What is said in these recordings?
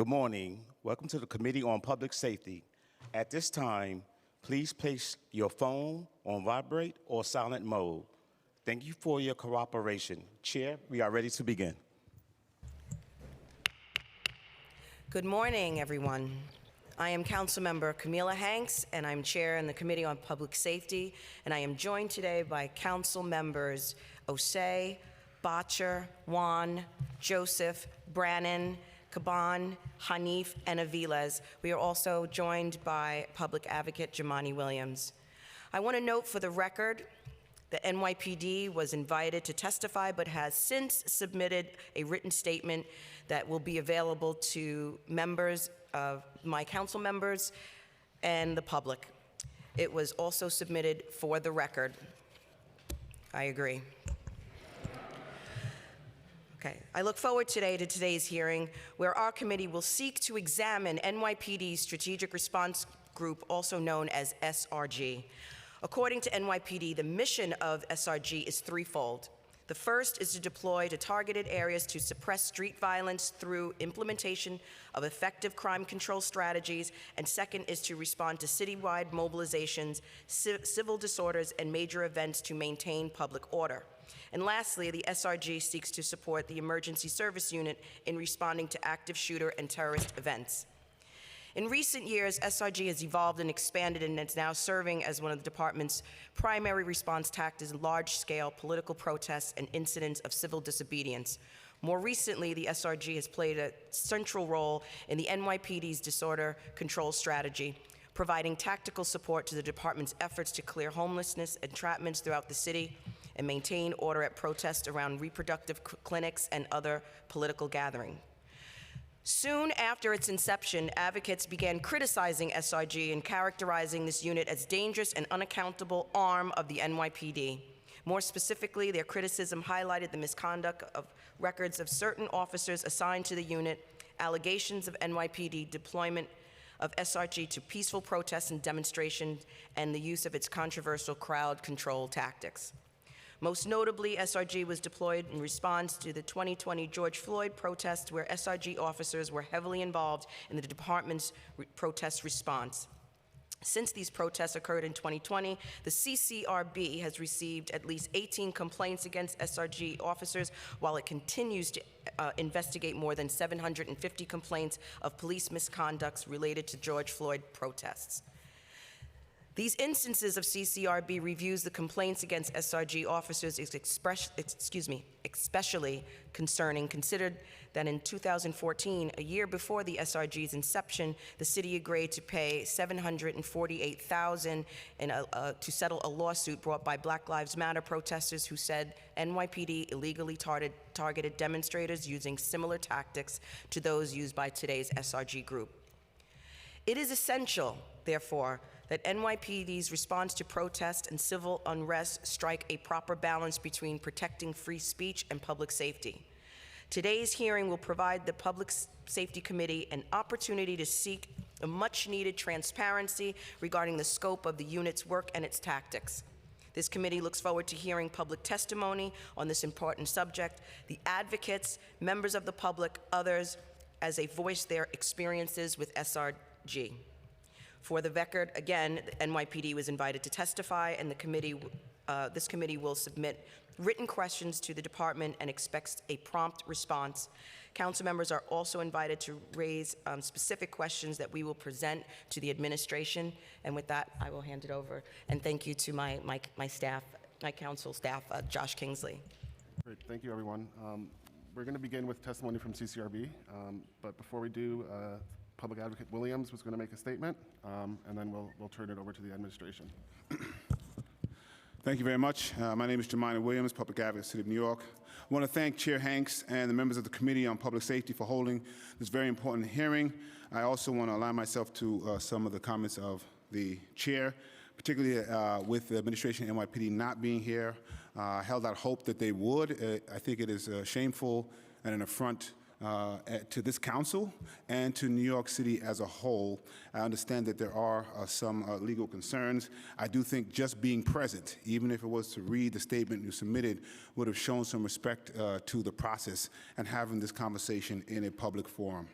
Good morning. Welcome to the Committee on Public Safety. At this time, please place your phone on vibrate or silent mode. Thank you for your cooperation. Chair, we are ready to begin. Good morning, everyone. I am Councilmember Camila Hanks, and I'm Chair in the Committee on Public Safety, and I am joined today by Council Members Osei, Bottcher, Wan, Joseph, Brannan, Caban, Hanif, and Aviles. We are also joined by Public Advocate Jumaane Williams. I want to note for the record that NYPD was invited to testify but has since submitted a written statement that will be available to members of my council members and the public. It was also submitted for the record. I agree. Okay. I look forward today to today's hearing, where our committee will seek to examine NYPD's Strategic Response Group, also known as SRG. According to NYPD, the mission of SRG is threefold. The first is to deploy to targeted areas to suppress street violence through implementation of effective crime control strategies, and second is to respond to citywide mobilizations, civil disorders, and major events to maintain public order. And lastly, the SRG seeks to support the Emergency Service Unit in responding to active shooter and terrorist events. In recent years, SRG has evolved and expanded and is now serving as one of the department's primary response tactics in large-scale political protests and incidents of civil disobedience. More recently, the SRG has played a central role in the NYPD's disorder control strategy, providing tactical support to the department's efforts to clear homelessness entrapments throughout the city and maintain order at protests around reproductive clinics and other political gatherings. Soon after its inception, advocates began criticizing SRG and characterizing this unit as dangerous and unaccountable arm of the NYPD. More specifically, their criticism highlighted the misconduct of records of certain officers assigned to the unit, allegations of NYPD deployment of SRG to peaceful protests and demonstrations, and the use of its controversial crowd control tactics. Most notably, SRG was deployed in response to the 2020 George Floyd protests, where SRG officers were heavily involved in the department's protest response. Since these protests occurred in 2020, the CCRB has received at least 18 complaints against SRG officers, while it continues to investigate more than 750 complaints of police misconducts related to George Floyd protests. These instances of CCRB reviews the complaints against SRG officers is especially concerning, considered that in 2014, a year before the SRG's inception, the city agreed to pay $748,000 to settle a lawsuit brought by Black Lives Matter protesters who said NYPD illegally targeted demonstrators using similar tactics to those used by today's SRG group. It is essential, therefore, that NYPD's response to protest and civil unrest strike a proper balance between protecting free speech and public safety. Today's hearing will provide the Public Safety Committee an opportunity to seek a much-needed transparency regarding the scope of the unit's work and its tactics. This committee looks forward to hearing public testimony on this important subject, the advocates, members of the public, others, as they voice their experiences with SRG. For the record, again, the NYPD was invited to testify, and this committee will submit written questions to the department and expects a prompt response. Council members are also invited to raise specific questions that we will present to the administration. And with that, I will hand it over. And thank you to my staff, my council staff, Josh Kingsley. Great, thank you, everyone. We're going to begin with testimony from CCRB, but before we do, Public Advocate Williams was going to make a statement, and then we'll turn it over to the administration. Thank you very much. My name is Jumaane Williams, Public Advocate, City of New York. I want to thank Chair Hanks and the members of the Committee on Public Safety for holding this very important hearing. I also want to align myself to some of the comments of the Chair, particularly with the administration and NYPD not being here. I held out hope that they would. I think it is shameful and an affront to this council and to New York City as a whole. I understand that there are some legal concerns. I do think just being present, even if it was to read the statement you submitted, would have shown some respect to the process and having this conversation in a public forum.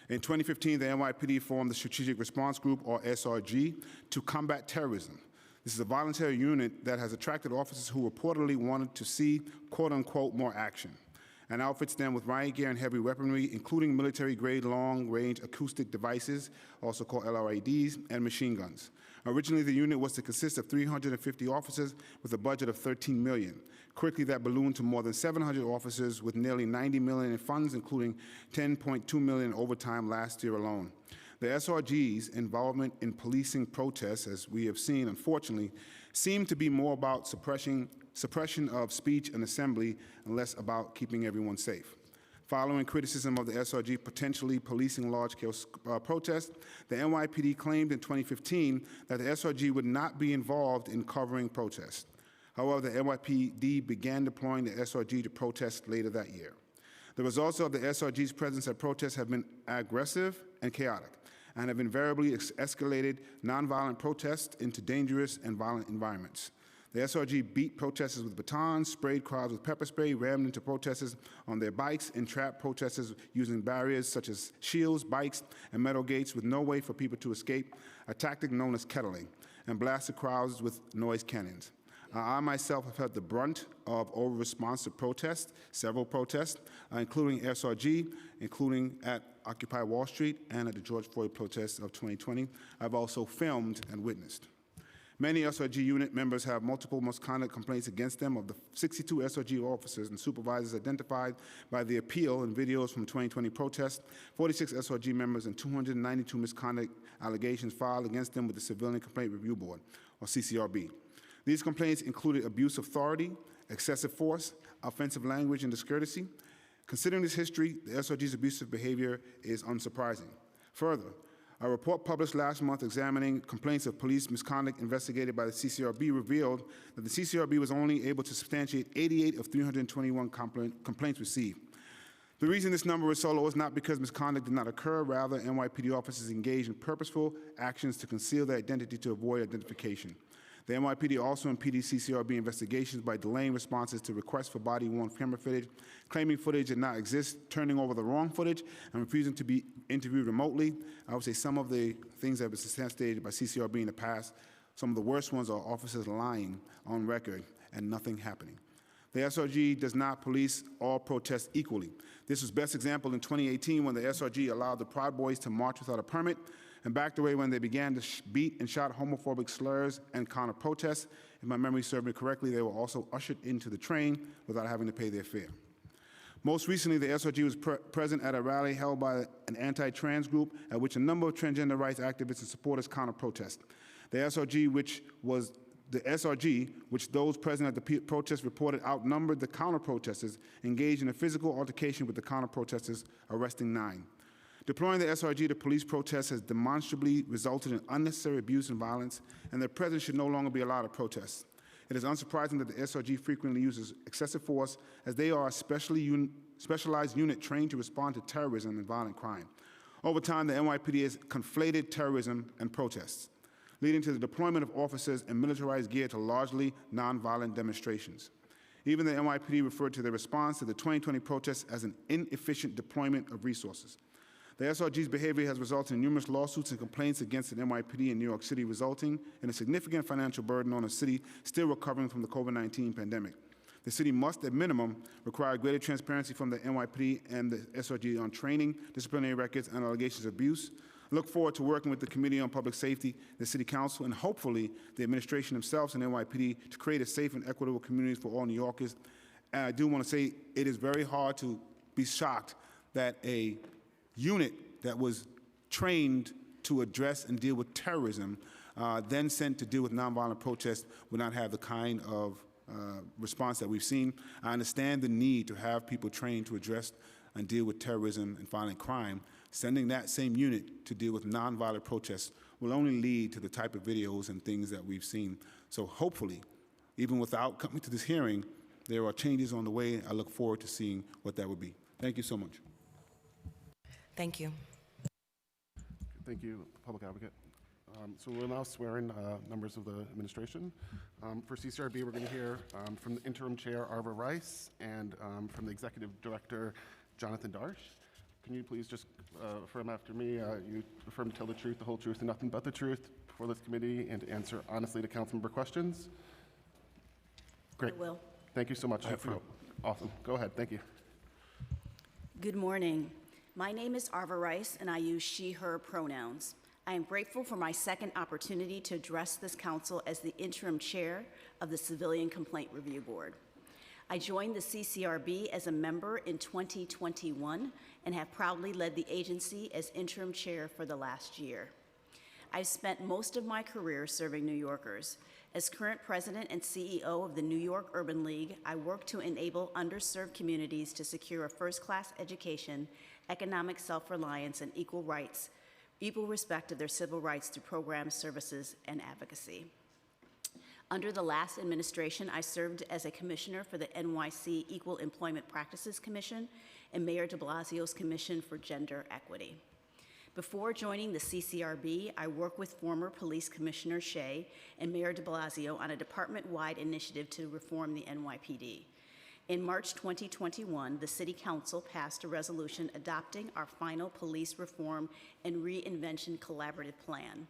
In 2015, the NYPD formed the Strategic Response Group, or SRG, to combat terrorism. This is a voluntary unit that has attracted officers who reportedly wanted to see, quote-unquote, more action, and outfits them with riot gear and heavy weaponry, including military-grade long-range acoustic devices, also called LRADs, and machine guns. Originally, the unit was to consist of 350 officers with a budget of $13 million. Quickly, that ballooned to more than 700 officers with nearly $90 million in funds, including $10.2 million in overtime last year alone. The SRG's involvement in policing protests, as we have seen, unfortunately, seemed to be more about suppression of speech and assembly and less about keeping everyone safe. Following criticism of the SRG potentially policing large-scale protests, the NYPD claimed in 2015 that the SRG would not be involved in covering protests. However, the NYPD began deploying the SRG to protests later that year. The results of the SRG's presence at protests have been aggressive and chaotic, and have invariably escalated nonviolent protests into dangerous and violent environments. The SRG beat protesters with batons, sprayed crowds with pepper spray, rammed into protesters on their bikes, and trapped protesters using barriers such as shields, bikes, and metal gates with no way for people to escape, a tactic known as kettling, and blasted crowds with noise cannons. I myself have had the brunt of over-response to protests, several protests, including SRG, including at Occupy Wall Street and at the George Floyd protests of 2020. I've also filmed and witnessed. Many SRG unit members have multiple misconduct complaints against them. Of the 62 SRG officers and supervisors identified by the appeal and videos from 2020 protests, 46 SRG members and 292 misconduct allegations filed against them with the Civilian Complaint Review Board, or CCRB. These complaints included abuse of authority, excessive force, offensive language, and discourtesy. Considering this history, the SRG's abusive behavior is unsurprising. Further, a report published last month examining complaints of police misconduct investigated by the CCRB revealed that the CCRB was only able to substantiate 88 of 321 complaints received. The reason this number is so low is not because misconduct did not occur, rather NYPD officers engaged in purposeful actions to conceal their identity to avoid identification. The NYPD also impeded CCRB investigations by delaying responses to requests for body-worn camera footage, claiming footage did not exist, turning over the wrong footage, and refusing to be interviewed remotely. I would say some of the things that have been substantiated by CCRB in the past, some of the worst ones are officers lying on record and nothing happening. The SRG does not police all protests equally. This was best example in 2018 when the SRG allowed the Proud Boys to march without a permit and backed away when they began to beat and shout homophobic slurs and counter protests. If my memory serves me correctly, they were also ushered into the train without having to pay their fare. Most recently, the SRG was present at a rally held by an anti-trans group at which a number of transgender rights activists and supporters counter-protest. The SRG, which those present at the protest reported outnumbered the counter-protesters, engaged in a physical altercation with the counter-protesters, arresting 9. Deploying the SRG to police protests has demonstrably resulted in unnecessary abuse and violence, and their presence should no longer be allowed at protests. It is unsurprising that the SRG frequently uses excessive force, as they are a specialized unit trained to respond to terrorism and violent crime. Over time, the NYPD has conflated terrorism and protests, leading to the deployment of officers and militarized gear to largely nonviolent demonstrations. Even the NYPD referred to their response to the 2020 protests as an inefficient deployment of resources. The SRG's behavior has resulted in numerous lawsuits and complaints against the NYPD in New York City, resulting in a significant financial burden on a city still recovering from the COVID-19 pandemic. The city must, at minimum, require greater transparency from the NYPD and the SRG on training, disciplinary records, and allegations of abuse. I look forward to working with the Committee on Public Safety, the City Council, and hopefully the administration themselves and NYPD to create a safe and equitable community for all New Yorkers. And I do want to say it is very hard to be shocked that a unit that was trained to address and deal with terrorism, then sent to deal with nonviolent protests, would not have the kind of response that we've seen. I understand the need to have people trained to address and deal with terrorism and violent crime. Sending that same unit to deal with nonviolent protests will only lead to the type of videos and things that we've seen. So hopefully, even without coming to this hearing, there are changes on the way. I look forward to seeing what that would be. Thank you so much. Thank you. Thank you, Public Advocate. So we'll now swear in members of the administration. For CCRB, we're going to hear from the Interim Chair, Arva Rice, and from the Executive Director, Jonathan Darsh. can you please just affirm after me? You affirm to tell the truth, the whole truth, and nothing but the truth before this committee, and to answer honestly to council member questions? Great. I will. Thank you so much. Awesome. Go ahead. Thank you. Good morning. My name is Arva Rice, and I use she, her pronouns. I am grateful for my second opportunity to address this council as the interim chair of the Civilian Complaint Review Board. I joined the CCRB as a member in 2021 and have proudly led the agency as interim chair for the last year. I've spent most of my career serving New Yorkers. As current president and CEO of the New York Urban League, I work to enable underserved communities to secure a first-class education, economic self-reliance, and equal respect of their civil rights through programs, services, and advocacy. Under the last administration, I served as a commissioner for the NYC Equal Employment Practices Commission and Mayor de Blasio's Commission for Gender Equity. Before joining the CCRB, I worked with former Police Commissioner Shea and Mayor de Blasio on a department-wide initiative to reform the NYPD. In March 2021, the City Council passed a resolution adopting our final police reform and reinvention collaborative plan.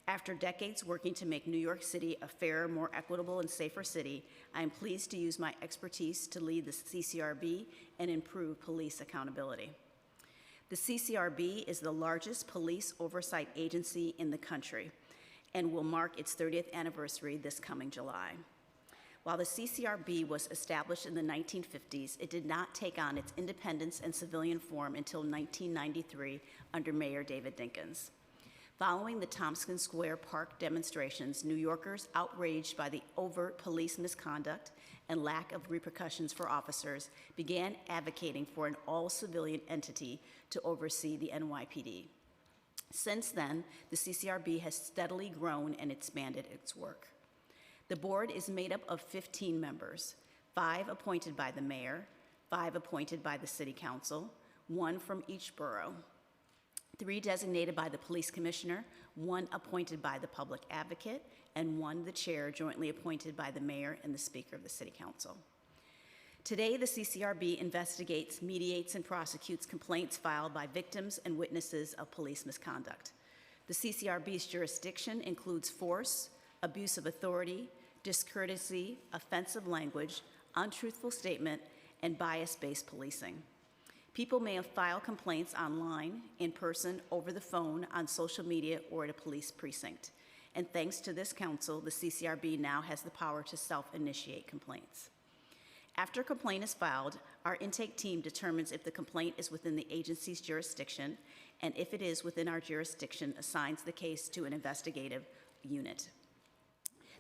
After decades working to make New York City a fairer, more equitable, and safer city, I am pleased to use my expertise to lead the CCRB and improve police accountability. The CCRB is the largest police oversight agency in the country and will mark its 30th anniversary this coming July. While the CCRB was established in the 1950s, it did not take on its independence and civilian form until 1993 under Mayor David Dinkins. Following the Tompkins Square Park demonstrations, New Yorkers, outraged by the overt police misconduct and lack of repercussions for officers, began advocating for an all-civilian entity to oversee the NYPD. Since then, the CCRB has steadily grown and expanded its work. The board is made up of 15 members, 5 appointed by the mayor, 5 appointed by the city council, 1 from each borough, 3 designated by the police commissioner, 1 appointed by the public advocate, and 1 the chair, jointly appointed by the mayor and the speaker of the city council. Today, the CCRB investigates, mediates, and prosecutes complaints filed by victims and witnesses of police misconduct. The CCRB's jurisdiction includes force, abuse of authority, discourtesy, offensive language, untruthful statement, and bias-based policing. People may have filed complaints online, in person, over the phone, on social media, or at a police precinct. And thanks to this council, the CCRB now has the power to self-initiate complaints. After a complaint is filed, our intake team determines if the complaint is within the agency's jurisdiction, and if it is within our jurisdiction, assigns the case to an investigative unit.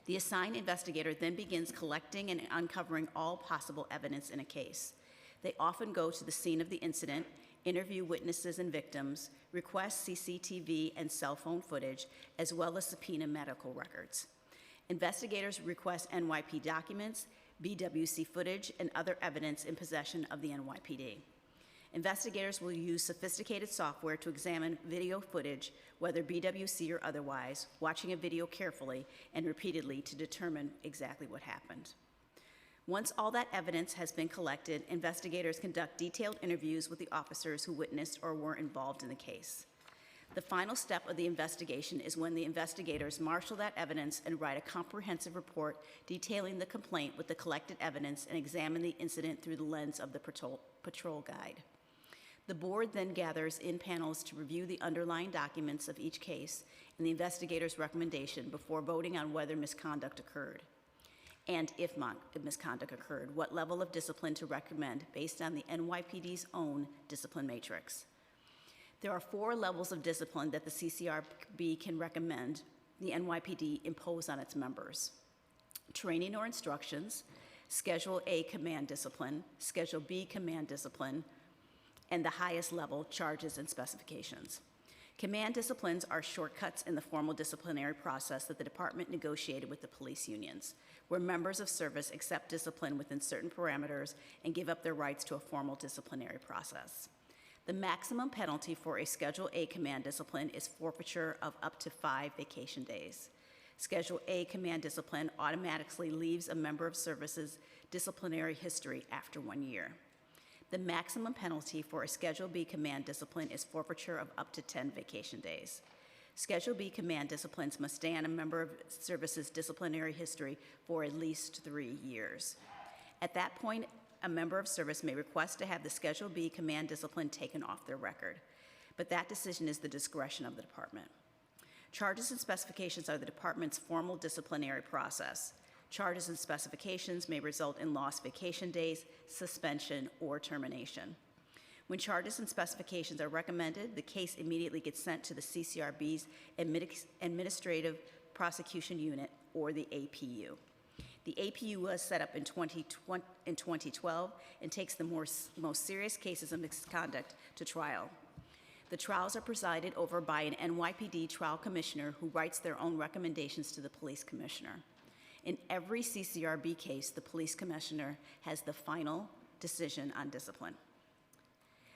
The assigned investigator then begins collecting and uncovering all possible evidence in a case. They often go to the scene of the incident, interview witnesses and victims, request CCTV and cell phone footage, as well as subpoena medical records. Investigators request NYPD documents, BWC footage, and other evidence in possession of the NYPD. Investigators will use sophisticated software to examine video footage, whether BWC or otherwise, watching a video carefully and repeatedly to determine exactly what happened. Once all that evidence has been collected, investigators conduct detailed interviews with the officers who witnessed or were involved in the case. The final step of the investigation is when the investigators marshal that evidence and write a comprehensive report detailing the complaint with the collected evidence and examine the incident through the lens of the patrol guide. The board then gathers in panels to review the underlying documents of each case and the investigator's recommendation before voting on whether misconduct occurred. And if misconduct occurred, what level of discipline to recommend based on the NYPD's own discipline matrix. There are 4 levels of discipline that the CCRB can recommend the NYPD impose on its members: training or instructions, Schedule A command discipline, Schedule B command discipline, and the highest level, charges and specifications. Command disciplines are shortcuts in the formal disciplinary process that the department negotiated with the police unions, where members of service accept discipline within certain parameters and give up their rights to a formal disciplinary process. The maximum penalty for a Schedule A command discipline is forfeiture of up to 5 vacation days. Schedule A command discipline automatically leaves a member of service's disciplinary history after 1 year. The maximum penalty for a Schedule B command discipline is forfeiture of up to 10 vacation days. Schedule B command disciplines must stay on a member of service's disciplinary history for at least 3 years. At that point, a member of service may request to have the Schedule B command discipline taken off their record, but that decision is the discretion of the department. Charges and specifications are the department's formal disciplinary process. Charges and specifications may result in lost vacation days, suspension, or termination. When charges and specifications are recommended, the case immediately gets sent to the CCRB's Administrative Prosecution Unit, or the APU. The APU was set up in 2012 and takes the most serious cases of misconduct to trial. The trials are presided over by an NYPD trial commissioner who writes their own recommendations to the police commissioner. In every CCRB case, the police commissioner has the final decision on discipline.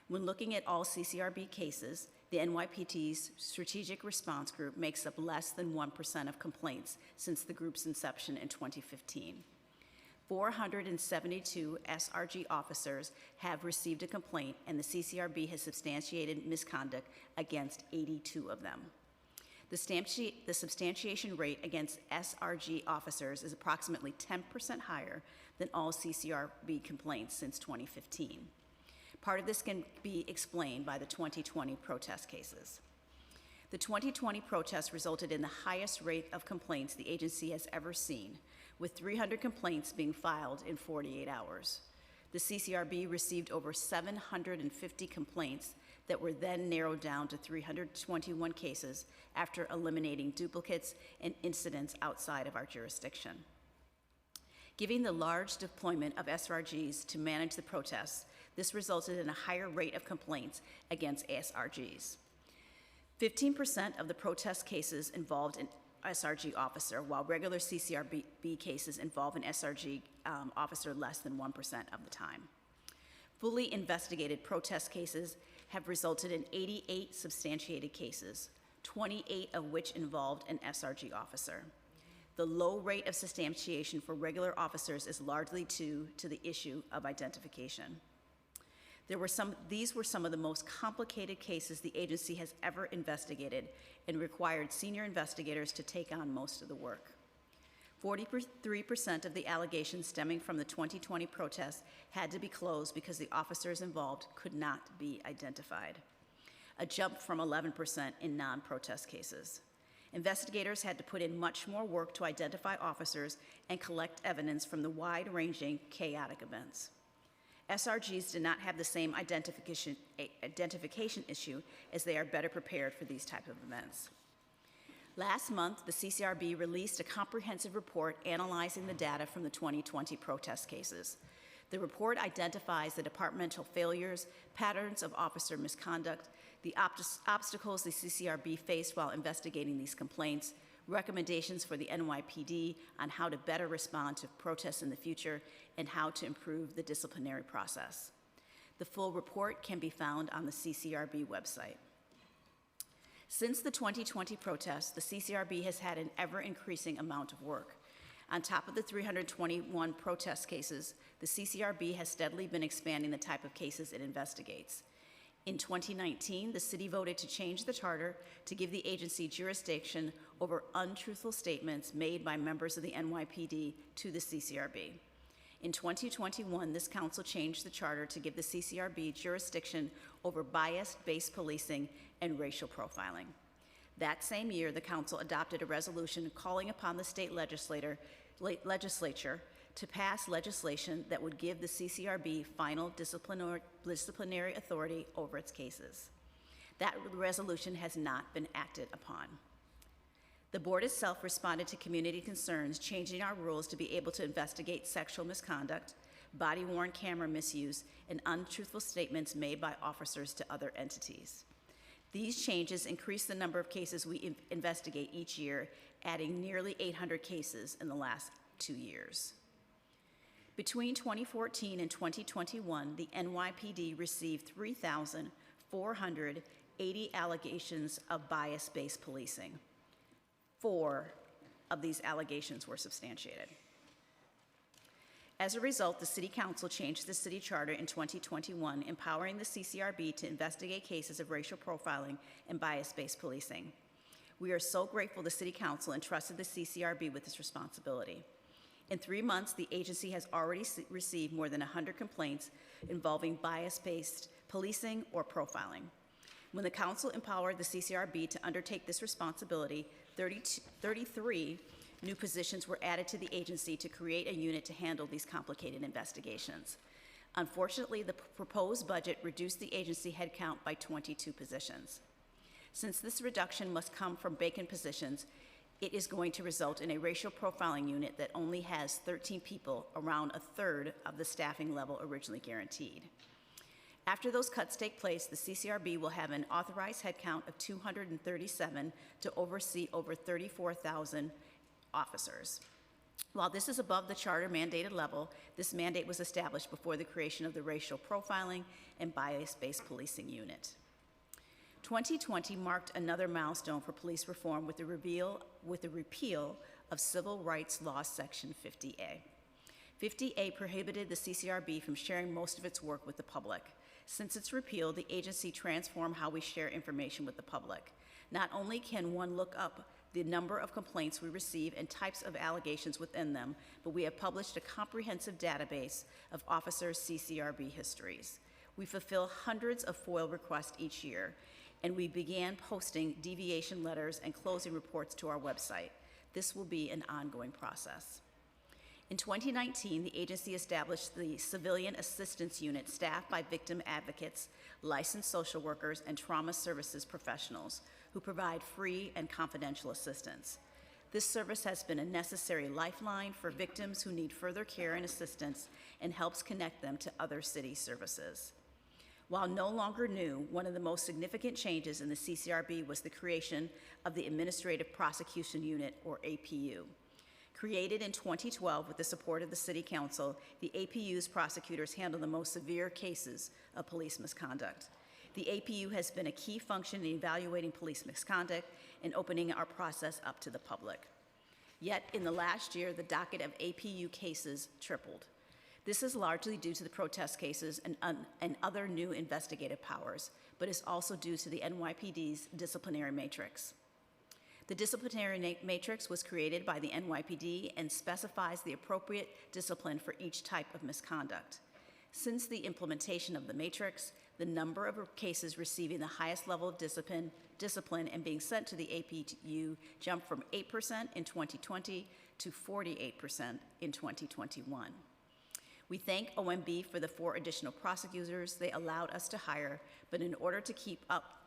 When looking at all CCRB cases, the NYPD's Strategic Response Group makes up less than 1% of complaints since the group's inception in 2015. 472 SRG officers have received a complaint, and the CCRB has substantiated misconduct against 82 of them. The substantiation rate against SRG officers is approximately 10% higher than all CCRB complaints since 2015. Part of this can be explained by the 2020 protest cases. The 2020 protests resulted in the highest rate of complaints the agency has ever seen, with 300 complaints being filed in 48 hours. The CCRB received over 750 complaints that were then narrowed down to 321 cases after eliminating duplicates and incidents outside of our jurisdiction. Given the large deployment of SRGs to manage the protests, this resulted in a higher rate of complaints against SRGs. 15% of the protest cases involved an SRG officer, while regular CCRB cases involve an SRG officer less than 1% of the time. Fully investigated protest cases have resulted in 88 substantiated cases, 28 of which involved an SRG officer. The low rate of substantiation for regular officers is largely due to the issue of identification. These were some of the most complicated cases the agency has ever investigated and required senior investigators to take on most of the work. 43% of the allegations stemming from the 2020 protests had to be closed because the officers involved could not be identified, a jump from 11% in non-protest cases. Investigators had to put in much more work to identify officers and collect evidence from the wide-ranging chaotic events. SRGs did not have the same identification issue, as they are better prepared for these type of events. Last month, the CCRB released a comprehensive report analyzing the data from the 2020 protest cases. The report identifies the departmental failures, patterns of officer misconduct, the obstacles the CCRB faced while investigating these complaints, recommendations for the NYPD on how to better respond to protests in the future, and how to improve the disciplinary process. The full report can be found on the CCRB website. Since the 2020 protests, the CCRB has had an ever-increasing amount of work. On top of the 321 protest cases, the CCRB has steadily been expanding the type of cases it investigates. In 2019, the city voted to change the charter to give the agency jurisdiction over untruthful statements made by members of the NYPD to the CCRB. In 2021, this council changed the charter to give the CCRB jurisdiction over bias-based policing and racial profiling. That same year, the council adopted a resolution calling upon the state legislature to pass legislation that would give the CCRB final disciplinary authority over its cases. That resolution has not been acted upon. The board itself responded to community concerns, changing our rules to be able to investigate sexual misconduct, body-worn camera misuse, and untruthful statements made by officers to other entities. These changes increase the number of cases we investigate each year, adding nearly 800 cases in the last 2 years. Between 2014 and 2021, the NYPD received 3,480 allegations of bias-based policing. 4 of these allegations were substantiated. As a result, the City Council changed the city charter in 2021, empowering the CCRB to investigate cases of racial profiling and bias-based policing. We are so grateful the City Council entrusted the CCRB with this responsibility. In 3 months, the agency has already received more than 100 complaints involving bias-based policing or profiling. When the Council empowered the CCRB to undertake this responsibility, 33 new positions were added to the agency to create a unit to handle these complicated investigations. Unfortunately, the proposed budget reduced the agency headcount by 22 positions. Since this reduction must come from vacant positions, it is going to result in a racial profiling unit that only has 13 people, around a third of the staffing level originally guaranteed. After those cuts take place, the CCRB will have an authorized headcount of 237 to oversee over 34,000 officers. While this is above the charter mandated level, this mandate was established before the creation of the Racial Profiling and Bias-Based Policing Unit. 2020 marked another milestone for police reform with the repeal of Civil Rights Law Section 50A. 50A prohibited the CCRB from sharing most of its work with the public. Since its repeal, the agency transformed how we share information with the public. Not only can one look up the number of complaints we receive and types of allegations within them, but we have published a comprehensive database of officers' CCRB histories. We fulfill hundreds of FOIL requests each year, and we began posting deviation letters and closing reports to our website. This will be an ongoing process. In 2019, the agency established the Civilian Assistance Unit staffed by victim advocates, licensed social workers, and trauma services professionals who provide free and confidential assistance. This service has been a necessary lifeline for victims who need further care and assistance and helps connect them to other city services. While no longer new, one of the most significant changes in the CCRB was the creation of the Administrative Prosecution Unit, or APU. Created in 2012 with the support of the City Council, the APU's prosecutors handle the most severe cases of police misconduct. The APU has been a key function in evaluating police misconduct and opening our process up to the public. Yet, in the last year, the docket of APU cases tripled. This is largely due to the protest cases and other new investigative powers, but is also due to the NYPD's disciplinary matrix. The disciplinary matrix was created by the NYPD and specifies the appropriate discipline for each type of misconduct. Since the implementation of the matrix, the number of cases receiving the highest level of discipline and being sent to the APU jumped from 8% in 2020 to 48% in 2021. We thank OMB for the 4 additional prosecutors they allowed us to hire, but in order to keep up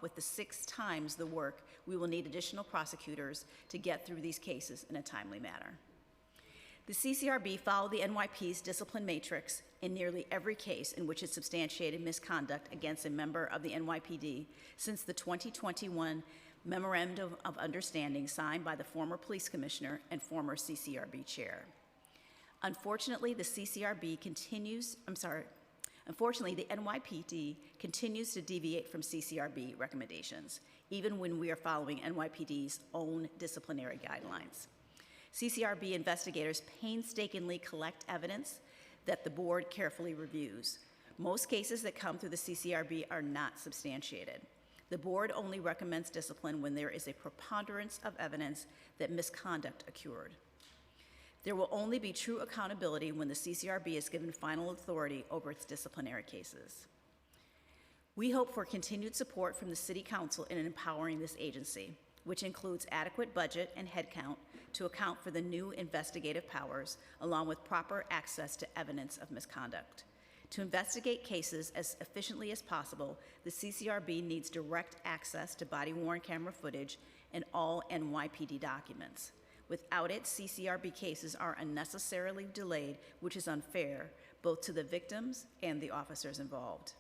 with the 6 times the work, we will need additional prosecutors to get through these cases in a timely manner. The CCRB followed the NYPD's discipline matrix in nearly every case in which it substantiated misconduct against a member of the NYPD since the 2021 Memorandum of Understanding signed by the former police commissioner and former CCRB chair. Unfortunately, the NYPD continues to deviate from CCRB recommendations, even when we are following NYPD's own disciplinary guidelines. CCRB investigators painstakingly collect evidence that the board carefully reviews. Most cases that come through the CCRB are not substantiated. The board only recommends discipline when there is a preponderance of evidence that misconduct occurred. There will only be true accountability when the CCRB is given final authority over its disciplinary cases. We hope for continued support from the City Council in empowering this agency, which includes adequate budget and headcount to account for the new investigative powers, along with proper access to evidence of misconduct. To investigate cases as efficiently as possible, the CCRB needs direct access to body-worn camera footage and all NYPD documents. Without it, CCRB cases are unnecessarily delayed, which is unfair, both to the victims and the officers involved.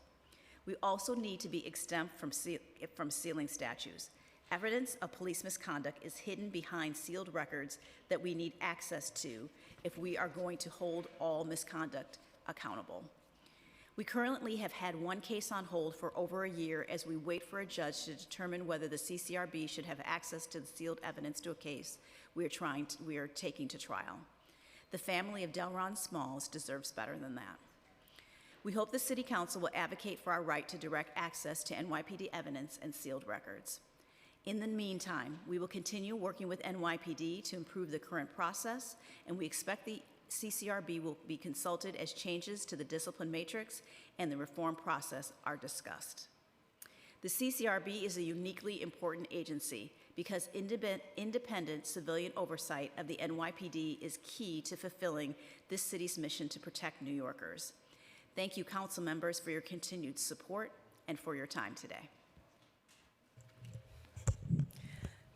We also need to be exempt from sealing statutes. Evidence of police misconduct is hidden behind sealed records that we need access to if we are going to hold all misconduct accountable. We currently have had 1 case on hold for over a year as we wait for a judge to determine whether the CCRB should have access to the sealed evidence to a case we are taking to trial. The family of Delron Smalls deserves better than that. We hope the City Council will advocate for our right to direct access to NYPD evidence and sealed records. In the meantime, we will continue working with NYPD to improve the current process, and we expect the CCRB will be consulted as changes to the discipline matrix and the reform process are discussed. The CCRB is a uniquely important agency because independent civilian oversight of the NYPD is key to fulfilling this city's mission to protect New Yorkers. Thank you, council members, for your continued support and for your time today.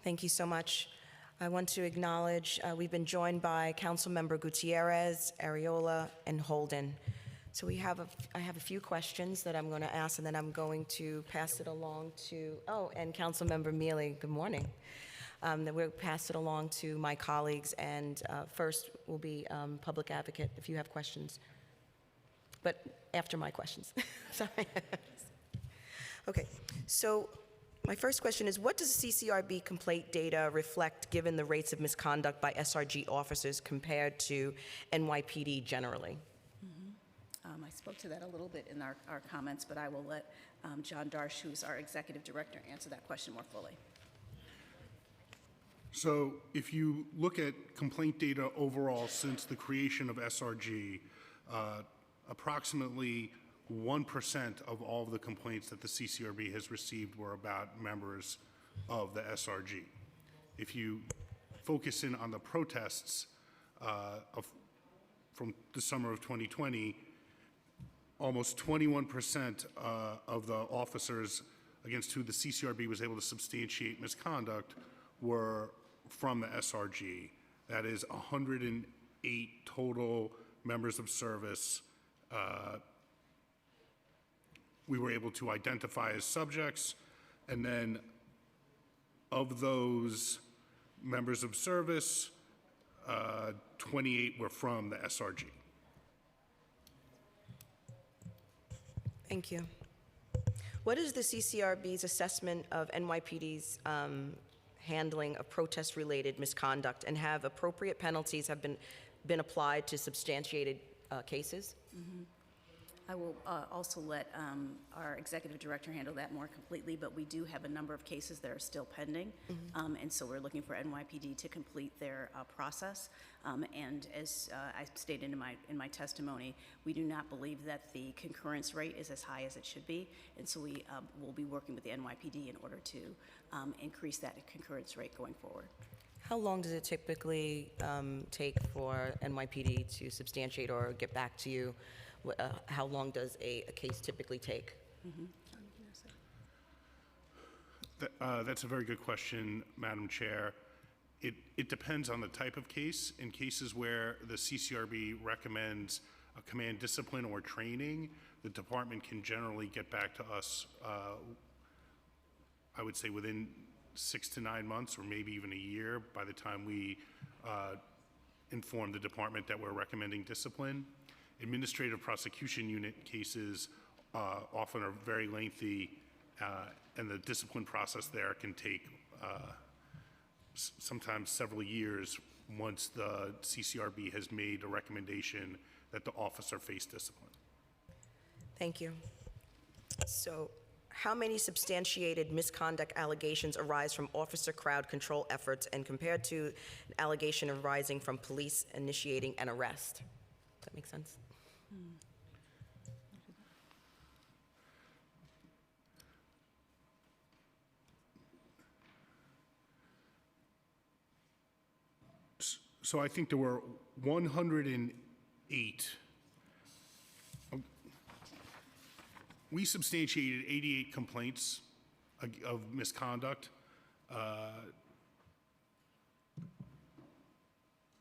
Thank you so much. I want to acknowledge we've been joined by Councilmember Gutierrez, Areola, and Holden. So I have a few questions that I'm going to ask, and then I'm going to pass it along to, and Councilmember Mealy, good morning. That we'll pass it along to my colleagues, and first will be Public Advocate, if you have questions. But after my questions. Sorry. Okay, so my first question is, what does CCRB complaint data reflect given the rates of misconduct by SRG officers compared to NYPD generally? I spoke to that a little bit in our comments, but I will let John Darsh, who's our Executive Director, answer that question more fully. So if you look at complaint data overall since the creation of SRG, approximately 1% of all of the complaints that the CCRB has received were about members of the SRG. If you focus in on the protests from the summer of 2020, almost 21% of the officers against who the CCRB was able to substantiate misconduct were from the SRG. That is 108 total members of service we were able to identify as subjects, and then of those members of service, 28 were from the SRG. Thank you. What is the CCRB's assessment of NYPD's handling of protest-related misconduct, and have appropriate penalties have been applied to substantiated cases? I will also let our Executive Director handle that more completely, but we do have a number of cases that are still pending, and so we're looking for NYPD to complete their process. And as I stated in my testimony, we do not believe that the concurrence rate is as high as it should be, and so we will be working with the NYPD in order to increase that concurrence rate going forward. How long does it typically take for NYPD to substantiate or get back to you? How long does a case typically take? That's a very good question, Madam Chair. It depends on the type of case. In cases where the CCRB recommends a command discipline or training, the department can generally get back to us, I would say within 6 to 9 months, or maybe even a year, by the time we inform the department that we're recommending discipline. Administrative prosecution unit cases often are very lengthy, and the discipline process there can take sometimes several years once the CCRB has made a recommendation that the officer face discipline. Thank you. So, how many substantiated misconduct allegations arise from officer crowd control efforts and compared to an allegation arising from police initiating an arrest? Does that make sense? So I think there were 108. We substantiated 88 complaints of misconduct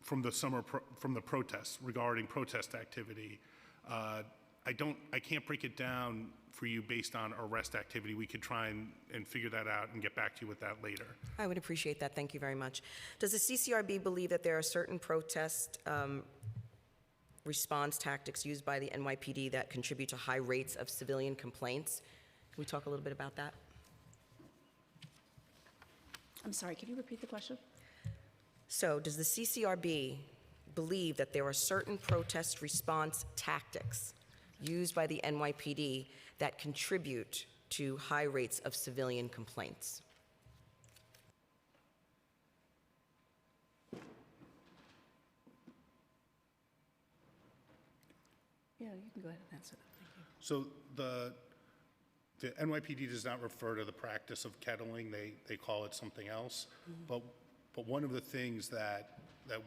from the protests regarding protest activity. I can't break it down for you based on arrest activity. We could try and figure that out and get back to you with that later. I would appreciate that. Thank you very much. Does the CCRB believe that there are certain protest response tactics used by the NYPD that contribute to high rates of civilian complaints? Can we talk a little bit about that? I'm sorry, can you repeat the question? So, does the CCRB believe that there are certain protest response tactics used by the NYPD that contribute to high rates of civilian complaints. Yeah, you can go ahead and answer that. Thank you. So the NYPD does not refer to the practice of kettling. They call it something else. But one of the things that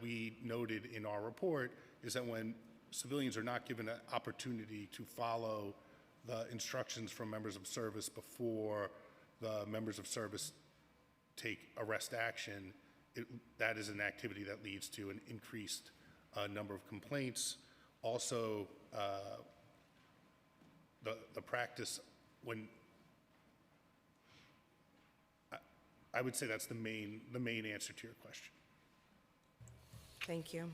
we noted in our report is that when civilians are not given an opportunity to follow the instructions from members of service before the members of service take arrest action, that is an activity that leads to an increased number of complaints. Also, the practice when I would say that's the main answer to your question. Thank you.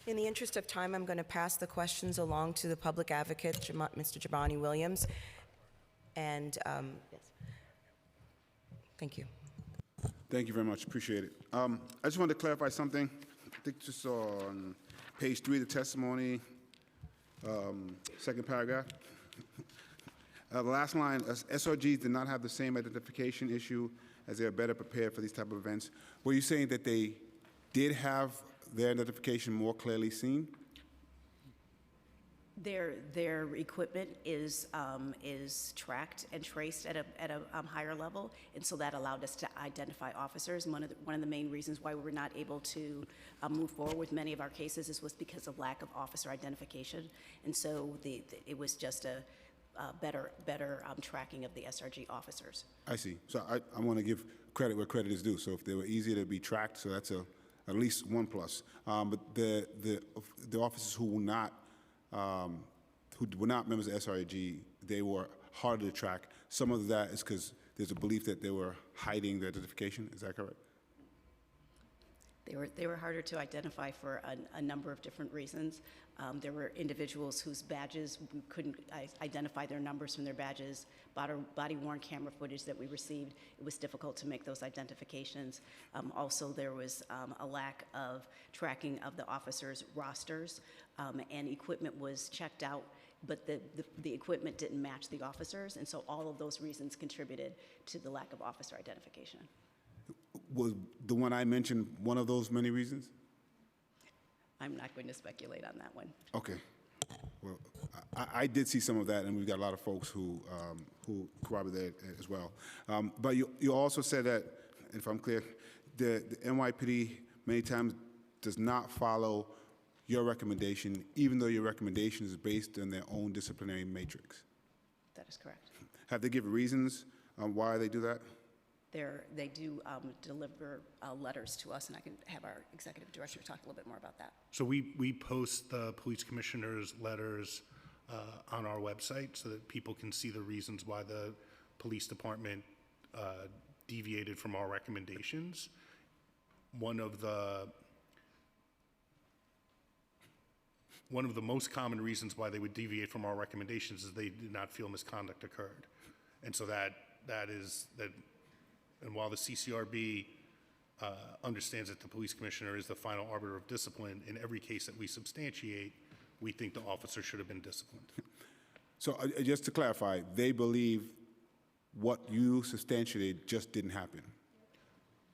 In the interest of time, I'm going to pass the questions along to the public advocate, Mr. Jabani Williams. And yes. Thank you. Thank you very much. Appreciate it. I just wanted to clarify something. I think just on page 3 of the testimony, second paragraph. The last line, SRGs did not have the same identification issue as they are better prepared for these type of events. Were you saying that they did have their identification more clearly seen? Their equipment is tracked and traced at a higher level, and so that allowed us to identify officers. And one of the main reasons why we were not able to move forward with many of our cases was because of lack of officer identification, and so it was just a better tracking of the SRG officers. I see. So I want to give credit where credit is due. So if they were easier to be tracked, so that's at least one plus. But the officers who were not members of SRG, they were harder to track. Some of that is because there's a belief that they were hiding their identification. Is that correct? They were harder to identify for a number of different reasons. There were individuals whose badges, we couldn't identify their numbers from their badges. Body-worn camera footage that we received, it was difficult to make those identifications. Also, there was a lack of tracking of the officers' rosters, and equipment was checked out, but the equipment didn't match the officers, and so all of those reasons contributed to the lack of officer identification. Was the one I mentioned one of those many reasons? I'm not going to speculate on that one. Okay. Well, I did see some of that, and we've got a lot of folks who corroborate that as well. But you also said that, if I'm clear, the NYPD many times does not follow your recommendation, even though your recommendation is based on their own disciplinary matrix. That is correct. Have they given reasons why they do that? They do deliver letters to us, and I can have our executive director talk a little bit more about that. So we post the police commissioner's letters on our website so that people can see the reasons why the police department deviated from our recommendations. One of the most common reasons why they would deviate from our recommendations is they did not feel misconduct occurred. And so that is that. And while the CCRB understands that the police commissioner is the final arbiter of discipline, in every case that we substantiate, we think the officer should have been disciplined. So just to clarify, they believe what you substantiated just didn't happen?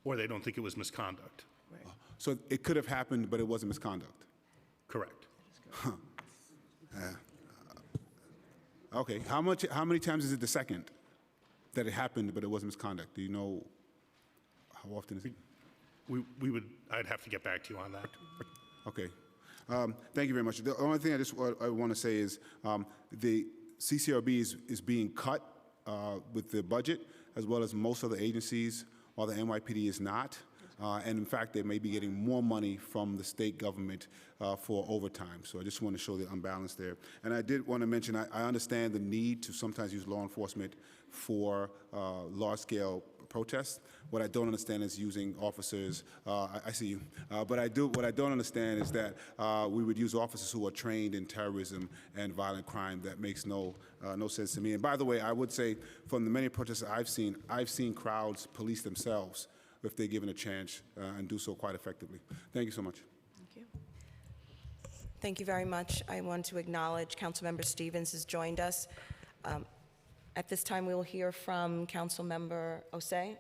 Or they don't think it was misconduct. Right. So it could have happened, but it wasn't misconduct? Correct. Okay. How many times is it the second that it happened, but it wasn't misconduct? Do you know how often is it? I'd have to get back to you on that. Okay. Thank you very much. The only thing I want to say is the CCRB is being cut with the budget, as well as most other agencies, while the NYPD is not. And in fact, they may be getting more money from the state government for overtime. So I just want to show the unbalance there. And I did want to mention, I understand the need to sometimes use law enforcement for large-scale protests. What I don't understand is using officers. I see you. But what I don't understand is that we would use officers who are trained in terrorism and violent crime. That makes no sense to me. And by the way, I would say from the many protests I've seen crowds police themselves if they're given a chance, and do so quite effectively. Thank you so much. Thank you. Thank you very much. I want to acknowledge Councilmember Stevens has joined us. At this time, we will hear from Councilmember Osei.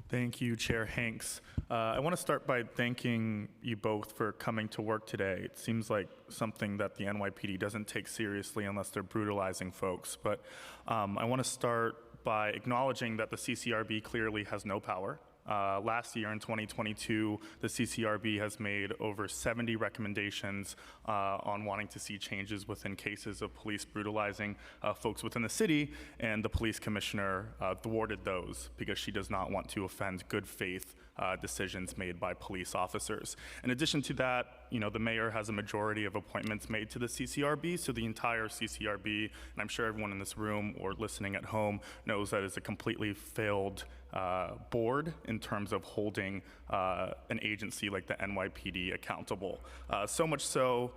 Thank you, Chair Hanks. I want to start by thanking you both for coming to work today. It seems like something that the NYPD doesn't take seriously unless they're brutalizing folks. But I want to start by acknowledging that the CCRB clearly has no power. Last year in 2022, the CCRB has made over 70 recommendations on wanting to see changes within cases of police brutalizing folks within the city, and the police commissioner thwarted those because she does not want to offend good faith decisions made by police officers. In addition to that, the mayor has a majority of appointments made to the CCRB, so the entire CCRB, and I'm sure everyone in this room or listening at home knows that it's a completely failed board in terms of holding an agency like the NYPD accountable. So much so,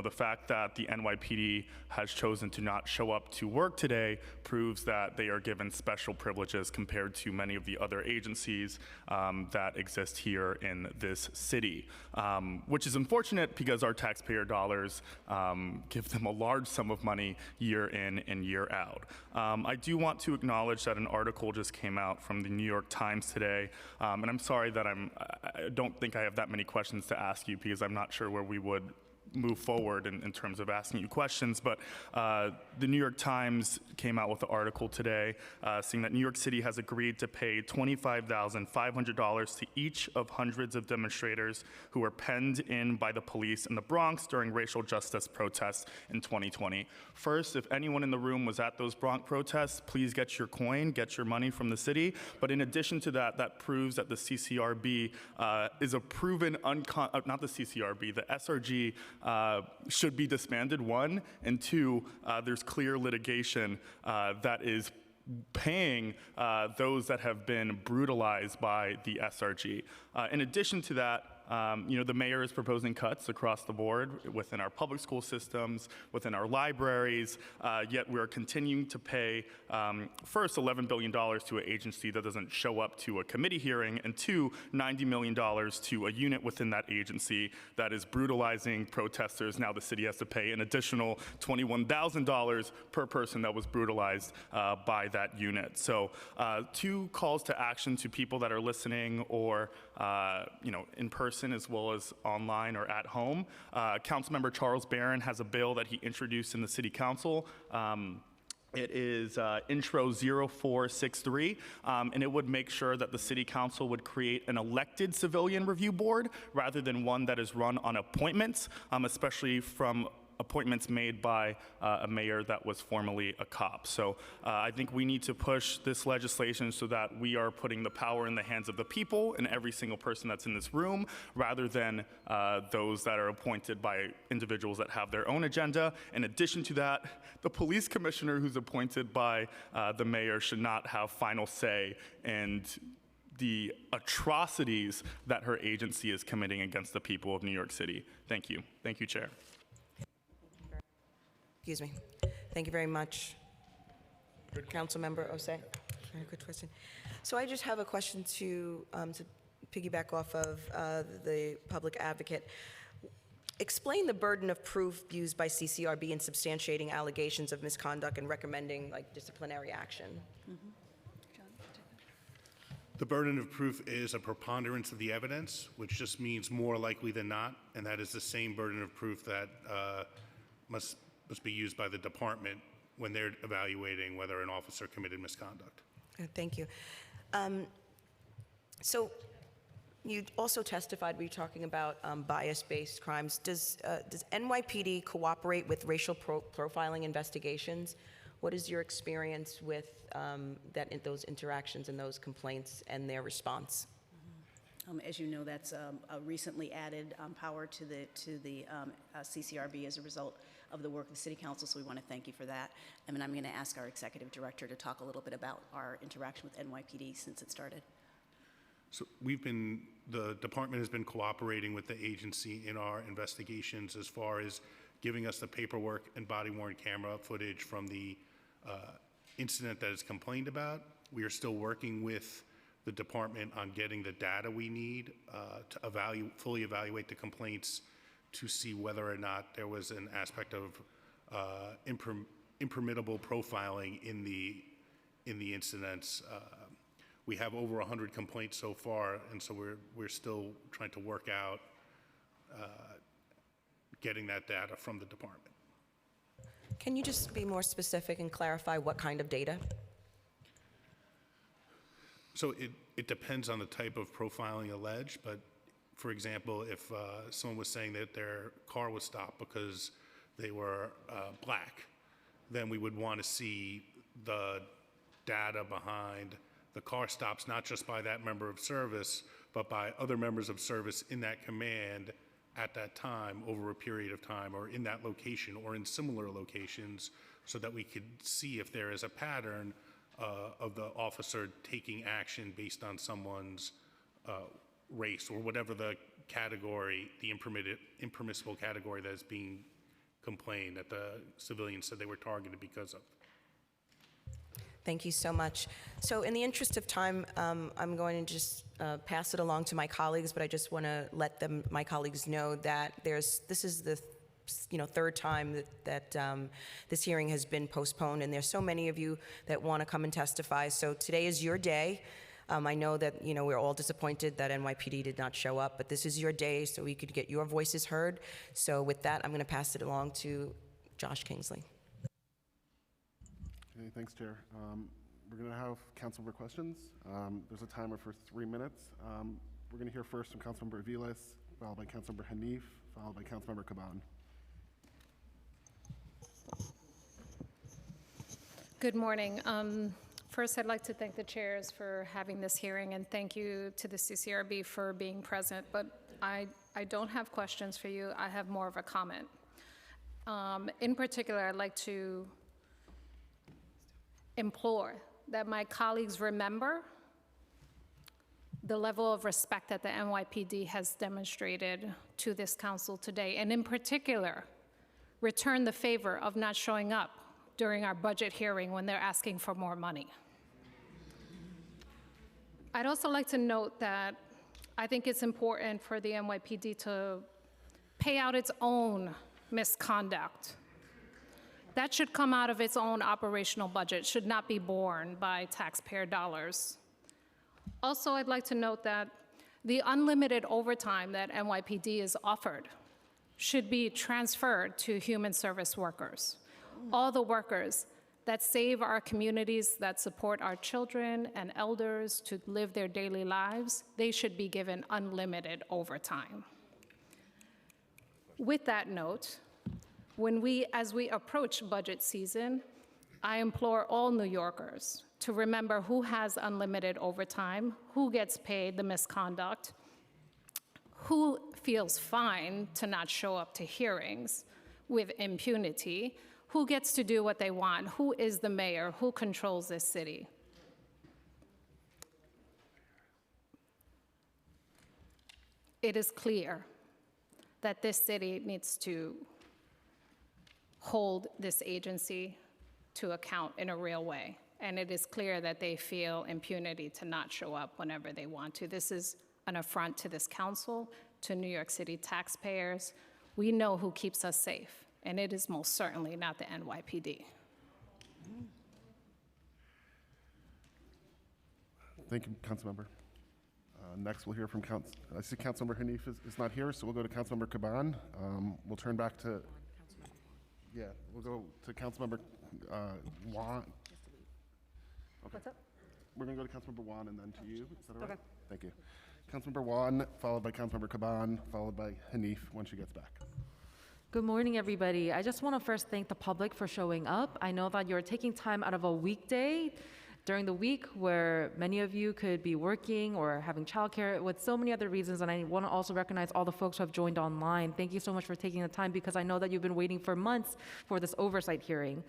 the fact that the NYPD has chosen to not show up to work today proves that they are given special privileges compared to many of the other agencies that exist here in this city, which is unfortunate because our taxpayer dollars give them a large sum of money year in and year out. I do want to acknowledge that an article just came out from the New York Times today, and I'm sorry that I don't think I have that many questions to ask you because I'm not sure where we would move forward in terms of asking you questions, but the New York Times came out with an article today saying that New York City has agreed to pay $25,500 to each of hundreds of demonstrators who were penned in by the police in the Bronx during racial justice protests in 2020. First, if anyone in the room was at those Bronx protests, please get your coin, get your money from the city. But in addition to that, that proves that the CCRB is a proven, not the CCRB, the SRG should be disbanded, one, and two, there's clear litigation that is paying those that have been brutalized by the SRG. In addition to that, the mayor is proposing cuts across the board within our public school systems, within our libraries, yet we're continuing to pay, first, $11 billion to an agency that doesn't show up to a committee hearing, and two, $90 million to a unit within that agency that is brutalizing protesters. Now the city has to pay an additional $21,000 per person that was brutalized by that unit. So two calls to action to people that are listening or in person as well as online or at home. Councilmember Charles Barron has a bill that he introduced in the City Council. It is Intro 0463, and it would make sure that the City Council would create an elected civilian review board rather than one that is run on appointments, especially from appointments made by a mayor that was formerly a cop. So I think we need to push this legislation so that we are putting the power in the hands of the people and every single person that's in this room, rather than those that are appointed by individuals that have their own agenda. In addition to that, the police commissioner who's appointed by the mayor should not have final say in the atrocities that her agency is committing against the people of New York City. Thank you. Thank you, Chair. Excuse me. Thank you very much. Councilmember Osei. Very good question. So I just have a question to piggyback off of the public advocate. Explain the burden of proof used by CCRB in substantiating allegations of misconduct and recommending disciplinary action. The burden of proof is a preponderance of the evidence, which just means more likely than not, and that is the same burden of proof that must be used by the department when they're evaluating whether an officer committed misconduct. Thank you. So you also testified, we were talking about bias-based crimes. Does NYPD cooperate with racial profiling investigations? What is your experience with those interactions and those complaints and their response? As you know, that's a recently added power to the CCRB as a result of the work of the City Council, so we want to thank you for that. And I'm going to ask our Executive Director to talk a little bit about our interaction with NYPD since it started. So the department has been cooperating with the agency in our investigations as far as giving us the paperwork and body-worn camera footage from the incident that is complained about, We are still working with the department on getting the data we need to fully evaluate the complaints to see whether or not there was an aspect of impermissible profiling in the incidents. We have over 100 complaints so far, and so we're still trying to work out getting that data from the department. Can you just be more specific and clarify what kind of data? So it depends on the type of profiling alleged, but for example, if someone was saying that their car was stopped because they were black, then we would want to see the data behind the car stops, not just by that member of service, but by other members of service in that command at that time over a period of time, or in that location or in similar locations, so that we could see if there is a pattern of the officer taking action based on someone's race or whatever the category, the impermissible category that is being complained that the civilian said they were targeted because of. Thank you so much. So in the interest of time, I'm going to just pass it along to my colleagues, but I just want to let my colleagues know that this is the third time that this hearing has been postponed, and there's so many of you that want to come and testify. So today is your day. I know that we're all disappointed that NYPD did not show up, but this is your day so we could get your voices heard. So with that, I'm going to pass it along to Josh Kingsley. Okay, thanks, Chair. We're going to have councilmember questions. There's a timer for 3 minutes. We're going to hear first from Councilmember Aviles, followed by Councilmember Hanif, followed by Councilmember Caban. Good morning. First, I'd like to thank the chairs for having this hearing, and thank you to the CCRB for being present. But I don't have questions for you. I have more of a comment. In particular, I'd like to implore that my colleagues remember the level of respect that the NYPD has demonstrated to this council today, and in particular, return the favor of not showing up during our budget hearing when they're asking for more money. I'd also like to note that I think it's important for the NYPD to pay out its own misconduct. That should come out of its own operational budget, should not be borne by taxpayer dollars. Also, I'd like to note that the unlimited overtime that NYPD is offered should be transferred to human service workers. All the workers that save our communities, that support our children and elders to live their daily lives, they should be given unlimited overtime. With that note, as we approach budget season, I implore all New Yorkers to remember who has unlimited overtime, who gets paid the misconduct, who feels fine to not show up to hearings with impunity, who gets to do what they want, who is the mayor, who controls this city. It is clear that this city needs to hold this agency to account in a real way. And it is clear that they feel impunity to not show up whenever they want to. This is an affront to this council, to New York City taxpayers. We know who keeps us safe, and it is most certainly not the NYPD. Thank you, Councilmember. Next, we'll hear from I see Councilmember Hanif is not here, so we'll go to Councilmember Caban. We'll turn back to, we'll go to Councilmember Juan. Okay. What's up? We're going to go to Councilmember Juan and then to you. Is that all right? Okay. Thank you. Councilmember Juan, followed by Councilmember Caban, followed by Hanif when she gets back. Good morning, everybody. I just want to first thank the public for showing up. I know that you're taking time out of a weekday during the week where many of you could be working or having childcare with so many other reasons, and I want to also recognize all the folks who have joined online. Thank you so much for taking the time, because I know that you've been waiting for months for this oversight hearing.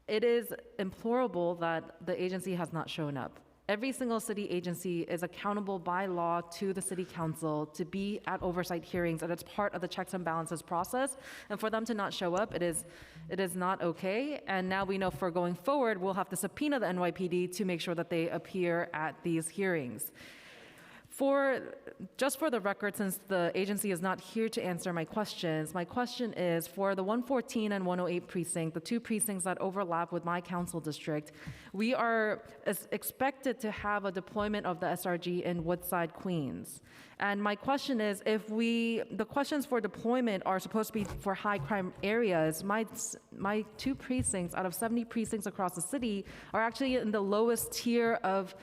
It is implorable that the agency has not shown up. Every single city agency is accountable by law to the city council to be at oversight hearings, and it's part of the checks and balances process. And for them to not show up, it is not okay. And now we know for going forward, we'll have to subpoena the NYPD to make sure that they appear at these hearings. Just for the record, since the agency is not here to answer my question is for the 114 and 108 precinct, the two precincts that overlap with my council district, we are expected to have a deployment of the SRG in Woodside, Queens. And my question is, the questions for deployment are supposed to be for high crime areas. My two precincts out of 70 precincts across the city are actually in the lowest tier of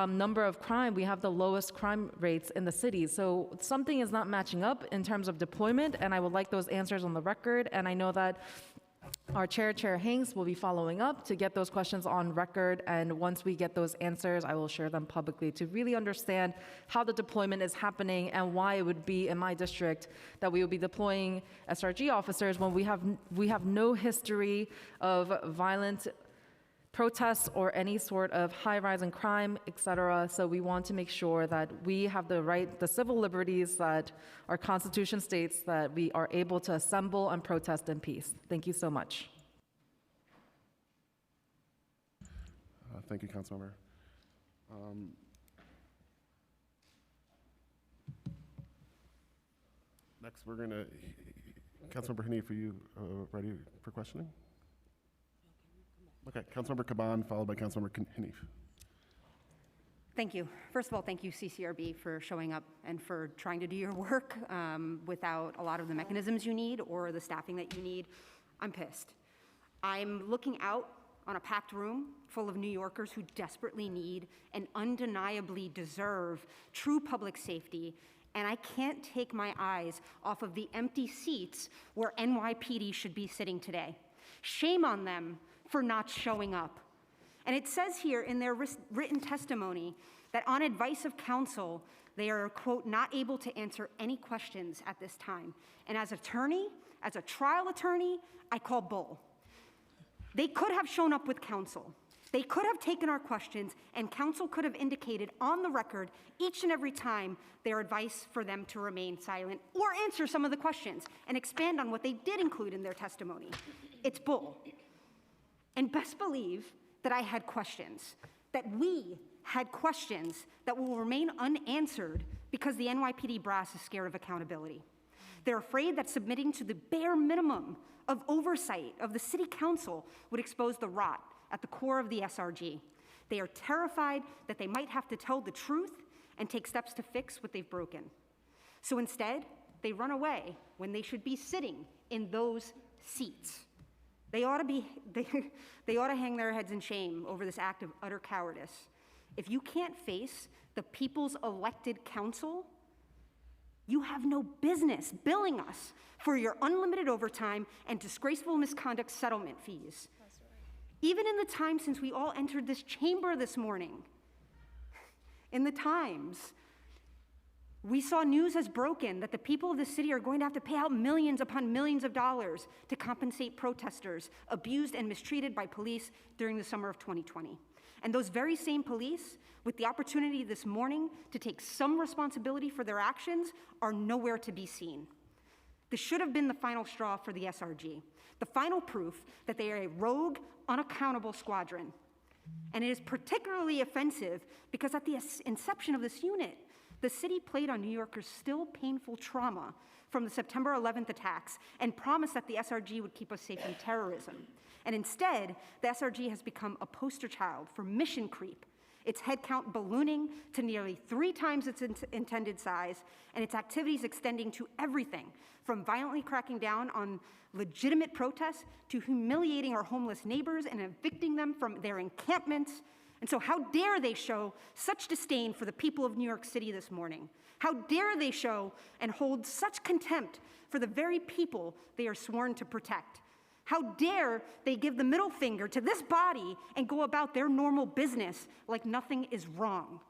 number of crime. We have the lowest crime rates in the city. So something is not matching up in terms of deployment, and I would like those answers on the record. And I know that our Chair Hanks, will be following up to get those questions on record. And once we get those answers, I will share them publicly to really understand how the deployment is happening and why it would be in my district that we would be deploying SRG officers when we have no history of violent protests or any sort of high rise in crime, et cetera. So we want to make sure that we have the civil liberties that our Constitution states, that we are able to assemble and protest in peace. Thank you so much. Thank you, Councilmember. Next, we're going to, Councilmember Hanif, are you ready for questioning? Okay, Councilmember Caban, followed by Councilmember Hanif. Thank you. First of all, thank you, CCRB, for showing up and for trying to do your work without a lot of the mechanisms you need or the staffing that you need. I'm pissed. I'm looking out on a packed room full of New Yorkers who desperately need and undeniably deserve true public safety, and I can't take my eyes off of the empty seats where NYPD should be sitting today. Shame on them for not showing up. And it says here in their written testimony that on advice of counsel, they are, quote, not able to answer any questions at this time. And as a trial attorney, I call bull. They could have shown up with counsel. They could have taken our questions, and counsel could have indicated on the record each and every time their advice for them to remain silent or answer some of the questions and expand on what they did include in their testimony. It's bull. And best believe that I had questions, that we had questions that will remain unanswered because the NYPD brass is scared of accountability. They're afraid that submitting to the bare minimum of oversight of the city council would expose the rot at the core of the SRG. They are terrified that they might have to tell the truth and take steps to fix what they've broken. So instead, they run away when they should be sitting in those seats. They ought to hang their heads in shame over this act of utter cowardice. If you can't face the people's elected council, you have no business billing us for your unlimited overtime and disgraceful misconduct settlement fees. That's right. Even in the time since we all entered this chamber this morning, in the Times, we saw news has broken that the people of the city are going to have to pay out millions upon millions of dollars to compensate protesters abused and mistreated by police during the summer of 2020. And those very same police, with the opportunity this morning to take some responsibility for their actions, are nowhere to be seen. This should have been the final straw for the SRG, the final proof that they are a rogue, unaccountable squadron. And it is particularly offensive because at the inception of this unit, the city played on New Yorkers' still painful trauma from the September 11th attacks and promised that the SRG would keep us safe from terrorism. And instead, the SRG has become a poster child for mission creep, its headcount ballooning to nearly 3 times its intended size, and its activities extending to everything from violently cracking down on legitimate protests to humiliating our homeless neighbors and evicting them from their encampments. And so how dare they show such disdain for the people of New York City this morning? How dare they show and hold such contempt for the very people they are sworn to protect? How dare they give the middle finger to this body and go about their normal business like nothing is wrong?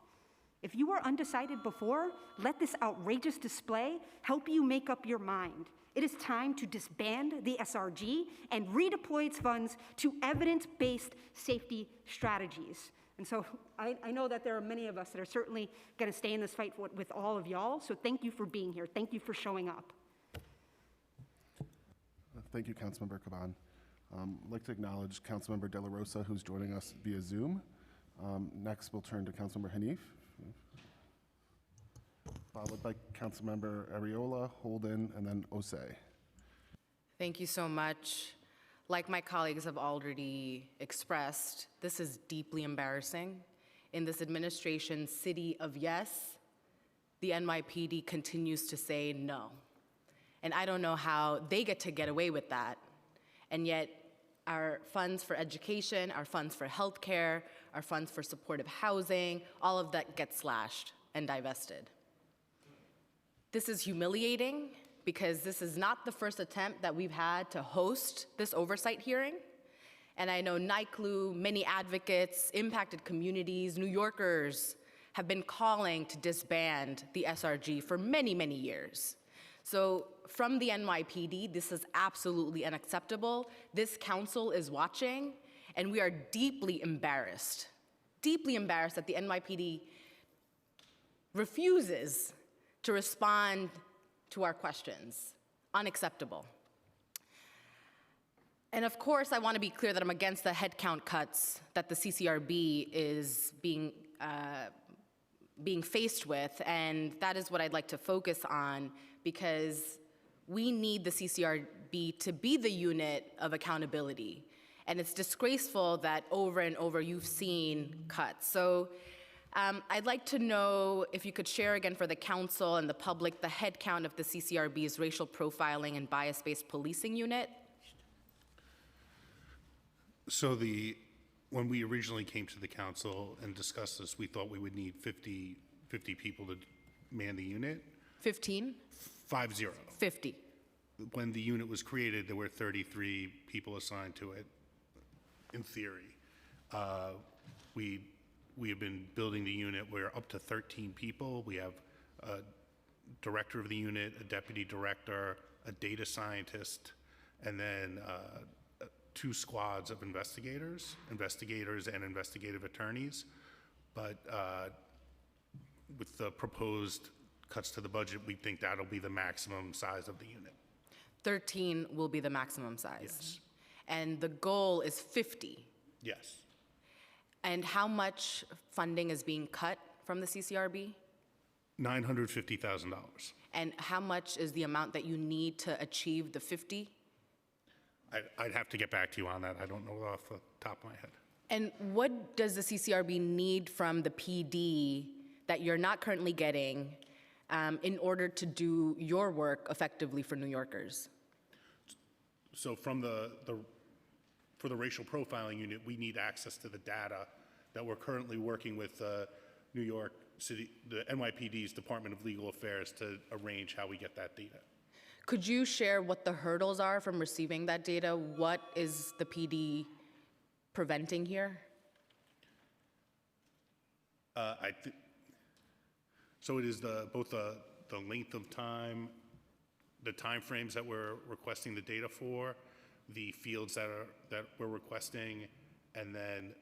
If you were undecided before, let this outrageous display help you make up your mind. It is time to disband the SRG and redeploy its funds to evidence-based safety strategies. And so I know that there are many of us that are certainly going to stay in this fight with all of y'all. So thank you for being here. Thank you for showing up. Thank you, Councilmember Caban. I'd like to acknowledge Councilmember De La Rosa, who's joining us via Zoom. Next, we'll turn to Councilmember Hanif, followed by Councilmember Ariola, Holden, and then Osei. Thank you so much. Like my colleagues have already expressed, this is deeply embarrassing. In this administration's city of yes, the NYPD continues to say no. And I don't know how they get away with that. And yet, our funds for education, our funds for healthcare, our funds for supportive housing, all of that gets slashed and divested. This is humiliating because this is not the first attempt that we've had to host this oversight hearing. And I know NYCLU, many advocates, impacted communities, New Yorkers have been calling to disband the SRG for many, many years. So from the NYPD, this is absolutely unacceptable. This council is watching, and we are deeply embarrassed that the NYPD refuses to respond to our questions. Unacceptable. And of course, I want to be clear that I'm against the headcount cuts that the CCRB is being faced with, and that is what I'd like to focus on, because we need the CCRB to be the unit of accountability. And it's disgraceful that over and over you've seen cuts. So I'd like to know if you could share again for the council and the public the headcount of the CCRB's racial profiling and bias-based policing unit. So when we originally came to the council and discussed this, we thought we would need 50 people to man the unit. 15? 50. 50. When the unit was created, there were 33 people assigned to it, in theory. We have been building the unit. We're up to 13 people. We have a director of the unit, a deputy director, a data scientist, and then 2 squads of investigators and investigative attorneys. But with the proposed cuts to the budget, we think that'll be the maximum size of the unit. 13 will be the maximum size. Yes. And the goal is 50. Yes. And how much funding is being cut from the CCRB? $950,000. And how much is the amount that you need to achieve the 50? I'd have to get back to you on that. I don't know off the top of my head. And what does the CCRB need from the PD that you're not currently getting in order to do your work effectively for New Yorkers? So for the racial profiling unit, we need access to the data that we're currently working with New York City, the NYPD's Department of Legal Affairs to arrange how we get that data. Could you share what the hurdles are from receiving that data? What is the PD preventing here? So it is both the length of time, the timeframes that we're requesting the data for, the fields that we're requesting, and then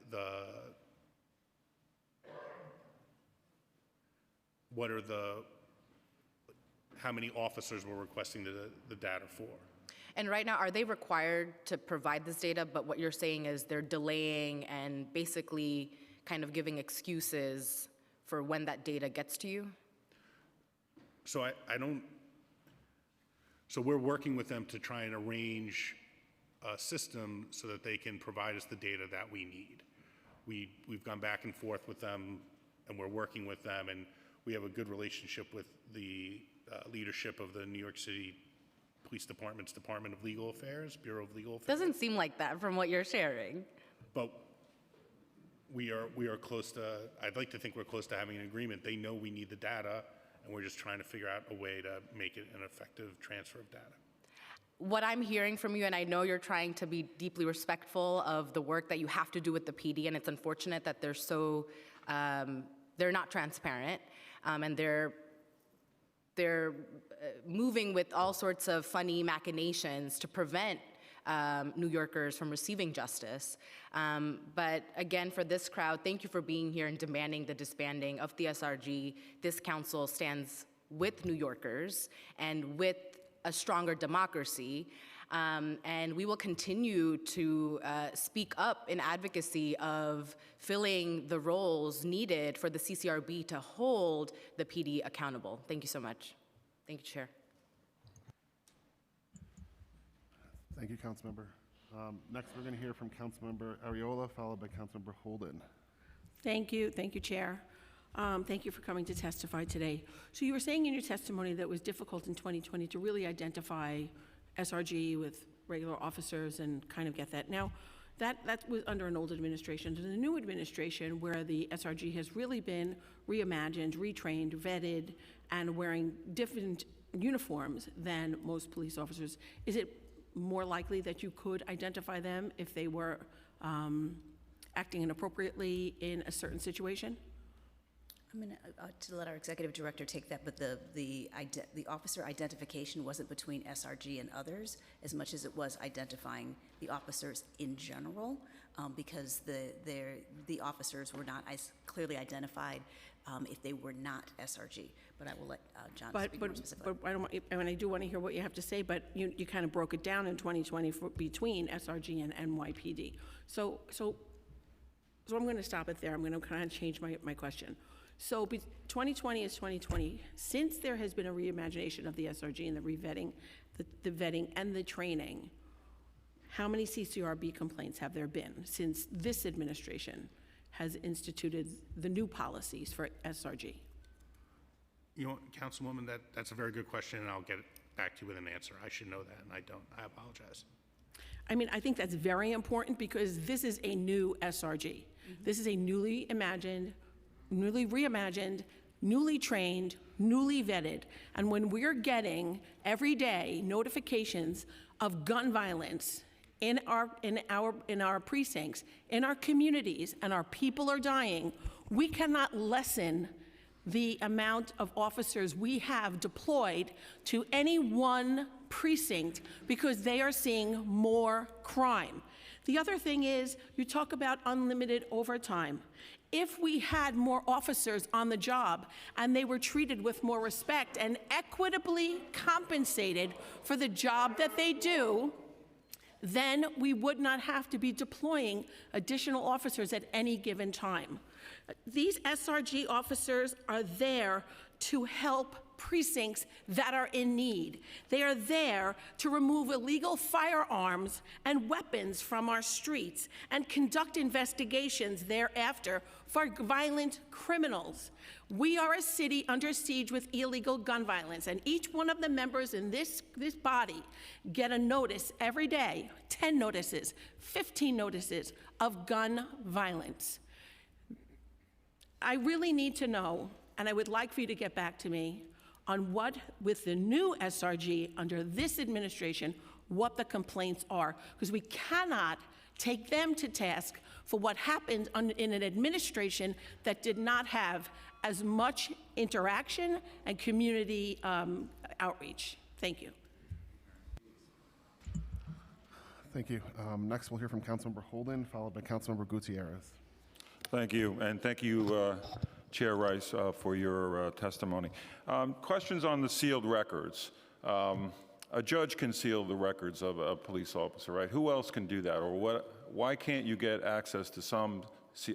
how many officers we're requesting the data for. And right now, are they required to provide this data, but what you're saying is they're delaying and basically kind of giving excuses for when that data gets to you? So so we're working with them to try and arrange a system so that they can provide us the data that we need. We've gone back and forth with them, and we're working with them, and we have a good relationship with the leadership of the New York City Police Department's Department of Legal Affairs, Bureau of Legal Affairs. Doesn't seem like that from what you're sharing. But we are close to, I'd like to think we're close to having an agreement. They know we need the data, and we're just trying to figure out a way to make it an effective transfer of data. What I'm hearing from you, and I know you're trying to be deeply respectful of the work that you have to do with the PD, and it's unfortunate that they're so, they're not transparent, and they're moving with all sorts of funny machinations to prevent New Yorkers from receiving justice. But again, for this crowd, thank you for being here and demanding the disbanding of the SRG. This council stands with New Yorkers and with a stronger democracy. And we will continue to speak up in advocacy of filling the roles needed for the CCRB to hold the PD accountable. Thank you so much. Thank you, Chair. Thank you, Councilmember. Next, we're going to hear from Councilmember Ariola, followed by Councilmember Holden. Thank you, Chair. Thank you for coming to testify today. So you were saying in your testimony that it was difficult in 2020 to really identify SRG with regular officers and kind of get that. Now, that was under an old administration. To the new administration, where the SRG has really been reimagined, retrained, vetted, and wearing different uniforms than most police officers, is it more likely that you could identify them if they were acting inappropriately in a certain situation? I'm going to let our executive director take that, but the officer identification wasn't between SRG and others as much as it was identifying the officers in general, because the officers were not as clearly identified if they were not SRG. But I will let John speak more specifically. But I do want to hear what you have to say, but you kind of broke it down in 2020 between SRG and NYPD. So I'm going to stop it there. I'm going to kind of change my question. So 2020 is 2020. Since there has been a reimagination of the SRG and the revetting, the vetting and the training, how many CCRB complaints have there been since this administration has instituted the new policies for SRG? You know, Councilwoman, that's a very good question, and I'll get back to you with an answer. I should know that, and I don't. I apologize. I mean, I think that's very important because this is a new SRG. This is a newly imagined, newly reimagined, newly trained, newly vetted. And when we're getting every day notifications of gun violence in our precincts, in our communities, and our people are dying, we cannot lessen the amount of officers we have deployed to any one precinct because they are seeing more crime. The other thing is, you talk about unlimited overtime. If we had more officers on the job and they were treated with more respect and equitably compensated for the job that they do, then we would not have to be deploying additional officers at any given time. These SRG officers are there to help precincts that are in need. They are there to remove illegal firearms and weapons from our streets and conduct investigations thereafter for violent criminals. We are a city under siege with illegal gun violence, and each one of the members in this body get a notice every day, 10 notices, 15 notices of gun violence. I really need to know, and I would like for you to get back to me, on what, with the new SRG under this administration, what the complaints are, because we cannot take them to task for what happened in an administration that did not have as much interaction and community outreach. Thank you. Thank you. Next, we'll hear from Councilmember Holden, followed by Councilmember Gutierrez. Thank you, and thank you, Chair Rice, for your testimony. Questions on the sealed records. A judge can seal the records of a police officer, right? Who else can do that? Or why can't you get access to some?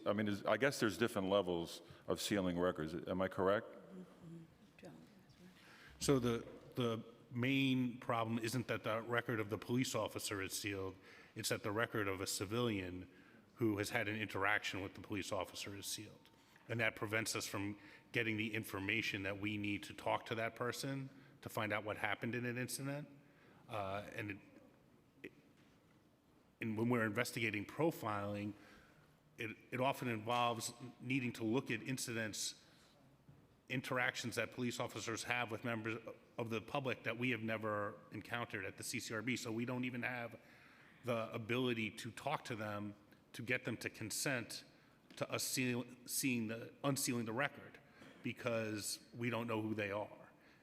I mean, I guess there's different levels of sealing records. Am I correct? So the main problem isn't that the record of the police officer is sealed. It's that the record of a civilian who has had an interaction with the police officer is sealed. And that prevents us from getting the information that we need to talk to that person to find out what happened in an incident. And when we're investigating profiling, it often involves needing to look at incidents, interactions that police officers have with members of the public that we have never encountered at the CCRB. So we don't even have the ability to talk to them to get them to consent to us unsealing the record, because we don't know who they are.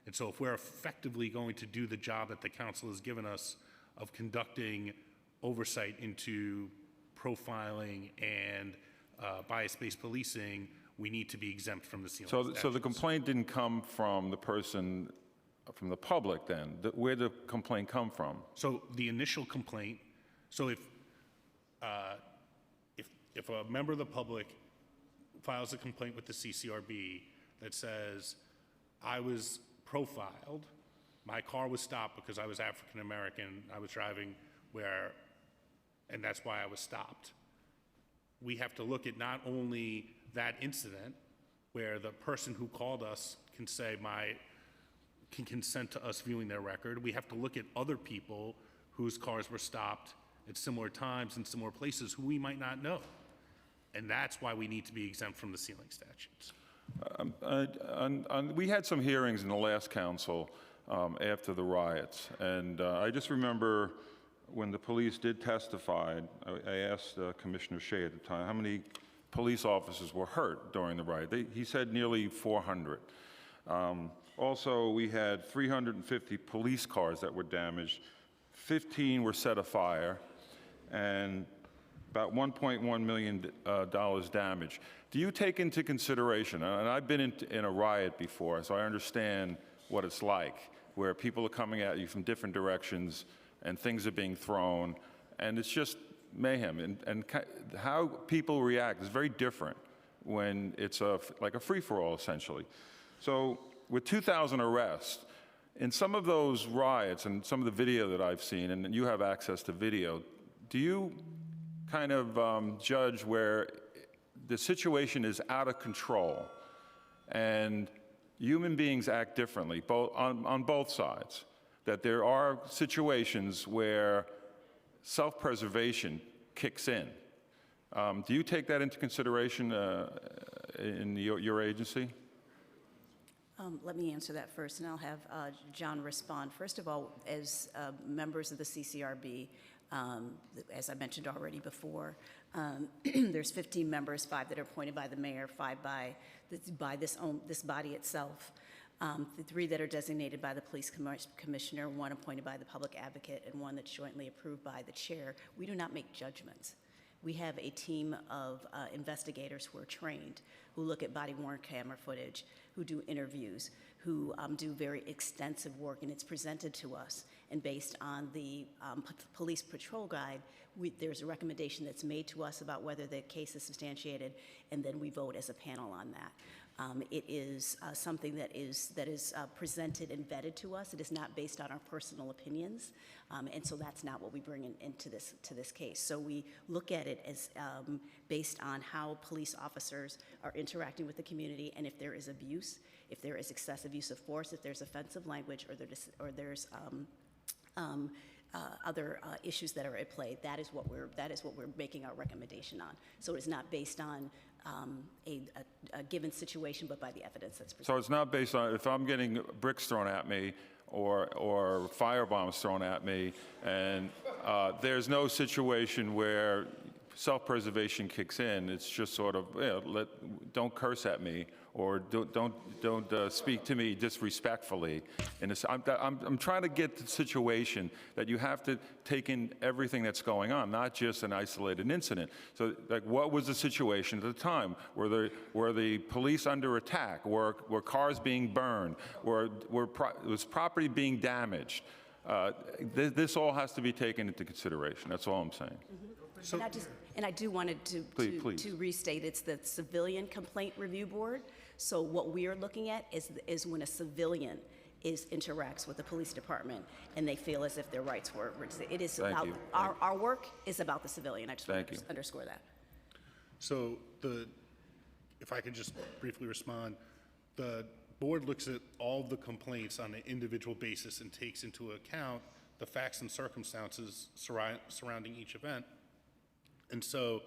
And so if we're effectively going to do the job that the council has given us of conducting oversight into profiling and bias-based policing, we need to be exempt from the ceiling So the statutes. complaint didn't come from the person, from the public then? Where did the complaint come from? So the initial complaint, so if a member of the public files a complaint with the CCRB that says, I was profiled, my car was stopped because I was African American, I was driving where, and that's why I was stopped. We have to look at not only that incident where the person who called us can say can consent to us viewing their record. We have to look at other people whose cars were stopped at similar times in similar places who we might not know. And that's why we need to be exempt from the ceiling statutes. We had some hearings in the last council after the riots, and I just remember when the police did testify, I asked Commissioner Shea at the time how many police officers were hurt during the riot. He said nearly 400. Also, we had 350 police cars that were damaged, 15 were set afire, and about $1.1 million damage. Do you take into consideration, and I've been in a riot before, so I understand what it's like, where people are coming at you from different directions and things are being thrown, and it's just mayhem. And how people react is very different when it's like a free-for-all, essentially. So with 2,000 arrests, in some of those riots and some of the video that I've seen, and you have access to video, do you kind of judge where the situation is out of control and human beings act differently on both sides? That there are situations where self-preservation kicks in. Do you take that into consideration in your agency? Let me answer that first, and I'll have John respond. First of all, as members of the CCRB, as I mentioned already before, there's 15 members, 5 that are appointed by the mayor, 5 by this body itself. The 3 that are designated by the police commissioner, 1 appointed by the public advocate, and 1 that's jointly approved by the chair. We do not make judgments. We have a team of investigators who are trained, who look at body-worn camera footage, who do interviews, who do very extensive work, and it's presented to us. And based on the police patrol guide, there's a recommendation that's made to us about whether the case is substantiated, and then we vote as a panel on that. It is something that is presented and vetted to us. It is not based on our personal opinions, and so that's not what we bring into this case. So we look at it as based on how police officers are interacting with the community, and if there is abuse, if there is excessive use of force, if there's offensive language, or there's other issues that are at play. That is what we're making our recommendation on. So it's not based on a given situation, but by the evidence that's presented. So it's not based on if I'm getting bricks thrown at me or firebombs thrown at me, and there's no situation where self-preservation kicks in. It's just sort of, don't curse at me, or don't speak to me disrespectfully. And I'm trying to get the situation that you have to take in everything that's going on, not just an isolated incident. So, like, what was the situation at the time? Were the police under attack? Were cars being burned? Was property being damaged? This all has to be taken into consideration. That's all I'm saying. And I do wanted to restate, it's the Civilian Complaint Review Board. So what we are looking at is when a civilian interacts with the police department and they feel as if their rights were. It is about our work is about the civilian. I just want to underscore that. So if I could just briefly respond, the board looks at all the complaints on an individual basis and takes into account the facts and circumstances surrounding each event. And so,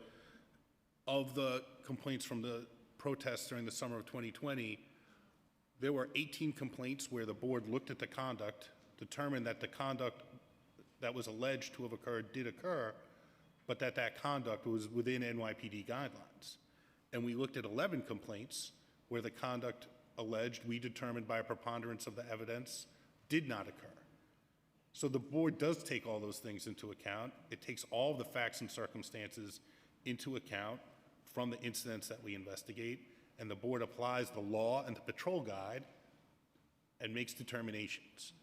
of the complaints from the protests during the summer of 2020, there were 18 complaints where the board looked at the conduct, determined that the conduct that was alleged to have occurred did occur, but that conduct was within NYPD guidelines. And we looked at 11 complaints where the conduct alleged, we determined by a preponderance of the evidence, did not occur. So the board does take all those things into account. It takes all the facts and circumstances into account from the incidents that we investigate, and the board applies the law and the patrol guide and makes determinations.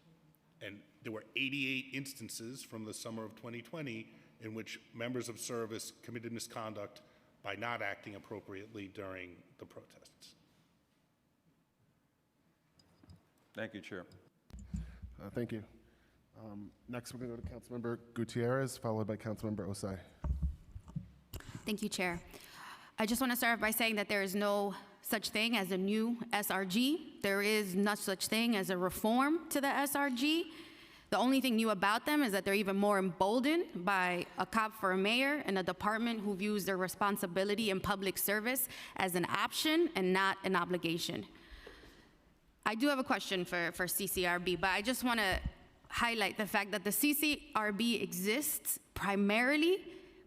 And there were 88 instances from the summer of 2020 in which members of service committed misconduct by not acting appropriately during the protests. Thank you, Chair. Thank you. Next, we're going to go to Councilmember Gutierrez, followed by Councilmember Osai. Thank you, Chair. I just want to start by saying that there is no such thing as a new SRG. There is no such thing as a reform to the SRG. The only thing new about them is that they're even more emboldened by a cop for a mayor and a department who views their responsibility in public service as an option and not an obligation. I do have a question for CCRB, but I just want to highlight the fact that the CCRB exists primarily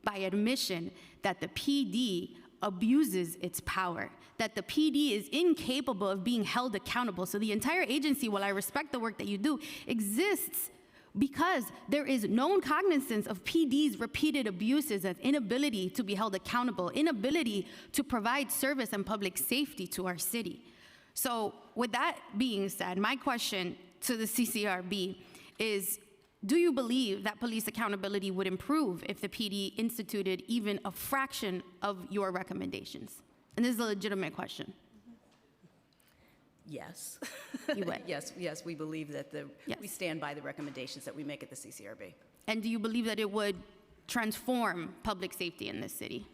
by admission that the PD abuses its power, that the PD is incapable of being held accountable. So the entire agency, while I respect the work that you do, exists because there is known cognizance of PD's repeated abuses, of inability to be held accountable, inability to provide service and public safety to our city. So with that being said, my question to the CCRB is, do you believe that police accountability would improve if the PD instituted even a fraction of your recommendations? And this is a legitimate question. Yes. You would? Yes, we believe that Yes. we stand by the recommendations that we make at the CCRB. And do you believe that it would transform public safety in this city?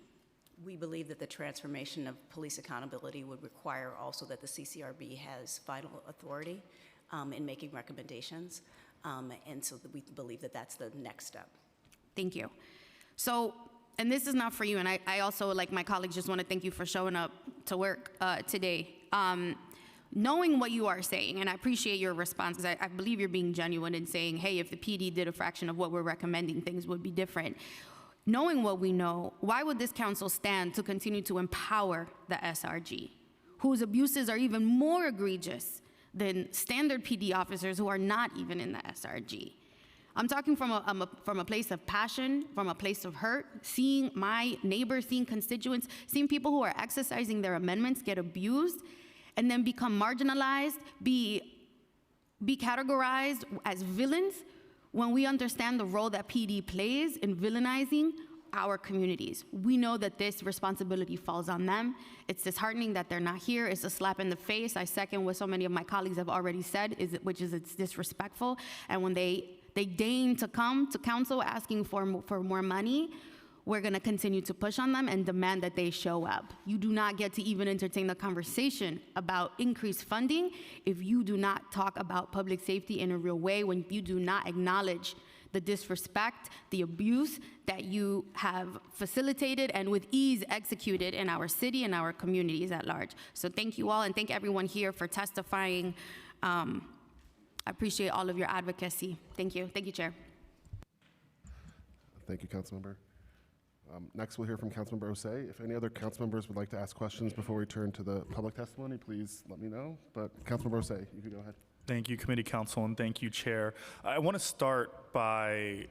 We believe that the transformation of police accountability would require also that the CCRB has final authority in making recommendations. And so we believe that that's the next step. Thank you. So, and this is not for you, and I also, like my colleagues, just want to thank you for showing up to work today. Knowing what you are saying, and I appreciate your response, because I believe you're being genuine in saying, hey, if the PD did a fraction of what we're recommending, things would be different. Knowing what we know, why would this council stand to continue to empower the SRG, whose abuses are even more egregious than standard PD officers who are not even in the SRG? I'm talking from a place of passion, from a place of hurt, seeing my neighbors, seeing constituents, seeing people who are exercising their amendments get abused and then become marginalized, be categorized as villains, when we understand the role that PD plays in villainizing our communities. We know that this responsibility falls on them. It's disheartening that they're not here. It's a slap in the face. I second what so many of my colleagues have already said, which is it's disrespectful. And when they deign to come to council asking for more money, we're going to continue to push on them and demand that they show up. You do not get to even entertain the conversation about increased funding if you do not talk about public safety in a real way, when you do not acknowledge the disrespect, the abuse that you have facilitated and with ease executed in our city and our communities at large. So thank you all, and thank everyone here for testifying. I appreciate all of your advocacy. Thank you. Thank you, Chair. Thank you, Councilmember. Next, we'll hear from Councilmember Osei. If any other council members would like to ask questions before we turn to the public testimony, please let me know. But Councilmember Osei, you can go ahead. Thank you, Committee Counsel, and thank you, Chair. I want to start by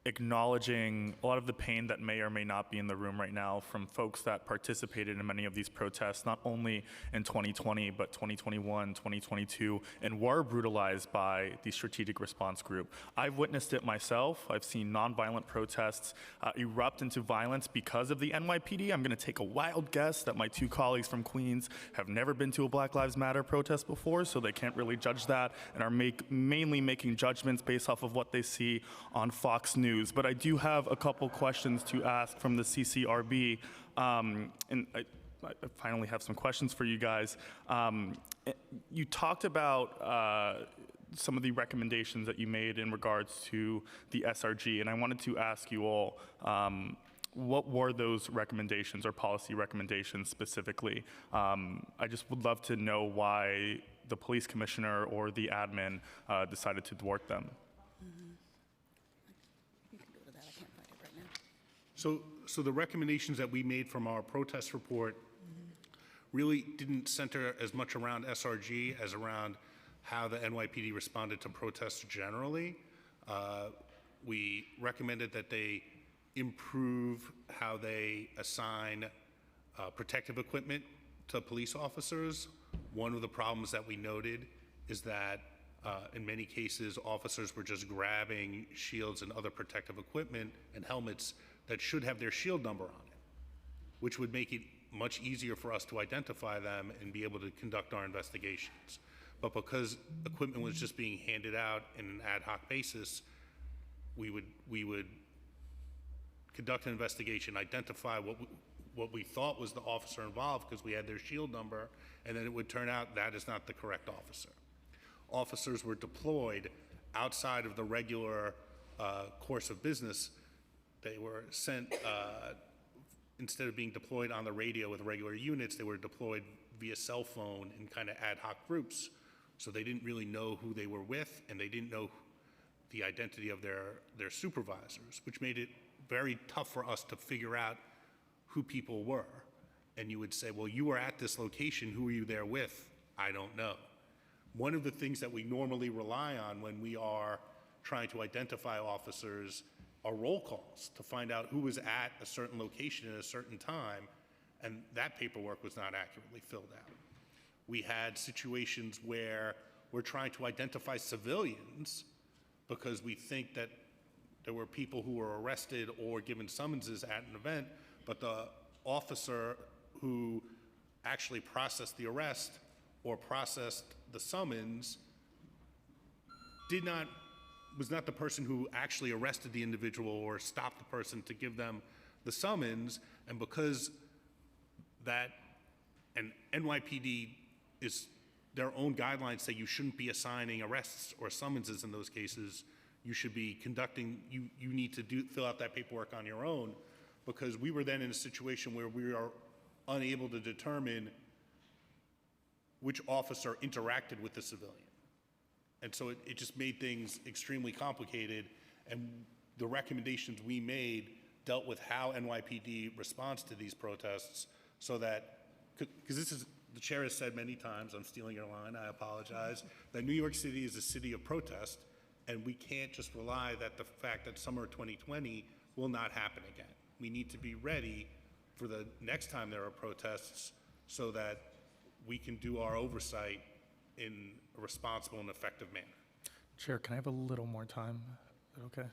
acknowledging a lot of the pain that may or may not be in the room right now from folks that participated in many of these protests, not only in 2020, but 2021, 2022, and were brutalized by the Strategic Response Group. I've witnessed it myself. I've seen nonviolent protests erupt into violence because of the NYPD. I'm going to take a wild guess that my two colleagues from Queens have never been to a Black Lives Matter protest before, so they can't really judge that and are mainly making judgments based off of what they see on Fox News. But I do have a couple questions to ask from the CCRB, and I finally have some questions for you guys. You talked about some of the recommendations that you made in regards to the SRG, and I wanted to ask you all, what were those recommendations or policy recommendations specifically? I just would love to know why the police commissioner or the admin decided to thwart them. So the recommendations that we made from our protest report really didn't center as much around SRG as around how the NYPD responded to protests generally. We recommended that they improve how they assign protective equipment to police officers. One of the problems that we noted is that in many cases, officers were just grabbing shields and other protective equipment and helmets that should have their shield number on it, which would make it much easier for us to identify them and be able to conduct our investigations. But because equipment was just being handed out in an ad hoc basis, we would conduct an investigation, identify what we thought was the officer involved because we had their shield number, and then it would turn out that is not the correct officer. Officers were deployed outside of the regular course of business. They were sent, instead of being deployed on the radio with regular units, they were deployed via cell phone in kind of ad hoc groups. So they didn't really know who they were with, and they didn't know the identity of their supervisors, which made it very tough for us to figure out who people were. And you would say, well, you were at this location, who were you there with? I don't know. One of the things that we normally rely on when we are trying to identify officers are roll calls to find out who was at a certain location at a certain time, and that paperwork was not accurately filled out. We had situations where we're trying to identify civilians because we think that there were people who were arrested or given summonses at an event, but the officer who actually processed the arrest or processed the summons was not the person who actually arrested the individual or stopped the person to give them the summons. And because that, and NYPD is, their own guidelines say you shouldn't be assigning arrests or summonses in those cases. You should be conducting, you need to fill out that paperwork on your own, because we were then in a situation where we are unable to determine which officer interacted with the civilian. And so it just made things extremely complicated, and the recommendations we made dealt with how NYPD responds to these protests, so that, because this is, the chair has said many times, I'm stealing your line, I apologize, that New York City is a city of protest, and we can't just rely that the fact that summer 2020 will not happen again. We need to be ready for the next time there are protests so that we can do our oversight in a responsible and effective manner. Chair, can I have a little more time? Is that okay?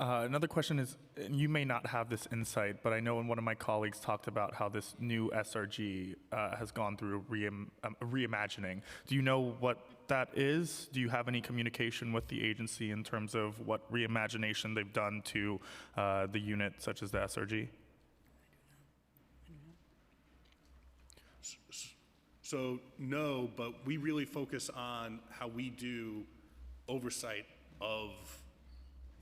Another question is, and you may not have this insight, but I know one of my colleagues talked about how this new SRG has gone through a reimagining. Do you know what that is? Do you have any communication with the agency in terms of what reimagination they've done to the unit, such as the SRG? So no, but we really focus on how we do oversight of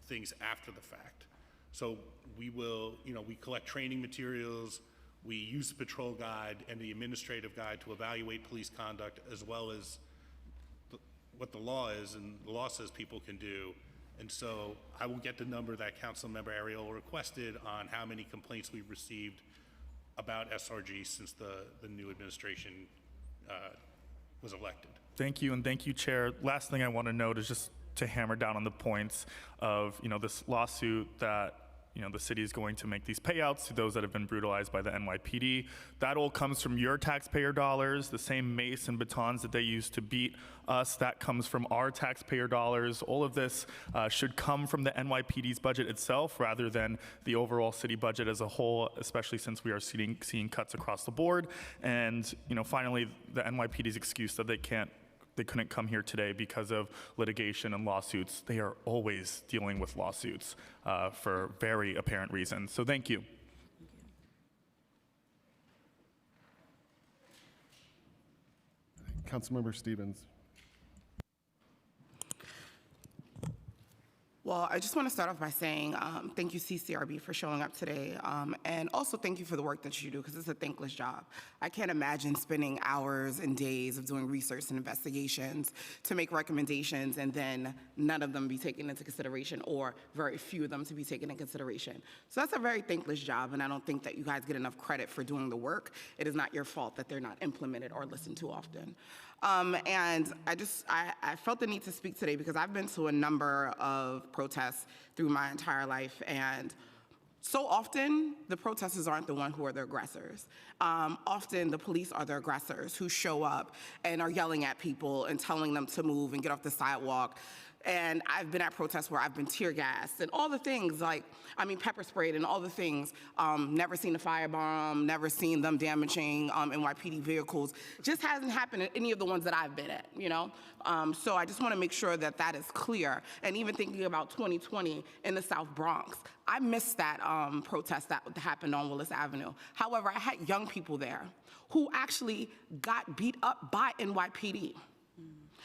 things after the fact. So we will, we collect training materials, we use the patrol guide and the administrative guide to evaluate police conduct, as well as what the law is, and the law says people can do. And so I will get the number that Councilmember Ariel requested on how many complaints we've received about SRG since the new administration was elected. Thank you, and thank you, Chair. Last thing I want to note is just to hammer down on the points of, this lawsuit that, the city is going to make these payouts to those that have been brutalized by the NYPD. That all comes from your taxpayer dollars. The same mace and batons that they use to beat us, that comes from our taxpayer dollars. All of this should come from the NYPD's budget itself rather than the overall city budget as a whole, especially since we are seeing cuts across the board. And, finally, the NYPD's excuse that they couldn't come here today because of litigation and lawsuits. They are always dealing with lawsuits for very apparent reasons. So thank you. Councilmember Stevens. Well, I just want to start off by saying thank you, CCRB, for showing up today. And also thank you for the work that you do, because it's a thankless job. I can't imagine spending hours and days of doing research and investigations to make recommendations and then none of them be taken into consideration, or very few of them to be taken into consideration. So that's a very thankless job, and I don't think that you guys get enough credit for doing the work. It is not your fault that they're not implemented or listened to often. And I felt the need to speak today because I've been to a number of protests through my entire life, and so often the protesters aren't the one who are the aggressors. Often the police are the aggressors who show up and are yelling at people and telling them to move and get off the sidewalk. And I've been at protests where I've been tear gassed and all the things, pepper sprayed and all the things. Never seen a firebomb, never seen them damaging NYPD vehicles. Just hasn't happened at any of the ones that I've been at, you know? So I just want to make sure that that is clear. And even thinking about 2020 in the South Bronx, I missed that protest that happened on Willis Avenue. However, I had young people there who actually got beat up by NYPD.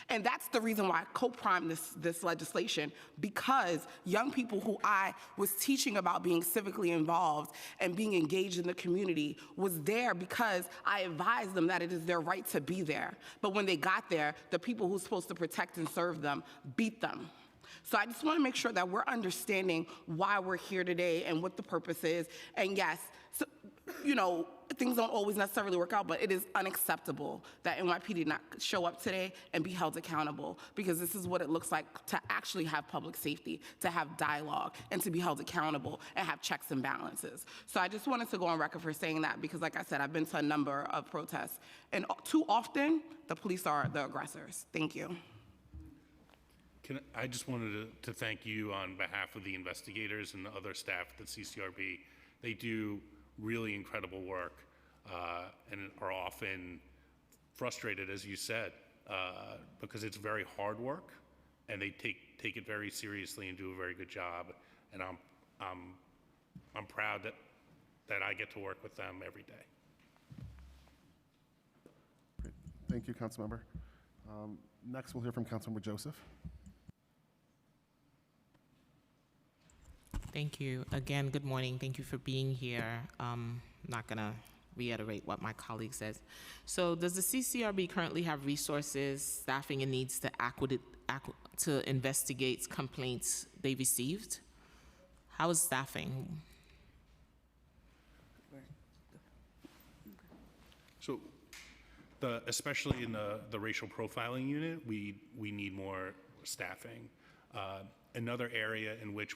And that's the reason why I co-primed this legislation, because young people who I was teaching about being civically involved and being engaged in the community was there because I advised them that it is their right to be there. But when they got there, the people who were supposed to protect and serve them beat them. So I just want to make sure that we're understanding why we're here today and what the purpose is. And yes, so, you know, things don't always necessarily work out, but it is unacceptable that NYPD did not show up today and be held accountable, because this is what it looks like to actually have public safety, to have dialogue, and to be held accountable and have checks and balances. So I just wanted to go on record for saying that, because like I said, I've been to a number of protests, and too often the police are the aggressors. Thank you. I just wanted to thank you on behalf of the investigators and the other staff at the CCRB. They do really incredible work and are often frustrated, as you said, because it's very hard work, and they take it very seriously and do a very good job. And I'm proud that I get to work with them every day. Great. Thank you, Councilmember. Next, we'll hear from Councilmember Joseph. Thank you. Again, good morning. Thank you for being here. I'm not going to reiterate what my colleague says. So does the CCRB currently have resources, staffing, and needs to investigate complaints they received? How is staffing? So especially in the racial profiling unit, we need more staffing. Another area in which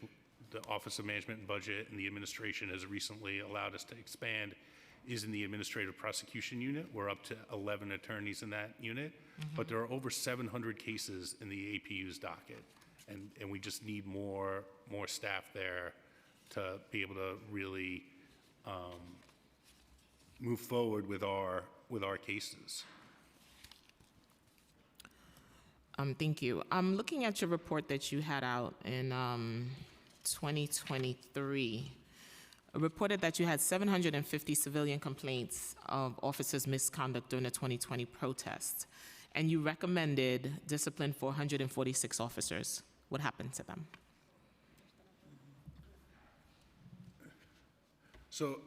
the Office of Management and Budget and the administration has recently allowed us to expand is in the administrative prosecution unit. We're up to 11 attorneys in that unit, but there are over 700 cases in the APU's docket, and we just need more staff there to be able to really move forward with our cases. Thank you. I'm looking at your report that you had out in 2023. It reported that you had 750 civilian complaints of officers' misconduct during the 2020 protest, and you recommended discipline for 146 officers. What happened to them? So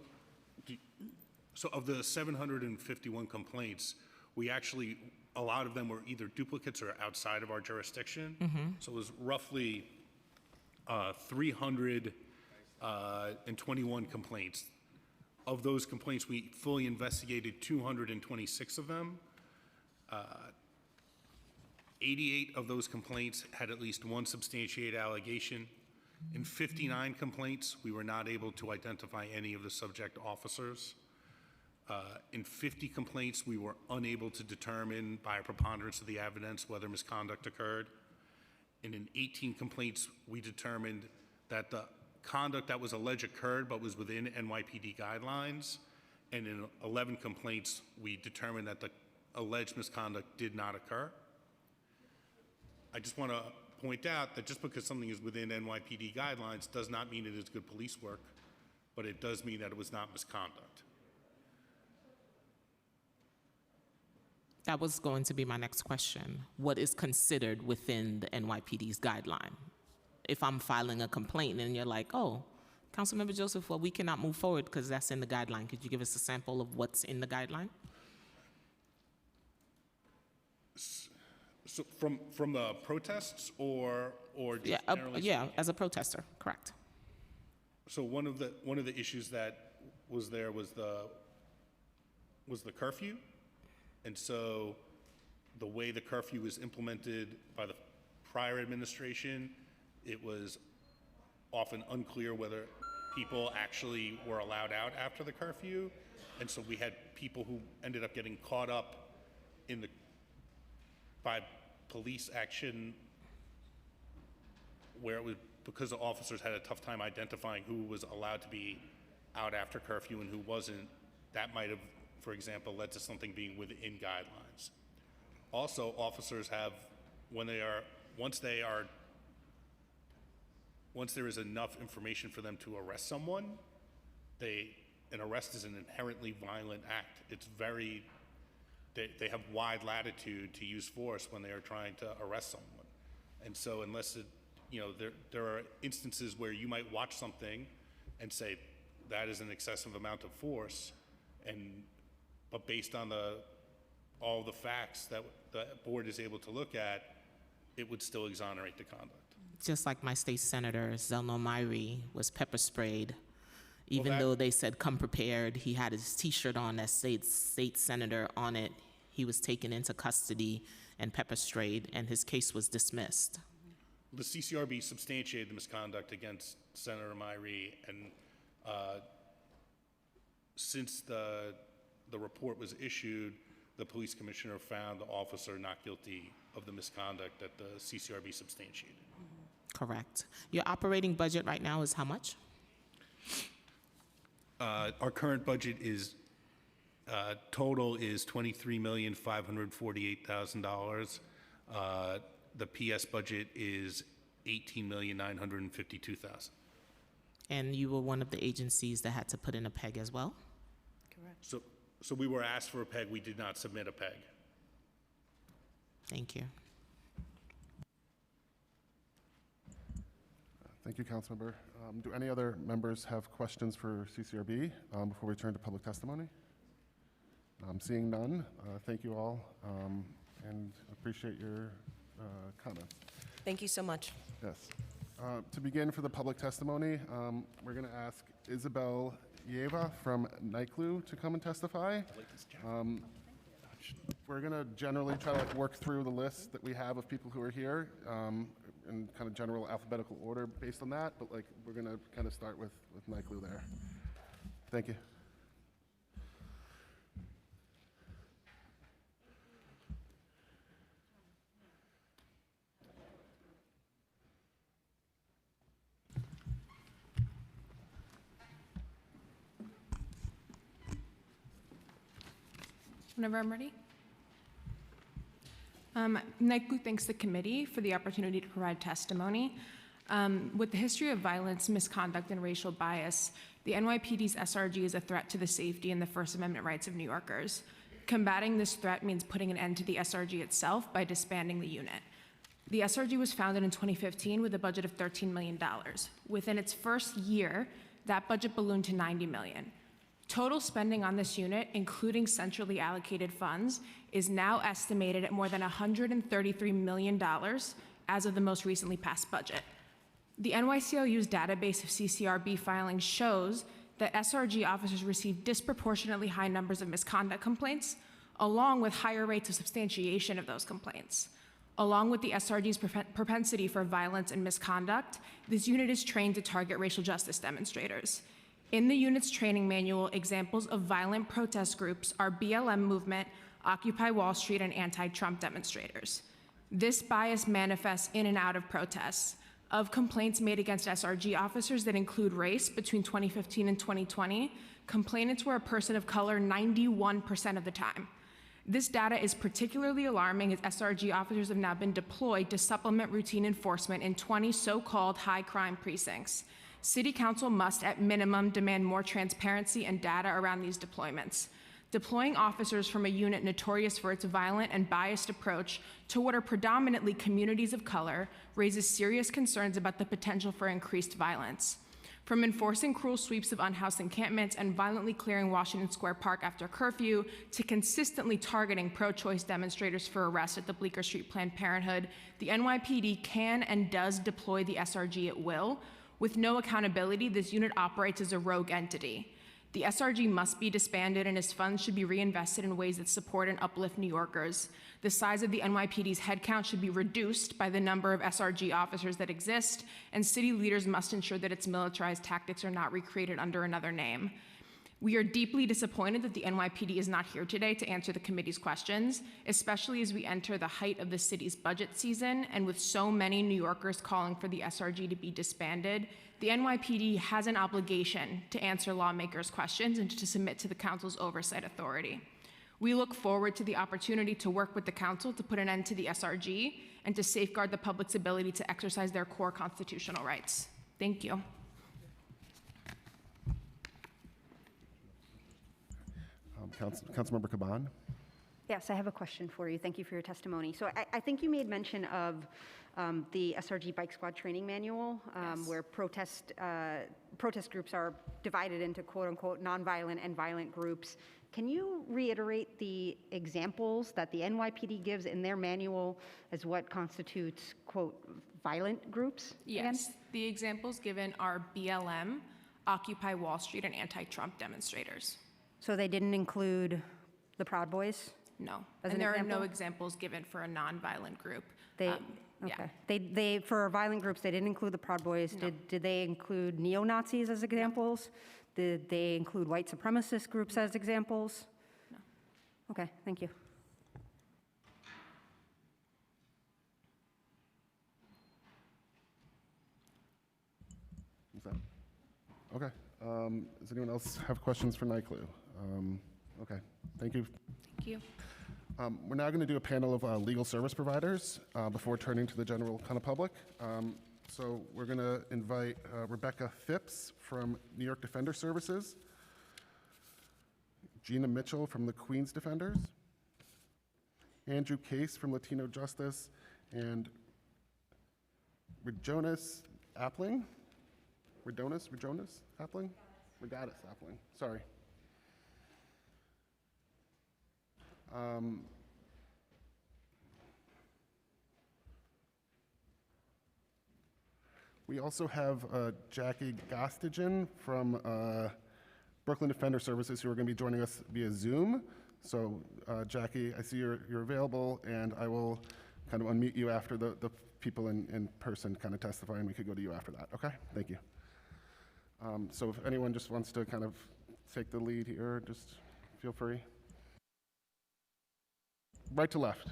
of the 751 complaints, a lot of them were either duplicates or outside of our jurisdiction. So it was roughly 321 complaints. Of those complaints, we fully investigated 226 of them. 88 of those complaints had at least one substantiated allegation. In 59 complaints, we were not able to identify any of the subject officers. In 50 complaints, we were unable to determine by a preponderance of the evidence whether misconduct occurred. And in 18 complaints, we determined that the conduct that was alleged occurred but was within NYPD guidelines. And in 11 complaints, we determined that the alleged misconduct did not occur. I just want to point out that just because something is within NYPD guidelines does not mean it is good police work, but it does mean that it was not misconduct. That was going to be my next question. What is considered within the NYPD's guideline? if I'm filing a complaint and you're like, oh, Councilmember Joseph, well, we cannot move forward because that's in the guideline. Could you give us a sample of what's in the guideline? So from the protests or just Yeah, generally yeah, speaking? as a protester, correct. So one of the issues that was there was the curfew, and so the way the curfew was implemented by the prior administration, it was often unclear whether people actually were allowed out after the curfew, and so we had people who ended up getting caught up by police action where it was because the officers had a tough time identifying who was allowed to be out after curfew and who wasn't. That might have, for example, led to something being within guidelines. Also, officers have, once there is enough information for them to arrest someone, an arrest is an inherently violent act. They have wide latitude to use force when they are trying to arrest someone. And so there are instances where you might watch something and say, that is an excessive amount of force, but based on all the facts that the board is able to look at, it would still exonerate the conduct. Just like my state senator, Zelno Myrie, was pepper sprayed. Even though they said come prepared, he had his T-shirt on that said state senator on it. He was taken into custody and pepper sprayed, and his case was dismissed. The CCRB substantiated the misconduct against Senator Myrie, and since the report was issued, the police commissioner found the officer not guilty of the misconduct that the CCRB substantiated. Correct. Your operating budget right now is how much? Our current budget is total is $23,548,000. The PS budget is $18,952,000. And you were one of the agencies that had to put in a PEG as well? So we were asked for a PEG. We did not submit a PEG. Thank you. Thank you, Councilmember. Do any other members have questions for CCRB before we turn to public testimony? Seeing none, thank you all and appreciate your comments. Thank you so much. Yes. To begin for the public testimony, we're going to ask Isabel Yeva from NICLU to come and testify. We're going to generally try to work through the list that we have of people who are here in kind of general alphabetical order based on that, but we're going to kind of start with NICLU there. Thank you. Whenever I'm ready. NICLU thanks the committee for the opportunity to provide testimony. With the history of violence, misconduct, and racial bias, the NYPD's SRG is a threat to the safety and the First Amendment rights of New Yorkers. Combating this threat means putting an end to the SRG itself by disbanding the unit. The SRG was founded in 2015 with a budget of $13 million. Within its first year, that budget ballooned to $90 million. Total spending on this unit, including centrally allocated funds, is now estimated at more than $133 million as of the most recently passed budget. The NYCLU's database of CCRB filings shows that SRG officers receive disproportionately high numbers of misconduct complaints, along with higher rates of substantiation of those complaints. Along with the SRG's propensity for violence and misconduct, this unit is trained to target racial justice demonstrators. In the unit's training manual, examples of violent protest groups are BLM movement, Occupy Wall Street, and anti-Trump demonstrators. This bias manifests in and out of protests. Of complaints made against SRG officers that include race between 2015 and 2020, complainants were a person of color 91% of the time. This data is particularly alarming as SRG officers have now been deployed to supplement routine enforcement in 20 so-called high-crime precincts. City Council must, at minimum, demand more transparency and data around these deployments. Deploying officers from a unit notorious for its violent and biased approach to what are predominantly communities of color raises serious concerns about the potential for increased violence. From enforcing cruel sweeps of unhoused encampments and violently clearing Washington Square Park after curfew, to consistently targeting pro-choice demonstrators for arrest at the Bleecker Street Planned Parenthood, the NYPD can and does deploy the SRG at will. With no accountability, this unit operates as a rogue entity. The SRG must be disbanded, and its funds should be reinvested in ways that support and uplift New Yorkers. The size of the NYPD's headcount should be reduced by the number of SRG officers that exist, and city leaders must ensure that its militarized tactics are not recreated under another name. We are deeply disappointed that the NYPD is not here today to answer the committee's questions, especially as we enter the height of the city's budget season, and with so many New Yorkers calling for the SRG to be disbanded. The NYPD has an obligation to answer lawmakers' questions and to submit to the council's oversight authority. We look forward to the opportunity to work with the council to put an end to the SRG and to safeguard the public's ability to exercise their core constitutional rights. Thank you. Councilmember Caban. Yes, I have a question for you. Thank you for your testimony. So I think you made mention of the SRG Bike Squad training manual, where protest groups are divided into quote-unquote nonviolent and violent groups. Can you reiterate the examples that the NYPD gives in their manual as what constitutes, quote, violent groups? Yes, the examples given are BLM, Occupy Wall Street, and anti-Trump demonstrators. So they didn't include the Proud Boys? No, As and an there example? are no examples given for a nonviolent group. They, Yeah. okay. They, for violent groups, they didn't include the Proud Boys. No. Did they include neo-Nazis as examples? Did they include white supremacist groups as examples? No. Okay, thank you. Is that? Okay. Does anyone else have questions for NYCLU? Okay, thank you. Thank you. We're now going to do a panel of legal service providers before turning to the general kind of public. So we're going to invite Rebecca Phipps from New York Defender Services, Gina Mitchell from the Queens Defenders, Andrew Case from Latino Justice, and Regatis Appling. Sorry. We also have Jackie Gostigen from Brooklyn Defender Services, who are going to be joining us via Zoom. So Jackie, I see you're available, and I will kind of unmute you after the people in person kind of testify, and we could go to you after that. Okay? Thank you. So if anyone just wants to kind of take the lead here, just feel free. Right to left.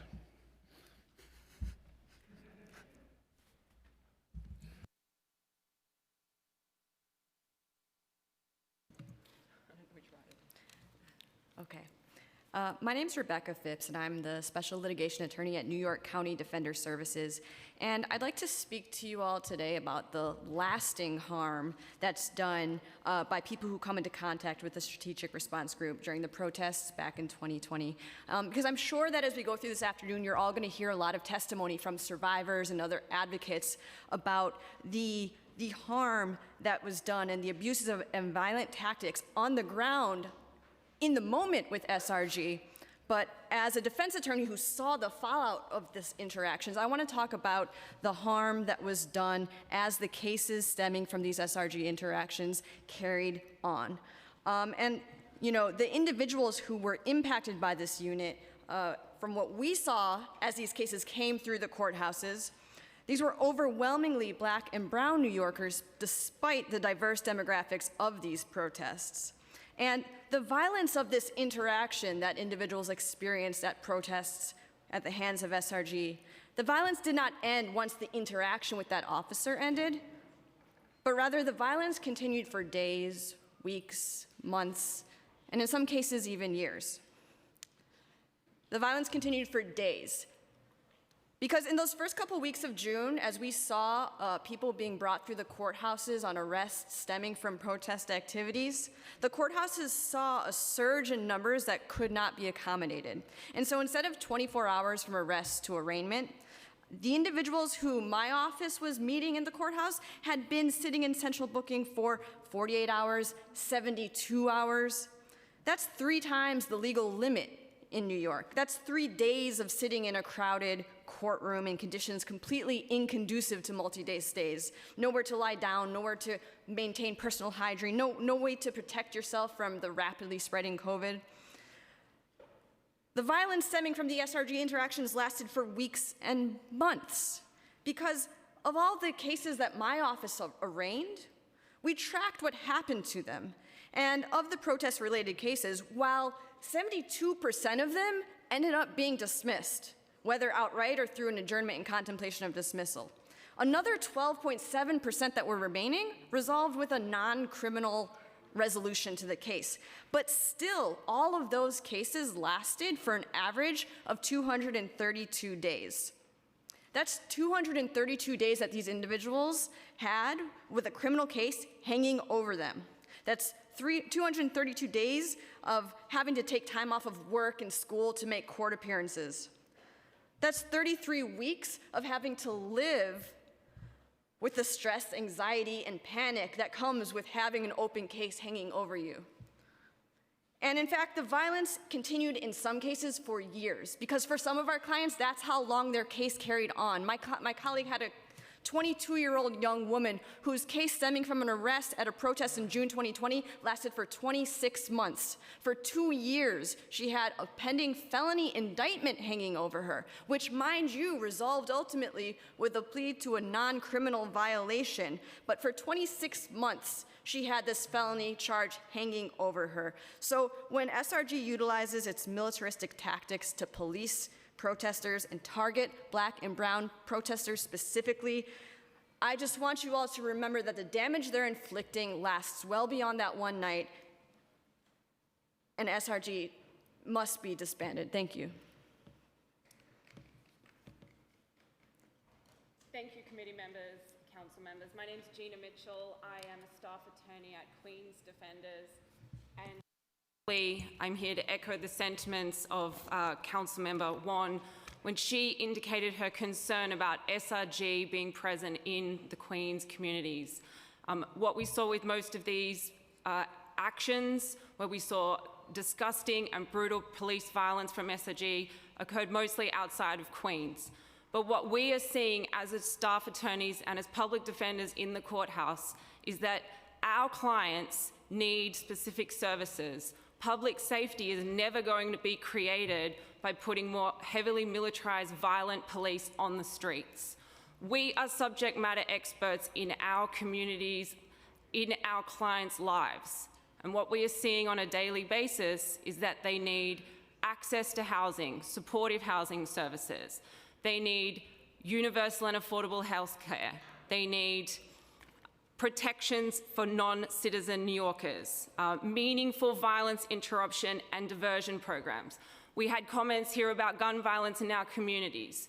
Okay. My name's Rebecca Phipps, and I'm the Special Litigation Attorney at New York County Defender Services. And I'd like to speak to you all today about the lasting harm that's done by people who come into contact with the Strategic Response Group during the protests back in 2020. Because I'm sure that as we go through this afternoon, you're all going to hear a lot of testimony from survivors and other advocates about the harm that was done and the abuses and violent tactics on the ground in the moment with SRG. But as a defense attorney who saw the fallout of these interactions, I want to talk about the harm that was done as the cases stemming from these SRG interactions carried on. And, you know, the individuals who were impacted by this unit, from what we saw as these cases came through the courthouses, these were overwhelmingly Black and brown New Yorkers, despite the diverse demographics of these protests. And the violence of this interaction that individuals experienced at protests at the hands of SRG, the violence did not end once the interaction with that officer ended, but rather the violence continued for days, weeks, months, and in some cases even years. The violence continued for days. Because in those first couple weeks of June, as we saw people being brought through the courthouses on arrests stemming from protest activities, the courthouses saw a surge in numbers that could not be accommodated. And so instead of 24 hours from arrest to arraignment, the individuals who my office was meeting in the courthouse had been sitting in central booking for 48 hours, 72 hours. That's 3 times the legal limit in New York. That's 3 days of sitting in a crowded courtroom in conditions completely inconducive to multi-day stays. Nowhere to lie down, nowhere to maintain personal hygiene, no way to protect yourself from the rapidly spreading COVID. The violence stemming from the SRG interactions lasted for weeks and months. Because of all the cases that my office arraigned, we tracked what happened to them. And of the protest-related cases, while 72% of them ended up being dismissed, whether outright or through an adjournment in contemplation of dismissal. Another 12.7% that were remaining resolved with a non-criminal resolution to the case. But still, all of those cases lasted for an average of 232 days. That's 232 days that these individuals had with a criminal case hanging over them. That's 232 days of having to take time off of work and school to make court appearances. That's 33 weeks of having to live with the stress, anxiety, and panic that comes with having an open case hanging over you. And in fact, the violence continued in some cases for years, because for some of our clients, that's how long their case carried on. My colleague had a 22-year-old young woman whose case stemming from an arrest at a protest in June 2020 lasted for 26 months. For 2 years, she had a pending felony indictment hanging over her, which, mind you, resolved ultimately with a plea to a non-criminal violation. But for 26 months, she had this felony charge hanging over her. So when SRG utilizes its militaristic tactics to police protesters and target Black and brown protesters specifically, I just want you all to remember that the damage they're inflicting lasts well beyond that one night, and SRG must be disbanded. Thank you. Thank you, committee members, council members. My name is Gina Mitchell. I am a staff attorney at Queen's Defenders, and I'm here to echo the sentiments of Councilmember Wong when she indicated her concern about SRG being present in the Queen's communities. What we saw with most of these actions, where we saw disgusting and brutal police violence from SRG, occurred mostly outside of Queens. But what we are seeing as staff attorneys and as public defenders in the courthouse is that our clients need specific services. Public safety is never going to be created by putting more heavily militarized, violent police on the streets. We are subject matter experts in our communities, in our clients' lives. And what we are seeing on a daily basis is that they need access to housing, supportive housing services. They need universal and affordable health care. They need protections for non-citizen New Yorkers, meaningful violence interruption and diversion programs. We had comments here about gun violence in our communities.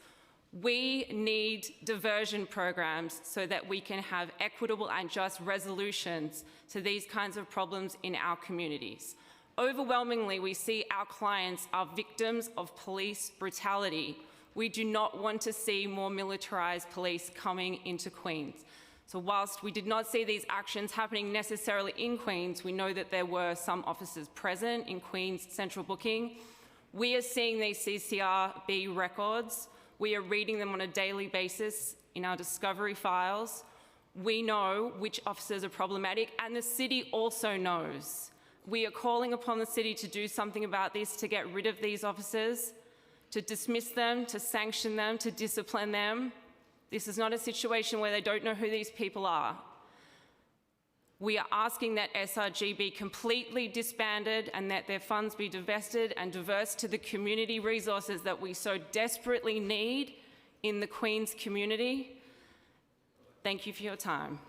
We need diversion programs so that we can have equitable and just resolutions to these kinds of problems in our communities. Overwhelmingly, we see our clients are victims of police brutality. We do not want to see more militarized police coming into Queens. So whilst we did not see these actions happening necessarily in Queens, we know that there were some officers present in Queens Central Booking. We are seeing these CCRB records. We are reading them on a daily basis in our discovery files. We know which officers are problematic, and the city also knows. We are calling upon the city to do something about this, to get rid of these officers, to dismiss them, to sanction them, to discipline them. This is not a situation where they don't know who these people are. We are asking that SRG be completely disbanded and that their funds be divested and diverse to the community resources that we so desperately need in the Queens community. Thank you for your time.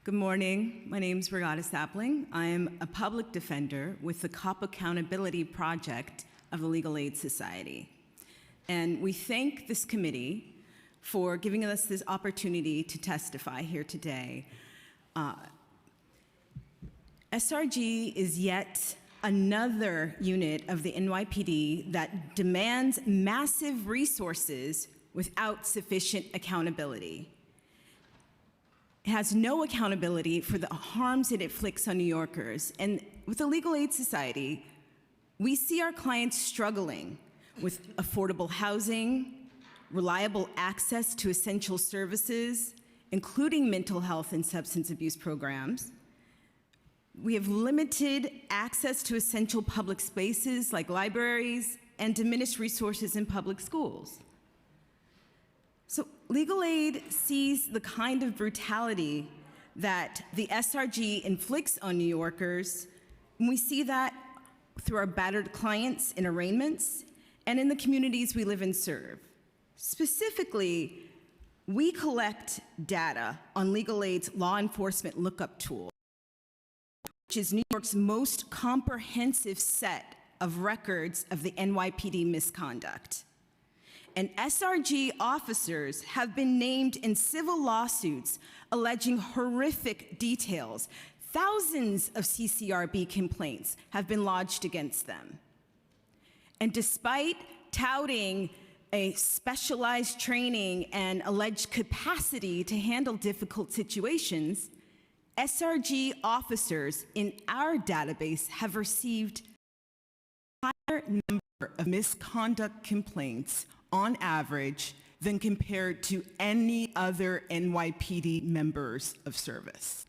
Good morning. My name is Brigada Sapling. I am a public defender with the COP Accountability Project of the Legal Aid Society. And we thank this committee for giving us this opportunity to testify here today. SRG is yet another unit of the NYPD that demands massive resources without sufficient accountability. It has no accountability for the harms it inflicts on New Yorkers. And with the Legal Aid Society, we see our clients struggling with affordable housing, reliable access to essential services, including mental health and substance abuse programs. We have limited access to essential public spaces like libraries and diminished resources in public schools. So legal aid sees the kind of brutality that the SRG inflicts on New Yorkers, and we see that through our battered clients in arraignments and in the communities we live and serve. Specifically, we collect data on legal aid's law enforcement lookup tool, which is New York's most comprehensive set of records of the NYPD misconduct. And SRG officers have been named in civil lawsuits alleging horrific details. Thousands of CCRB complaints have been lodged against them. And despite touting a specialized training and alleged capacity to handle difficult situations, SRG officers in our database have received a higher number of misconduct complaints on average than compared to any other NYPD members of service.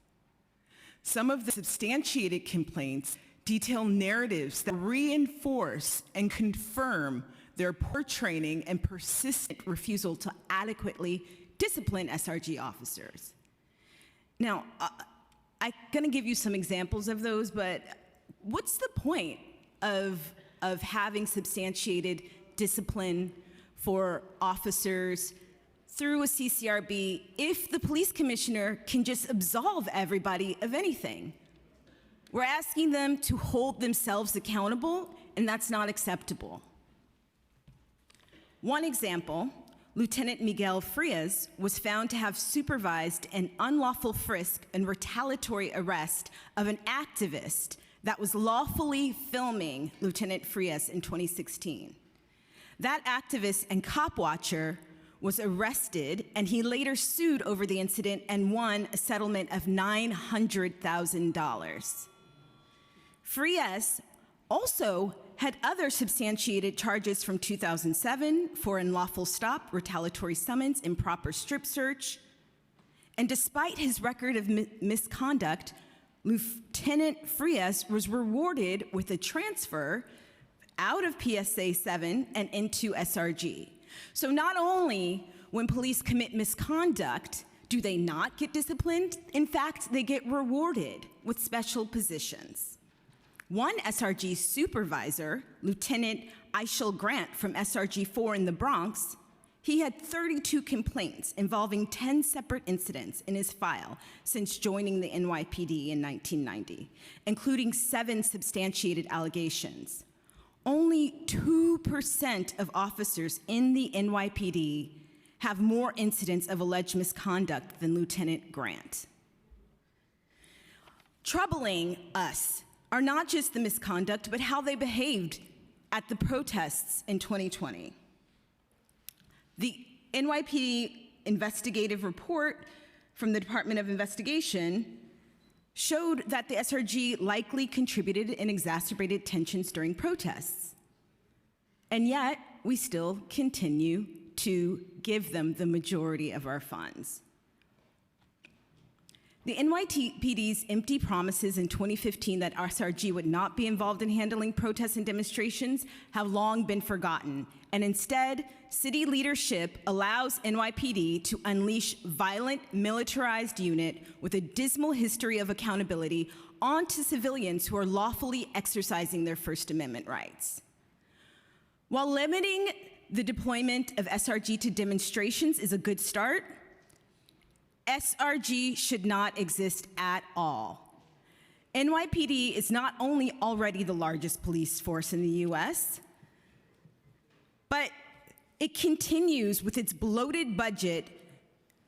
Some of the substantiated complaints detail narratives that reinforce and confirm their poor training and persistent refusal to adequately discipline SRG officers. Now, I'm gonna give you some examples of those, but what's the point of having substantiated discipline for officers through a CCRB if the police commissioner can just absolve everybody of anything? We're asking them to hold themselves accountable, and that's not acceptable. One example, Lieutenant Miguel Frias was found to have supervised an unlawful frisk and retaliatory arrest of an activist that was lawfully filming Lieutenant Frias in 2016. That activist and cop watcher was arrested, and he later sued over the incident and won a settlement of $900,000. Frias also had other substantiated charges from 2007 for unlawful stop, retaliatory summons, improper strip search. And despite his record of misconduct, Lieutenant Frias was rewarded with a transfer out of PSA 7 and into SRG. So not only when police commit misconduct do they not get disciplined, in fact, they get rewarded with special positions. One SRG supervisor, Lieutenant Ishel Grant from SRG 4 in the Bronx, he had 32 complaints involving 10 separate incidents in his file since joining the NYPD in 1990, including 7 substantiated allegations. Only 2% of officers in the NYPD have more incidents of alleged misconduct than Lieutenant Grant. Troubling us are not just the misconduct, but how they behaved at the protests in 2020. The NYPD investigative report from the Department of Investigation showed that the SRG likely contributed and exacerbated tensions during protests. And yet, we still continue to give them the majority of our funds. The NYPD's empty promises in 2015 that SRG would not be involved in handling protests and demonstrations have long been forgotten, and instead, city leadership allows NYPD to unleash violent, militarized unit with a dismal history of accountability onto civilians who are lawfully exercising their First Amendment rights. While limiting the deployment of SRG to demonstrations is a good start, SRG should not exist at all. NYPD is not only already the largest police force in the US, but it continues with its bloated budget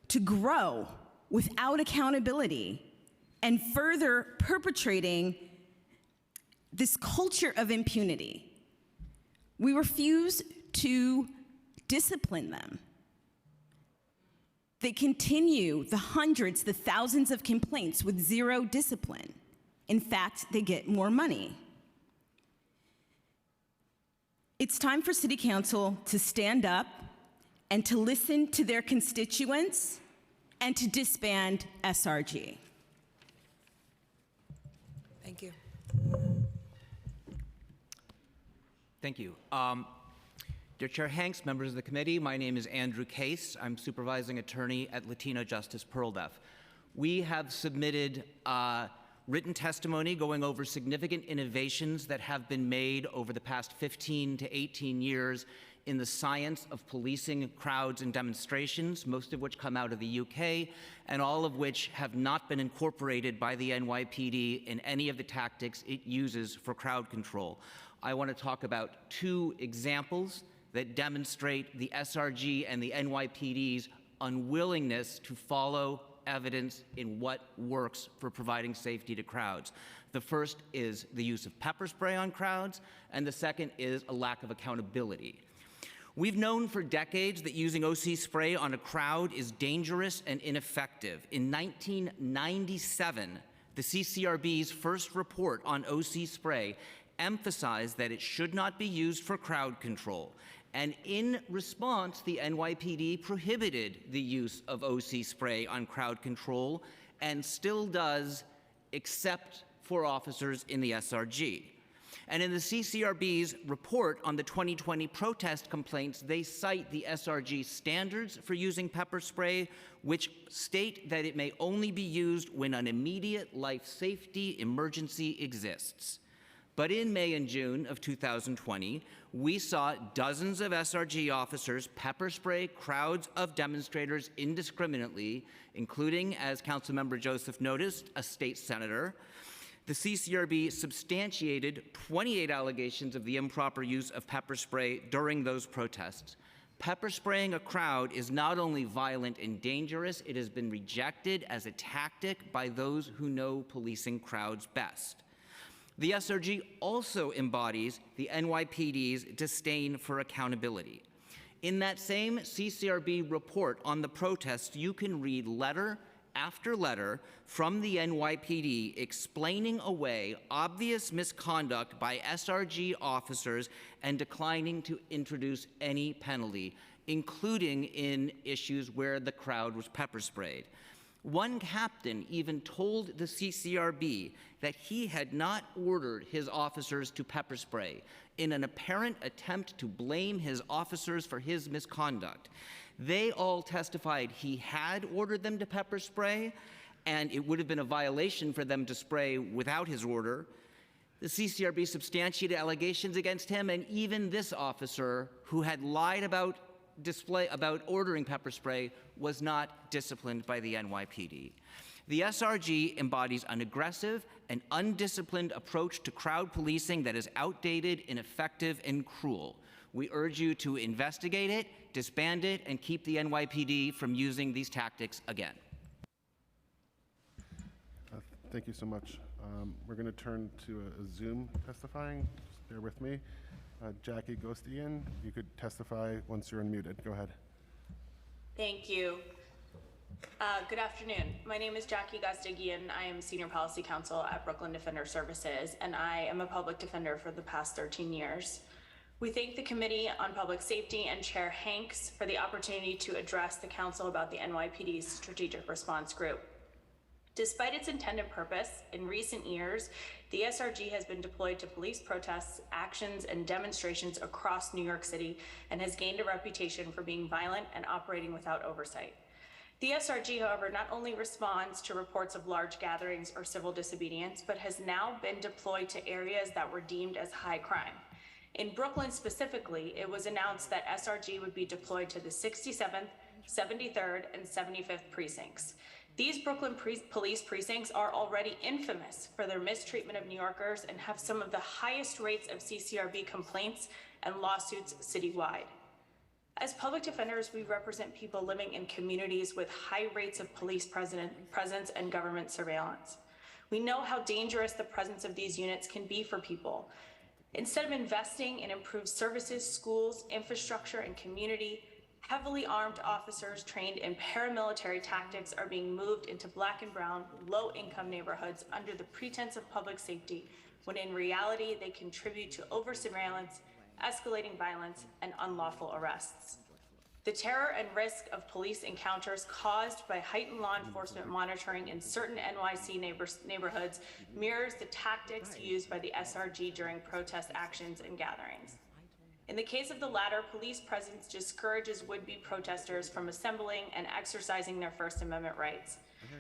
to grow without accountability and further perpetrating this culture of impunity. We refuse to discipline them. They continue the hundreds, the thousands of complaints with zero discipline. In fact, they get more money. It's time for City Council to stand up and to listen to their constituents and to disband SRG. Thank you. Thank you. Dear Chair Hanks, members of the committee, my name is Andrew Case. I'm supervising attorney at Latino Justice Pearl-Deaf. We have submitted written testimony going over significant innovations that have been made over the past 15 to 18 years in the science of policing crowds and demonstrations, most of which come out of the UK, and all of which have not been incorporated by the NYPD in any of the tactics it uses for crowd control. I want to talk about two examples that demonstrate the SRG and the NYPD's unwillingness to follow evidence in what works for providing safety to crowds. The first is the use of pepper spray on crowds, and the second is a lack of accountability. We've known for decades that using OC spray on a crowd is dangerous and ineffective. In 1997, the CCRB's first report on OC spray emphasized that it should not be used for crowd control. And in response, the NYPD prohibited the use of OC spray on crowd control and still does, except for officers in the SRG. And in the CCRB's report on the 2020 protest complaints, they cite the SRG standards for using pepper spray, which state that it may only be used when an immediate life safety emergency exists. But in May and June of 2020, we saw dozens of SRG officers pepper spray crowds of demonstrators indiscriminately, including, as Councilmember Joseph noticed, a state senator. The CCRB substantiated 28 allegations of the improper use of pepper spray during those protests. Pepper spraying a crowd is not only violent and dangerous, it has been rejected as a tactic by those who know policing crowds best. The SRG also embodies the NYPD's disdain for accountability. In that same CCRB report on the protests, you can read letter after letter from the NYPD explaining away obvious misconduct by SRG officers and declining to introduce any penalty, including in issues where the crowd was pepper sprayed. One captain even told the CCRB that he had not ordered his officers to pepper spray in an apparent attempt to blame his officers for his misconduct. They all testified he had ordered them to pepper spray, and it would have been a violation for them to spray without his order. The CCRB substantiated allegations against him, and even this officer, who had lied about ordering pepper spray, was not disciplined by the NYPD. The SRG embodies an aggressive and undisciplined approach to crowd policing that is outdated, ineffective, and cruel. We urge you to investigate it, disband it, and keep the NYPD from using these tactics again. Thank you so much. We're going to turn to a Zoom testifying. Just bear with me. Jackie Gostian, you could testify once you're unmuted. Go ahead. Thank you. Good afternoon. My name is Jackie Gostigian. I am Senior Policy Counsel at Brooklyn Defender Services, and I am a public defender for the past 13 years. We thank the Committee on Public Safety and Chair Hanks for the opportunity to address the Council about the NYPD's Strategic Response Group. Despite its intended purpose, in recent years, the SRG has been deployed to police protests, actions, and demonstrations across New York City and has gained a reputation for being violent and operating without oversight. The SRG, however, not only responds to reports of large gatherings or civil disobedience, but has now been deployed to areas that were deemed as high crime. In Brooklyn specifically, it was announced that SRG would be deployed to the 67th, 73rd, and 75th precincts. These Brooklyn police precincts are already infamous for their mistreatment of New Yorkers and have some of the highest rates of CCRB complaints and lawsuits citywide. As public defenders, we represent people living in communities with high rates of police presence and government surveillance. We know how dangerous the presence of these units can be for people. Instead of investing in improved services, schools, infrastructure, and community, heavily armed officers trained in paramilitary tactics are being moved into Black and brown, low-income neighborhoods under the pretense of public safety, when in reality they contribute to over-surveillance, escalating violence, and unlawful arrests. The terror and risk of police encounters caused by heightened law enforcement monitoring in certain NYC neighborhoods mirrors the tactics used by the SRG during protest actions and gatherings. In the case of the latter, police presence discourages would-be protesters from assembling and exercising their First Amendment rights.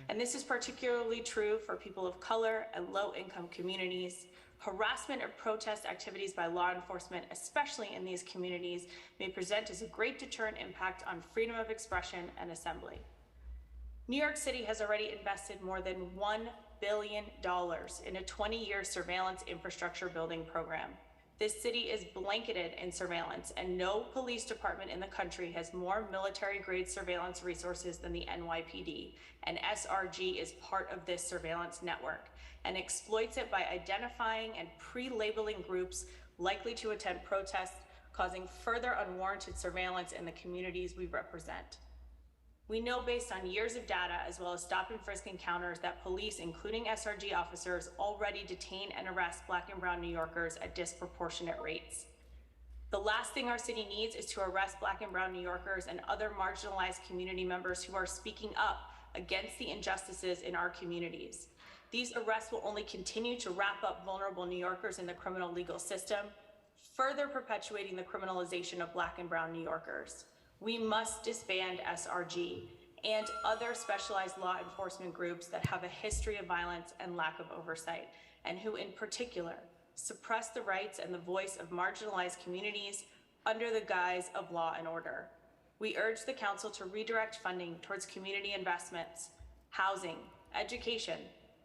And this is particularly true for people of color and low-income communities. Harassment of protest activities by law enforcement, especially in these communities, may present as a great deterrent impact on freedom of expression and assembly. New York City has already invested more than $1 billion in a 20-year surveillance infrastructure building program. This city is blanketed in surveillance, and no police department in the country has more military-grade surveillance resources than the NYPD, and SRG is part of this surveillance network and exploits it by identifying and pre-labeling groups likely to attend protests, causing further unwarranted surveillance in the communities we represent. We know based on years of data as well as stop and frisk encounters that police, including SRG officers, already detain and arrest Black and brown New Yorkers at disproportionate rates. The last thing our city needs is to arrest Black and brown New Yorkers and other marginalized community members who are speaking up against the injustices in our communities. These arrests will only continue to wrap up vulnerable New Yorkers in the criminal legal system, further perpetuating the criminalization of Black and brown New Yorkers. We must disband SRG and other specialized law enforcement groups that have a history of violence and lack of oversight, and who in particular suppress the rights and the voice of marginalized communities under the guise of law and order. We urge the council to redirect funding towards community investments, housing, education,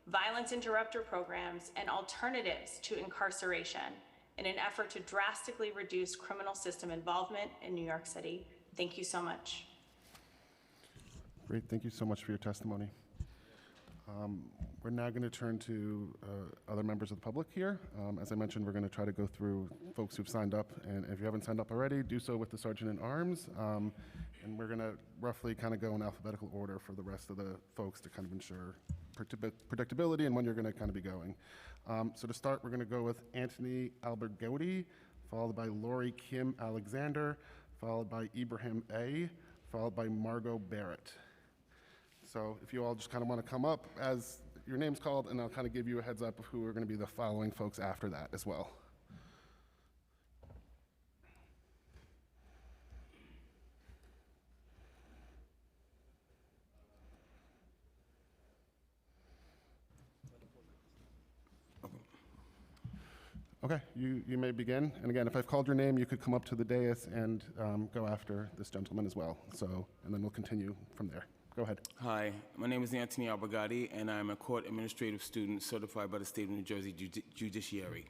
violence interrupter programs, and alternatives to incarceration in an effort to drastically reduce criminal system involvement in New York City. Thank you so much. Great, thank you so much for your testimony. We're now going to turn to other members of the public here. As I mentioned, we're going to try to go through folks who've signed up, and if you haven't signed up already, do so with the Sergeant at Arms. And we're going to roughly kind of go in alphabetical order for the rest of the folks to kind of ensure predictability and when you're going to kind of be going. So to start, we're going to go with Anthony Albergotti, followed by Lori Kim Alexander, followed by Ibrahim A., followed by Margot Barrett. So if you all just kind of want to come up as your name's called, and I'll kind of give you a heads up of who are going to be the following folks after that as well. Okay, you may begin. And again, if I've called your name, you could come up to the dais and go after this gentleman as well. So, and then we'll continue from there. Go ahead. Hi, my name is Anthony Albergotti, and I'm a court administrative student certified by the State of New Jersey Judiciary.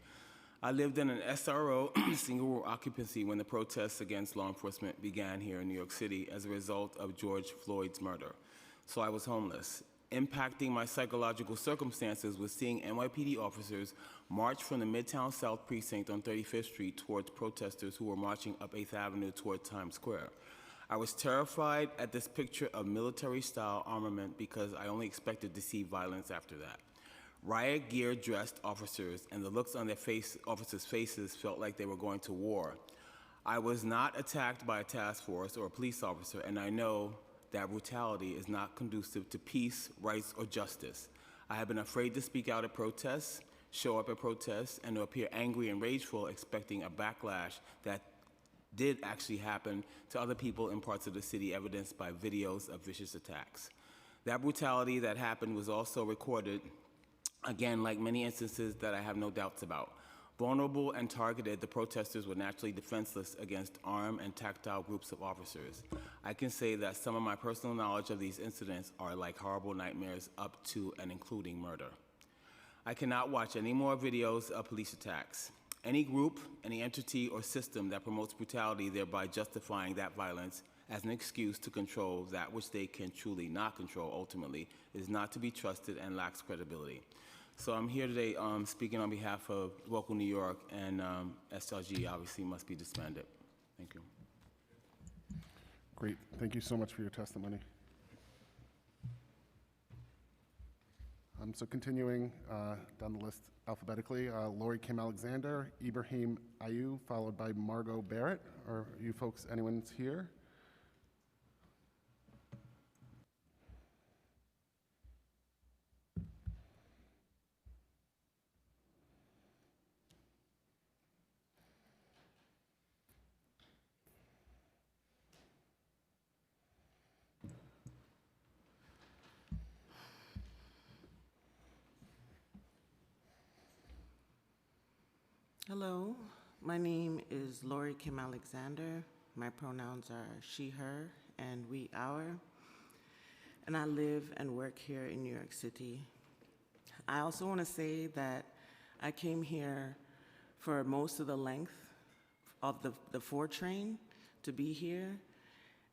I lived in an SRO, single room occupancy, when the protests against law enforcement began here in New York City as a result of George Floyd's murder. So I was homeless. Impacting my psychological circumstances was seeing NYPD officers march from the Midtown South Precinct on 35th Street towards protesters who were marching up 8th Avenue toward Times Square. I was terrified at this picture of military-style armament because I only expected to see violence after that. Riot gear dressed officers, and the looks on their officers' faces felt like they were going to war. I was not attacked by a task force or a police officer, and I know that brutality is not conducive to peace, rights, or justice. I have been afraid to speak out at protests, show up at protests, and to appear angry and rageful, expecting a backlash that did actually happen to other people in parts of the city, evidenced by videos of vicious attacks. That brutality that happened was also recorded, again, like many instances that I have no doubts about. Vulnerable and targeted, the protesters were naturally defenseless against armed and tactile groups of officers. I can say that some of my personal knowledge of these incidents are like horrible nightmares up to and including murder. I cannot watch any more videos of police attacks. Any group, any entity or system that promotes brutality, thereby justifying that violence as an excuse to control that which they can truly not control ultimately, is not to be trusted and lacks credibility. So I'm here today speaking on behalf of Local New York, and SRG obviously must be disbanded. Thank you. Great. Thank you so much for your testimony. So continuing down the list alphabetically, Lori Kim Alexander, Ibrahim Ayu, followed by Margot Barrett. Are you folks, anyone's here? Hello, my name is Lori Kim Alexander. My pronouns are she, her, and we, our. And I live and work here in New York City. I also want to say that I came here for most of the length of the 4 train to be here.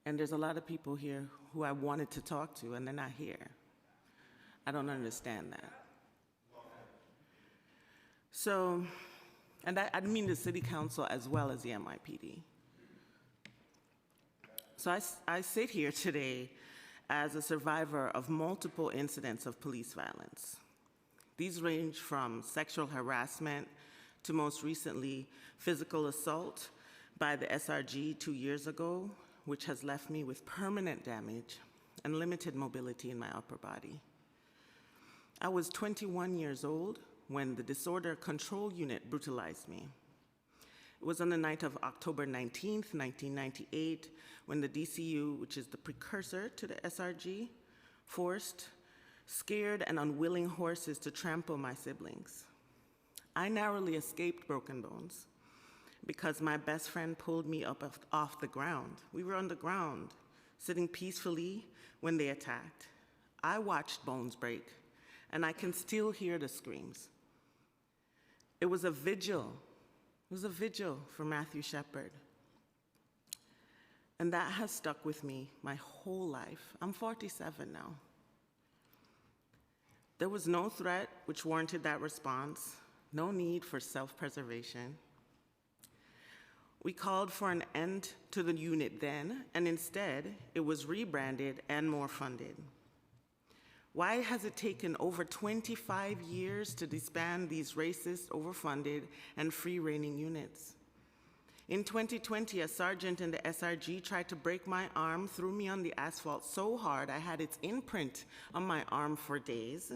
And there's a lot of people here who I wanted to talk to, and they're not here. I don't understand that. So, and I mean the City Council as well as the NYPD. So I sit here today as a survivor of multiple incidents of police violence. These range from sexual harassment to most recently physical assault by the SRG 2 years ago, which has left me with permanent damage and limited mobility in my upper body. I was 21 years old when the Disorder Control Unit brutalized me. It was on the night of October 19th, 1998, when the DCU, which is the precursor to the SRG, forced scared and unwilling horses to trample my siblings. I narrowly escaped broken bones because my best friend pulled me up off the ground. We were on the ground, sitting peacefully when they attacked. I watched bones break, and I can still hear the screams. It was a vigil. It was a vigil for Matthew Shepard. And that has stuck with me my whole life. I'm 47 now. There was no threat which warranted that response, no need for self-preservation. We called for an end to the unit then, and instead, it was rebranded and more funded. Why has it taken over 25 years to disband these racist, overfunded, and free-reigning units? In 2020, a sergeant in the SRG tried to break my arm, threw me on the asphalt so hard I had its imprint on my arm for days,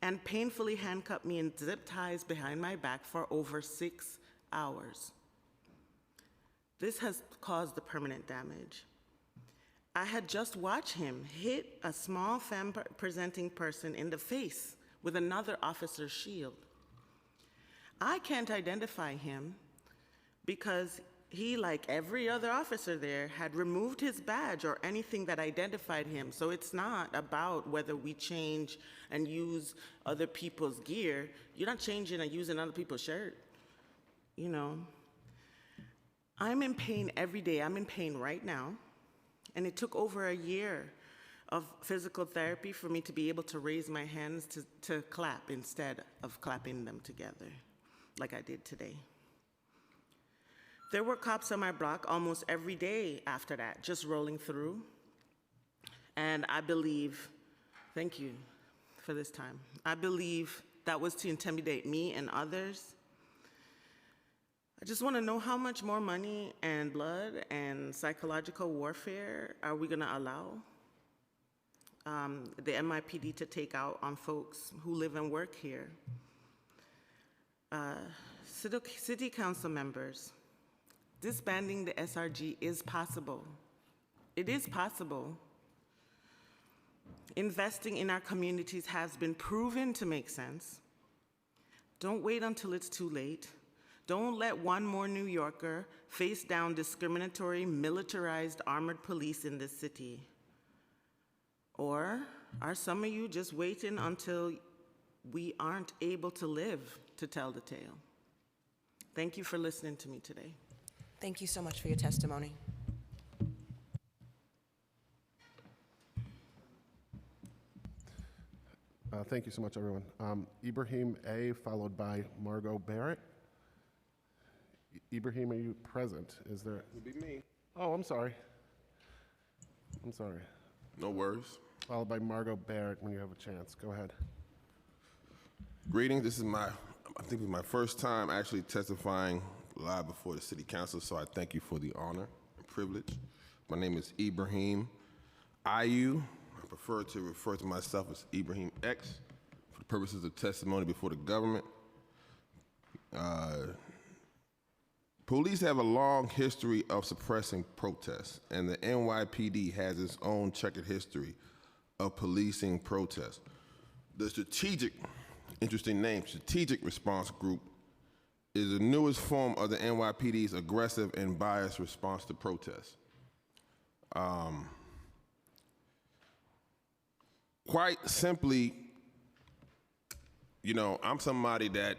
and painfully handcuffed me in zip ties behind my back for over 6 hours. This has caused the permanent damage. I had just watched him hit a small femme-presenting person in the face with another officer's shield. I can't identify him because he, like every other officer there, had removed his badge or anything that identified him. So it's not about whether we change and use other people's gear. You're not changing and using other people's shirt, you know. I'm in pain every day. I'm in pain right now. And it took over a year of physical therapy for me to be able to raise my hands to clap instead of clapping them together, like I did today. There were cops on my block almost every day after that, just rolling through. And I believe, thank you for this time, I believe that was to intimidate me and others. I just want to know how much more money and blood and psychological warfare are we going to allow the NYPD to take out on folks who live and work here? City council members, disbanding the SRG is possible. It is possible. Investing in our communities has been proven to make sense. Don't wait until it's too late. Don't let one more New Yorker face down discriminatory, militarized armored police in this city. Or are some of you just waiting until we aren't able to live to tell the tale? Thank you for listening to me today. Thank you so much for your testimony. Thank you so much, everyone. Ibrahim A., followed by Margot Barrett. Ibrahim, are you present? Is there? It'd be me. Oh, I'm sorry. I'm sorry. No worries. Followed by Margot Barrett when you have a chance. Go ahead. Greetings. This is I think it's my first time actually testifying live before the City Council, so I thank you for the honor and privilege. My name is Ibrahim Ayu. I prefer to refer to myself as Ibrahim X for the purposes of testimony before the government. Police have a long history of suppressing protests, and the NYPD has its own checkered history of policing protests. The interesting name, Strategic Response Group, is the newest form of the NYPD's aggressive and biased response to protests. Quite simply, I'm somebody that,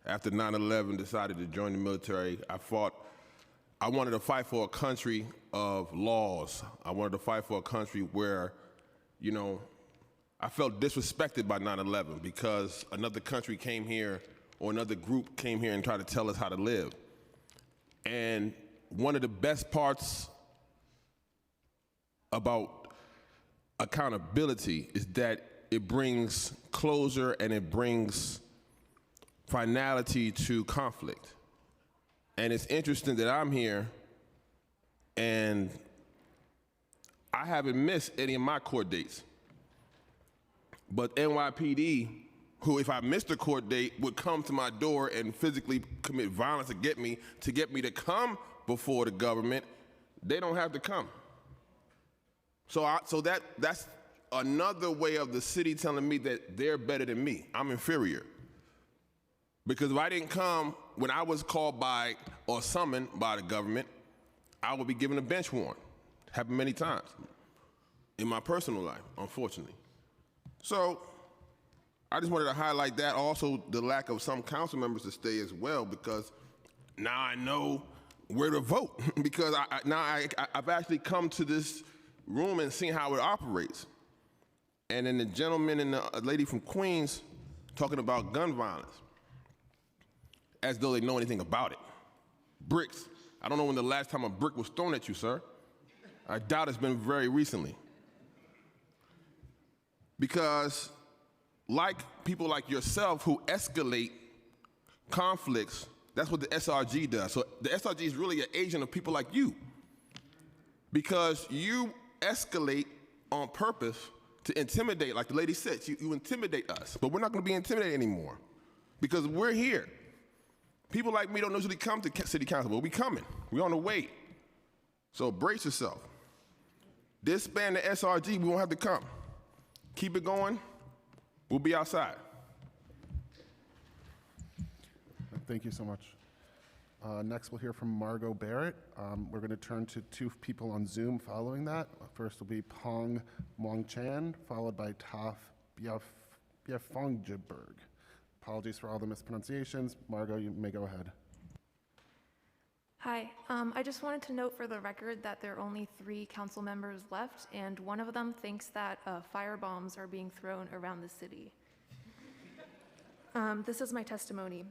after 9/11 decided to join the military. I wanted to fight for a country of laws. I wanted to fight for a country where, I felt disrespected by 9/11 because another country came here or another group came here and tried to tell us how to live. And one of the best parts about accountability is that it brings closure and it brings finality to conflict. And it's interesting that I'm here and I haven't missed any of my court dates. But NYPD, who if I missed a court date would come to my door and physically commit violence to get me to come before the government, they don't have to come. So that's another way of the city telling me that they're better than me. I'm inferior. Because if I didn't come when I was called by or summoned by the government, I would be given a bench warrant. Happened many times in my personal life, unfortunately. So I just wanted to highlight that. Also, the lack of some council members to stay as well, because now I know where to vote. Because I've actually come to this room and seen how it operates. And then the gentleman and the lady from Queens talking about gun violence, as though they know anything about it. Bricks. I don't know when the last time a brick was thrown at you, sir. I doubt it's been very recently. Because like people like yourself who escalate conflicts, that's what the SRG does. So the SRG is really an agent of people like you. Because you escalate on purpose to intimidate, like the lady said, you intimidate us. But we're not gonna be intimidated anymore because we're here. People like me don't usually come to City Council, but we coming. We on the way. So brace yourself. Disband the SRG, we won't have to come. Keep it going, we'll be outside. Thank you so much. Next, we'll hear from Margot Barrett. We're going to turn to two people on Zoom following that. First will be Pong Muang Chan, followed by Taf Biafongjaberg. Apologies for all the mispronunciations. Margot, you may go ahead. Hi, I just wanted to note for the record that there are only 3 council members left, and one of them thinks that firebombs are being thrown around the city. This is my testimony.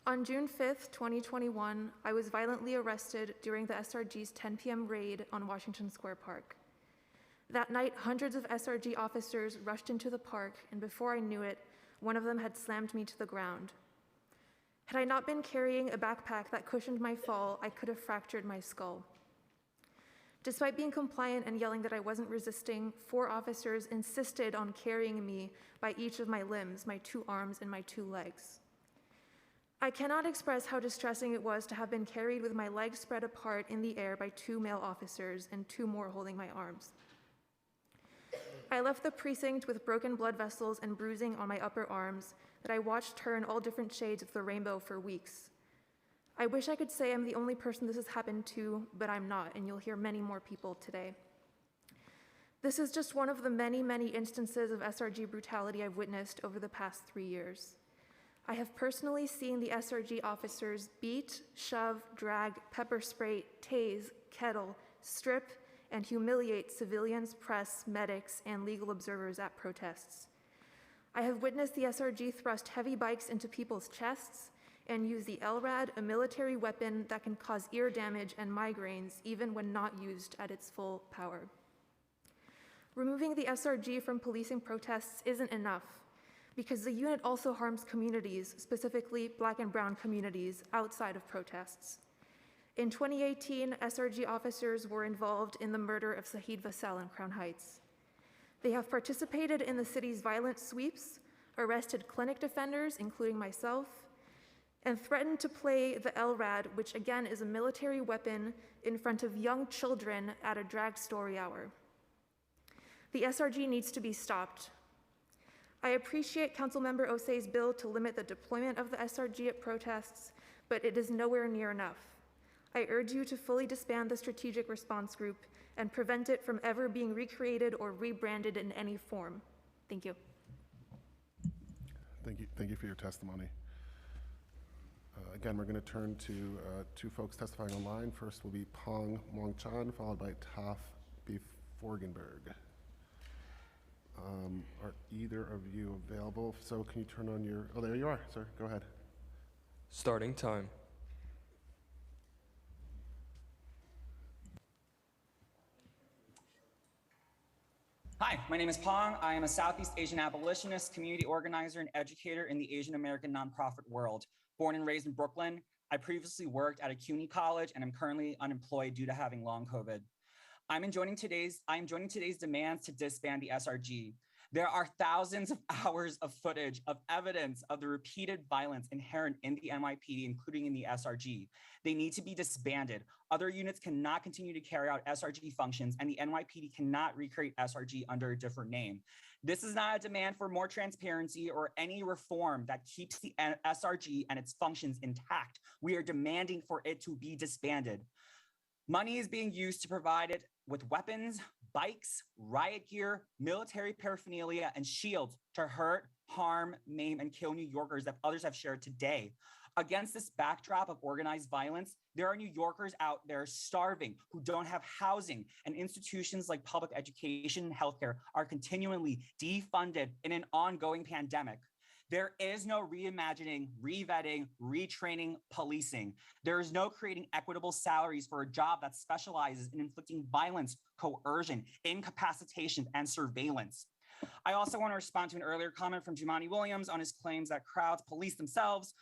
On June 5th, 2021, I was violently arrested during the SRG's 10 p.m. raid on Washington Square Park. That night, hundreds of SRG officers rushed into the park, and before I knew it, one of them had slammed me to the ground. Had I not been carrying a backpack that cushioned my fall, I could have fractured my skull. Despite being compliant and yelling that I wasn't resisting, 4 officers insisted on carrying me by each of my limbs, my 2 arms and my 2 legs. I cannot express how distressing it was to have been carried with my legs spread apart in the air by 2 male officers and 2 more holding my arms. I left the precinct with broken blood vessels and bruising on my upper arms, that I watched turn all different shades of the rainbow for weeks. I wish I could say I'm the only person this has happened to, but I'm not, and you'll hear many more people today. This is just one of the many, many instances of SRG brutality I've witnessed over the past 3 years. I have personally seen the SRG officers beat, shove, drag, pepper spray, tase, kettle, strip, and humiliate civilians, press, medics, and legal observers at protests. I have witnessed the SRG thrust heavy bikes into people's chests and use the LRAD, a military weapon that can cause ear damage and migraines even when not used at its full power. Removing the SRG from policing protests isn't enough, because the unit also harms communities, specifically Black and Brown communities, outside of protests. In 2018, SRG officers were involved in the murder of Sahid Vassell in Crown Heights. They have participated in the city's violent sweeps, arrested clinic defenders, including myself, and threatened to play the LRAD, which again is a military weapon, in front of young children at a drag story hour. The SRG needs to be stopped. I appreciate Councilmember Osei's bill to limit the deployment of the SRG at protests, but it is nowhere near enough. I urge you to fully disband the Strategic Response Group and prevent it from ever being recreated or rebranded in any form. Thank you. Thank you for your testimony. Again, we're going to turn to two folks testifying online. First will be Pong Wong Chan, followed by Taf B. Forgenberg. Are either of you available? If so, can you turn on your, oh, there you are, sir. Go ahead. Starting time. Hi, my name is Pong. I am a Southeast Asian abolitionist, community organizer, and educator in the Asian American nonprofit world. Born and raised in Brooklyn, I previously worked at a CUNY college and am currently unemployed due to having long COVID. I am joining today's demands to disband the SRG. There are thousands of hours of footage of evidence of the repeated violence inherent in the NYPD, including in the SRG. They need to be disbanded. Other units cannot continue to carry out SRG functions, and the NYPD cannot recreate SRG under a different name. This is not a demand for more transparency or any reform that keeps the SRG and its functions intact. We are demanding for it to be disbanded. Money is being used to provide it with weapons, bikes, riot gear, military paraphernalia, and shields to hurt, harm, maim, and kill New Yorkers that others have shared today. Against this backdrop of organized violence, there are New Yorkers out there starving who don't have housing, and institutions like public education and healthcare are continually defunded in an ongoing pandemic. There is no reimagining, revetting, retraining policing. There is no creating equitable salaries for a job that specializes in inflicting violence, coercion, incapacitation, and surveillance. I also want to respond to an earlier comment from Jumaane Williams on his claims that crowds police themselves.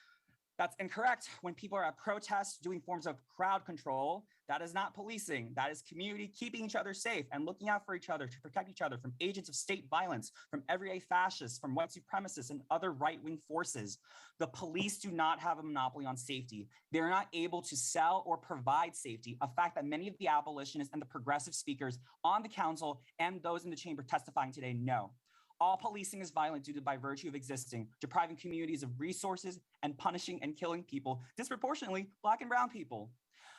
That's incorrect. When people are at protests doing forms of crowd control, that is not policing. That is community keeping each other safe and looking out for each other to protect each other from agents of state violence, from everyday fascists, from white supremacists, and other right-wing forces. The police do not have a monopoly on safety. They're not able to sell or provide safety, a fact that many of the abolitionists and the progressive speakers on the council and those in the chamber testifying today know. All policing is violent due to by virtue of existing, depriving communities of resources and punishing and killing people, disproportionately Black and Brown people.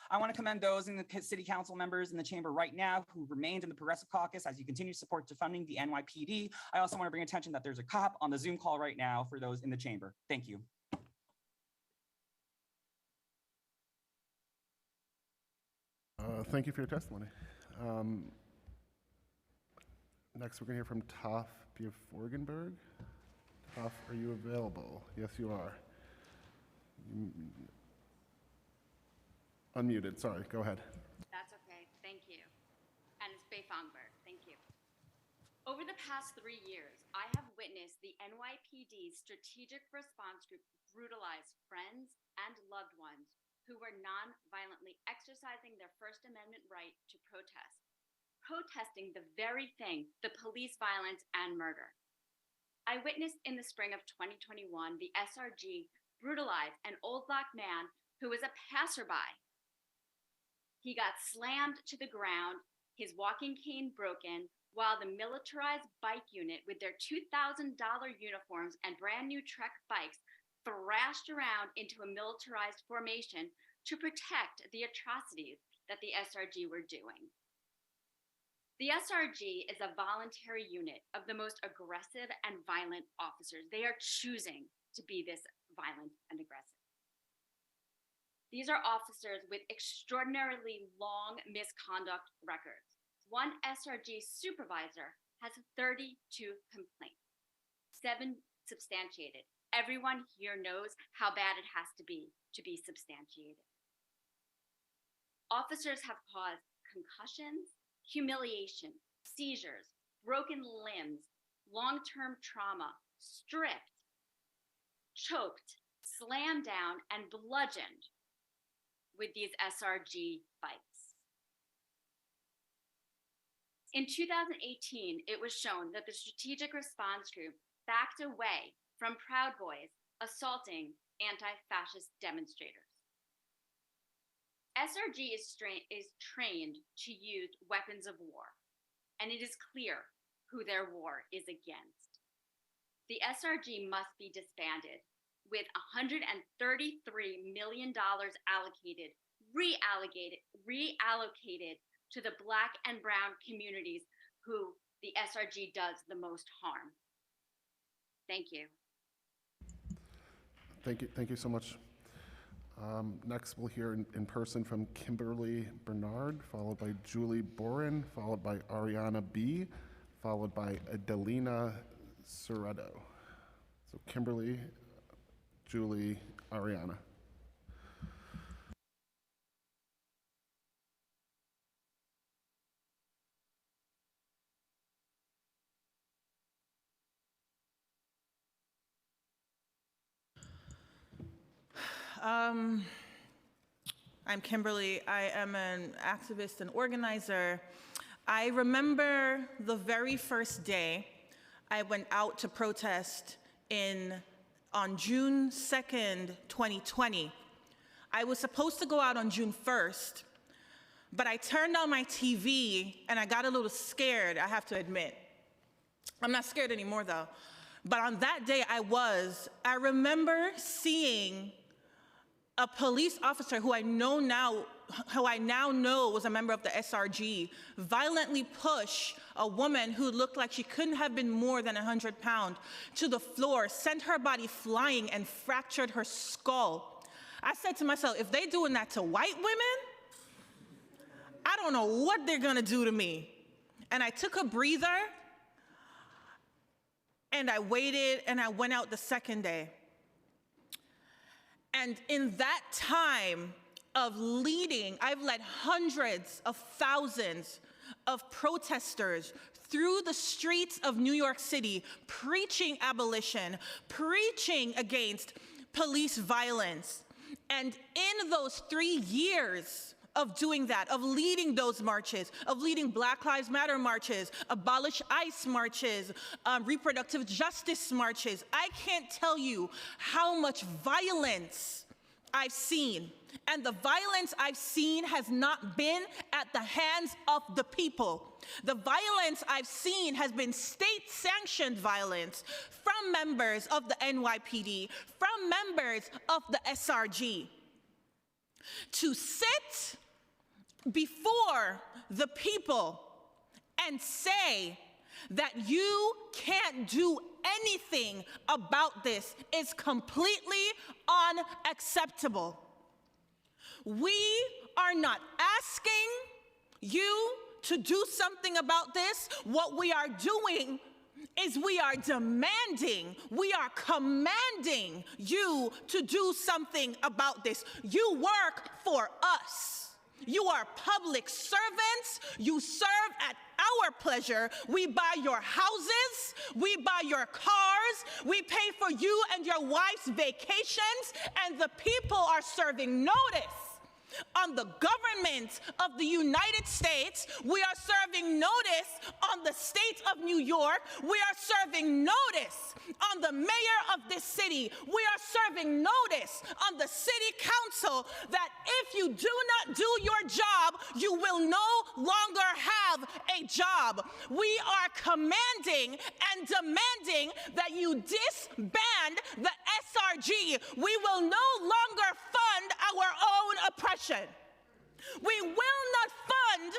I want to commend those in the city council members in the chamber right now who remained in the Progressive Caucus as you continue to support defunding the NYPD. I also want to bring attention that there's a cop on the Zoom call right now for those in the chamber. Thank you. Thank you for your testimony. Next, we're going to hear from Taf B. Forgenberg. Taf, are you available? Yes, you are. Unmuted, sorry, go ahead. That's okay, thank you. And it's Bei Fongberg, thank you. Over the past 3 years, I have witnessed the NYPD's Strategic Response Group brutalize friends and loved ones who were non-violently exercising their First Amendment right to protest, protesting the very thing, the police violence and murder. I witnessed in the spring of 2021, the SRG brutalize an old Black man who was a passerby. He got slammed to the ground, his walking cane broken, while the militarized bike unit with their $2,000 uniforms and brand new Trek bikes thrashed around into a militarized formation to protect the atrocities that the SRG were doing. The SRG is a voluntary unit of the most aggressive and violent officers. They are choosing to be this violent and aggressive. These are officers with extraordinarily long misconduct records. One SRG supervisor has 32 complaints, 7 substantiated. Everyone here knows how bad it has to be substantiated. Officers have caused concussions, humiliation, seizures, broken limbs, long-term trauma, stripped, choked, slammed down, and bludgeoned with these SRG bikes. In 2018, it was shown that the Strategic Response Group backed away from Proud Boys assaulting anti-fascist demonstrators. SRG is trained to use weapons of war, and it is clear who their war is against. The SRG must be disbanded with $133 million reallocated to the Black and brown communities who the SRG does the most harm. Thank you. Thank you so much. Next, we'll hear in person from Kimberly Bernard, followed by Julie Boren, followed by Ariana B., followed by Adelina Cerreto. So Kimberly, Julie, Ariana. I'm Kimberly. I am an activist and organizer. I remember the very first day I went out to protest on June 2nd, 2020. I was supposed to go out on June 1st, but I turned on my TV and I got a little scared, I have to admit. I'm not scared anymore though. But on that day I remember seeing a police officer who I now know was a member of the SRG, violently push a woman who looked like she couldn't have been more than 100 pounds to the floor, sent her body flying and fractured her skull. I said to myself, if they're doing that to white women, I don't know what they're gonna do to me. And I took a breather and I waited and I went out the second day. And in that time of leading, I've led hundreds of thousands of protesters through the streets of New York City, preaching abolition, preaching against police violence. And in those 3 years of doing that, of leading those marches, of leading Black Lives Matter marches, Abolish ICE marches, reproductive justice marches, I can't tell you how much violence I've seen. And the violence I've seen has not been at the hands of the people. The violence I've seen has been state-sanctioned violence from members of the NYPD, from members of the SRG. To sit before the people and say that you can't do anything about this is completely unacceptable. We are not asking you to do something about this. What we are doing is we are demanding, we are commanding you to do something about this. You work for us. You are public servants. You serve at our pleasure. We buy your houses. We buy your cars. We pay for you and your wife's vacations. And the people are serving notice on the government of the United States. We are serving notice on the state of New York. We are serving notice on the the mayor of this city. We are serving notice on the city council that if you do not do your job, you will no longer have a job. We are commanding and demanding that you disband the SRG. We will no longer fund our own oppression. We will not fund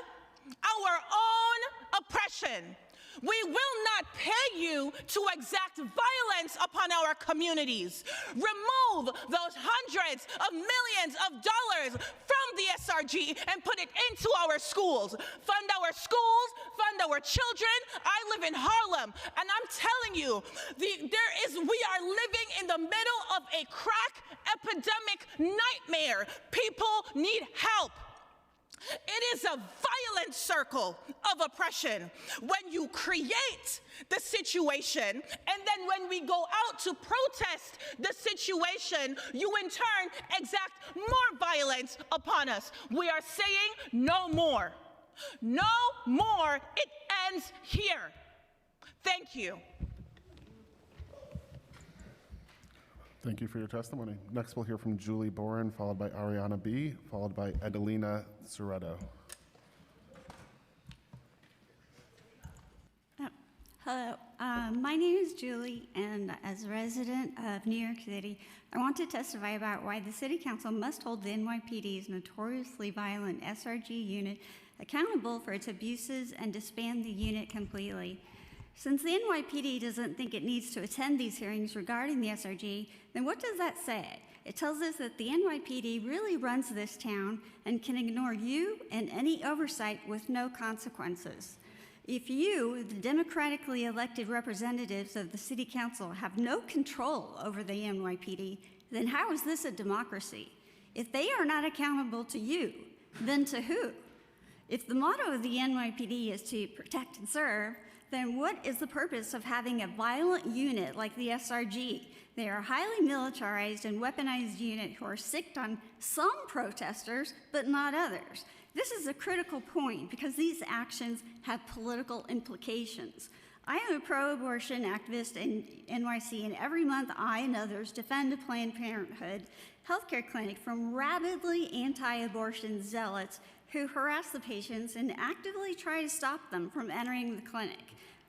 our own oppression. We will not pay you to exact violence upon our communities. Remove those hundreds of millions of dollars from the SRG and put it into our schools. Fund our schools, fund our children. I live in Harlem, and I'm telling you, we are living in the middle of a crack epidemic nightmare. People need help. It is a violent circle of oppression when you create the situation, and then when we go out to protest the situation, you in turn exact more violence upon us. We are saying no more. No more. It ends here. Thank you. Thank you for your testimony. Next, we'll hear from Julie Boren, followed by Ariana B., followed by Adelina Soretto. Hello, my name is Julie, and as a resident of New York City, I want to testify about why the City Council must hold the NYPD's notoriously violent SRG unit accountable for its abuses and disband the unit completely. Since the NYPD doesn't think it needs to attend these hearings regarding the SRG, then what does that say? It tells us that the NYPD really runs this town and can ignore you and any oversight with no consequences. If you, the democratically elected representatives of the City Council, have no control over the NYPD, then how is this a democracy? If they are not accountable to you, then to who? If the motto of the NYPD is to protect and serve, then what is the purpose of having a violent unit like the SRG? They are a highly militarized and weaponized unit who are sicked on some protesters, but not others. This is a critical point because these actions have political implications. I am a pro-abortion activist in NYC, and every month I and others defend a Planned Parenthood healthcare clinic from rabidly anti-abortion zealots who harass the patients and actively try to stop them from entering the clinic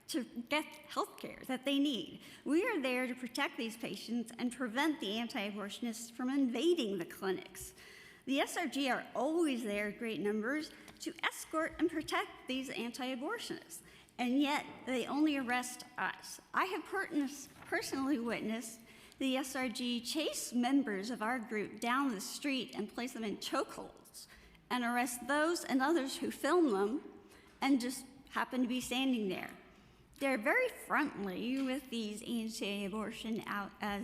to get health care that they need. We are there to protect these patients and prevent the anti-abortionists from invading the clinics. The SRG are always there in great numbers to escort and protect these anti-abortionists, and yet they only arrest us. I have personally witnessed the SRG chase members of our group down the street and place them in chokeholds and arrest those and others who film them and just happen to be standing there. They're very friendly with these anti-abortion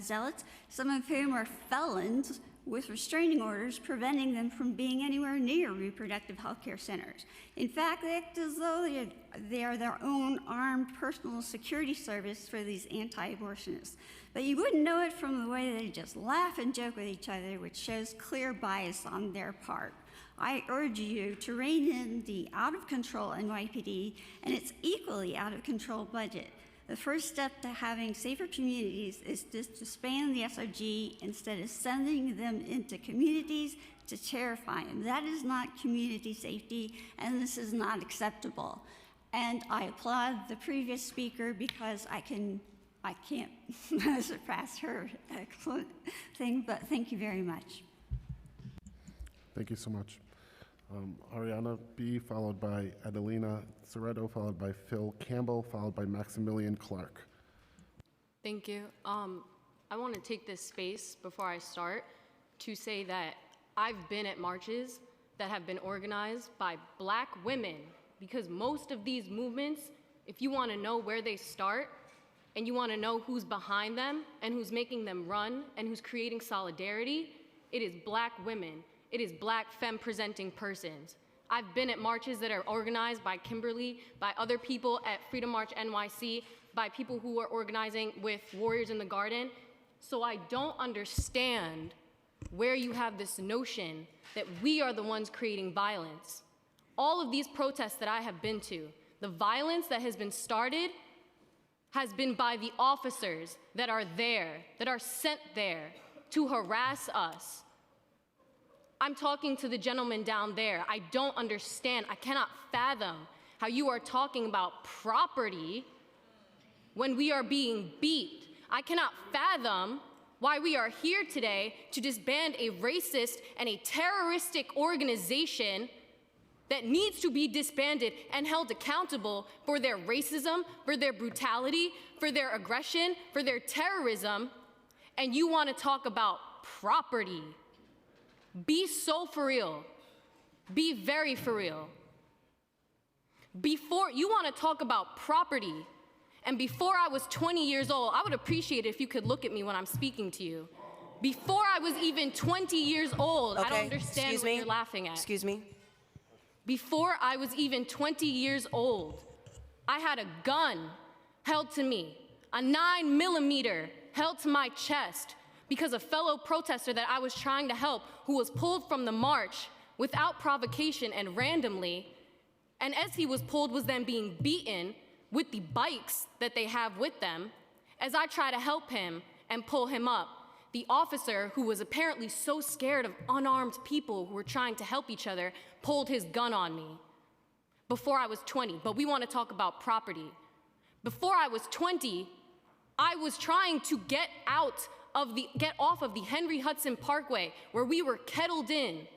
zealots, some of whom are felons with restraining orders preventing them from being anywhere near reproductive health care centers. In fact, they act as though they are their own armed personal security service for these anti-abortionists. But you wouldn't know it from the way they just laugh and joke with each other, which shows clear bias on their part. I urge you to rein in the out-of-control NYPD and its equally out-of-control budget. The first step to having safer communities is to disband the SRG instead of sending them into communities to terrify them. That is not community safety, and this is not acceptable. And I applaud the previous speaker because I can't surpass her thing, but thank you very much. Thank you so much. Ariana B., followed by Adelina Soretto, followed by Phil Campbell, followed by Maximilian Clark. Thank you. I want to take this space before I start to say that I've been at marches that have been organized by Black women, because most of these movements, if you want to know where they start and you want to know who's behind them and who's making them run and who's creating solidarity, it is Black women. It is Black femme-presenting persons. I've been at marches that are organized by Kimberly, by other people at Freedom March NYC, by people who are organizing with Warriors in the Garden. So I don't understand where you have this notion that we are the ones creating violence. All of these protests that I have been to, the violence that has been started has been by the officers that are there, that are sent there to harass us. I'm talking to the gentleman down there. I don't understand. I cannot fathom how you are talking about property when we are being beat. I cannot fathom why we are here today to disband a racist and a terroristic organization that needs to be disbanded and held accountable for their racism, for their brutality, for their aggression, for their terrorism, and you want to talk about property. Be so for real. Be very for real. Before you want to talk about property, and before I was 20 years old, I would appreciate it if you could look at me when I'm speaking to you. Before I was even 20 years old, I don't understand what you're laughing at. Excuse me. Before I was even 20 years old, I had a gun held to me, a 9mm held to my chest because a fellow protester that I was trying to help who was pulled from the march without provocation and randomly, and as he was pulled was then being beaten with the bikes that they have with them. As I try to help him and pull him up, the officer, who was apparently so scared of unarmed people who were trying to help each other, pulled his gun on me before I was 20. But we want to talk about property. Before I was 20, I was trying to get off of the Henry Hudson Parkway where we were kettled in.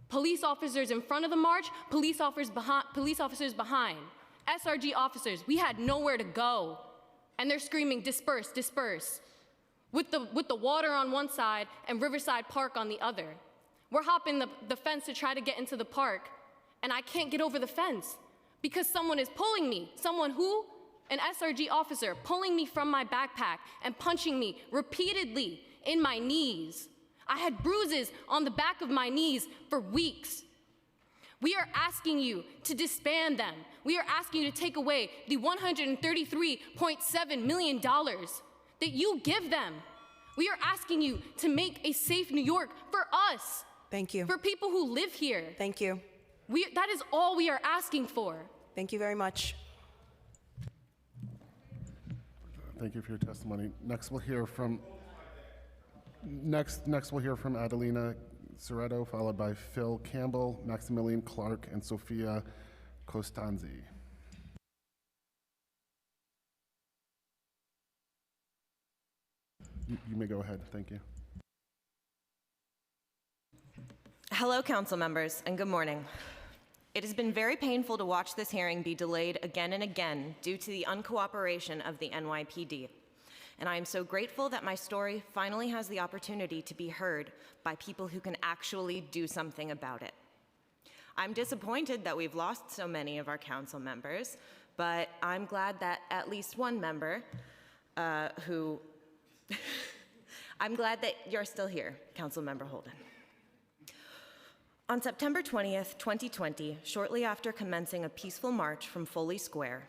Police officers in front of the march, police officers behind. SRG officers, we had nowhere to go. And they're screaming, disperse, disperse. With the water on one side and Riverside Park on the other. We're hopping the fence to try to get into the park, and I can't get over the fence because someone is pulling me. Someone who? An SRG officer pulling me from my backpack and punching me repeatedly in my knees. I had bruises on the back of my knees for weeks. We are asking you to disband them. We are asking you to take away the $133.7 million that you give them. We are asking you to make a safe New York for us. Thank you. For people who live here. Thank you. That is all we are asking for. Thank you very much. Thank you for your testimony. Next we'll hear from Adelina Soretto, followed by Phil Campbell, Maximilian Clark, and Sophia Costanzi. You may go ahead. Thank you. Hello, council members, and good morning. It has been very painful to watch this hearing be delayed again and again due to the uncooperation of the NYPD. And I am so grateful that my story finally has the opportunity to be heard by people who can actually do something about it. I'm disappointed that we've lost so many of our council members, but I'm glad that at least one member I'm glad that you're still here, Councilmember Holden. On September 20th, 2020, shortly after commencing a peaceful march from Foley Square,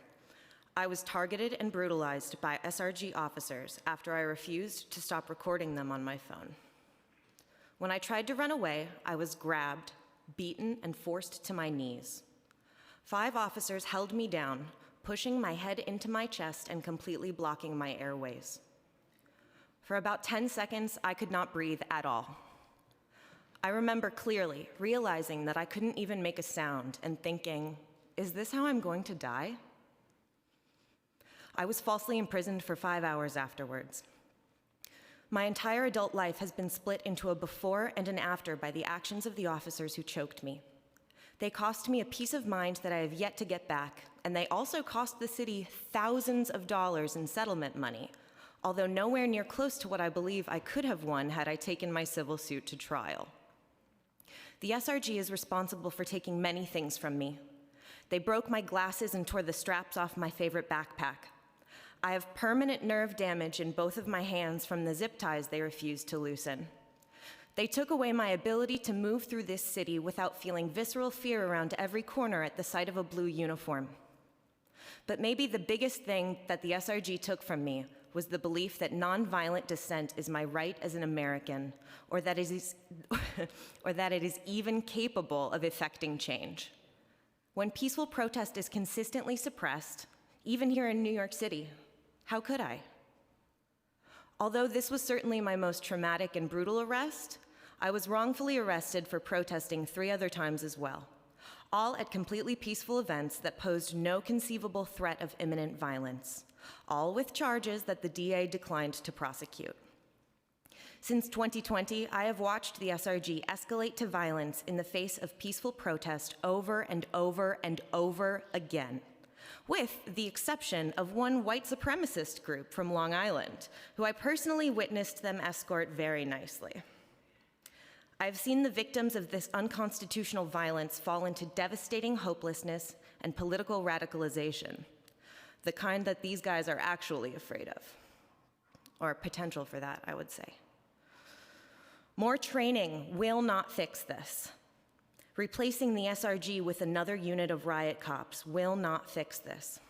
I was targeted and brutalized by SRG officers after I refused to stop recording them on my phone. When I tried to run away, I was grabbed, beaten, and forced to my knees. 5 officers held me down, pushing my head into my chest and completely blocking my airways. For about 10 seconds, I could not breathe at all. I remember clearly realizing that I couldn't even make a sound and thinking, is this how I'm going to die? I was falsely imprisoned for 5 hours afterwards. My entire adult life has been split into a before and an after by the actions of the officers who choked me. They cost me a peace of mind that I have yet to get back, and they also cost the city thousands of dollars in settlement money, although nowhere near close to what I believe I could have won had I taken my civil suit to trial. The SRG is responsible for taking many things from me. They broke my glasses and tore the straps off my favorite backpack. I have permanent nerve damage in both of my hands from the zip ties they refused to loosen. They took away my ability to move through this city without feeling visceral fear around every corner at the sight of a blue uniform. But maybe the biggest thing that the SRG took from me was the belief that nonviolent dissent is my right as an American, or that it is even capable of effecting change. When peaceful protest is consistently suppressed, even here in New York City. How could I? Although this was certainly my most traumatic and brutal arrest, I was wrongfully arrested for protesting 3 other times as well, all at completely peaceful events that posed no conceivable threat of imminent violence, all with charges that the DA declined to prosecute. Since 2020, I have watched the SRG escalate to violence in the face of peaceful protest over and over and over again, with the exception of one white supremacist group from Long Island, who I personally witnessed them escort very nicely. I've seen the victims of this unconstitutional violence fall into devastating hopelessness and political radicalization, the kind that these guys are actually afraid of, or potential for that, I would say. More training will not fix this. Replacing the SRG with another unit of riot cops will not fix this.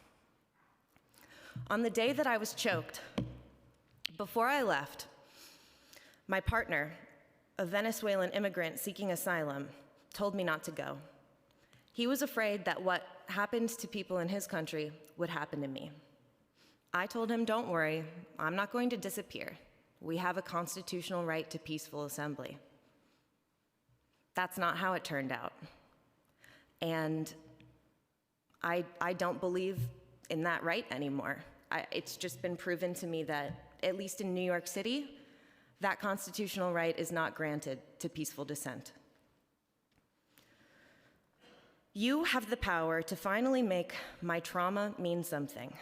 On the day that I was choked, before I left, my partner, a Venezuelan immigrant seeking asylum, told me not to go. He was afraid that what happened to people in his country would happen to me. I told him, don't worry, I'm not going to disappear. We have a constitutional right to peaceful assembly. That's not how it turned out. And I don't believe in that right anymore. It's just been proven to me that, at least in New York City, that constitutional right is not granted to peaceful dissent. You have the power to finally make my trauma mean something.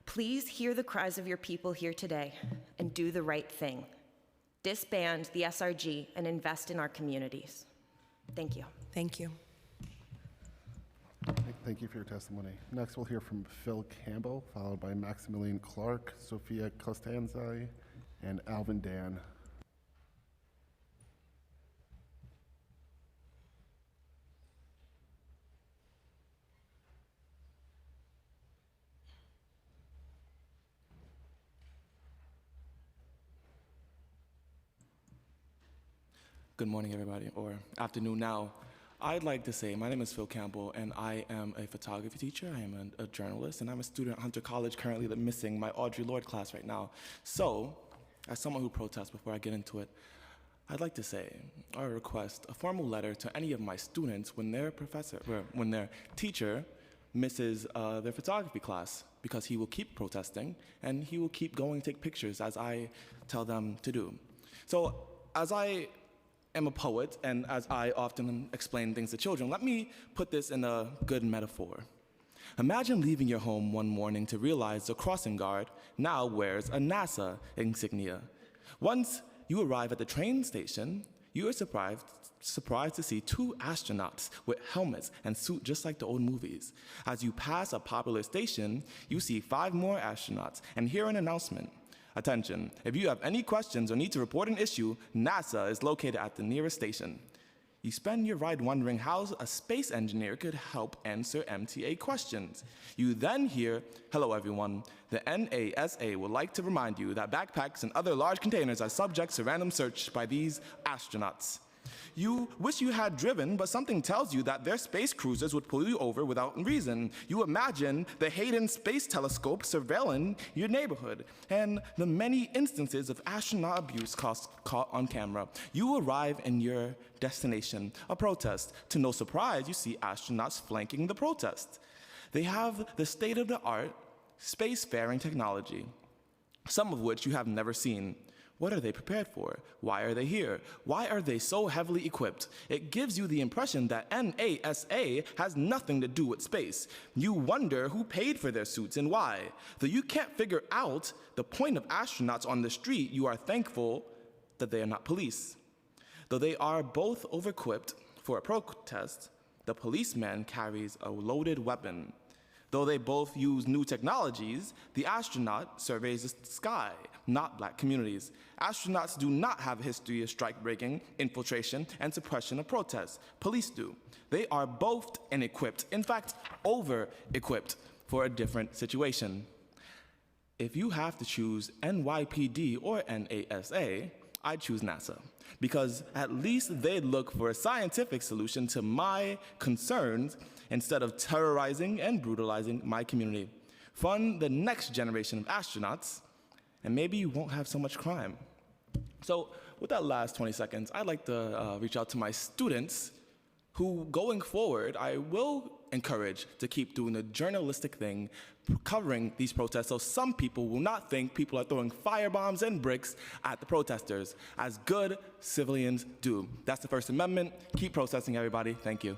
Please hear the cries of your people here today and do the right thing. Disband the SRG and invest in our communities. Thank you. Thank you. Thank you for your testimony. Next, we'll hear from Phil Campbell, followed by Maximilian Clark, Sophia Costanzai, and Alvin Dan. Good morning, everybody, or afternoon now. I'd like to say my name is Phil Campbell, and I am a photography teacher. I am a journalist, and I'm a student at Hunter College currently that's missing my Audre Lorde class right now. So, as someone who protests, before I get into it, I'd like to say or request a formal letter to any of my students when their teacher misses their photography class, because he will keep protesting and he will keep going to take pictures as I tell them to do. So, as I am a poet, and as I often explain things to children, let me put this in a good metaphor. Imagine leaving your home one morning to realize the crossing guard now wears a NASA insignia. Once you arrive at the train station, you are surprised to see 2 astronauts with helmets and suits just like the old movies. As you pass a popular station, you see 5 more astronauts and hear an announcement. Attention, if you have any questions or need to report an issue, NASA is located at the nearest station. You spend your ride wondering how a space engineer could help answer MTA questions. You then hear, hello everyone, the NASA would like to remind you that backpacks and other large containers are subject to random search by these astronauts. You wish you had driven, but something tells you that their space cruisers would pull you over without reason. You imagine the Hayden Space Telescope surveilling your neighborhood and the many instances of astronaut abuse caught on camera. You arrive in your destination, a protest. To no surprise, you see astronauts flanking the protest. They have the state-of-the-art spacefaring technology, some of which you have never seen. What are they prepared for? Why are they here? Why are they so heavily equipped? It gives you the impression that NASA has nothing to do with space. You wonder who paid for their suits and why. Though you can't figure out the point of astronauts on the street, you are thankful that they are not police. Though they are both over-equipped for a protest, the policeman carries a loaded weapon. Though they both use new technologies, the astronaut surveys the sky, not black communities. Astronauts do not have a history of strike-breaking, infiltration, and suppression of protests. Police do. They are both inequipped, in fact, over-equipped for a different situation. If you have to choose NYPD or NASA, I'd choose NASA, because at least they'd look for a scientific solution to my concerns instead of terrorizing and brutalizing my community. Fund the next generation of astronauts, and maybe you won't have so much crime. So with that last 20 seconds, I'd like to reach out to my students who, going forward, I will encourage to keep doing the journalistic thing, covering these protests so some people will not think people are throwing firebombs and bricks at the protesters, as good civilians do. That's the First Amendment. Keep protesting, everybody. Thank you.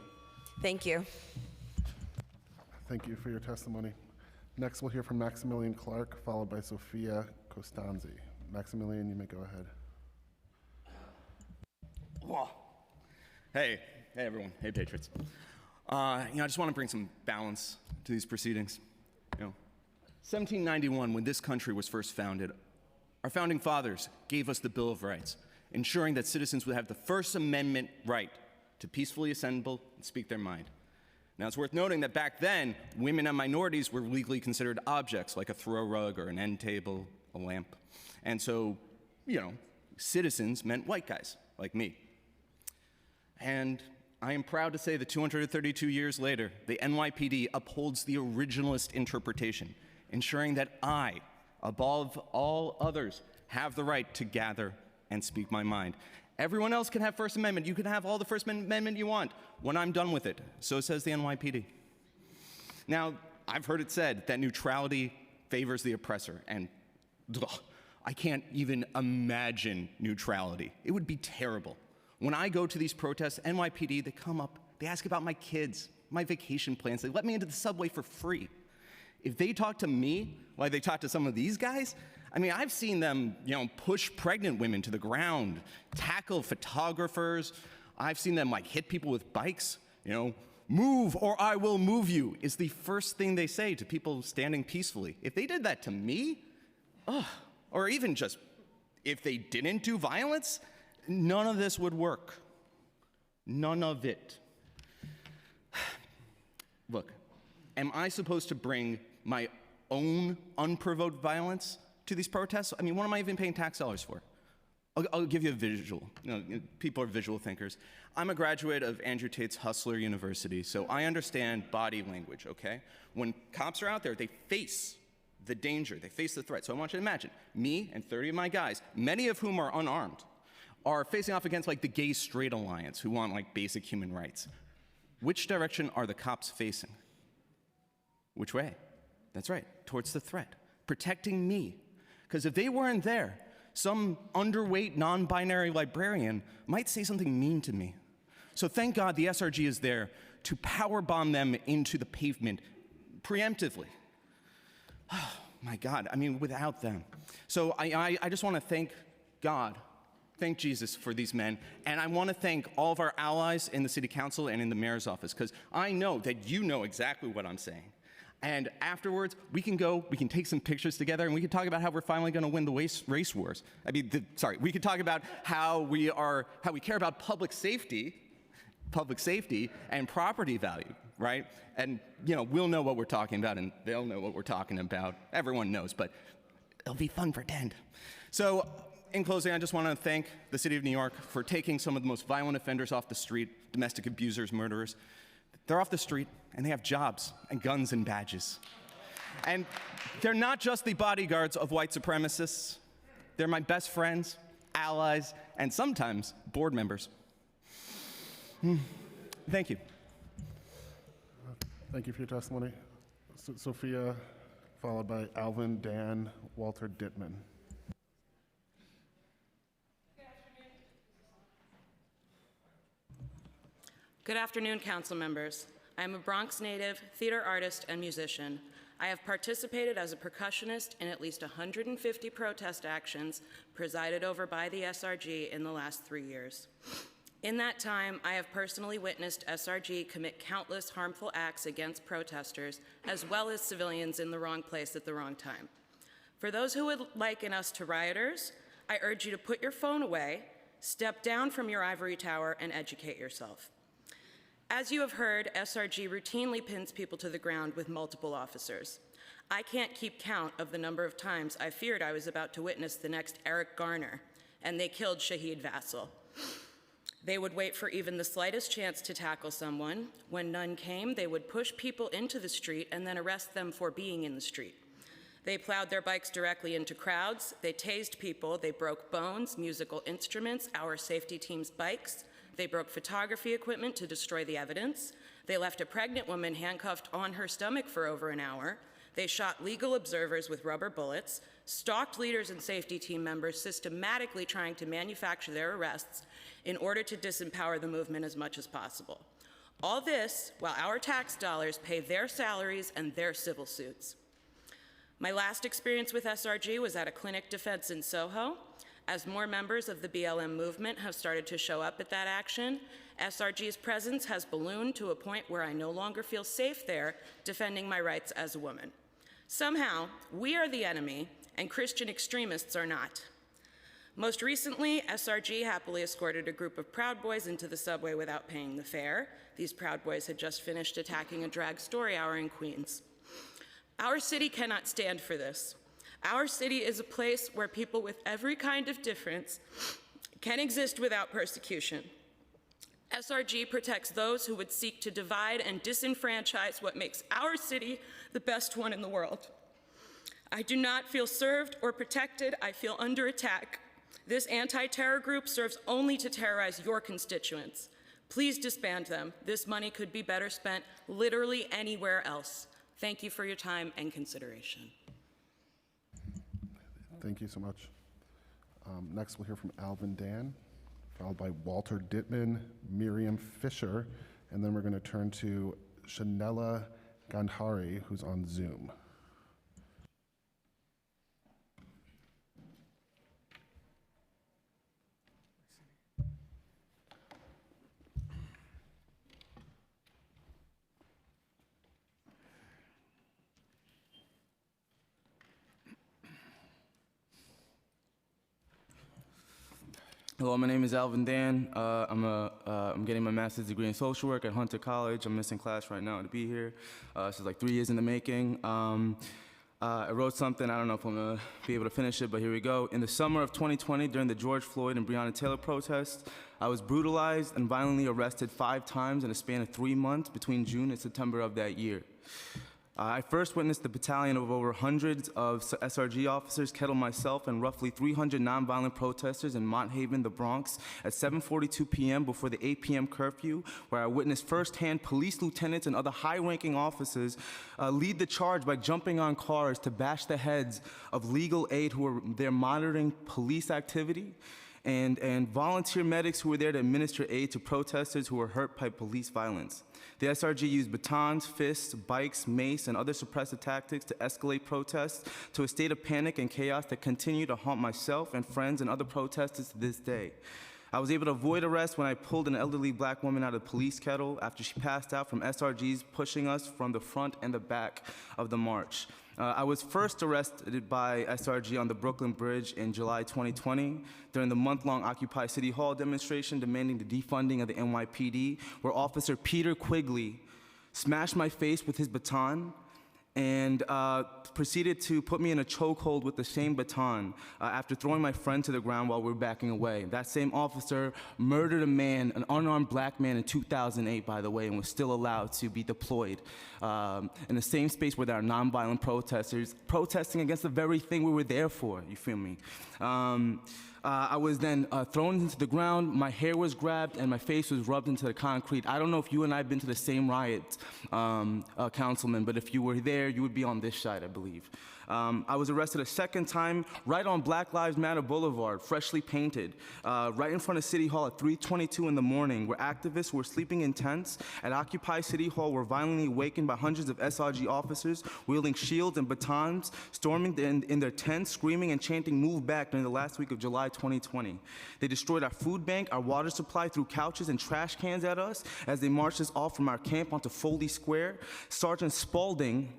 Thank you. Thank you for your testimony. Next, we'll hear from Maximilian Clark, followed by Sophia Costanzi. Maximilian, you may go ahead. Whoa. Hey everyone. Hey, Patriots. I just want to bring some balance to these proceedings. 1791, when this country was first founded, our founding fathers gave us the Bill of Rights, ensuring that citizens would have the First Amendment right to peacefully assemble and speak their mind. Now, it's worth noting that back then, women and minorities were legally considered objects, like a throw rug or an end table, a lamp. And so, citizens meant white guys, like me. And I am proud to say that 232 years later, the NYPD upholds the originalist interpretation, ensuring that I, above all others, have the right to gather and speak my mind. Everyone else can have First Amendment. You can have all the First Amendment you want when I'm done with it. So says the NYPD. Now, I've heard it said that neutrality favors the oppressor, and I can't even imagine neutrality. It would be terrible. When I go to these protests, NYPD, they come up, they ask about my kids, my vacation plans, they let me into the subway for free. If they talk to me like they talk to some of these guys, I've seen them, push pregnant women to the ground, tackle photographers. I've seen them hit people with bikes, move or I will move you is the first thing they say to people standing peacefully. If they did that to me, or even just if they didn't do violence, none of this would work. None of it. Look, am I supposed to bring my own unprovoked violence to these protests? What am I even paying tax dollars for? I'll give you a visual. People are visual thinkers. I'm a graduate of Andrew Tate's Hustler University, so I understand body language, okay? When cops are out there, they face the danger, they face the threat. So I want you to imagine, me and 30 of my guys, many of whom are unarmed, are facing off against the Gay Straight Alliance, who want basic human rights. Which direction are the cops facing? Which way? That's right, towards the threat, protecting me. Because if they weren't there, some underweight, non-binary librarian might say something mean to me. So thank God the SRG is there to powerbomb them into the pavement preemptively. Oh, my God, without them. So I just want to thank God, thank Jesus for these men, and I want to thank all of our allies in the City Council and in the Mayor's office, because I know that you know exactly what I'm saying. And afterwards, we can take some pictures together, and we can talk about how we're finally going to win the race wars. We can talk about how we care about public safety and property value, right? And we'll know what we're talking about, and they'll know what we're talking about. Everyone knows, but it'll be fun pretend. So, in closing, I just want to thank the City of New York for taking some of the most violent offenders off the street, domestic abusers, murderers. They're off the street, and they have jobs and guns and badges. And they're not just the bodyguards of white supremacists. They're my best friends, allies, and sometimes board members. Thank you. Thank you for your testimony. Sophia, followed by Alvin, Dan, Walter Dittman. Good afternoon, council members. I am a Bronx native, theater artist, and musician. I have participated as a percussionist in at least 150 protest actions presided over by the SRG in the last 3 years. In that time, I have personally witnessed SRG commit countless harmful acts against protesters, as well as civilians in the wrong place at the wrong time. For those who would liken us to rioters, I urge you to put your phone away, step down from your ivory tower, and educate yourself. As you have heard, SRG routinely pins people to the ground with multiple officers. I can't keep count of the number of times I feared I was about to witness the next Eric Garner, and they killed Shahid Vassal. They would wait for even the slightest chance to tackle someone. When none came, they would push people into the street and then arrest them for being in the street. They plowed their bikes directly into crowds. They tased people. They broke bones, musical instruments, our safety team's bikes. They broke photography equipment to destroy the evidence. They left a pregnant woman handcuffed on her stomach for over an hour. They shot legal observers with rubber bullets, stalked leaders and safety team members, systematically trying to manufacture their arrests in order to disempower the movement as much as possible. All this while our tax dollars pay their salaries and their civil suits. My last experience with SRG was at a clinic defense in Soho. As more members of the BLM movement have started to show up at that action, SRG's presence has ballooned to a point where I no longer feel safe there defending my rights as a woman. Somehow, we are the enemy and Christian extremists are not. Most recently, SRG happily escorted a group of Proud Boys into the subway without paying the fare. These Proud Boys had just finished attacking a drag story hour in Queens. Our city cannot stand for this. Our city is a place where people with every kind of difference can exist without persecution. SRG protects those who would seek to divide and disenfranchise what makes our city the best one in the world. I do not feel served or protected. I feel under attack. This anti-terror group serves only to terrorize your constituents. Please disband them. This money could be better spent literally anywhere else. Thank you for your time and consideration. Thank you so much. Next, we'll hear from Alvin Dan, followed by Walter Dittman, Miriam Fisher, and then we're going to turn to Shanella Gandhari, who's on Zoom. Hello, my name is Alvin Dan. I'm getting my master's degree in social work at Hunter College. I'm missing class right now to be here. This is like 3 years in the making. I wrote something, I don't know if I'm gonna be able to finish it, but here we go. In the summer of 2020, during the George Floyd and Breonna Taylor protests, I was brutalized and violently arrested 5 times in a span of 3 months between June and September of that year. I first witnessed the battalion of over hundreds of SRG officers kettle myself and roughly 300 nonviolent protesters in Mott Haven, the Bronx, at 7:42 p.m. before the 8 p.m. curfew, where I witnessed firsthand police lieutenants and other high-ranking officers lead the charge by jumping on cars to bash the heads of legal aid who were there monitoring police activity, and volunteer medics who were there to administer aid to protesters who were hurt by police violence. The SRG used batons, fists, bikes, mace, and other suppressive tactics to escalate protests to a state of panic and chaos that continue to haunt myself and friends and other protesters to this day. I was able to avoid arrest when I pulled an elderly black woman out of the police kettle after she passed out from SRGs pushing us from the front and the back of the march. I was first arrested by SRG on the Brooklyn Bridge in July 2020 during the month-long Occupy City Hall demonstration demanding the defunding of the NYPD, where Officer Peter Quigley smashed my face with his baton and proceeded to put me in a chokehold with the same baton after throwing my friend to the ground while we were backing away. That same officer murdered a man, an unarmed black man, in 2008, by the way, and was still allowed to be deployed in the same space where there are nonviolent protesters protesting against the very thing we were there for, you feel me? I was then thrown into the ground, my hair was grabbed, and my face was rubbed into the concrete. I don't know if you and I have been to the same riot, Councilman, but if you were there, you would be on this side, I believe. I was arrested a second time right on Black Lives Matter Boulevard, freshly painted, right in front of City Hall at 3:22 in the morning, where activists who were sleeping in tents at Occupy City Hall were violently awakened by hundreds of SRG officers wielding shields and batons, storming in their tents, screaming and chanting "Move Back" during the last week of July 2020. They destroyed our food bank, our water supply, threw couches and trash cans at us as they marched us off from our camp onto Foley Square. Sergeant Spaulding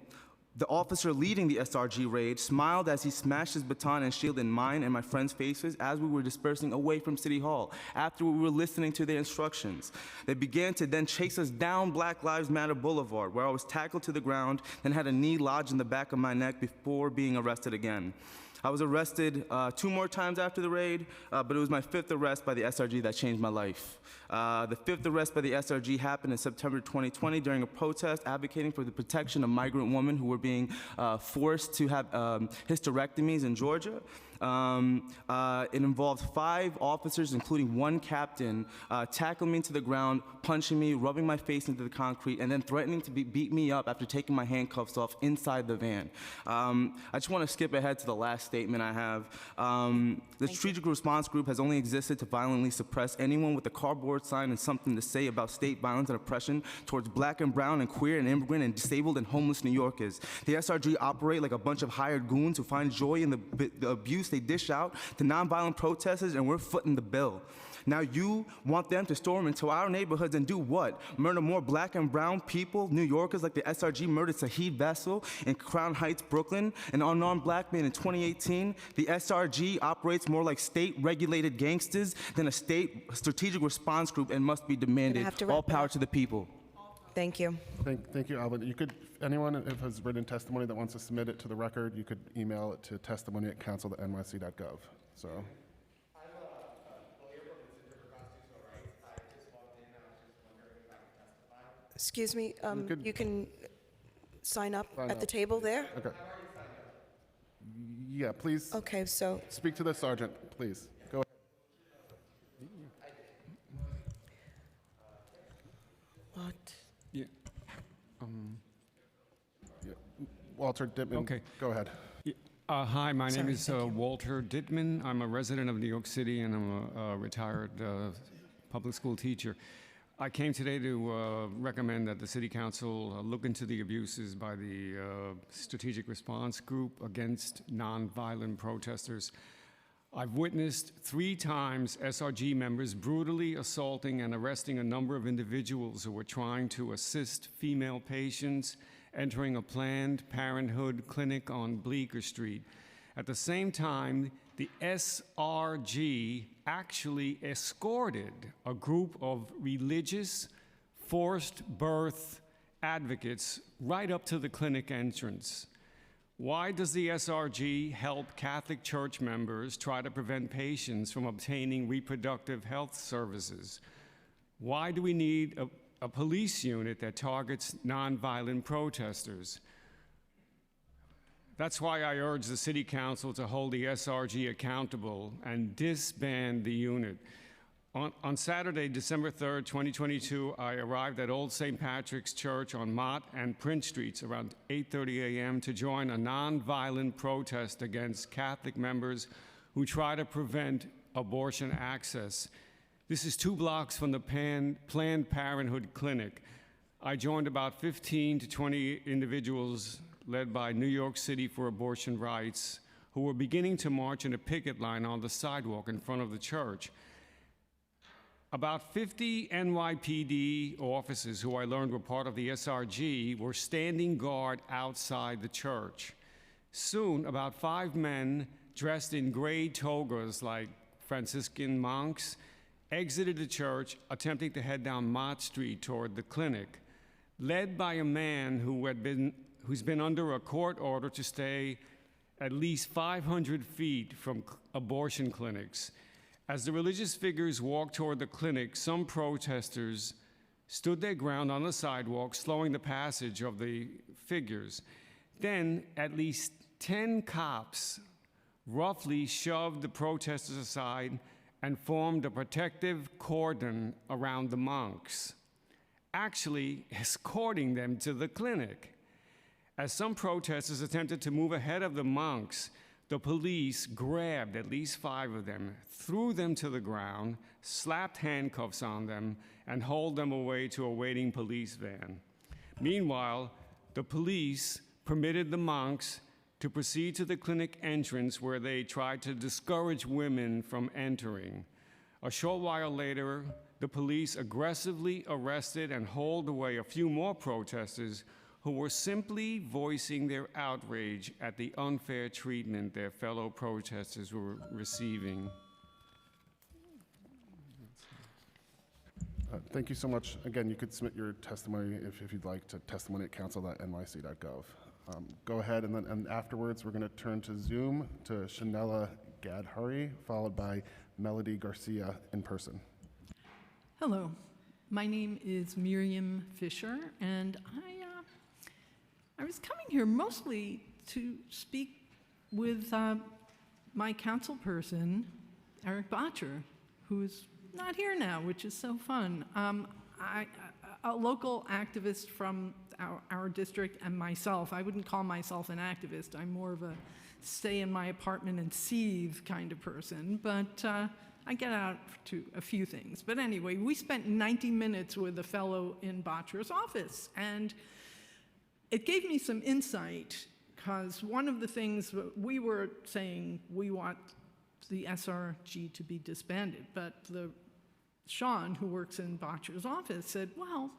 The officer leading the SRG raid smiled as he smashed his baton and shield in mine and my friends' faces as we were dispersing away from City Hall after we were listening to their instructions. They began to then chase us down Black Lives Matter Boulevard, where I was tackled to the ground and had a knee lodged in the back of my neck before being arrested again. I was arrested 2 more times after the raid, but it was my 5th arrest by the SRG that changed my life. The 5th arrest by the SRG happened in September 2020 during a protest advocating for the protection of migrant women who were being forced to have hysterectomies in Georgia. It involved 5 officers, including 1 captain, tackling me to the ground, punching me, rubbing my face into the concrete, and then threatening to beat me up after taking my handcuffs off inside the van. I just want to skip ahead to the last statement I have. The Strategic Response Group has only existed to violently suppress anyone with a cardboard sign and something to say about state violence and oppression towards black and brown and queer and immigrant and disabled and homeless New Yorkers. The SRG operate like a bunch of hired goons who find joy in the abuse they dish out to nonviolent protesters, and we're footing the bill. Now you want them to storm into our neighborhoods and do what? Murder more black and brown people, New Yorkers, like the SRG murdered Saheed Vessel in Crown Heights, Brooklyn, an unarmed black man in 2018. The SRG operates more like state-regulated gangsters than a state strategic response group and must be demanded. All power to the people. Thank you. Thank you, Alvin. You could, anyone who has written testimony that wants to submit it to the record, you could email it to testimony@council.nyc.gov. So. Excuse me, you can sign up at the table there? Okay. Yeah, please. Okay, so. Speak to the sergeant, please. Go ahead. What? Yeah. Walter Dittman. Okay. Go ahead. Hi, my name is Walter Dittman. I'm a resident of New York City, and I'm a retired public school teacher. I came today to recommend that the City Council look into the abuses by the Strategic Response Group against nonviolent protesters. I've witnessed 3 times SRG members brutally assaulting and arresting a number of individuals who were trying to assist female patients entering a Planned Parenthood clinic on Bleecker Street. At the same time, the SRG actually escorted a group of religious forced birth advocates right up to the clinic entrance. Why does the SRG help Catholic Church members try to prevent patients from obtaining reproductive health services? Why do we need a police unit that targets nonviolent protesters? That's why I urge the City Council to hold the SRG accountable and disband the unit. On Saturday, December 3rd, 2022, I arrived at Old St. Patrick's Church on Mott and Prince Streets around 8:30 a.m. to join a nonviolent protest against Catholic members who try to prevent abortion access. This is 2 blocks from the Planned Parenthood clinic. I joined about 15 to 20 individuals led by New York City for Abortion Rights, who were beginning to march in a picket line on the sidewalk in front of the church. About 50 NYPD officers, who I learned were part of the SRG, were standing guard outside the church. Soon, about 5 men dressed in gray togas like Franciscan monks exited the church, attempting to head down Mott Street toward the clinic, led by a man who's been under a court order to stay at least 500 feet from abortion clinics. As the religious figures walked toward the clinic, some protesters stood their ground on the sidewalk, slowing the passage of the figures. Then, at least 10 cops roughly shoved the protesters aside and formed a protective cordon around the monks, actually escorting them to the clinic. As some protesters attempted to move ahead of the monks, the police grabbed at least 5 of them, threw them to the ground, slapped handcuffs on them, and hauled them away to a waiting police van. Meanwhile, the police permitted the monks to proceed to the clinic entrance, where they tried to discourage women from entering. A short while later, the police aggressively arrested and hauled away a few more protesters who were simply voicing their outrage at the unfair treatment their fellow protesters were receiving. Thank you so much. Again, you could submit your testimony if you'd like to testimony@council.nyc.gov. Go ahead, and afterwards, we're going to turn to Zoom to Shanella Gadhari, followed by Melody Garcia in person. Hello, my name is Miriam Fisher, and I was coming here mostly to speak with my council person, Eric Botcher, who is not here now, which is so fun. A local activist from our district and myself, I wouldn't call myself an activist. I'm more of a stay in my apartment and seethe kind of person, but I get out to a few things. But anyway, we spent 90 minutes with a fellow in Botcher's office, and it gave me some insight, because one of the things we were saying, we want the SRG to be disbanded, but Sean, who works in Botcher's office, said, well,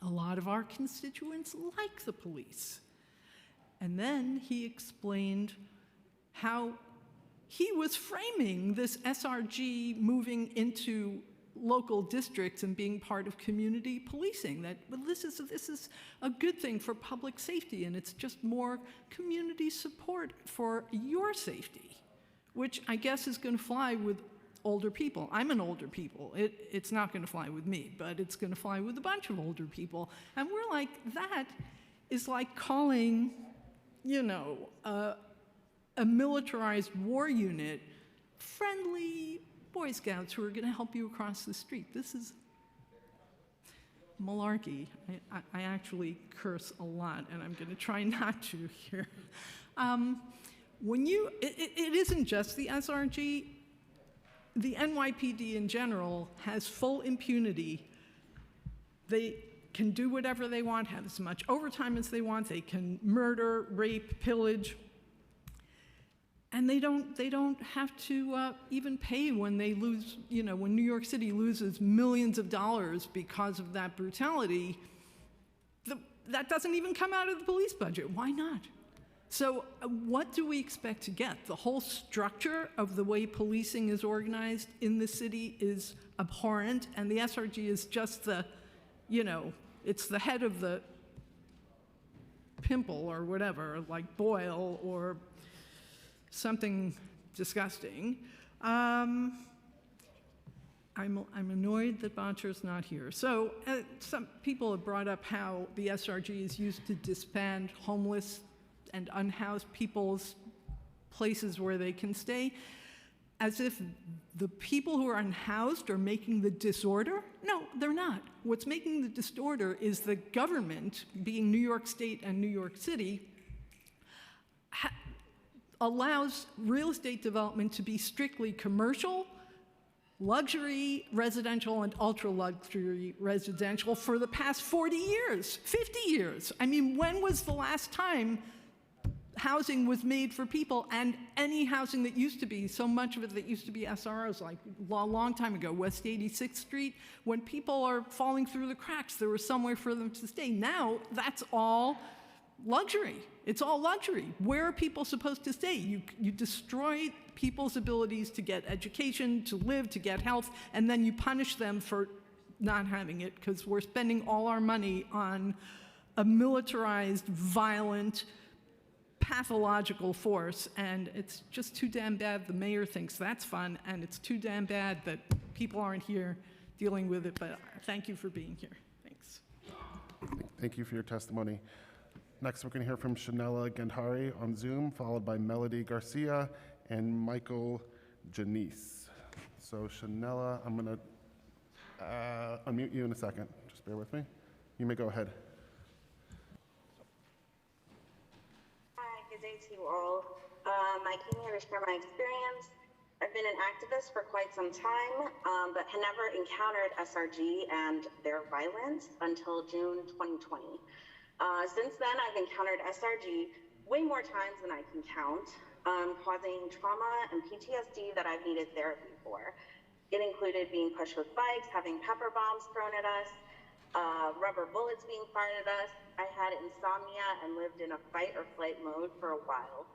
a lot of our constituents like the police. And then he explained how he was framing this SRG moving into local districts and being part of community policing, that, well, this is a good thing for public safety, and it's just more community support for your safety, which I guess is going to fly with older people. I'm an older people. It's not going to fly with me, but it's going to fly with a bunch of older people. And we're like, that is like calling, you know, a militarized war unit friendly Boy Scouts who are going to help you across the street. This is malarkey. I actually curse a lot, and I'm going to try not to here. It isn't just the SRG. The NYPD in general has full impunity. They can do whatever they want, have as much overtime as they want. They can murder, rape, pillage, and they don't have to even pay when they lose. You know, when New York City loses millions of dollars because of that brutality, that doesn't even come out of the police budget. Why not? So what do we expect to get? The whole structure of the way policing is organized in the city is abhorrent, and the SRG is just the, you know, it's the head of the pimple or whatever, like boil or something disgusting. I'm annoyed that Botcher's not here. So some people have brought up how the SRG is used to disband homeless and unhoused people's places where they can stay, as if the people who are unhoused are making the disorder. No, they're not. What's making the disorder is the government, being New York State and New York City, allows real estate development to be strictly commercial, luxury residential, and ultra-luxury residential for the past 40 years, 50 years. I mean, when was the last time housing was made for people? And any housing that used to be, so much of it that used to be SROs, like a long time ago, West 86th Street, when people are falling through the cracks, there was somewhere for them to stay. Now, that's all luxury. It's all luxury. Where are people supposed to stay? You destroy people's abilities to get education, to live, to get health, and then you punish them for not having it, because we're spending all our money on a militarized, violent, pathological force, and it's just too damn bad the mayor thinks that's fun, and it's too damn bad that people aren't here dealing with it, but thank you for being here. Thanks. Thank you for your testimony. Next, we're going to hear from Shanella Gadhari on Zoom, followed by Melody Garcia and Michael Janice. So Shanella, I'm going to unmute you in a second. Just bear with me. You may go ahead. Hi, good day to you all. I came here to share my experience. I've been an activist for quite some time, but had never encountered SRG and their violence until June 2020. Since then, I've encountered SRG way more times than I can count, causing trauma and PTSD that I've needed therapy for. It included being pushed with bikes, having pepper bombs thrown at us, rubber bullets being fired at us. I had insomnia and lived in a fight or flight mode for a while.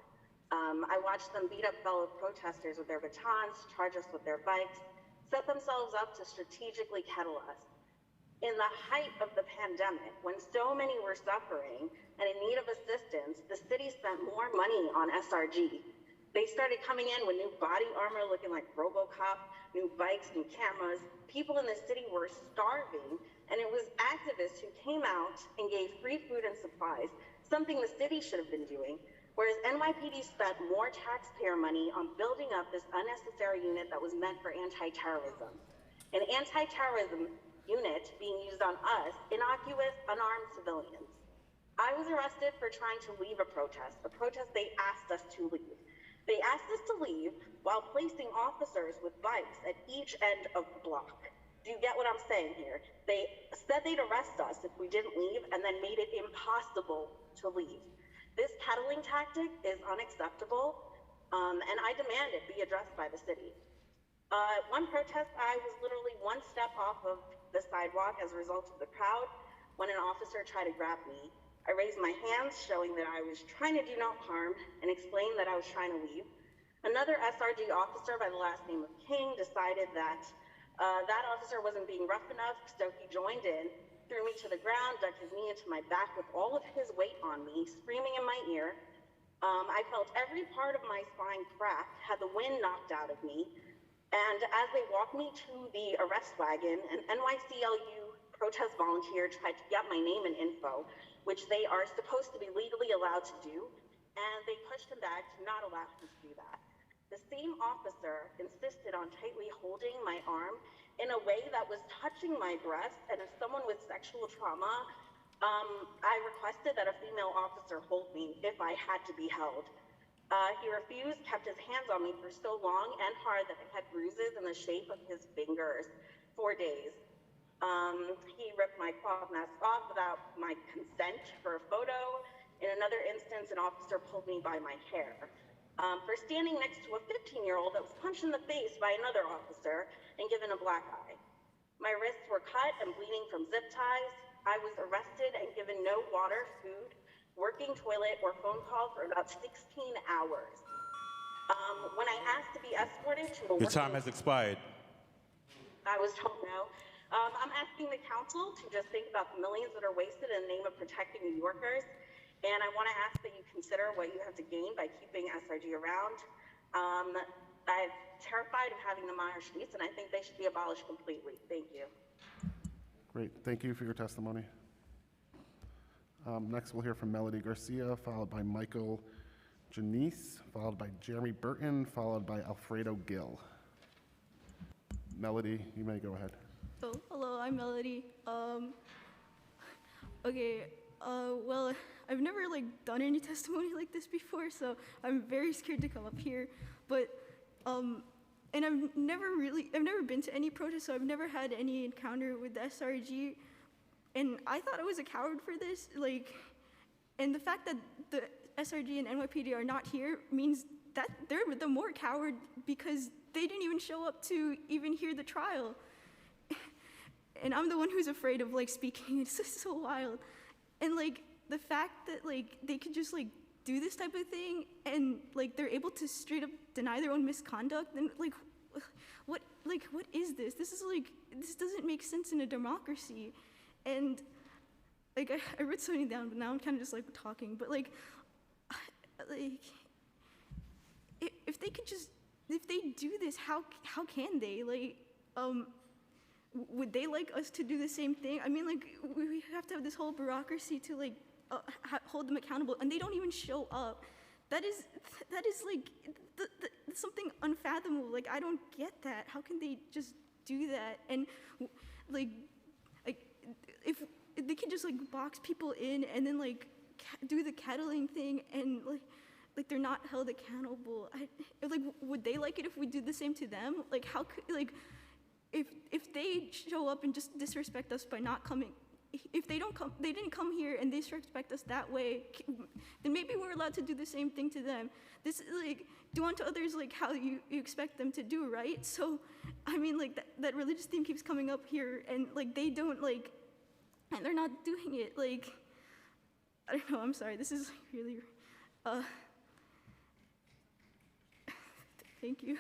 I watched them beat up fellow protesters with their batons, charge us with their bikes, set themselves up to strategically kettle us. In the height of the pandemic, when so many were suffering and in need of assistance, the city spent more money on SRG. They started coming in with new body armor looking like RoboCop, new bikes, new cameras. People in the city were starving, and it was activists who came out and gave free food and supplies, something the city should have been doing, whereas NYPD spent more taxpayer money on building up this unnecessary unit that was meant for anti-terrorism. An anti-terrorism unit being used on us, innocuous, unarmed civilians. I was arrested for trying to leave a protest they asked us to leave. They asked us to leave while placing officers with bikes at each end of the block. Do you get what I'm saying here? They said they'd arrest us if we didn't leave and then made it impossible to leave. This kettling tactic is unacceptable, and I demand it be addressed by the city. One protest, I was literally one step off of the sidewalk as a result of the crowd when an officer tried to grab me. I raised my hands, showing that I was trying to do no harm, and explained that I was trying to leave. Another SRG officer by the last name of King decided that that officer wasn't being rough enough, so he joined in, threw me to the ground, dug his knee into my back with all of his weight on me, screaming in my ear. I felt every part of my spine crack, had the wind knocked out of me, and as they walked me to the arrest wagon, an NYCLU protest volunteer tried to get my name and info, which they are supposed to be legally allowed to do, and they pushed him back to not allow him to do that. The same officer insisted on tightly holding my arm in a way that was touching my breast, and as someone with sexual trauma, I requested that a female officer hold me if I had to be held. He refused, kept his hands on me for so long and hard that I had bruises in the shape of his fingers for days. He ripped my cloth mask off without my consent for a photo. In another instance, an officer pulled me by my hair for standing next to a 15-year-old that was punched in the face by another officer and given a black eye. My wrists were cut and bleeding from zip ties. I was arrested and given no water, food, working toilet, or phone call for about 16 hours. When I asked to be escorted to a Your time has expired. I was told no. I'm asking the council to just think about the millions that are wasted in the name of protecting New Yorkers, and I want to ask that you consider what you have to gain by keeping SRG around. I'm terrified of having them on our streets, and I think they should be abolished completely. Thank you. Great, thank you for your testimony. Next, we'll hear from Melody Garcia, followed by Michael Janice, followed by Jeremy Burton, followed by Alfredo Gill. Melody, you may go ahead. Oh, hello, I'm Melody. Well, I've never done any testimony like this before, so I'm very scared to come up here. But, and I've never been to any protest, so I've never had any encounter with the SRG. And I thought I was a coward for this, and the fact that the SRG and NYPD are not here means that they're the more coward because they didn't even show up to even hear the trial. And I'm the one who's afraid of speaking. It's just so wild. And the fact that they could just do this type of thing and they're able to straight up deny their own misconduct, then what is this? This is this doesn't make sense in a democracy. And I wrote something down, but now I'm kind of just talking. But if they could just, if they do this, how can they would they like us to do the same thing? I mean, we have to have this whole bureaucracy to hold them accountable, and they don't even show up. That is something unfathomable. I don't get that. How can they just do that? And if they can just box people in and then do the kettling thing and they're not held accountable, would they like it if we do the same to them? How could if they show up and just disrespect us by not coming, if they didn't come here and disrespect us that way, then maybe we're allowed to do the same thing to them. This do unto others how you expect them to do, right? So, I mean, that religious theme keeps coming up here, and they don't and they're not doing it. I don't know, I'm sorry, this is really, thank you.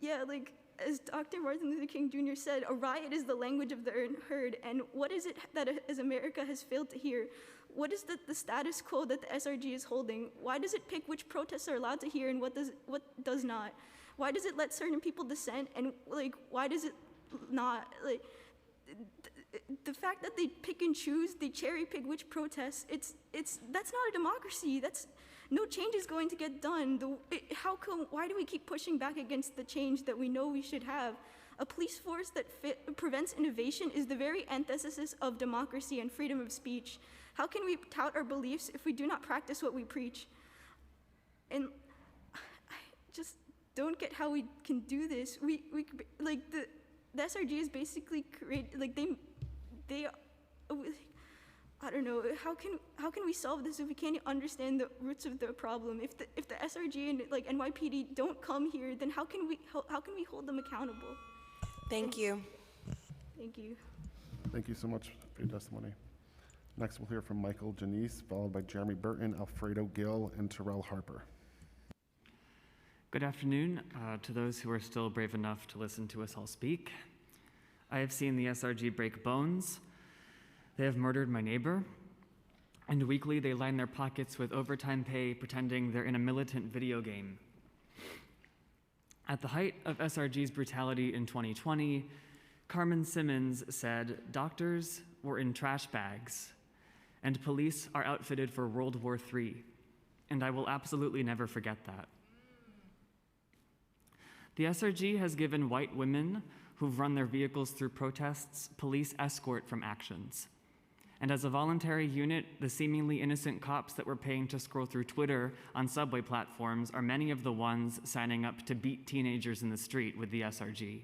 Yeah, like, as Dr. Martin Luther King Jr. said, a riot is the language of the unheard, and what is it that as America has failed to hear? What is the status quo that the SRG is holding? Why does it pick which protests are allowed to hear and what does not? Why does it let certain people dissent, and like, why does it not? Like, the fact that they pick and choose, they cherry pick which protests, that's not a democracy. No change is going to get done. Why do we keep pushing back against the change that we know we should have? A police force that prevents innovation is the very antithesis of democracy and freedom of speech. How can we tout our beliefs if we do not practice what we preach? And I just don't get how we can do this. Like the SRG is basically like I don't know, how can we solve this if we can't understand the roots of the problem? If the SRG and like NYPD don't come here, then how can we hold them accountable? Thank you. Thank you. Thank you so much for your testimony. Next, we'll hear from Michael Janice, followed by Jeremy Burton, Alfredo Gill, and Terrell Harper. Good afternoon to those who are still brave enough to listen to us all speak. I have seen the SRG break bones. They have murdered my neighbor, and weekly they line their pockets with overtime pay pretending they're in a militant video game. At the height of SRG's brutality in 2020, Carmen Simmons said, "Doctors were in trash bags, and police are outfitted for World War III, and I will absolutely never forget that." The SRG has given white women who've run their vehicles through protests police escort from actions. And as a voluntary unit, the seemingly innocent cops that we're paying to scroll through Twitter on subway platforms are many of the ones signing up to beat teenagers in the street with the SRG.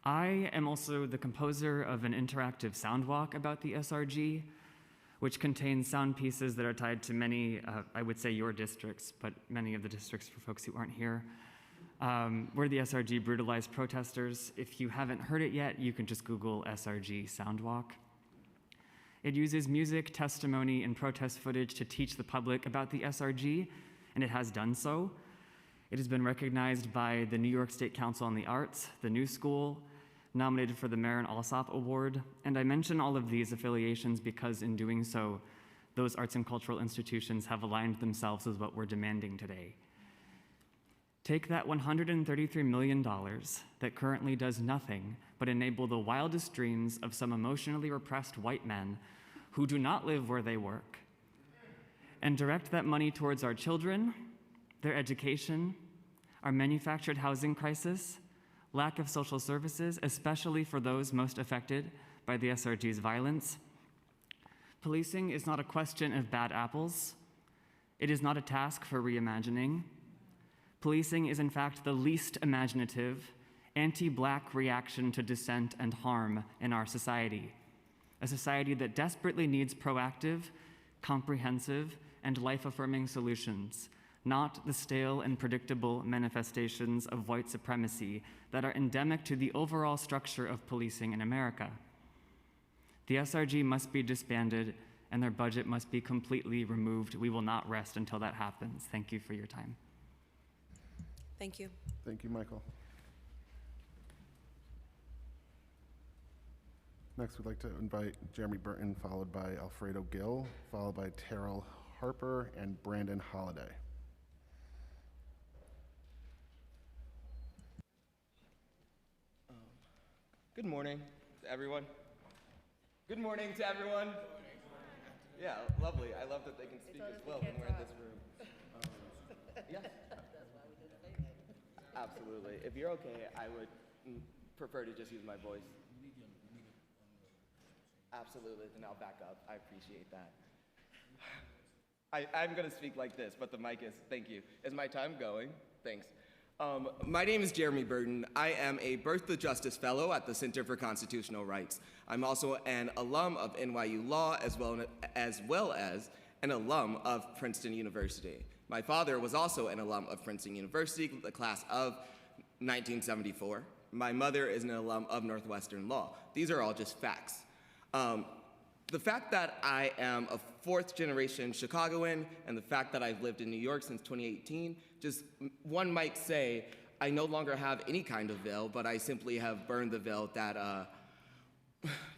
I am also the composer of an interactive sound walk about the SRG, which contains sound pieces that are tied to many, I would say your districts, but many of the districts for folks who aren't here, where the SRG brutalized protesters. If you haven't heard it yet, you can just Google SRG sound walk. It uses music, testimony, and protest footage to teach the public about the SRG, and it has done so. It has been recognized by the New York State Council on the Arts, the New School, nominated for the Marin Alsop Award, and I mention all of these affiliations because in doing so, those arts and cultural institutions have aligned themselves with what we're demanding today. Take that $133 million that currently does nothing but enable the wildest dreams of some emotionally repressed white men who do not live where they work, and direct that money towards our children, their education, our manufactured housing crisis, lack of social services, especially for those most affected by the SRG's violence. Policing is not a question of bad apples. It is not a task for reimagining. Policing is in fact the least imaginative, anti-Black reaction to dissent and harm in our society, a society that desperately needs proactive, comprehensive, and life-affirming solutions, not the stale and predictable manifestations of white supremacy that are endemic to the overall structure of policing in America. The SRG must be disbanded, and their budget must be completely removed. We will not rest until that happens. Thank you for your time. Thank you. Thank you, Michael. Next, we'd like to invite Jeremy Burton, followed by Alfredo Gill, followed by Terrell Harper and Brandon Holliday. Good morning to everyone. Good morning to everyone. Yeah, lovely. I love that they can speak as well when we're in this room. Yeah. Absolutely. If you're okay, I would prefer to just use my voice. Absolutely, then I'll back up. I appreciate that. I'm going to speak like this, but the mic is, thank you. Is my time going? Thanks. My name is Jeremy Burton. I am a Birth to Justice Fellow at the Center for Constitutional Rights. I'm also an alum of NYU Law as well as an alum of Princeton University. My father was also an alum of Princeton University, the class of 1974. My mother is an alum of Northwestern Law. These are all just facts. The fact that I am a fourth-generation Chicagoan and the fact that I've lived in New York since 2018, just one might say I no longer have any kind of veil, but I simply have burned the veil that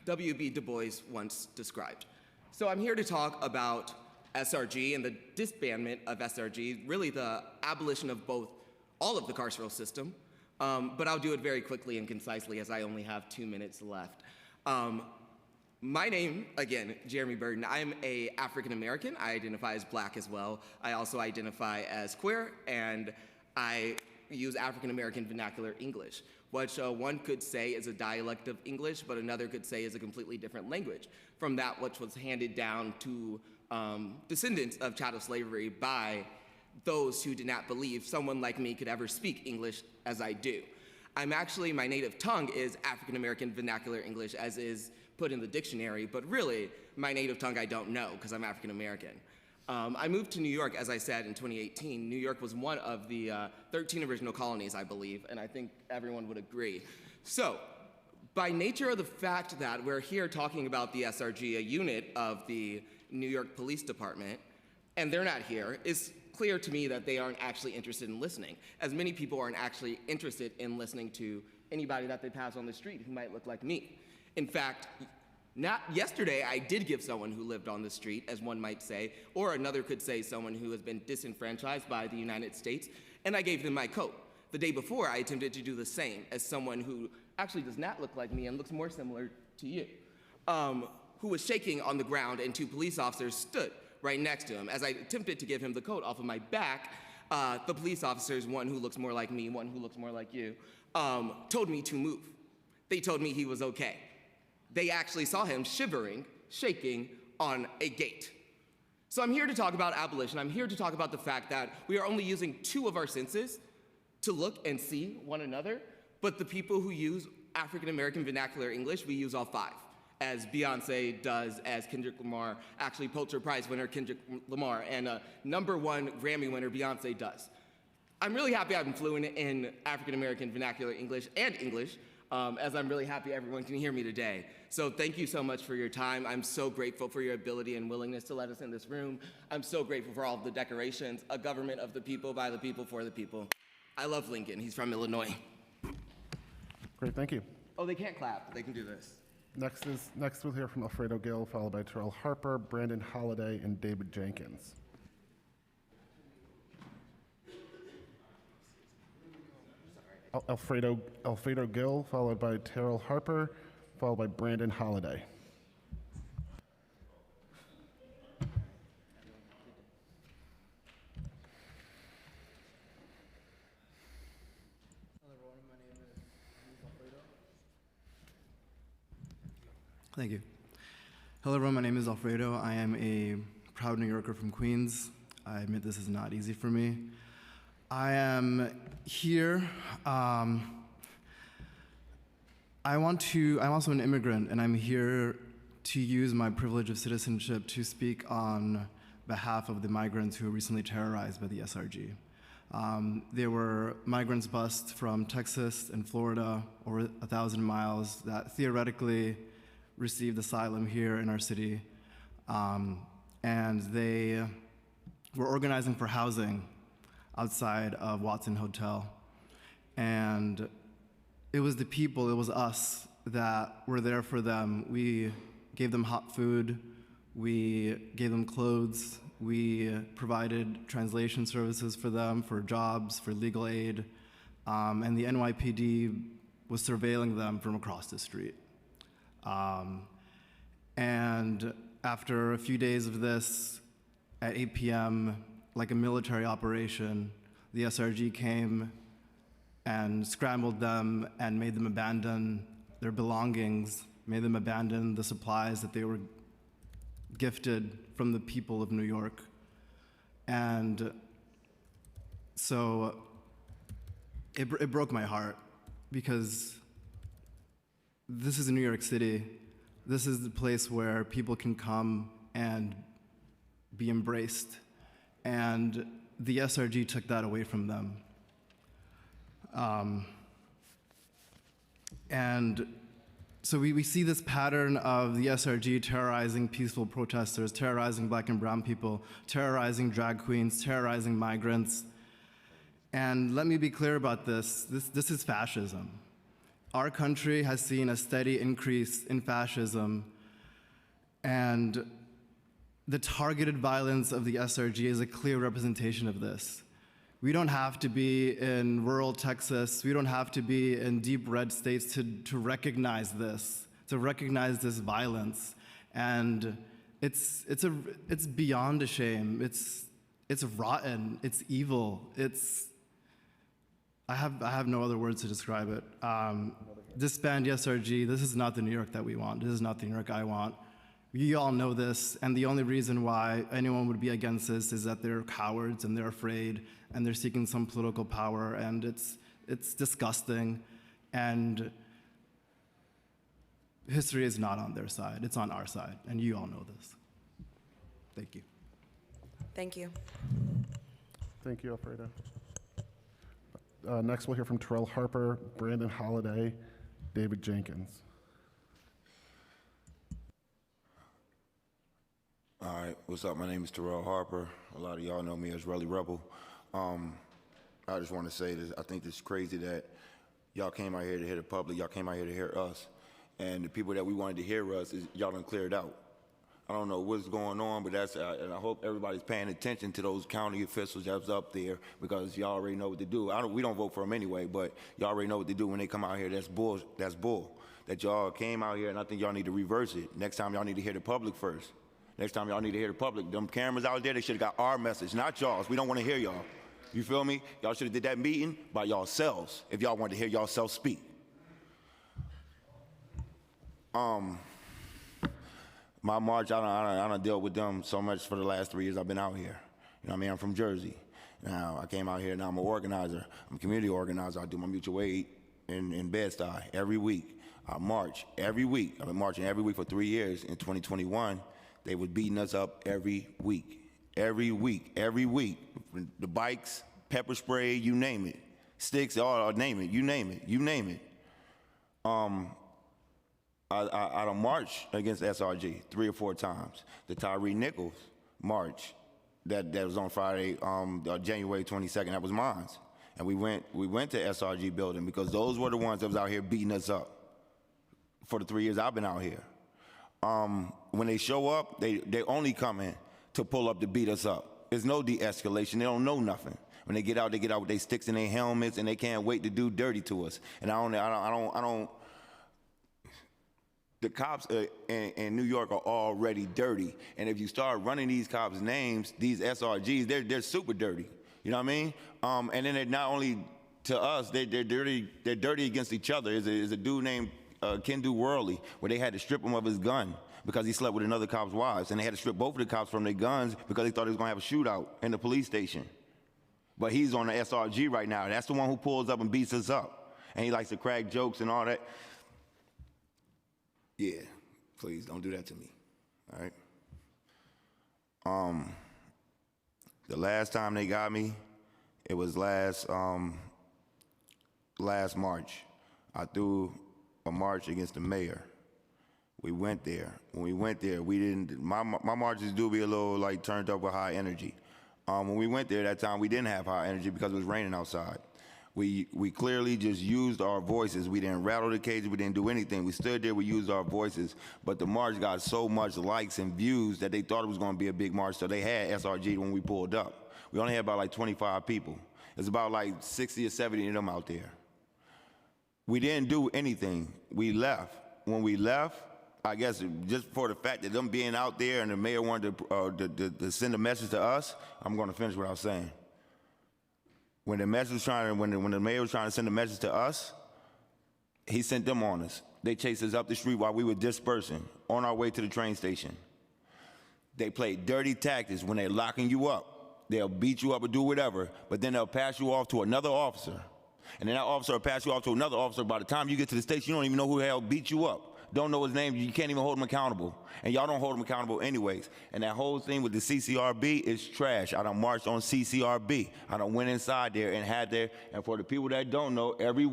W.B. Du Bois once described. So I'm here to talk about SRG and the disbandment of SRG, really the abolition of all of the carceral system, but I'll do it very quickly and concisely as I only have 2 minutes left. My name, again, Jeremy Burton. I'm a African American. I identify as Black as well. I also identify as queer, and I use African American vernacular English, which one could say is a dialect of English, but another could say is a completely different language from that which was handed down to descendants of chattel slavery by those who did not believe someone like me could ever speak English as I do. My native tongue is African American vernacular English, as is put in the dictionary, but really, my native tongue I don't know because I'm African American. I moved to New York, as I said, in 2018. New York was one of the 13 original colonies, I believe, and I think everyone would agree. So, by nature of the fact that we're here talking about the SRG, a unit of the New York Police Department, and they're not here, it's clear to me that they aren't actually interested in listening, as many people aren't actually interested in listening to anybody that they pass on the street who might look like me. In fact, yesterday I did give someone who lived on the street, as one might say, or another could say someone who has been disenfranchised by the United States, and I gave them my coat. The day before, I attempted to do the same as someone who actually does not look like me and looks more similar to you, who was shaking on the ground, and 2 police officers stood right next to him. As I attempted to give him the coat off of my back, the police officers, one who looks more like me, one who looks more like you, told me to move. They told me he was okay. They actually saw him shivering, shaking on a gate. So I'm here to talk about abolition. I'm here to talk about the fact that we are only using 2 of our senses to look and see one another, but the people who use African American vernacular English, we use all 5, as Beyonce does, as Kendrick Lamar, actually Pulitzer Prize winner Kendrick Lamar, and #1 Grammy winner Beyonce does. I'm really happy I'm fluent in African American vernacular English and English, as I'm really happy everyone can hear me today. So thank you so much for your time. I'm so grateful for your ability and willingness to let us in this room. I'm so grateful for all of the decorations, a government of the people, by the people, for the people. I love Lincoln. He's from Illinois. Great, thank you. Oh, they can't clap. They can do this. Next we'll hear from Alfredo Gill, followed by Terrell Harper, Brandon Holliday, and David Jenkins. Alfredo Gill, followed by Terrell Harper, followed by Brandon Holliday. Thank you. Hello everyone, my name is Alfredo. I am a proud New Yorker from Queens. I admit this is not easy for me. I am here. I'm also an immigrant, and I'm here to use my privilege of citizenship to speak on behalf of the migrants who were recently terrorized by the SRG. There were migrants bused from Texas and Florida, over 1,000 miles, that theoretically received asylum here in our city, and they were organizing for housing outside of Watson Hotel. And it was the people, it was us that were there for them. We gave them hot food, we gave them clothes, we provided translation services for them, for jobs, for legal aid, and the NYPD was surveilling them from across the street. And after a few days of this, at 8 p.m., like a military operation, the SRG came and scrambled them and made them abandon their belongings, made them abandon the supplies that they were gifted from the people of New York. And so it broke my heart, because this is New York City. This is the place where people can come and be embraced. And the SRG took that away from them. And so we see this pattern of the SRG terrorizing peaceful protesters, terrorizing black and brown people, terrorizing drag queens, terrorizing migrants. And let me be clear about this. This is fascism. Our country has seen a steady increase in fascism, and the targeted violence of the SRG is a clear representation of this. We don't have to be in rural Texas. We don't have to be in deep red states to recognize this, violence. And it's beyond a shame. It's rotten. It's evil. I have no other words to describe it. Disband the SRG. This is not the New York that we want. This is not the New York I want. You all know this, and the only reason why anyone would be against this is that they're cowards and they're afraid and they're seeking some political power, and it's disgusting. And history is not on their side, it's on our side, and you all know this. Thank you. Thank you. Thank you, Alfredo. Next, we'll hear from Terrell Harper, Brandon Holliday, David Jenkins. All right, what's up? My name is Terrell Harper. A lot of y'all know me as Relly Rebel. I just want to say this. I think it's crazy that y'all came out here to hear the public. Y'all came out here to hear us. And the people that we wanted to hear us, y'all done cleared out. I don't know what's going on, but and I hope everybody's paying attention to those county officials that's up there, because y'all already know what to do. We don't vote for them anyway, but y'all already know what to do when they come out here. That's bull. That y'all came out here, and I think y'all need to reverse it. Next time, y'all need to hear the public first. Next time, y'all need to hear the public. Them cameras out there, they should have got our message, not y'all's. We don't want to hear y'all. You feel me? Y'all should have did that meeting by yourselves if y'all wanted to hear yourselves speak. My march, I don't deal with them so much for the last 3 years I've been out here. You know what I mean? I'm from Jersey. Now, I came out here, now I'm an organizer. I'm a community organizer. I do my mutual aid in Bed-Stuy every week. I march every week. I've been marching every week for 3 years. In 2021, they were beating us up every week. Every week. The bikes, pepper spray, you name it. Sticks, name it, you name it. I don't march against SRG 3 or 4 times. The Tyree Nichols march that was on Friday, January 22nd, that was mine. And we went to SRG building because those were the ones that was out here beating us up for the 3 years I've been out here. When they show up, they only come in to pull up to beat us up. There's no de-escalation. They don't know nothing. When they get out with their sticks and their helmets, and they can't wait to do dirty to us. And I don't. The cops in New York are already dirty, and if you start running these cops' names, these SRGs, they're super dirty. You know what I mean? And then they're not only to us, they're dirty against each other. There's a dude named Kendu Worley, where they had to strip him of his gun because he slept with another cop's wives, and they had to strip both of the cops from their guns because they thought they was gonna have a shootout in the police station. But he's on the SRG right now. That's the one who pulls up and beats us up, and he likes to crack jokes and all that. Yeah, please don't do that to me, all right? The last time they got me, it was last March. I threw a march against the mayor. We went there. When we went there, we didn't, my marches do be a little like turned up with high energy. When we went there that time, we didn't have high energy because it was raining outside. We clearly just used our voices. We didn't rattle the cages. We didn't do anything. We stood there. We used our voices. But the march got so much likes and views that they thought it was going to be a big march. So they had SRG when we pulled up. We only had about like 25 people. There's about like 60 or 70 of them out there. We didn't do anything. We left. When we left, I guess just for the fact that them being out there and the mayor wanted to send a message to us, I'm going to finish what I was saying. When the mayor was trying to send a message to us, he sent them on us. They chased us up the street while we were dispersing on our way to the train station. They played dirty tactics. When they're locking you up, they'll beat you up or do whatever, but then they'll pass you off to another officer. And then that officer will pass you off to another officer. By the time you get to the station, you don't even know who the hell beat you up. don't know his name, you can't even hold him accountable. And y'all don't hold him accountable anyways. And that whole thing with the CCRB is trash. I done marched on CCRB. I done went inside there and had there, and for the people that don't know, every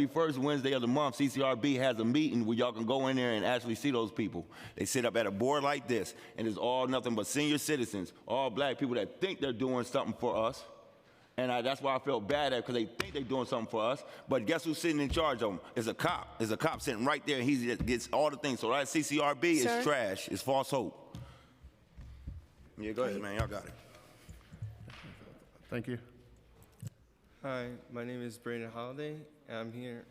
first Wednesday of the month, CCRB has a meeting where y'all can go in there and actually see those people. They sit up at a board like this, and it's all nothing but senior citizens, all black people that think they're doing something for us. And that's why I felt bad at, because they think they're doing something for us. But guess who's sitting in charge of them? It's a cop. There's a cop sitting right there, and he gets all the things. So that CCRB is trash. It's false hope. Yeah, go ahead, man. Y'all got it. Thank you. Hi, my name is Brandon Holiday, and I'm here.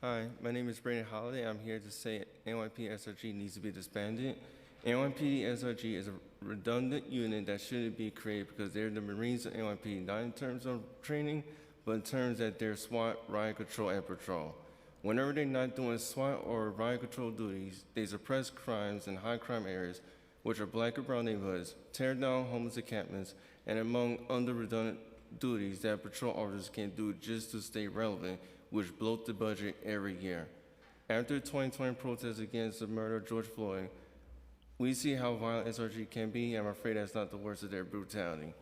Hi, my name is Brandon Holiday. I'm here to say NYPD SRG needs to be disbanded. NYPD SRG is a redundant unit that shouldn't be created because they're the Marines of NYPD, not in terms of training, but in terms that they're SWAT, riot control, and patrol. Whenever they're not doing SWAT or riot control duties, they suppress crimes in high crime areas, which are black and brown neighborhoods, tear down homeless encampments, and among other redundant duties that patrol officers can do just to stay relevant, which bloat the budget every year. After the 2020 protests against the murder of George Floyd, we see how violent SRG can be, and I'm afraid that's not the worst of their brutality.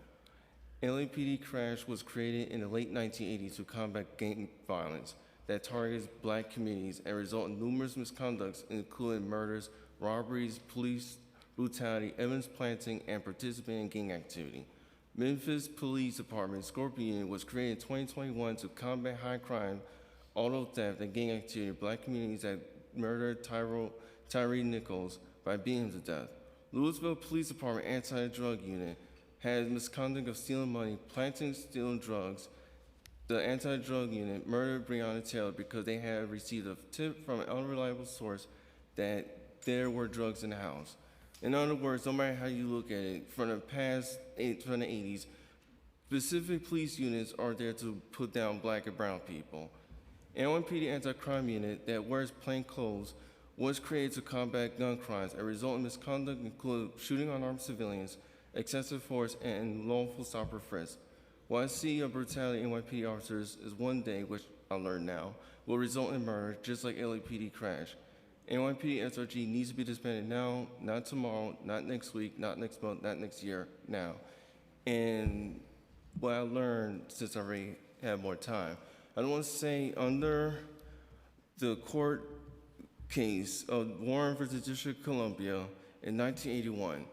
LAPD Crash was created in the late 1980s to combat gang violence that targets black communities and result in numerous misconducts, including murders, robberies, police brutality, evidence planting, and participating in gang activity. Memphis Police Department Scorpion was created in 2021 to combat high crime, auto theft, and gang activity in black communities that murdered Tyree Nichols by beating him to death. Louisville Police Department Anti-Drug Unit has misconduct of stealing money, planting, stealing drugs. The Anti-Drug Unit murdered Breonna Taylor because they had received a tip from an unreliable source that there were drugs in the house. In other words, no matter how you look at it, from the 80s, specific police units are there to put down black and brown people. NYPD Anti-Crime Unit that wears plain clothes was created to combat gun crimes and resultant misconduct include shooting unarmed civilians, excessive force, and lawful stop or frisk. What I see of brutality in NYPD officers is one day, which I learned now, will result in murder, just like LAPD Crash. NYPD SRG needs to be disbanded now, not tomorrow, not next week, not next month, not next year, now. And what I learned, since I already had more time, I want to say under the court case of Warren versus District of Columbia in 1981,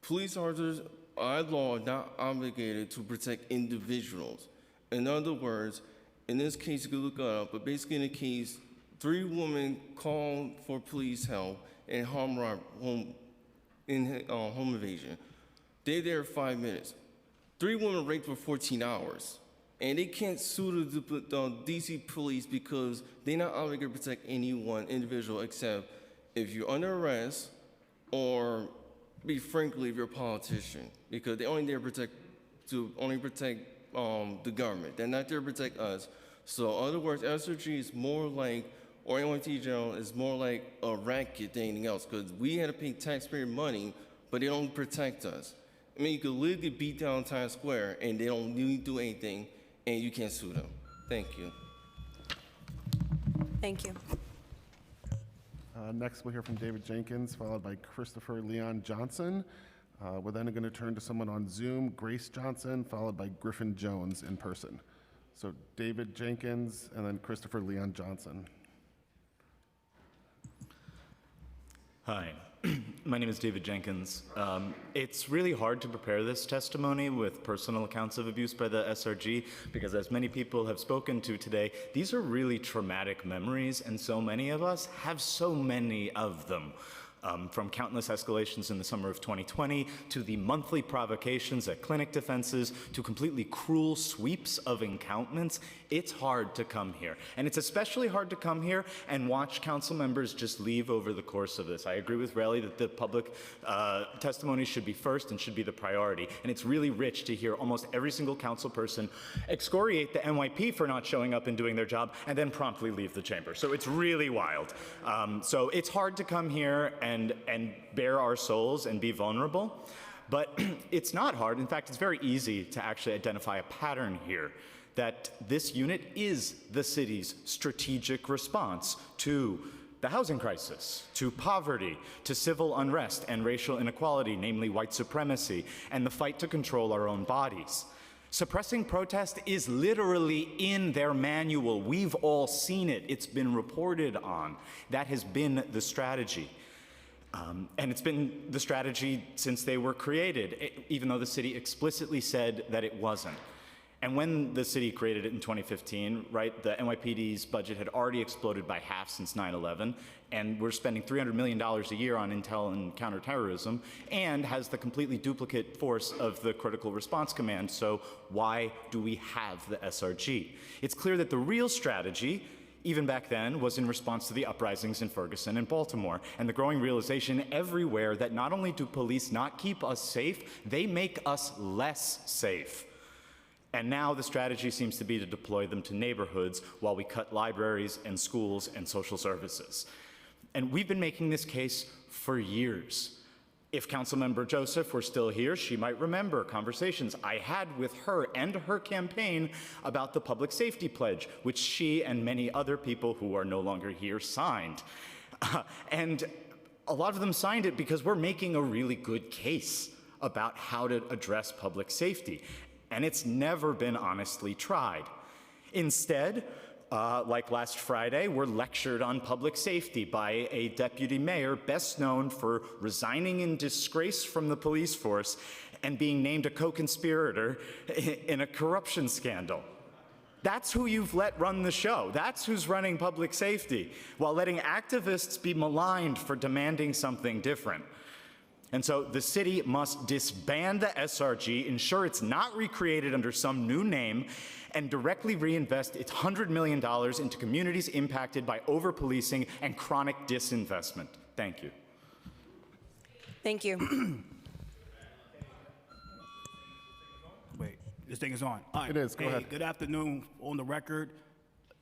police officers by law are not obligated to protect individuals. In other words, in this case, you can look it up, but basically in the case, 3 women called for police help in home invasion. They're there 5 minutes. 3 women raped for 14 hours. And they can't sue the DC police because they're not obligated to protect any one individual except if you're under arrest or, be frankly, if you're a politician, because they're only there to protect the government. They're not there to protect us. So, in other words, SRG is more like, or NYT General is more like a racket than anything else, because we had to pay taxpayer money, but they don't protect us. I mean, you could literally beat down Times Square and they don't really do anything, and you can't sue them. Thank you. Thank you. Next, we'll hear from David Jenkins, followed by Christopher Leon Johnson. We're then going to turn to someone on Zoom, Grace Johnson, followed by Griffin Jones in person. So David Jenkins and then Christopher Leon Johnson. Hi, my name is David Jenkins. It's really hard to prepare this testimony with personal accounts of abuse by the SRG because, as many people have spoken to today, these are really traumatic memories, and so many of us have so many of them. From countless escalations in the summer of 2020 to the monthly provocations at clinic defenses to completely cruel sweeps of encampments, it's hard to come here. And it's especially hard to come here and watch council members just leave over the course of this. I agree with Relly that the public testimony should be first and should be the priority. And it's really rich to hear almost every single council person excoriate the NYP for not showing up and doing their job and then promptly leave the chamber. So it's really wild. So it's hard to come here and bare our souls and be vulnerable. But it's not hard. In fact, it's very easy to actually identify a pattern here. that this unit is the city's strategic response to the housing crisis, to poverty, to civil unrest and racial inequality, namely white supremacy, and the fight to control our own bodies. Suppressing protest is literally in their manual. We've all seen it. It's been reported on. That has been the strategy. And it's been the strategy since they were created, even though the city explicitly said that it wasn't. And when the city created it in 2015, right, the NYPD's budget had already exploded by half since 9/11, and we're spending $300 million a year on intel and counterterrorism, and has the completely duplicate force of the Critical Response Command. So why do we have the SRG? It's clear that the real strategy, even back then, was in response to the uprisings in Ferguson and Baltimore, and the growing realization everywhere that not only do police not keep us safe, they make us less safe. And now the strategy seems to be to deploy them to neighborhoods while we cut libraries and schools and social services. And we've been making this case for years. If Councilmember Joseph were still here, she might remember conversations I had with her and her campaign about the Public Safety Pledge, which she and many other people who are no longer here signed. And a lot of them signed it because we're making a really good case about how to address public safety. And it's never been honestly tried. Instead, like last Friday, we're lectured on public safety by a deputy mayor best known for resigning in disgrace from the police force and being named a co-conspirator in a corruption scandal. That's who you've let run the show. That's who's running public safety, while letting activists be maligned for demanding something different. And so the city must disband the SRG, ensure it's not recreated under some new name, and directly reinvest its $100 million into communities impacted by over-policing and chronic disinvestment. Thank you. Thank you. Wait, this thing is on. All right. It is. Go ahead. Good afternoon. On the record,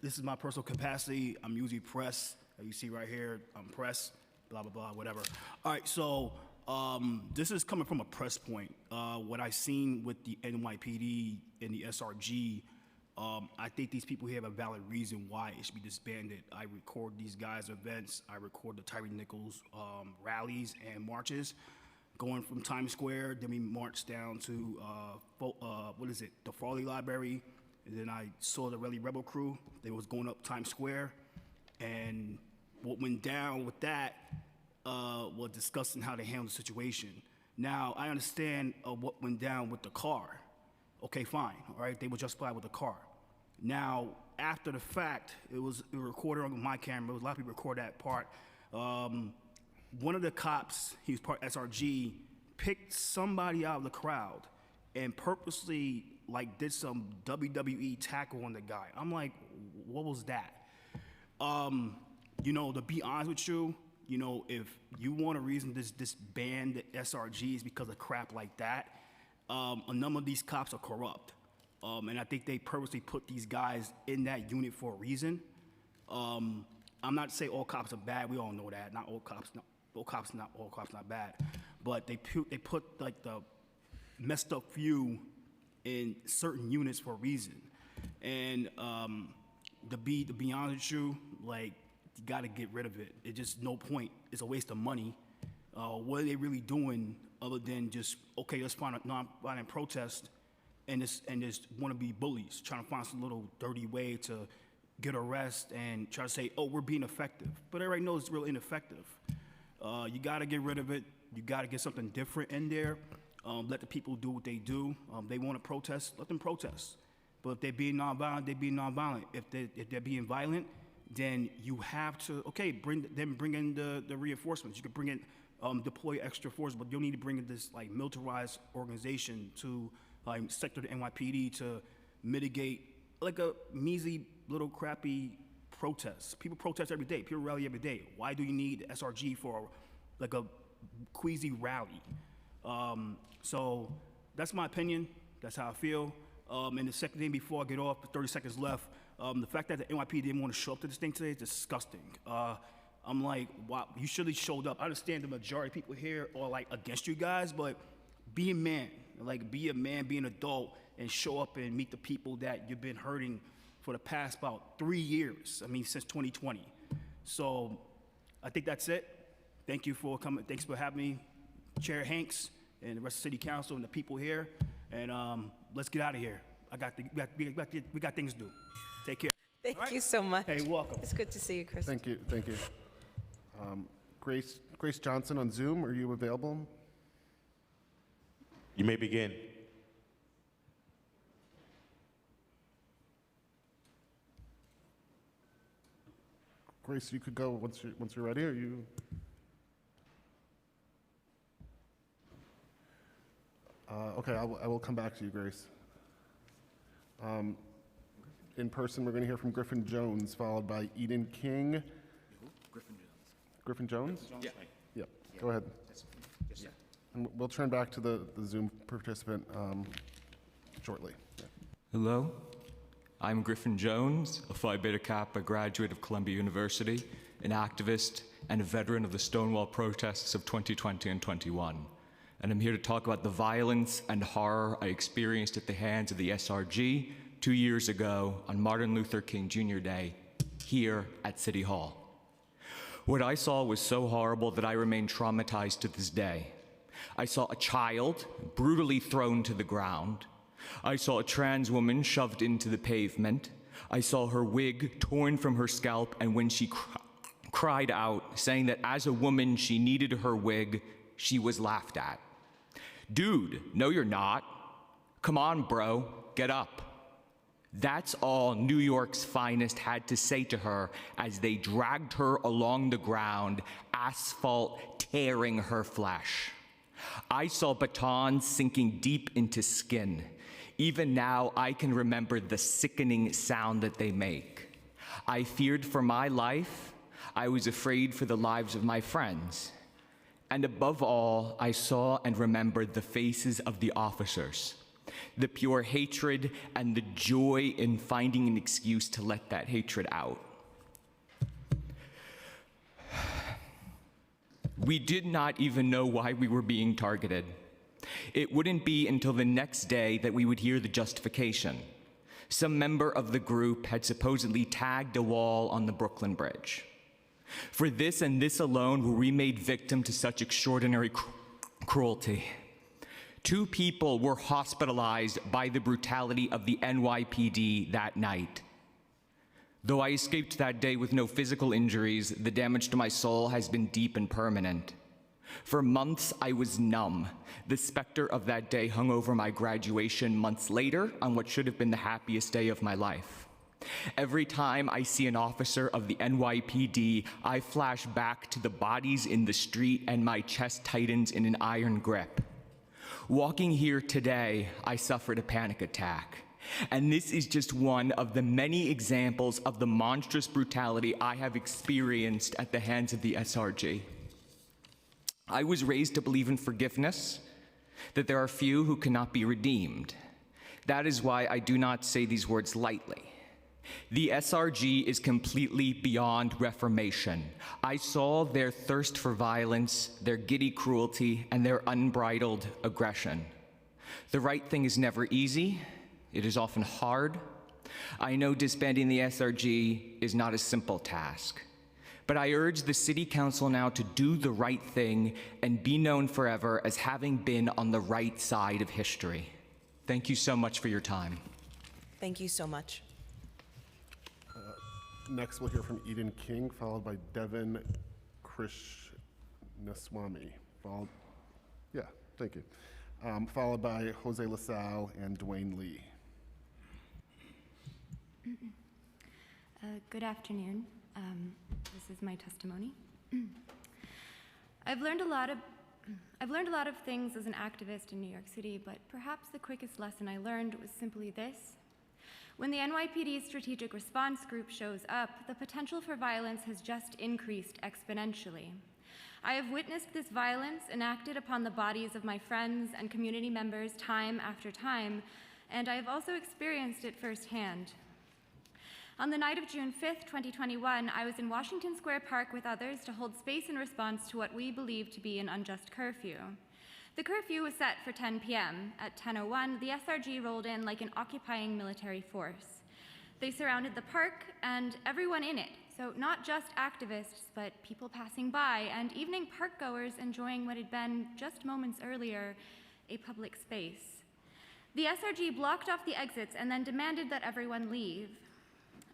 this is my personal capacity. I'm usually press. You see right here, I'm press, blah, blah, blah, whatever. All right, so this is coming from a press point. What I've seen with the NYPD and the SRG, I think these people here have a valid reason why it should be disbanded. I record these guys' events. I record the Tyree Nichols rallies and marches going from Times Square. Then we marched down to, the Farley Library. And then I saw the Rally Rebel crew. They was going up Times Square. And what went down with that was discussing how to handle the situation. Now, I understand what went down with the car. Okay, fine, all right? They were justified with the car. Now, after the fact, it was recorded on my camera. A lot of people record that part. One of the cops, he was part SRG, picked somebody out of the crowd and purposely did some WWE tackle on the guy. I'm like, what was that? To be honest with you, if you want a reason to disband the SRGs because of crap like that, a number of these cops are corrupt. And I think they purposely put these guys in that unit for a reason. I'm not saying all cops are bad. We all know that. Not all cops not bad. But they put the messed up few in certain units for a reason. And to be honest with you, you got to get rid of it. It's just no point. It's a waste of money. What are they really doing other than just, okay, let's find a nonviolent protest and just want to be bullies, trying to find some little dirty way to get arrest and try to say, oh, we're being effective. But everybody knows it's real ineffective. You got to get rid of it. You got to get something different in there. Let the people do what they do. They want to protest, let them protest. But if they're being nonviolent, they're being nonviolent. If they're being violent, then you have to, bring in the reinforcements. You could bring in, deploy extra force, but you'll need to bring in this militarized organization to sector the NYPD to mitigate a measly little crappy protest. People protest every day. People rally every day. Why do you need SRG for a queasy rally? So that's my opinion. That's how I feel. And the second thing before I get off, 30 seconds left, the fact that the NYPD didn't want to show up to this thing today is disgusting. I'm like, wow, you should have showed up. I understand the majority of people here are against you guys, but be a man. Be a man, be an adult, and show up and meet the people that you've been hurting for the past about 3 years. I mean, since 2020. So I think that's it. Thank you for coming. Thanks for having me, Chair Hanks, and the rest of the City Council and the people here. And let's get out of here. We got things to do. Take care. Thank you so much. Hey, welcome. It's good to see you, Chris. Thank you. Thank you. Grace Johnson on Zoom, are you available? You may begin. Grace, you could go once you're ready. Are you? Okay, I will come back to you, Grace. In person, we're going to hear from Griffin Jones, followed by Eden King. Griffin Jones? Yeah. Yep. Go ahead. Yes. And we'll turn back to the Zoom participant shortly. Yeah. Hello, I'm Griffin Jones, a Phi Beta Kappa graduate of Columbia University, an activist, and a veteran of the Stonewall protests of 2020 and 21. And I'm here to talk about the violence and horror I experienced at the hands of the SRG 2 years ago on Martin Luther King Jr. Day here at City Hall. What I saw was so horrible that I remain traumatized to this day. I saw a child brutally thrown to the ground. I saw a trans woman shoved into the pavement. I saw her wig torn from her scalp, and when she cried out, saying that as a woman she needed her wig, she was laughed at. Dude, no you're not. Come on, bro, get up. That's all New York's finest had to say to her as they dragged her along the ground, asphalt tearing her flesh. I saw batons sinking deep into skin. Even now, I can remember the sickening sound that they make. I feared for my life. I was afraid for the lives of my friends. And above all, I saw and remembered the faces of the officers, the pure hatred and the joy in finding an excuse to let that hatred out. We did not even know why we were being targeted. It wouldn't be until the next day that we would hear the justification. Some member of the group had supposedly tagged a wall on the Brooklyn Bridge. For this and this alone were we made victim to such extraordinary cruelty. 2 people were hospitalized by the brutality of the NYPD that night. Though I escaped that day with no physical injuries, the damage to my soul has been deep and permanent. For months, I was numb. The specter of that day hung over my graduation months later on what should have been the happiest day of my life. Every time I see an officer of the NYPD, I flash back to the bodies in the street and my chest tightens in an iron grip. Walking here today, I suffered a panic attack. And this is just one of the many examples of the monstrous brutality I have experienced at the hands of the SRG. I was raised to believe in forgiveness, that there are few who cannot be redeemed. That is why I do not say these words lightly. The SRG is completely beyond reformation. I saw their thirst for violence, their giddy cruelty, and their unbridled aggression. The right thing is never easy. It is often hard. I know disbanding the SRG is not a simple task. But I urge the City Council now to do the right thing and be known forever as having been on the right side of history. Thank you so much for your time. Thank you so much. Next, we'll hear from Eden King, followed by Devin Krishnaswamy. Thank you. Followed by Jose LaSalle and Dwayne Lee. Good afternoon. This is my testimony. I've learned a lot of things as an activist in New York City, but perhaps the quickest lesson I learned was simply this. When the NYPD Strategic Response Group shows up, the potential for violence has just increased exponentially. I have witnessed this violence enacted upon the bodies of my friends and community members time after time, and I have also experienced it firsthand. On the night of June 5th, 2021, I was in Washington Square Park with others to hold space in response to what we believed to be an unjust curfew. The curfew was set for 10 p.m. At 10:01, the SRG rolled in like an occupying military force. They surrounded the park and everyone in it, so not just activists, but people passing by and evening parkgoers enjoying what had been, just moments earlier, a public space. The SRG blocked off the exits and then demanded that everyone leave.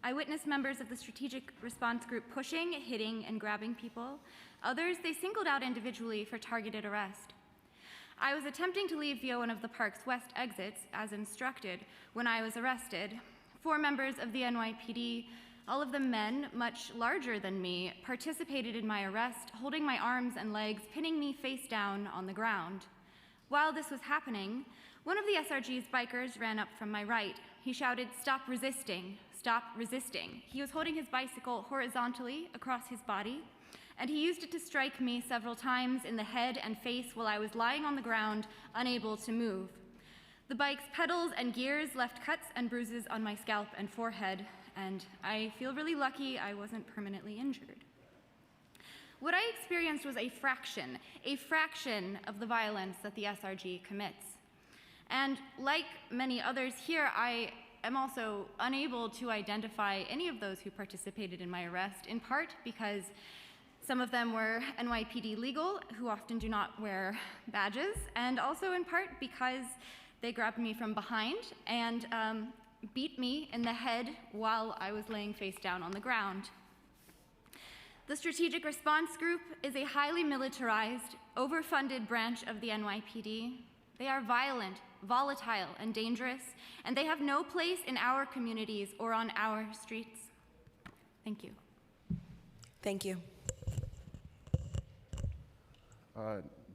I witnessed members of the strategic response group pushing, hitting, and grabbing people. Others they singled out individually for targeted arrest. I was attempting to leave via one of the park's west exits, as instructed, when I was arrested. 4 members of the NYPD, all of them men, much larger than me, participated in my arrest, holding my arms and legs, pinning me face down on the ground. While this was happening, one of the SRG's bikers ran up from my right. He shouted, "Stop resisting, stop resisting." He was holding his bicycle horizontally across his body, and he used it to strike me several times in the head and face while I was lying on the ground, unable to move. The bike's pedals and gears left cuts and bruises on my scalp and forehead, and I feel really lucky I wasn't permanently injured. What I experienced was a fraction of the violence that the SRG commits. And like many others here, I am also unable to identify any of those who participated in my arrest, in part because some of them were NYPD legal, who often do not wear badges, and also in part because they grabbed me from behind and beat me in the head while I was laying face down on the ground. The Strategic Response Group is a highly militarized, overfunded branch of the NYPD. They are violent, volatile, and dangerous, and they have no place in our communities or on our streets. Thank you. Thank you.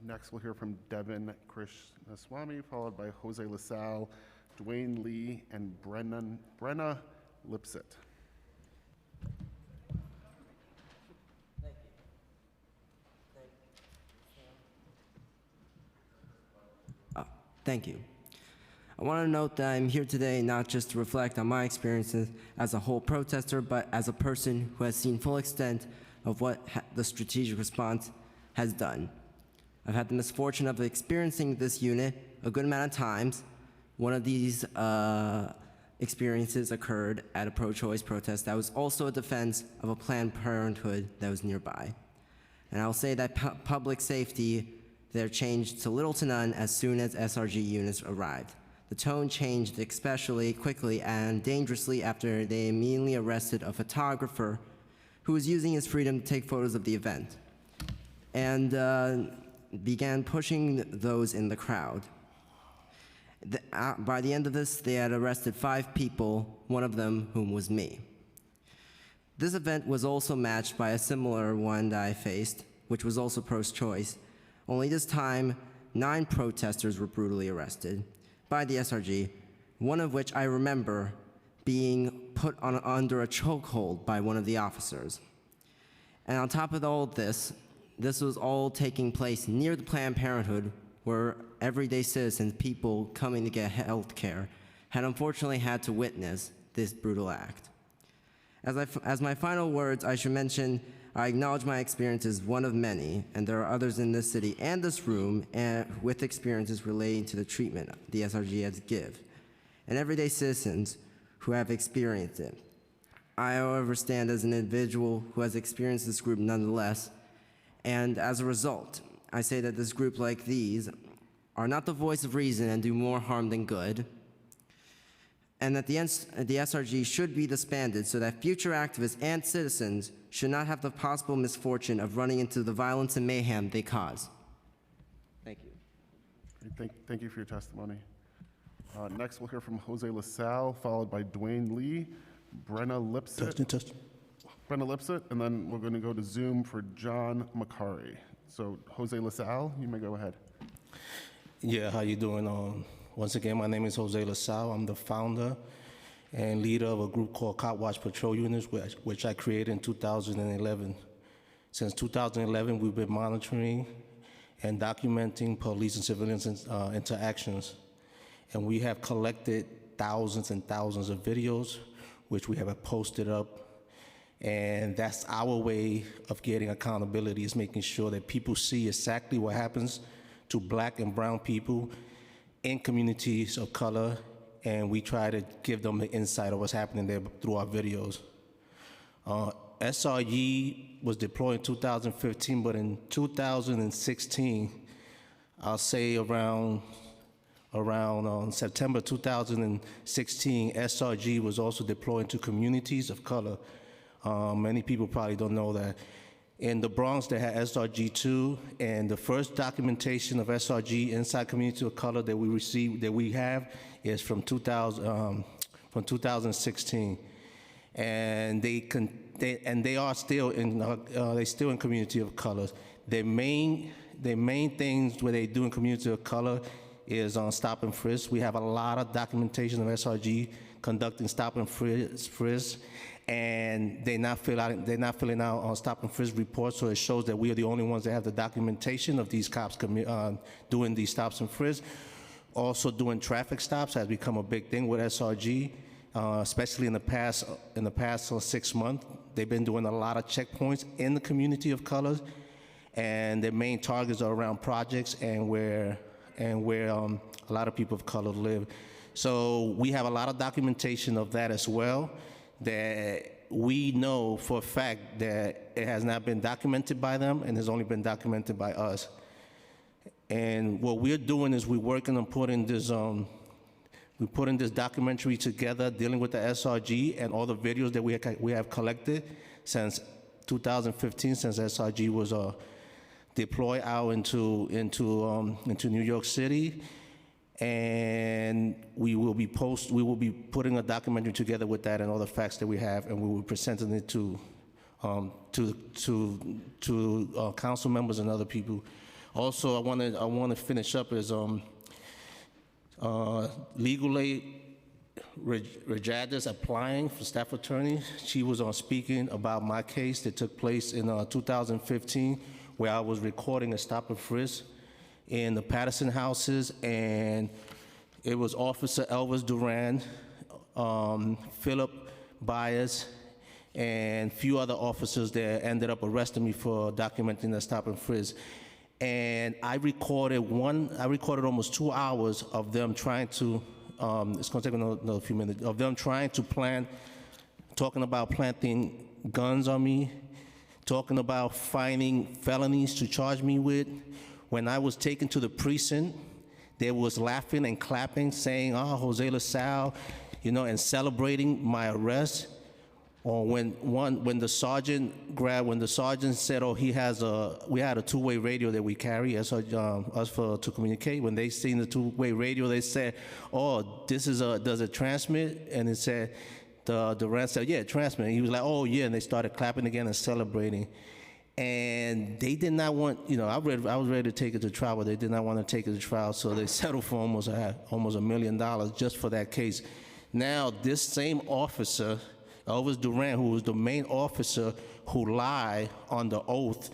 Next, we'll hear from Devin Krishnaswamy, followed by Jose LaSalle, Dwayne Lee, and Brenna Lipset. Thank you. I want to note that I'm here today not just to reflect on my experiences as a whole protester, but as a person who has seen full extent of what the strategic response has done. I've had the misfortune of experiencing this unit a good amount of times. One of these experiences occurred at a pro-choice protest that was also a defense of a Planned Parenthood that was nearby. And I'll say that public safety there changed to little to none as soon as SRG units arrived. The tone changed especially quickly and dangerously after they immediately arrested a photographer who was using his freedom to take photos of the event, and began pushing those in the crowd. By the end of this, they had arrested 5 people, one of them whom was me. This event was also matched by a similar one that I faced, which was also pro-choice. Only this time, 9 protesters were brutally arrested by the SRG, one of which I remember being put under a chokehold by one of the officers. And on top of all this was all taking place near the Planned Parenthood, where everyday citizens, people coming to get health care, had unfortunately had to witness this brutal act. As my final words, I should mention, I acknowledge my experience as one of many, and there are others in this city and this room with experiences relating to the treatment the SRG has give, and everyday citizens who have experienced it. I, however, stand as an individual who has experienced this group nonetheless, and as a result, I say that this group like these are not the voice of reason and do more harm than good, and that the SRG should be disbanded so that future activists and citizens should not have the possible misfortune of running into the violence and mayhem they cause. Thank you. Thank you for your testimony. Next, we'll hear from Jose LaSalle, followed by Dwayne Lee, Brenna Lipset. Brenna Lipset, and then we're going to go to Zoom for John Macari. So, Jose LaSalle, you may go ahead. Yeah, how you doing? Once again, my name is Jose LaSalle. I'm the founder and leader of a group called Cop Watch Patrol Units, which I created in 2011. Since 2011, we've been monitoring and documenting police and civilian interactions. And we have collected thousands and thousands of videos, which we have posted up. And that's our way of getting accountability, is making sure that people see exactly what happens to black and brown people in communities of color, and we try to give them the insight of what's happening there through our videos. SRG was deployed in 2015, but in 2016, I'll say around September 2016, SRG was also deployed to communities of color. Many people probably don't know that. In the Bronx, they had SRG2, and the first documentation of SRG inside community of color that we received, that we have, is from 2016, and they are still in community of color. The main things where they do in community of color is on stop and frisk. We have a lot of documentation of SRG conducting stop and frisk, and they're not filling out on stop and frisk reports, so it shows that we are the only ones that have the documentation of these cops doing these stops and frisks. Also, doing traffic stops has become a big thing with SRG, especially in the past 6 months. They've been doing a lot of checkpoints in the community of colors, and their main targets are around projects and where a lot of people of color live. So we have a lot of documentation of that as well, that we know for a fact that it has not been documented by them and has only been documented by us. And what we're doing is we're working on putting this documentary together, dealing with the SRG and all the videos that we have collected since 2015, since SRG was deployed out into New York City. And we will be putting a documentary together with that and all the facts that we have, and we will be presenting it to council members and other people. Also, I want to finish up as Legal Aid Rajadis applying for staff attorney. She was speaking about my case that took place in 2015, where I was recording a stop and frisk in the Patterson houses, and it was Officer Elvis Duran, Philip Byers, and a few other officers that ended up arresting me for documenting the stop and frisk. And I recorded almost 2 hours of them trying to, it's gonna take another few minutes, of them trying to talking about planting guns on me, talking about finding felonies to charge me with. When I was taken to the precinct, they was laughing and clapping, saying, "Oh, Jose LaSalle," and celebrating my arrest. Or when the sergeant said, "Oh, we had a two-way radio that we carry us to communicate." When they seen the two-way radio, they said, "Oh, does it transmit?" And it said, the rest said, "Yeah, it transmit." And he was like, "Oh yeah," and they started clapping again and celebrating. And they did not want, I was ready to take it to trial, but they did not want to take it to trial, so they settled for almost $1 million just for that case. Now, this same officer, Elvis Duran, who was the main officer who lied on the oath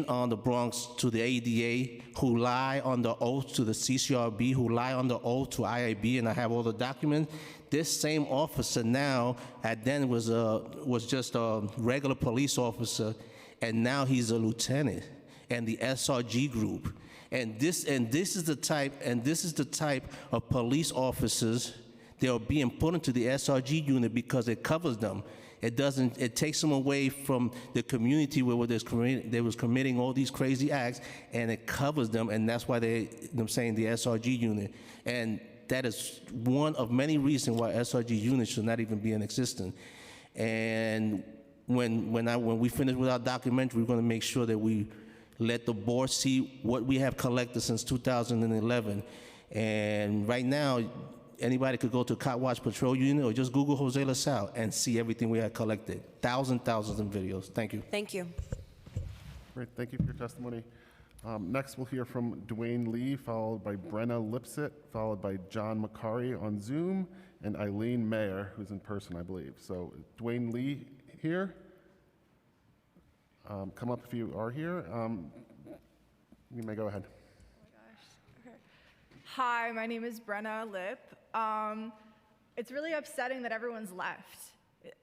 on the Bronx to the ADA, who lied on the oath to the CCRB, who lied on the oath to IIB, and I have all the documents. This same officer now, at then was just a regular police officer, and now he's a lieutenant in the SRG group. And this is the type of police officers that are being put into the SRG unit because it covers them. It takes them away from the community where they was committing all these crazy acts, and it covers them, and that's why I'm saying the SRG unit. And that is one of many reasons why SRG units should not even be in existence. And when we finish with our documentary, we're going to make sure that we let the board see what we have collected since 2011. And right now, anybody could go to Cop Watch Patrol Unit or just Google Jose LaSalle and see everything we have collected. Thousands of videos. Thank you. Thank you. Great, thank you for your testimony. Next, we'll hear from Dwayne Lee, followed by Brenna Lipset, followed by John Macari on Zoom, and Eileen Mayer, who's in person, I believe. So Dwayne Lee here. Come up if you are here. You may go ahead. Hi, my name is Brenna Lip. It's really upsetting that everyone's left.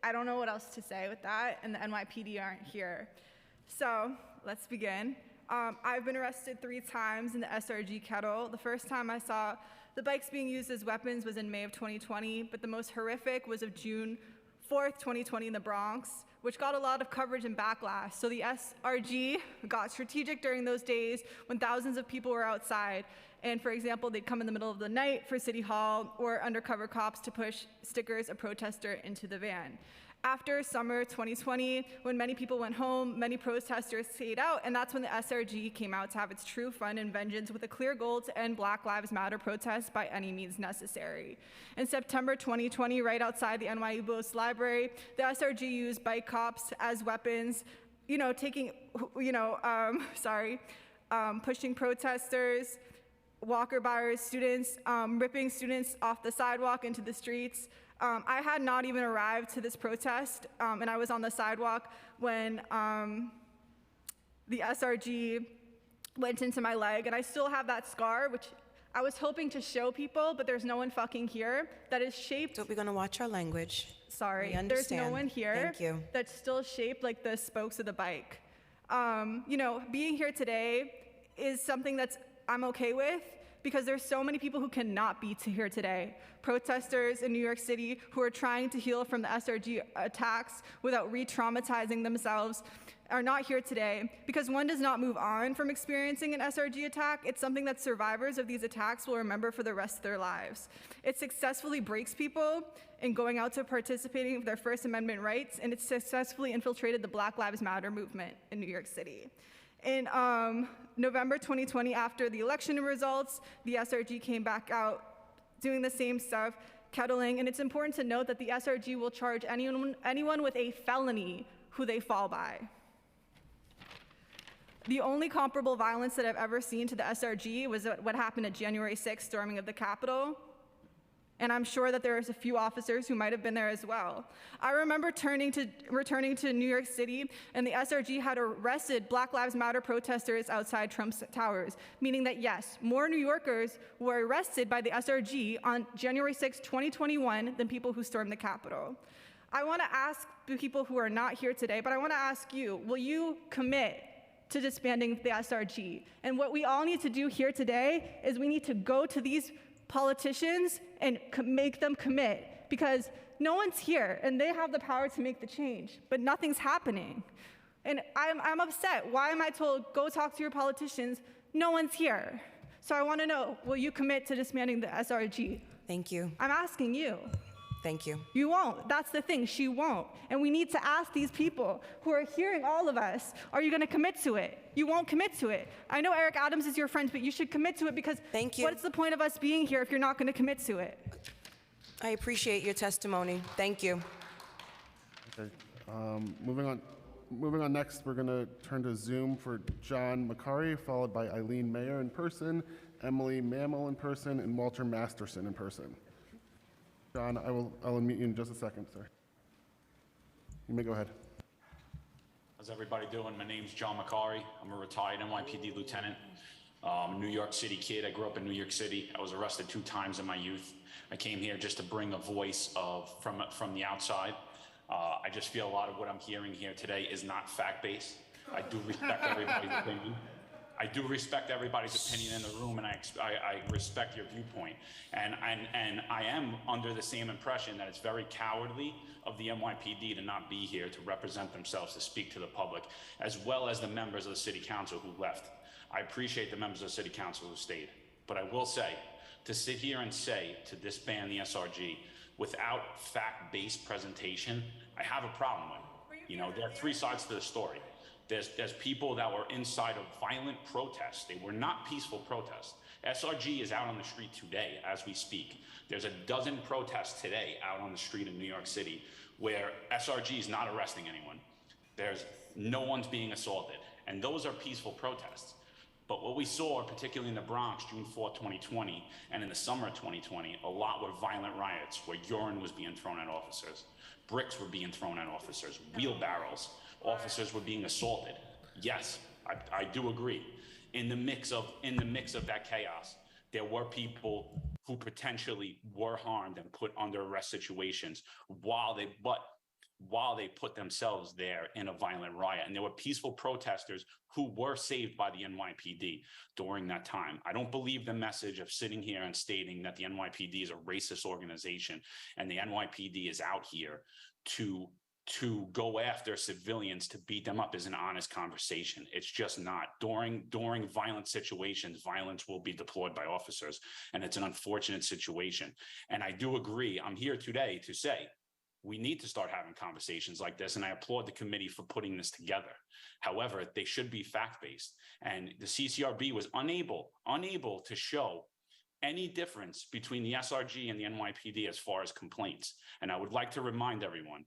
I don't know what else to say with that, and the NYPD aren't here. So let's begin. I've been arrested 3 times in the SRG kettle. The first time I saw the bikes being used as weapons was in May of 2020, but the most horrific was of June 4th, 2020 in the Bronx, which got a lot of coverage and backlash. So the SRG got strategic during those days when thousands of people were outside. And for example, they'd come in the middle of the night for City Hall or undercover cops to push stickers of protester into the van. After summer 2020, when many people went home, many protesters stayed out, and that's when the SRG came out to have its true fun and vengeance with a clear goal to end Black Lives Matter protests by any means necessary. In September 2020, right outside the NYU Booth Library, the SRG used bike cops as weapons, pushing protesters, walker buyers, students, ripping students off the sidewalk into the streets. I had not even arrived to this protest, and I was on the sidewalk when the SRG went into my leg, and I still have that scar, which I was hoping to show people, but there's no one fucking here, that is shaped. So we're gonna watch our language. Sorry, We there's no understand. one here Thank you. that's still shaped like the spokes of the bike. Being here today is something that's I'm okay with, because there's so many people who cannot be here today. Protesters in New York City who are trying to heal from the SRG attacks without re-traumatizing themselves are not here today because one does not move on from experiencing an SRG attack. It's something that survivors of these attacks will remember for the rest of their lives. It successfully breaks people in going out to participating with their First Amendment rights, and it successfully infiltrated the Black Lives Matter movement in New York City. In November 2020, after the election results, the SRG came back out doing the same stuff, kettling, and it's important to note that the SRG will charge anyone with a felony who they fall by. The only comparable violence that I've ever seen to the SRG was what happened at January 6th storming of the Capitol. And I'm sure that there's a few officers who might have been there as well. I remember returning to New York City, and the SRG had arrested Black Lives Matter protesters outside Trump Towers, meaning that yes, more New Yorkers were arrested by the SRG on January 6, 2021 than people who stormed the Capitol. I wanna ask the people who are not here today, but I wanna ask you, will you commit to disbanding the SRG? And what we all need to do here today is we need to go to these politicians and make them commit, because no one's here and they have the power to make the change, but nothing's happening. And I'm upset. Why am I told, go talk to your politicians? No one's here. So I want to know, will you commit to disbanding the SRG? Thank you. I'm asking you. Thank you. You won't. That's the thing. She won't. And we need to ask these people who are hearing all of us, are you going to commit to it? You won't commit to it. I know Eric Adams is your friend, but you should commit to it, because Thank you. what's the point of us being here if you're not going to commit to it? I appreciate your testimony. Thank you. Okay, moving on next, we're gonna turn to Zoom for John Macari, followed by Eileen Mayer in person, Emily Mammal in person, and Walter Masterson in person. John, I'll unmute you in just a second, sir. You may go ahead. How's everybody doing? My name's John Macari. I'm a retired NYPD lieutenant. New York City kid. I grew up in New York City. I was arrested 2 times in my youth. I came here just to bring a voice from the outside. I just feel a lot of what I'm hearing here today is not fact-based. I do respect everybody's opinion. I do respect everybody's opinion in the room, and I respect your viewpoint. And I am under the same impression that it's very cowardly of the NYPD to not be here to represent themselves, to speak to the public, as well as the members of the city council who left. I appreciate the members of the city council who stayed. But I will say, to sit here and say to disband the SRG without fact-based presentation, I have a problem with. You know, there are 3 sides to the story. There's people that were inside of violent protests. They were not peaceful protests. SRG is out on the street today as we speak. There's a dozen protests today out on the street in New York City where SRG is not arresting anyone. There's no one's being assaulted. And those are peaceful protests. But what we saw, particularly in the Bronx, June 4th, 2020, and in the summer of 2020, a lot were violent riots where urine was being thrown at officers, bricks were being thrown at officers, wheelbarrows, officers were being assaulted. Yes, I do agree. In the mix of that chaos, there were people who potentially were harmed and put under arrest situations but while they put themselves there in a violent riot. And there were peaceful protesters who were saved by the NYPD during that time. I don't believe the message of sitting here and stating that the NYPD is a racist organization and the NYPD is out here to go after civilians to beat them up is an honest conversation. It's just not. During violent situations, violence will be deployed by officers, and it's an unfortunate situation. And I do agree. I'm here today to say we need to start having conversations like this, and I applaud the committee for putting this together. However, they should be fact-based, and the CCRB was unable to show any difference between the SRG and the NYPD as far as complaints. And I would like to remind everyone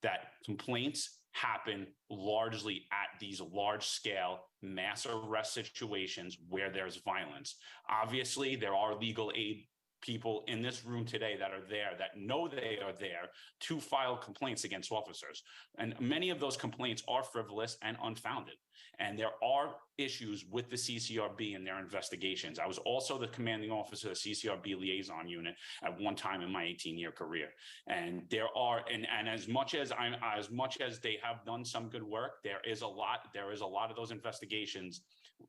that complaints happen largely at these large-scale mass arrest situations where there's violence. Obviously, there are legal aid people in this room today that are there, that know they are there to file complaints against officers. And many of those complaints are frivolous and unfounded. And there are issues with the CCRB and their investigations. I was also the commanding officer of the CCRB liaison unit at one time in my 18-year career. And there are, and as much as they have done some good work, there is a lot of those investigations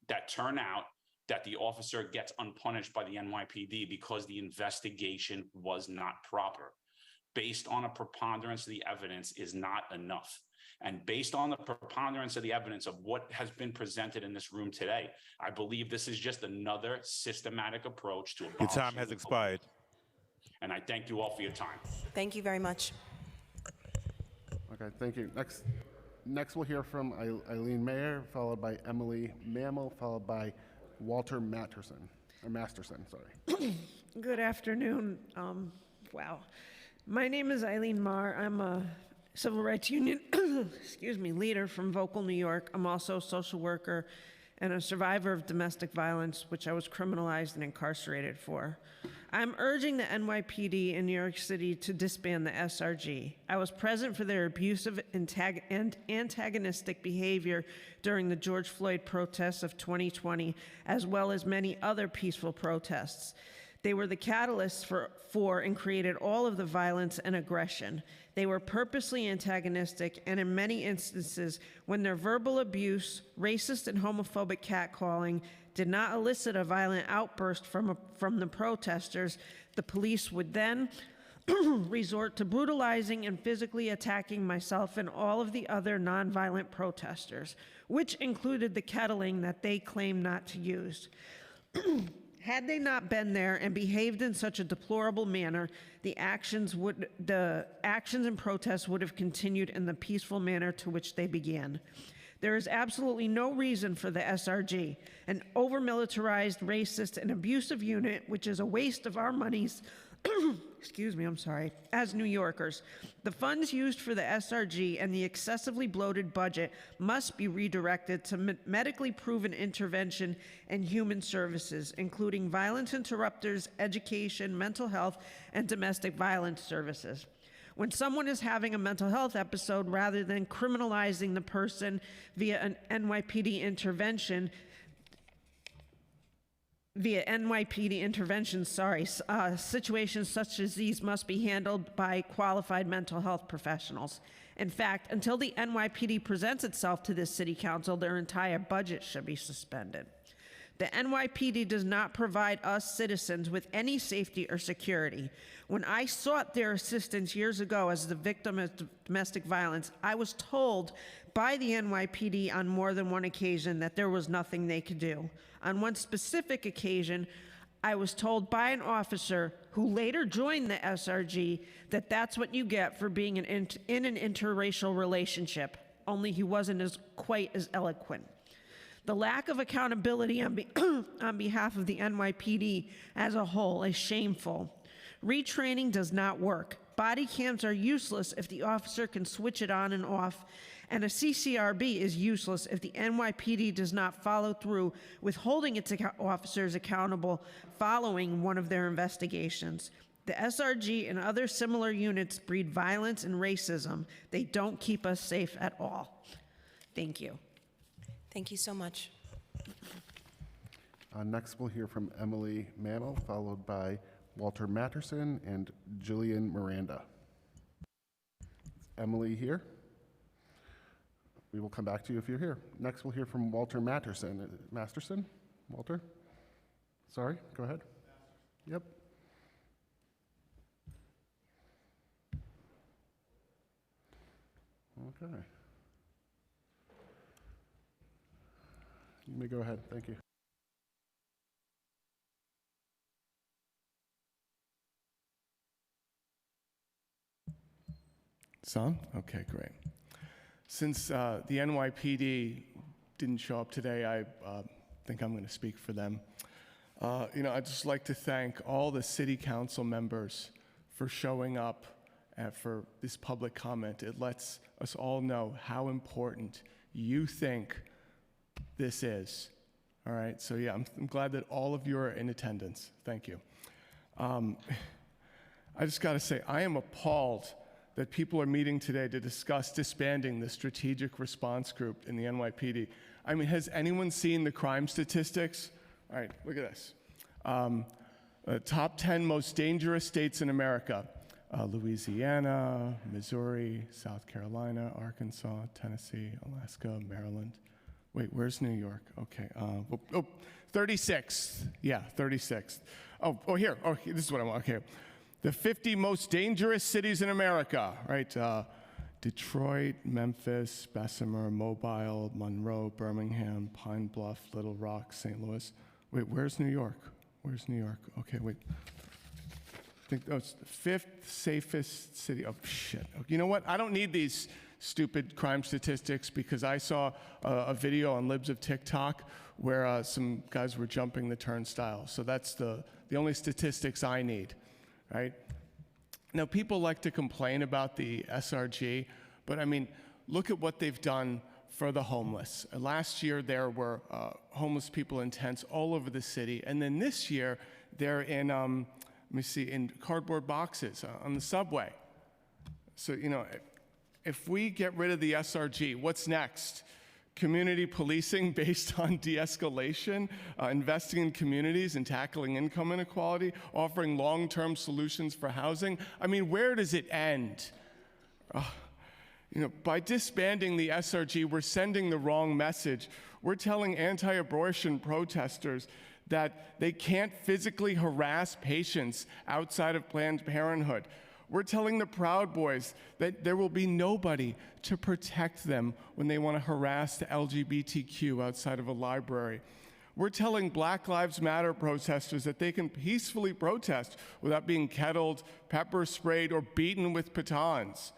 that turn out that the officer gets unpunished by the NYPD because the investigation was not proper. Based on a preponderance of the evidence is not enough. And based on the preponderance of the evidence of what has been presented in this room today, I believe this is just another systematic approach to Your time has expired. And I thank you all for your time. Thank you very much. Okay, thank you. Next we'll hear from Eileen Mayer, followed by Emily Mammal, followed by Walter Masterson, sorry. Good afternoon. Wow. My name is Eileen Marr. I'm a civil rights union leader from Vocal, New York. I'm also a social worker and a survivor of domestic violence, which I was criminalized and incarcerated for. I'm urging the NYPD in New York City to disband the SRG. I was present for their abusive and antagonistic behavior during the George Floyd protests of 2020, as well as many other peaceful protests. They were the catalysts for and created all of the violence and aggression. They were purposely antagonistic, and in many instances, when their verbal abuse, racist and homophobic catcalling did not elicit a violent outburst from the protesters, the police would then resort to brutalizing and physically attacking myself and all of the other nonviolent protesters, which included the kettling that they claim not to use. Had they not been there and behaved in such a deplorable manner, the actions and protests would have continued in the peaceful manner to which they began. There is absolutely no reason for the SRG, an over-militarized, racist, and abusive unit, which is a waste of our monies, as New Yorkers. The funds used for the SRG and the excessively bloated budget must be redirected to medically proven intervention and human services, including violence interrupters, education, mental health, and domestic violence services. When someone is having a mental health episode, rather than criminalizing the person via an NYPD intervention, situations such as these must be handled by qualified mental health professionals. In fact, until the NYPD presents itself to this city council, their entire budget should be suspended. The NYPD does not provide us citizens with any safety or security. When I sought their assistance years ago as the victim of domestic violence, I was told by the NYPD on more than one occasion that there was nothing they could do. On one specific occasion, I was told by an officer who later joined the SRG that that's what you get for being in an interracial relationship, only he wasn't quite as eloquent. The lack of accountability on behalf of the NYPD as a whole is shameful. Retraining does not work. Body cams are useless if the officer can switch it on and off, and a CCRB is useless if the NYPD does not follow through with holding its officers accountable following one of their investigations. The SRG and other similar units breed violence and racism. They don't keep us safe at all. Thank you. Thank you so much. Next, we'll hear from Emily Mammal, followed by Walter Matterson and Julian Miranda. Emily here. We will come back to you if you're here. Next, we'll hear from Walter Masterson. Walter? Sorry, go ahead. Yep. Okay. You may go ahead. Thank you. Son? Okay, great. Since the NYPD didn't show up today, I think I'm going to speak for them. I'd just like to thank all the city council members for showing up for this public comment. It lets us all know how important you think this is. All right, so yeah, I'm glad that all of you are in attendance. Thank you. I just got to say, I am appalled that people are meeting today to discuss disbanding the strategic response group in the NYPD. I mean, has anyone seen the crime statistics? All right, look at this. Top 10 most dangerous states in America. Louisiana, Missouri, South Carolina, Arkansas, Tennessee, Alaska, Maryland. Wait, where's New York? Okay, 36th. Yeah, 36th. Oh, here. Oh, this is what I want. Okay. The 50 most dangerous cities in America, right? Detroit, Memphis, Bessemer, Mobile, Monroe, Birmingham, Pine Bluff, Little Rock, St. Louis. Wait, where's New York? Where's New York? Okay, wait. I think it's the 5th safest city. Oh, shit. You know what? I don't need these stupid crime statistics because I saw a video on Libs of TikTok where some guys were jumping the turnstile. So that's the only statistics I need, right? Now, people like to complain about the SRG, but I mean, look at what they've done for the homeless. Last year, there were homeless people in tents all over the city. And then this year, they're in, in cardboard boxes on the subway. So, if we get rid of the SRG, what's next? Community policing based on de-escalation, investing in communities and tackling income inequality, offering long-term solutions for housing. I mean, where does it end? By disbanding the SRG, we're sending the wrong message. We're telling anti-abortion protesters that they can't physically harass patients outside of Planned Parenthood. We're telling the Proud Boys that there will be nobody to protect them when they want to harass the LGBTQ outside of a library. We're telling Black Lives Matter protesters that they can peacefully protest without being kettled, pepper sprayed, or beaten with batons.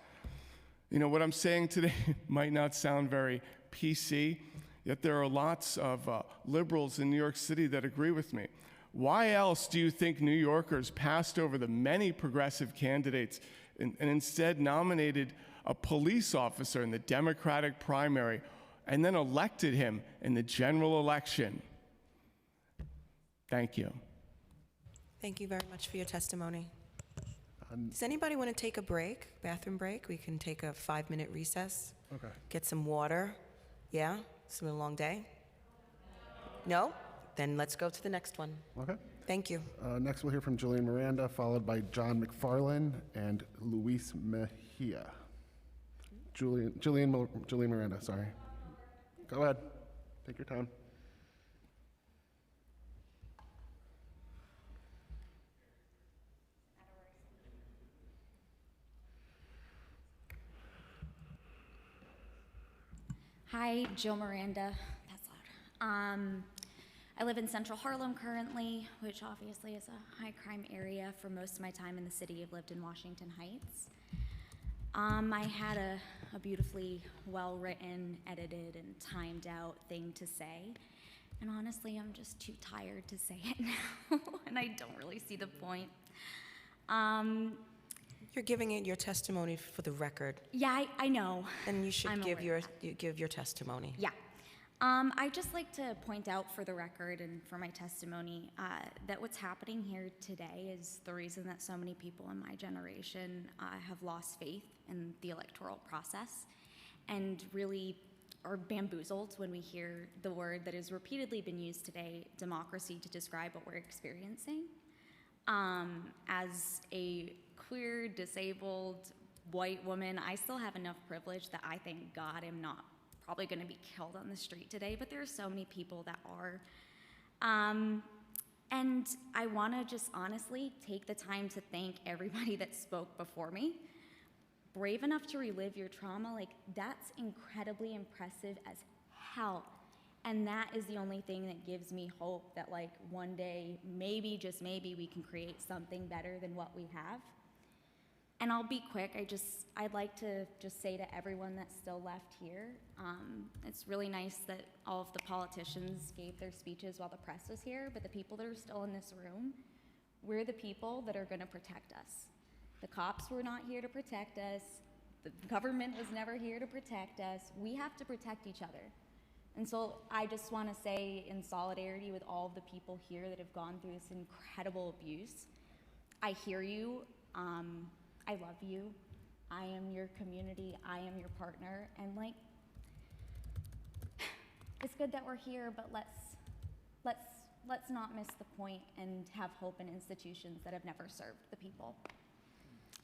What I'm saying today might not sound very PC, yet there are lots of liberals in New York City that agree with me. Why else do you think New Yorkers passed over the many progressive candidates and instead nominated a police officer in the Democratic primary and then elected him in the general election? Thank you. Thank you very much for your testimony. Does anybody want to take a break, bathroom break? We can take a 5-minute recess. Okay. Get some water. Yeah? It's been a long day. No? Then let's go to the next one. Okay. Thank you. Next, we'll hear from Jillian Miranda, followed by John McFarlane and Luis Mejia. Jillian Miranda, sorry. Go ahead. Take your time. Hi, Jill Miranda. That's loud. I live in Central Harlem currently, which obviously is a high crime area. For most of my time in the city, I've lived in Washington Heights. I had a beautifully well-written, edited, and timed out thing to say. And honestly, I'm just too tired to say it now, and I don't really see the point. You're giving it your testimony for the record. Yeah, I know. And you should I'm give aware your testimony. Yeah. I'd just like to point out for the record and for my testimony that what's happening here today is the reason that so many people in my generation have lost faith in the electoral process and really are bamboozled when we hear the word that has repeatedly been used today, democracy, to describe what we're experiencing. As a queer, disabled, white woman, I still have enough privilege that I thank God I'm not probably going to be killed on the street today, but there are so many people that are. And I want to just honestly take the time to thank everybody that spoke before me. Brave enough to relive your trauma, like, that's incredibly impressive as hell. And that is the only thing that gives me hope that, like, one day, maybe, just maybe, we can create something better than what we have. And I'll be quick. I'd like to just say to everyone that's still left here, it's really nice that all of the politicians gave their speeches while the press was here, but the people that are still in this room, we're the people that are going to protect us. The cops were not here to protect us. The government was never here to protect us. We have to protect each other. And so I just want to say, in solidarity with all of the people here that have gone through this incredible abuse, I hear you. I love you. I am your community. I am your partner. And, like, it's good that we're here, but let's not miss the point and have hope in institutions that have never served the people.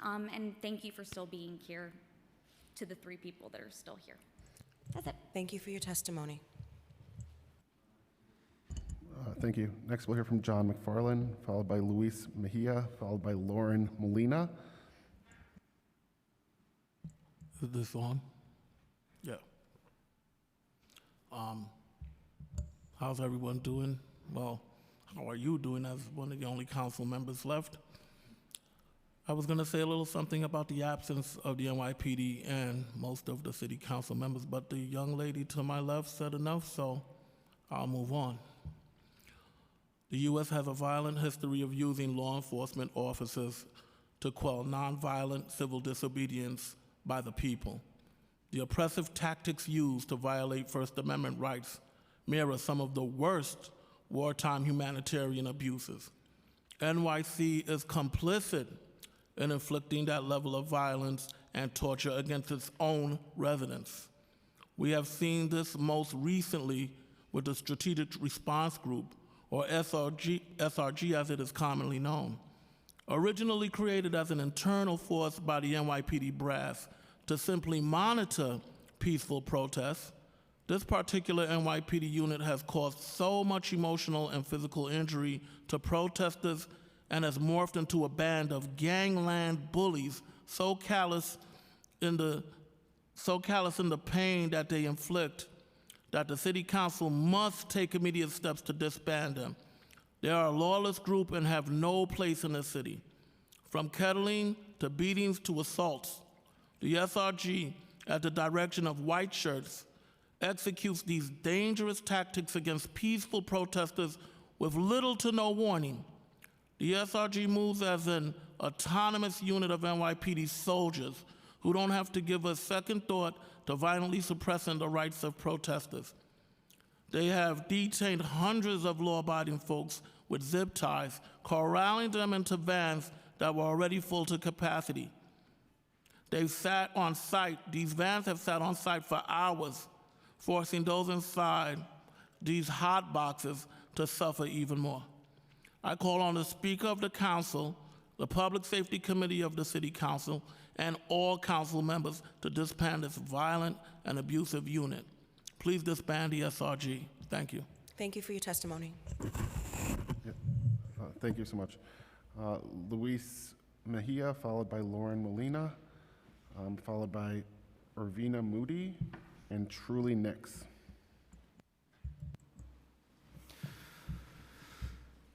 And thank you for still being here, to the 3 people that are still here. That's it. Thank you for your testimony. Thank you. Next, we'll hear from John McFarland, followed by Luis Mejia, followed by Lauren Molina. Is this on? Yeah. How's everyone doing? Well, how are you doing as one of the only council members left? I was going to say a little something about the absence of the NYPD and most of the city council members, but the young lady to my left said enough, so I'll move on. The U.S. has a violent history of using law enforcement officers to quell nonviolent civil disobedience by the people. The oppressive tactics used to violate First Amendment rights mirror some of the worst wartime humanitarian abuses. NYC is complicit in inflicting that level of violence and torture against its own residents. We have seen this most recently with the Strategic Response Group, or SRG as it is commonly known. Originally created as an internal force by the NYPD brass to simply monitor peaceful protests, this particular NYPD unit has caused so much emotional and physical injury to protesters and has morphed into a band of gangland bullies so callous in the pain that they inflict that the city council must take immediate steps to disband them. They are a lawless group and have no place in the city. From kettling to beatings to assaults, the SRG, at the direction of white shirts, executes these dangerous tactics against peaceful protesters with little to no warning. The SRG moves as an autonomous unit of NYPD soldiers who don't have to give a second thought to violently suppressing the rights of protesters. They have detained hundreds of law-abiding folks with zip ties, corralling them into vans that were already full to capacity. They've sat on site, these vans have sat on site for hours, forcing those inside these hot boxes to suffer even more. I call on the Speaker of the Council, the Public Safety Committee of the City Council, and all council members to disband this violent and abusive unit. Please disband the SRG. Thank you. Thank you for your testimony. Thank you so much. Luis Mejia, followed by Lauren Molina, followed by Irvina Moody, and Truly Nix.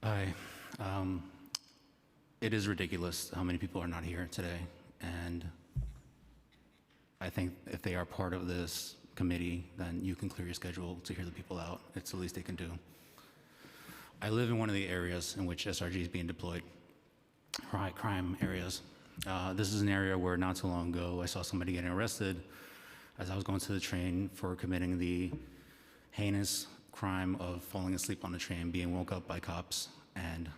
Hi. It is ridiculous how many people are not here today, and I think if they are part of this committee, then you can clear your schedule to hear the people out. It's the least they can do. I live in one of the areas in which SRG is being deployed, high crime areas. This is an area where not too long ago I saw somebody getting arrested as I was going to the train for committing the heinous crime of falling asleep on the train, being woke up by cops, and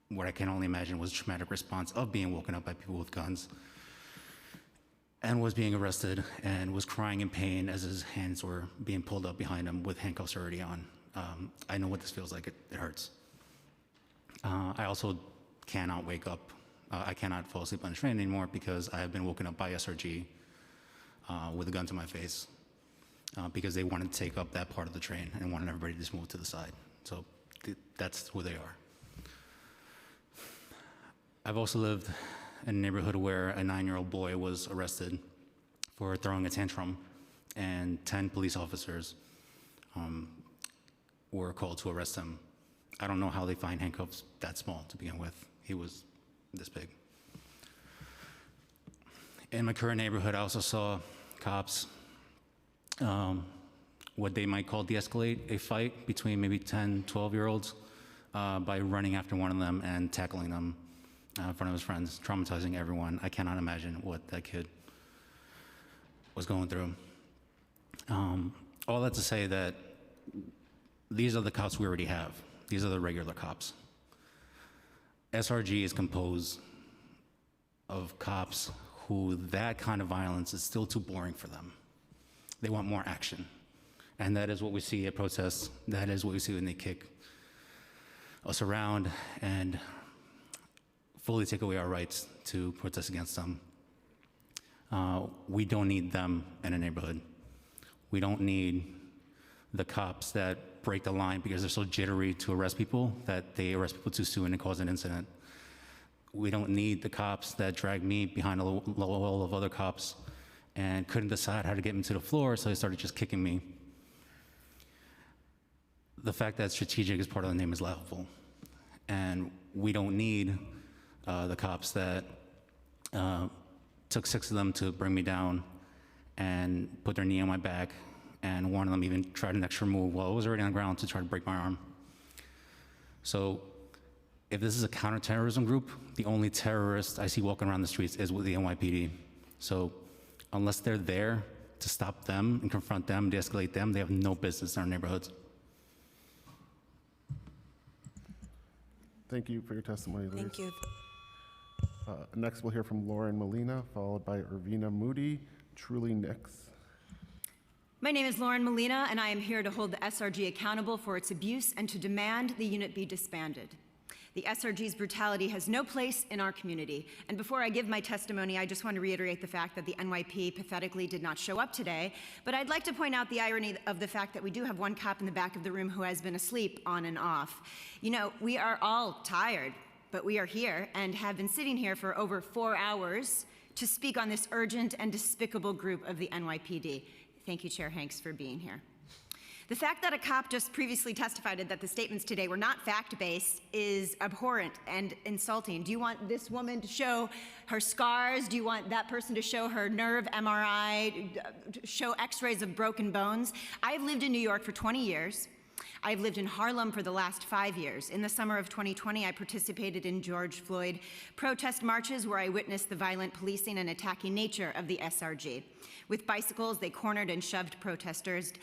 what I can only imagine was a traumatic response of being woken up by people with guns, and was being arrested and was crying in pain as his hands were being pulled up behind him with handcuffs already on. I know what this feels like. It hurts. I also cannot wake up I cannot fall asleep on the train anymore because I have been woken up by SRG with a gun to my face because they wanted to take up that part of the train and wanted everybody to just move to the side. So that's who they are. I've also lived in a neighborhood where a 9-year-old boy was arrested for throwing a tantrum, and 10 police officers were called to arrest him. I don't know how they find handcuffs that small to begin with. He was this big. In my current neighborhood, I also saw cops, what they might call de-escalate a fight between maybe 10, 12-year-olds by running after one of them and tackling them in front of his friends, traumatizing everyone. I cannot imagine what that kid was going through. All that to say that these are the cops we already have. These are the regular cops. SRG is composed of cops who that kind of violence is still too boring for them. They want more action. And that is what we see at protests. That is what we see when they kick us around and fully take away our rights to protest against them. We don't need them in a neighborhood. We don't need the cops that break the line because they're so jittery to arrest people that they arrest people too soon and cause an incident. We don't need the cops that drag me behind a wall of other cops and couldn't decide how to get me to the floor, so they started just kicking me. The fact that strategic is part of the name is laughable. And we don't need the cops that took 6 of them to bring me down and put their knee on my back, and one of them even tried an extra move while I was already on the ground to try to break my arm. So if this is a counterterrorism group, the only terrorist I see walking around the streets is with the NYPD. So unless they're there to stop them and confront them, de-escalate them, they have no business in our neighborhoods. Thank you for your testimony, Luis. Thank you. Next, we'll hear from Lauren Molina, followed by Irvina Moody, Truly Nix. My name is Lauren Molina, and I am here to hold the SRG accountable for its abuse and to demand the unit be disbanded. The SRG's brutality has no place in our community. And before I give my testimony, I just want to reiterate the fact that the NYP pathetically did not show up today. But I'd like to point out the irony of the fact that we do have one cop in the back of the room who has been asleep on and off. You know, we are all tired, but we are here and have been sitting here for over 4 hours to speak on this urgent and despicable group of the NYPD. Thank you, Chair Hanks, for being here. The fact that a cop just previously testified that the statements today were not fact-based is abhorrent and insulting. Do you want this woman to show her scars? Do you want that person to show her nerve MRI, show x-rays of broken bones? I've lived in New York for 20 years. I've lived in Harlem for the last 5 years. In the summer of 2020, I participated in George Floyd protest marches where I witnessed the violent policing and attacking nature of the SRG. With bicycles, they cornered and shoved protesters,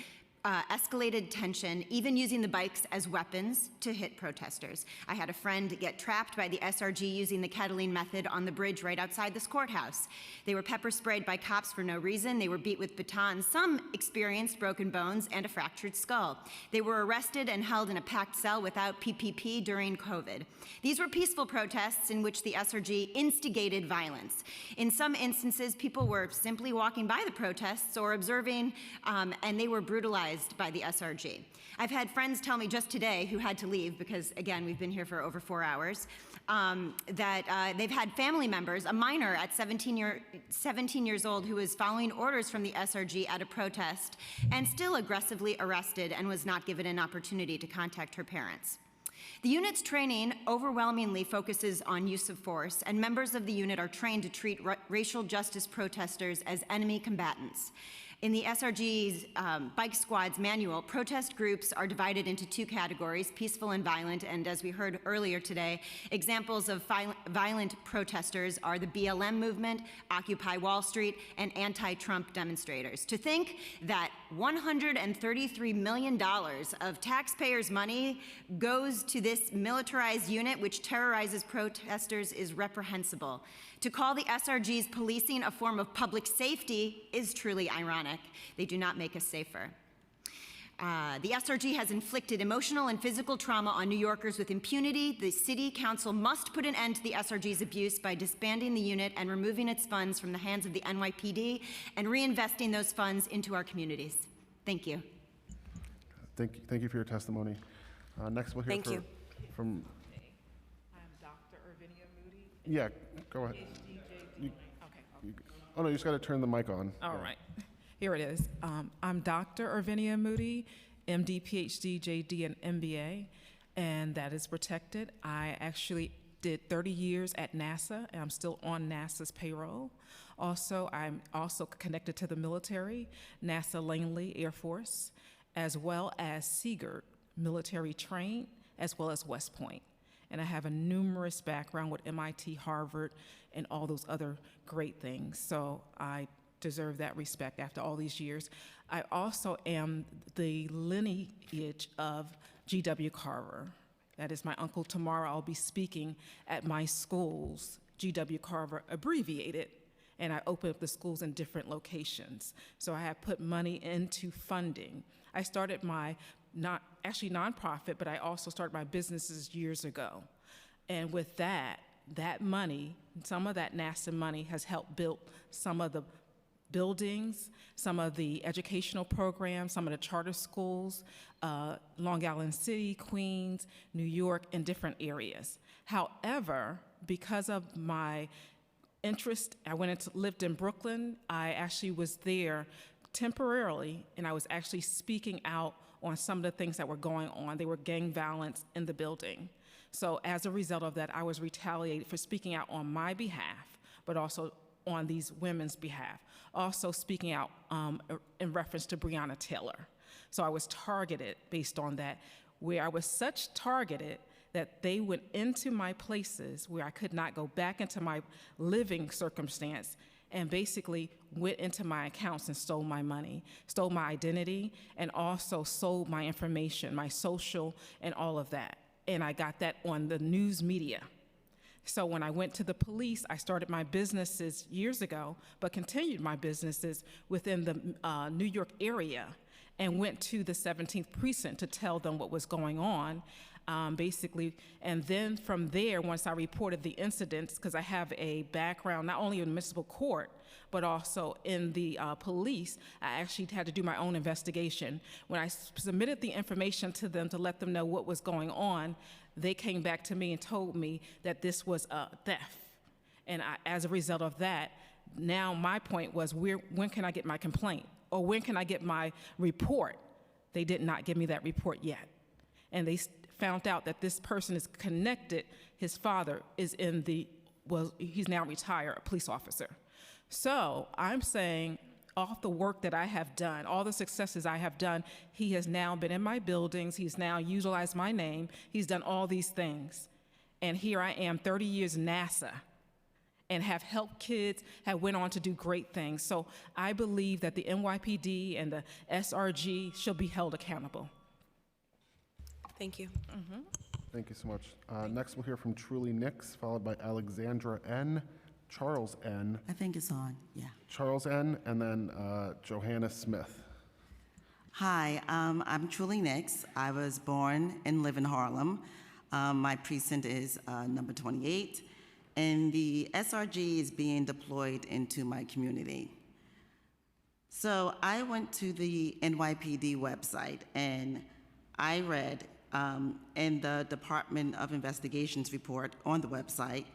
escalated tension, even using the bikes as weapons to hit protesters. I had a friend get trapped by the SRG using the kettling method on the bridge right outside this courthouse. They were pepper sprayed by cops for no reason. They were beat with batons. Some experienced broken bones and a fractured skull. They were arrested and held in a packed cell without PPP during COVID. These were peaceful protests in which the SRG instigated violence. In some instances, people were simply walking by the protests or observing, and they were brutalized by the SRG. I've had friends tell me just today who had to leave because, again, we've been here for over 4 hours, that they've had family members, a minor at 17 years old who was following orders from the SRG at a protest and still aggressively arrested and was not given an opportunity to contact her parents. The unit's training overwhelmingly focuses on use of force, and members of the unit are trained to treat racial justice protesters as enemy combatants. In the SRG's Bike Squad's manual, protest groups are divided into 2 categories, peaceful and violent, and as we heard earlier today, examples of violent protesters are the BLM movement, Occupy Wall Street, and anti-Trump demonstrators. To think that $133 million of taxpayers' money goes to this militarized unit which terrorizes protesters is reprehensible. To call the SRG's policing a form of public safety is truly ironic. They do not make us safer. The SRG has inflicted emotional and physical trauma on New Yorkers with impunity. The City Council must put an end to the SRG's abuse by disbanding the unit and removing its funds from the hands of the NYPD and reinvesting those funds into our communities. Thank you. Thank you for your testimony. Next, we'll hear Thank you. from. I'm Dr. Ervinia Moody. Yeah, go ahead. Oh no, you just got to turn the mic on. All right. Here it is. I'm Dr. Ervinia Moody, MD, PhD, JD, and MBA, and that is protected. I actually did 30 years at NASA, and I'm still on NASA's payroll. Also, I'm also connected to the military, NASA Langley Air Force, as well as Seagirt military trained, as well as West Point. And I have a numerous background with MIT, Harvard, and all those other great things. So I deserve that respect after all these years. I also am the lineage of G.W. Carver. That is my uncle. Tomorrow I'll be speaking at my schools, G.W. Carver abbreviated, and I open up the schools in different locations. So I have put money into funding. I started my nonprofit, but I also started my businesses years ago. And with that money, some of that NASA money has helped build some of the buildings, some of the educational programs, some of the charter schools, Long Island City, Queens, New York, and different areas. However, because of my interest, I lived in Brooklyn. I actually was there temporarily, and I was actually speaking out on some of the things that were going on. There were gang violence in the building. So as a result of that, I was retaliated for speaking out on my behalf, but also on these women's behalf. Also speaking out in reference to Breonna Taylor. So I was targeted based on that, where I was such targeted that they went into my places where I could not go back into my living circumstance and basically went into my accounts and stole my money, stole my identity, and also sold my information, my social, and all of that. And I got that on the news media. So when I went to the police, I started my businesses years ago, but continued my businesses within the New York area and went to the 17th precinct to tell them what was going on, basically. And then from there, once I reported the incidents, because I have a background not only in municipal court, but also in the police, I actually had to do my own investigation. When I submitted the information to them to let them know what was going on, they came back to me and told me that this was a theft. And as a result of that, now my point was, when can I get my complaint? Or when can I get my report? They did not give me that report yet. And they found out that this person is connected. His father is he's now retired, a police officer. So I'm saying, all the work that I have done, all the successes I have done, he has now been in my buildings, he's now utilized my name, he's done all these things. And here I am, 30 years NASA, and have helped kids, have went on to do great things. So I believe that the NYPD and the SRG should be held accountable. Thank you. Thank you so much. Next, we'll hear from Truly Nix, followed by Alexandra N., Charles N. I think it's on, yeah. Charles N., and then Johanna Smith. Hi, I'm Truly Nix. I was born and live in Harlem. My precinct is number 28, and the SRG is being deployed into my community. So I went to the NYPD website, and I read in the Department of Investigations report on the website,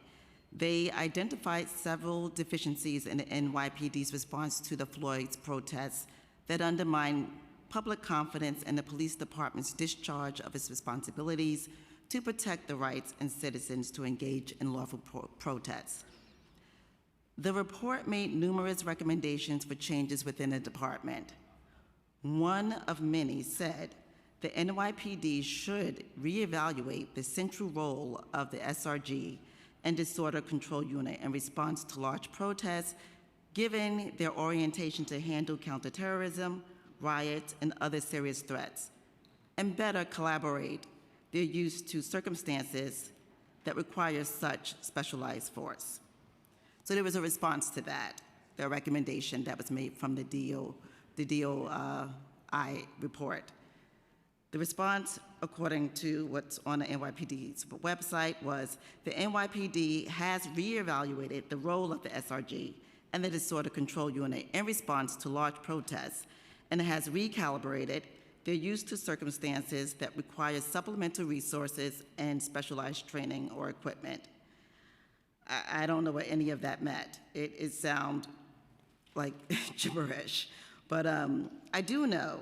they identified several deficiencies in the NYPD's response to the Floyd's protests that undermine public confidence in the police department's discharge of its responsibilities to protect the rights of citizens to engage in lawful protests. The report made numerous recommendations for changes within the department. One of many said the NYPD should reevaluate the central role of the SRG and Disorder Control Unit in response to large protests, given their orientation to handle counterterrorism, riots, and other serious threats, and better collaborate their use to circumstances that require such specialized force. So there was a response to that, the recommendation that was made from the DOI report. The response, according to what's on the NYPD's website, was the NYPD has reevaluated the role of the SRG and the Disorder Control Unit in response to large protests, and it has recalibrated their use to circumstances that require supplemental resources and specialized training or equipment. I don't know what any of that meant. It sounds like gibberish, but I do know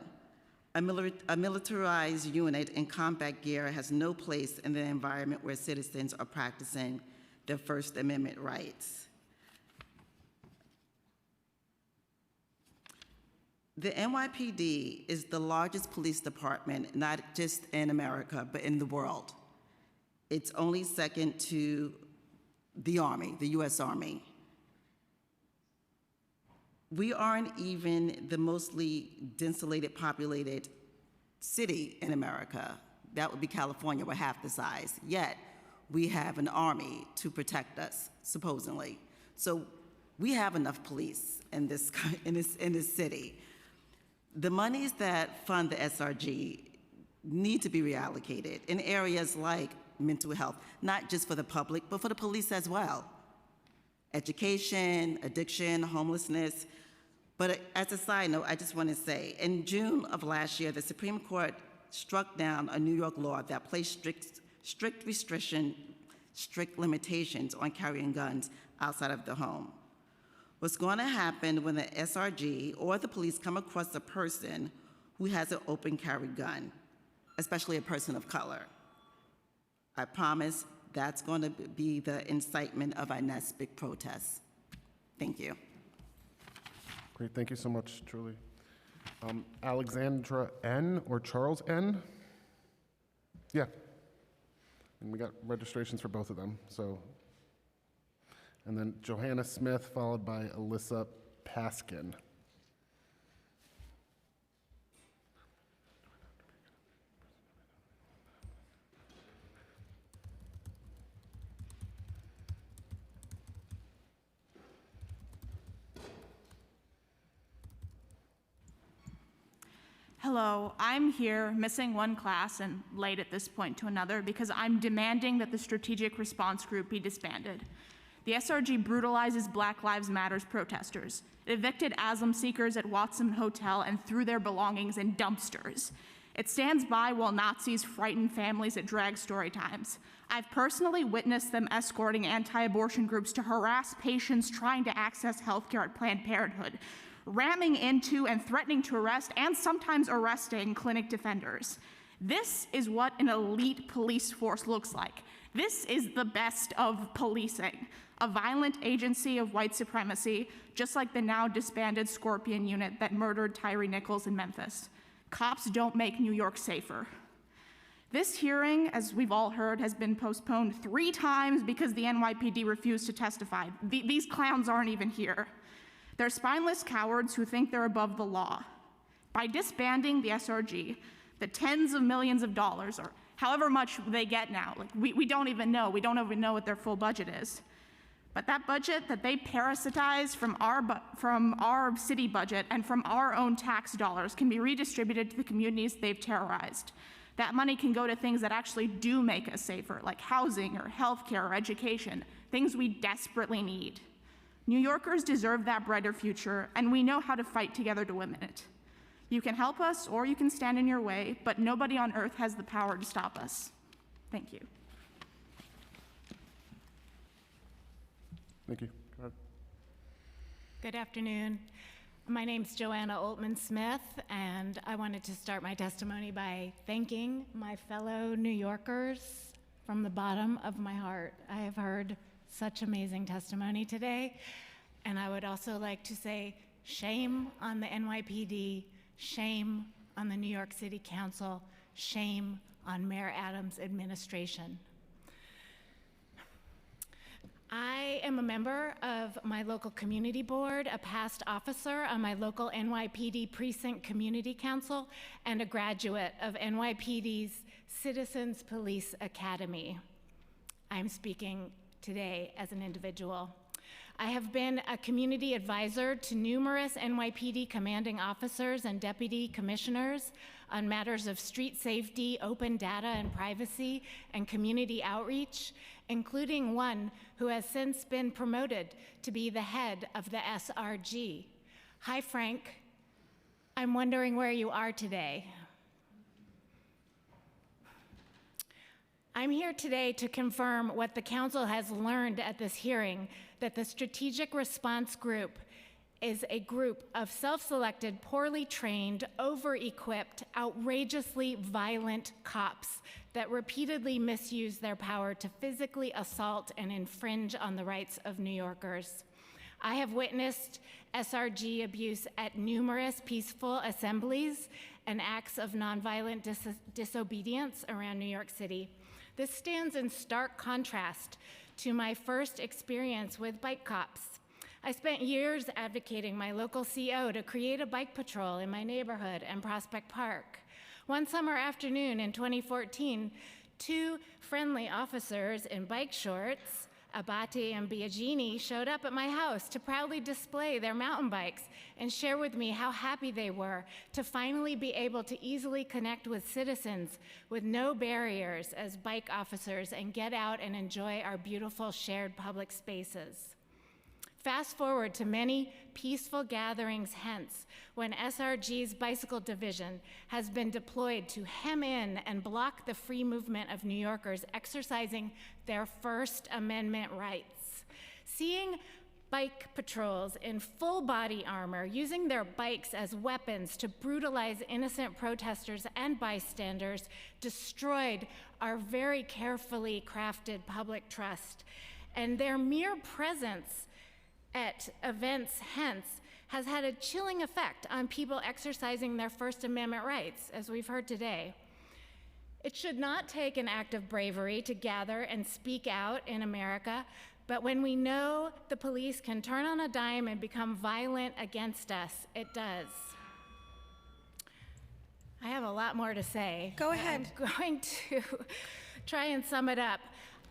a militarized unit in combat gear has no place in the environment where citizens are practicing their First Amendment rights. The NYPD is the largest police department, not just in America, but in the world. It's only second to the Army, the US Army. We aren't even the mostly densely populated city in America. That would be California, we're half the size. Yet, we have an army to protect us, supposedly. So we have enough police in this city. The monies that fund the SRG need to be reallocated in areas like mental health, not just for the public, but for the police as well. Education, addiction, homelessness. But as a side note, I just want to say, in June of last year, the Supreme Court struck down a New York law that placed strict limitations on carrying guns outside of the home. What's going to happen when the SRG or the police come across a person who has an open carry gun, especially a person of color? I promise that's going to be the incitement of our next big protest. Thank you. Great, thank you so much, Julie. Alexandra N. or Charles N.? Yeah. And we got registrations for both of them, so. And then Johanna Smith, followed by Alyssa Paskin. Hello, I'm here missing one class and late at this point to another because I'm demanding that the Strategic Response Group be disbanded. The SRG brutalizes Black Lives Matter protesters. It evicted asylum seekers at Watson Hotel and threw their belongings in dumpsters. It stands by while Nazis frighten families at drag story times. I've personally witnessed them escorting anti-abortion groups to harass patients trying to access healthcare at Planned Parenthood, ramming into and threatening to arrest and sometimes arresting clinic defenders. This is what an elite police force looks like. This is the best of policing, a violent agency of white supremacy, just like the now disbanded Scorpion unit that murdered Tyree Nichols in Memphis. Cops don't make New York safer. This hearing, as we've all heard, has been postponed 3 times because the NYPD refused to testify. These clowns aren't even here. They're spineless cowards who think they're above the law. By disbanding the SRG, the tens of millions of dollars, or however much they get now, like we don't even know. We don't even know what their full budget is. But that budget that they parasitize from our city budget and from our own tax dollars can be redistributed to the communities they've terrorized. That money can go to things that actually do make us safer, like housing or healthcare or education, things we desperately need. New Yorkers deserve that brighter future, and we know how to fight together to win it. You can help us, or you can stand in your way, but nobody on earth has the power to stop us. Thank you. Thank you. Go ahead. Good afternoon. My name's Joanna Oltman Smith, and I wanted to start my testimony by thanking my fellow New Yorkers from the bottom of my heart. I have heard such amazing testimony today, and I would also like to say shame on the NYPD, shame on the New York City Council, shame on Mayor Adams' administration. I am a member of my local community board, a past officer on my local NYPD Precinct Community Council, and a graduate of NYPD's Citizens Police Academy. I'm speaking today as an individual. I have been a community advisor to numerous NYPD commanding officers and deputy commissioners on matters of street safety, open data and privacy, and community outreach, including one who has since been promoted to be the head of the SRG. Hi, Frank. I'm wondering where you are today. I'm here today to confirm what the council has learned at this hearing, that the Strategic Response Group is a group of self-selected, poorly trained, over-equipped, outrageously violent cops that repeatedly misuse their power to physically assault and infringe on the rights of New Yorkers. I have witnessed SRG abuse at numerous peaceful assemblies and acts of nonviolent disobedience around New York City. This stands in stark contrast to my first experience with bike cops. I spent years advocating my local CO to create a bike patrol in my neighborhood and Prospect Park. One summer afternoon in 2014, two friendly officers in bike shorts, Abate and Biagini, showed up at my house to proudly display their mountain bikes and share with me how happy they were to finally be able to easily connect with citizens with no barriers as bike officers and get out and enjoy our beautiful shared public spaces. Fast forward to many peaceful gatherings hence, when SRG's bicycle division has been deployed to hem in and block the free movement of New Yorkers exercising their First Amendment rights. Seeing bike patrols in full body armor using their bikes as weapons to brutalize innocent protesters and bystanders destroyed our very carefully crafted public trust. And their mere presence at events hence has had a chilling effect on people exercising their First Amendment rights, as we've heard today. It should not take an act of bravery to gather and speak out in America, but when we know the police can turn on a dime and become violent against us, it does. I have a lot more to say. Go ahead. I'm going to try and sum it up.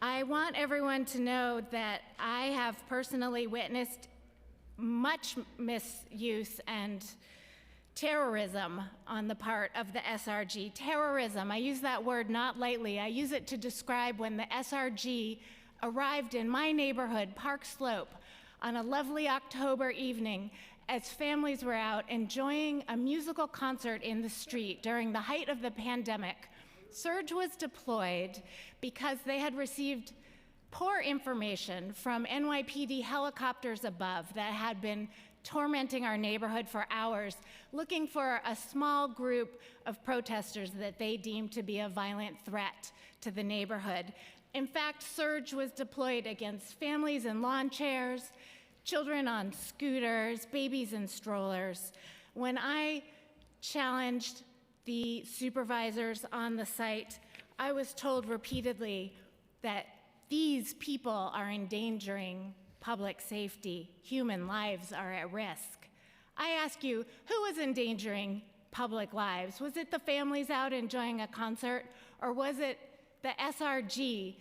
I want everyone to know that I have personally witnessed much misuse and terrorism on the part of the SRG. Terrorism, I use that word not lightly. I use it to describe when the SRG arrived in my neighborhood, Park Slope, on a lovely October evening as families were out enjoying a musical concert in the street during the height of the pandemic. Surge was deployed because they had received poor information from NYPD helicopters above that had been tormenting our neighborhood for hours, looking for a small group of protesters that they deemed to be a violent threat to the neighborhood. In fact, Surge was deployed against families in lawn chairs, children on scooters, babies in strollers. When I challenged the supervisors on the site, I was told repeatedly that these people are endangering public safety. Human lives are at risk. I ask you, who was endangering public lives? Was it the families out enjoying a concert, or was it the SRG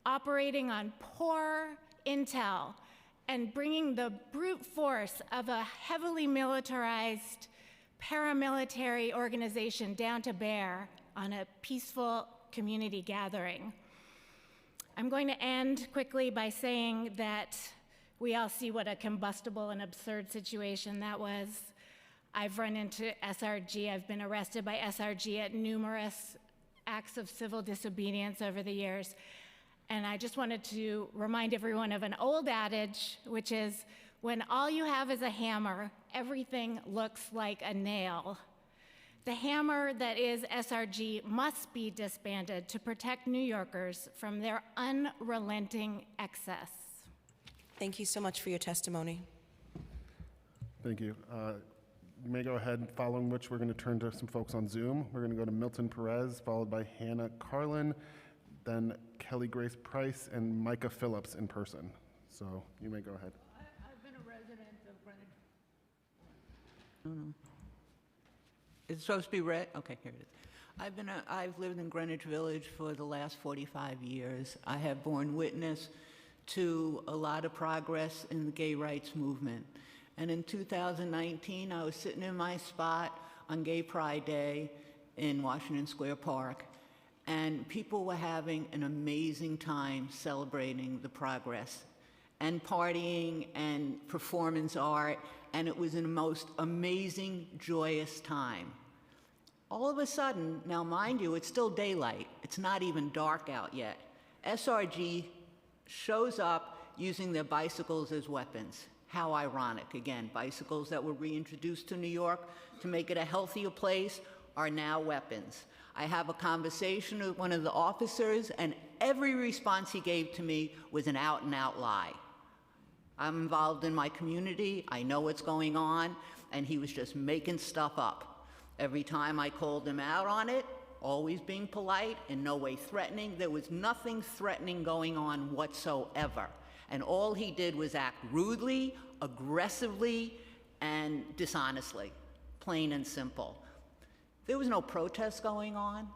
operating on poor intel and bringing the brute force of a heavily militarized paramilitary organization down to bear on a peaceful community gathering? I'm going to end quickly by saying that we all see what a combustible and absurd situation that was. I've run into SRG. I've been arrested by SRG at numerous acts of civil disobedience over the years. And I just wanted to remind everyone of an old adage, which is, when all you have is a hammer, everything looks like a nail. The hammer that is SRG must be disbanded to protect New Yorkers from their unrelenting excess. Thank you so much for your testimony. Thank you. You may go ahead, following which we're going to turn to some folks on Zoom. We're going to go to Milton Perez, followed by Hannah Carlin, then Kelly Grace Price, and Micah Phillips in person. So you may go ahead. I've been a resident of Greenwich. Is it supposed to be red? Okay, here it is. I've lived in Greenwich Village for the last 45 years. I have borne witness to a lot of progress in the gay rights movement. And in 2019, I was sitting in my spot on Gay Pride Day in Washington Square Park, and people were having an amazing time celebrating the progress and partying and performance art, and it was the most amazing, joyous time. All of a sudden, now mind you, it's still daylight. It's not even dark out yet. SRG shows up using their bicycles as weapons. How ironic. Again, bicycles that were reintroduced to New York to make it a healthier place are now weapons. I have a conversation with one of the officers, and every response he gave to me was an out-and-out lie. I'm involved in my community, I know what's going on, and he was just making stuff up. Every time I called him out on it, always being polite, in no way threatening, there was nothing threatening going on whatsoever. And all he did was act rudely, aggressively, and dishonestly, plain and simple. There was no protest going on.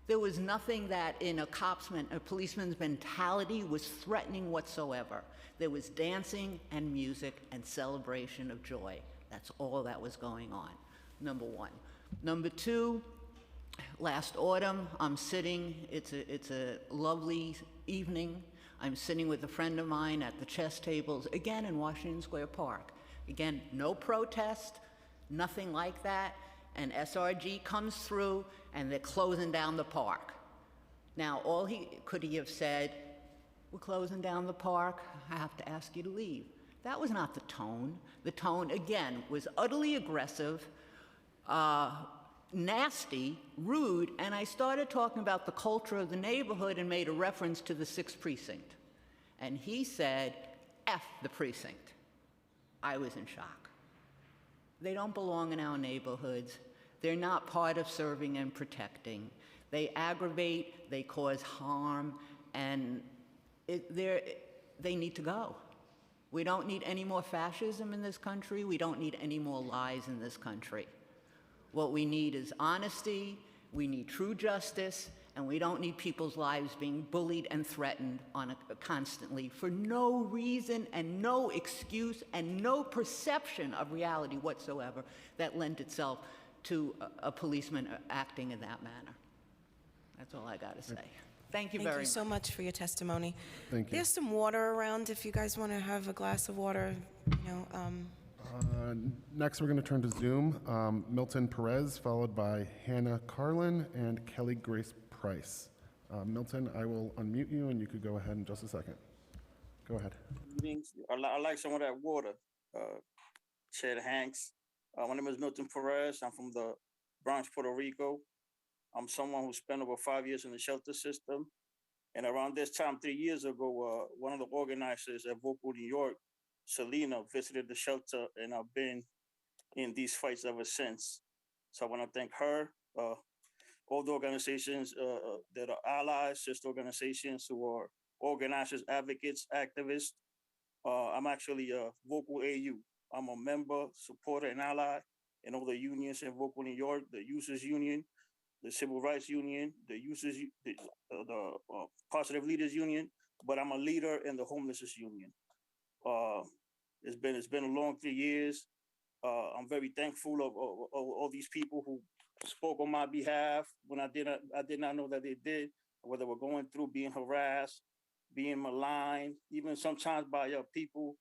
There was nothing that in a policeman's mentality was threatening whatsoever. There was dancing and music and celebration of joy. That's all that was going on, number one. Number two, last autumn, I'm sitting, it's a lovely evening. I'm sitting with a friend of mine at the chess tables, again in Washington Square Park. Again, no protest, nothing like that. And SRG comes through and they're closing down the park. Now, could he have said, we're closing down the park, I have to ask you to leave. That was not the tone. The tone, again, was utterly aggressive, nasty, rude, and I started talking about the culture of the neighborhood and made a reference to the 6th precinct. And he said, F the precinct. I was in shock. They don't belong in our neighborhoods. They're not part of serving and protecting. They aggravate, they cause harm, and they need to go. We don't need any more fascism in this country. We don't need any more lies in this country. What we need is honesty, we need true justice, and we don't need people's lives being bullied and threatened constantly for no reason and no excuse and no perception of reality whatsoever that lent itself to a policeman acting in that manner. That's all I got to say. Thank you very much. Thank you so much for your testimony. Thank you. There's some water around if you guys want to have a glass of water. Next, we're going to turn to Zoom. Milton Perez, followed by Hannah Carlin and Kelly Grace Price. Milton, I will unmute you, and you could go ahead in just a second. Go ahead. I like some of that water. Chet Hanks. My name is Milton Perez. I'm from the Bronx, Puerto Rico. I'm someone who spent over 5 years in the shelter system. And around this time, 3 years ago, one of the organizers at Vocal New York, Selena, visited the shelter, and I've been in these fights ever since. So I want to thank her, all the organizations that are allies, sister organizations who are organizers, advocates, activists. I'm actually Vocal AU. I'm a member, supporter, and ally in all the unions in Vocal New York, the Users Union, the Civil Rights Union, the Users, the Positive Leaders Union, but I'm a leader in the Homelessness Union. It's been a long 3 years. I'm very thankful of all these people who spoke on my behalf when I did not know that they did, whether they were going through being harassed, being maligned, even sometimes by people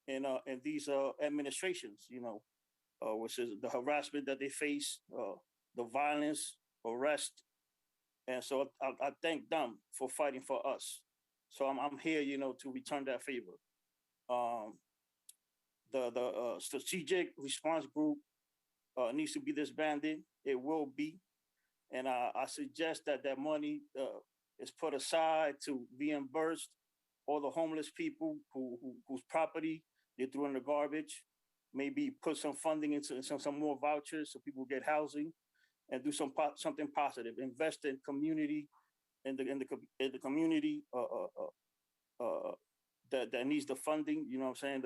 in these administrations, which is the harassment that they face, the violence, arrest. And so I thank them for fighting for us. So I'm here, to return that favor. The strategic response group needs to be disbanded. It will be. And I suggest that money is put aside to reimburse all the homeless people whose property they threw in the garbage. Maybe put some funding into some more vouchers so people get housing, and do something positive. Invest in community, in the community that needs the funding. You know what I'm saying?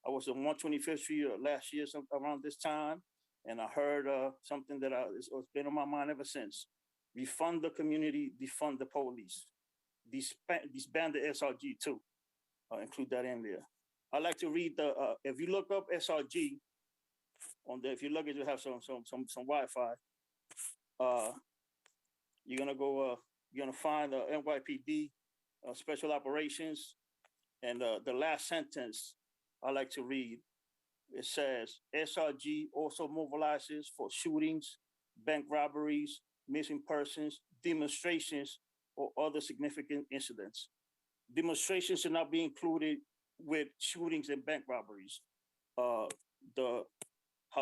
I was on 125th Street last year, around this time, and I heard something that it's been on my mind ever since. Defund the community, defund the police. Disband the SRG too. include that in there. I like to read the. If you look up SRG on there, if you look at, you have some Wi-Fi. You're gonna go. You're gonna find NYPD Special Operations, and the last sentence I like to read. It says SRG also mobilizes for shootings, bank robberies, missing persons, demonstrations, or other significant incidents. Demonstrations should not be included with shootings and bank robberies. How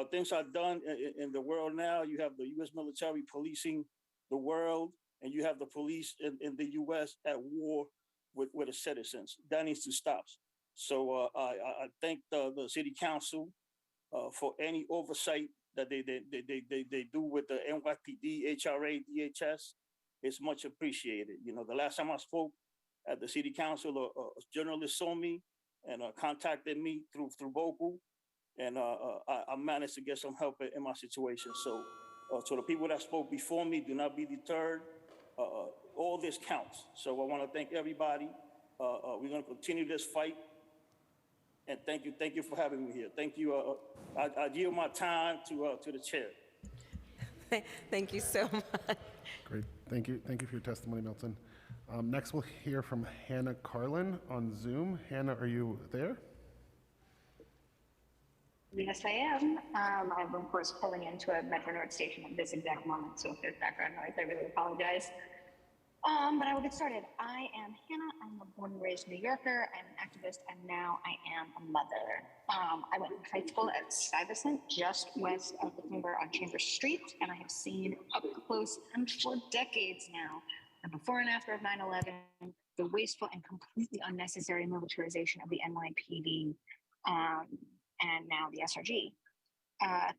things are done in the world now, you have the U.S. military policing the world, and you have the police in the U.S. at war with the citizens. That needs to stop. So I thank the city council for any oversight that they do with the NYPD, HRA, DHS. It's much appreciated. You know, the last time I spoke at the city council, a journalist saw me and contacted me through Vocal, and I managed to get some help in my situation. So, to the people that spoke before me, do not be deterred. All this counts. So I want to thank everybody. We're going to continue this fight. And thank you for having me here. Thank you. I yield my time to the chair. Thank you so much. Great. Thank you for your testimony, Milton. Next, we'll hear from Hannah Carlin on Zoom. Hannah, are you there? Yes, I am. I'm, of course, pulling into a Metro North station at this exact moment, so if there's background noise, I really apologize. But I will get started. I am Hannah. I'm a born and raised New Yorker. I'm an activist, and now I am a mother. I went to high school at Stuyvesant, just west of the timber on Chambers Street, and I have seen up close and for decades now the before and after of 9/11, the wasteful and completely unnecessary militarization of the NYPD, and now the SRG.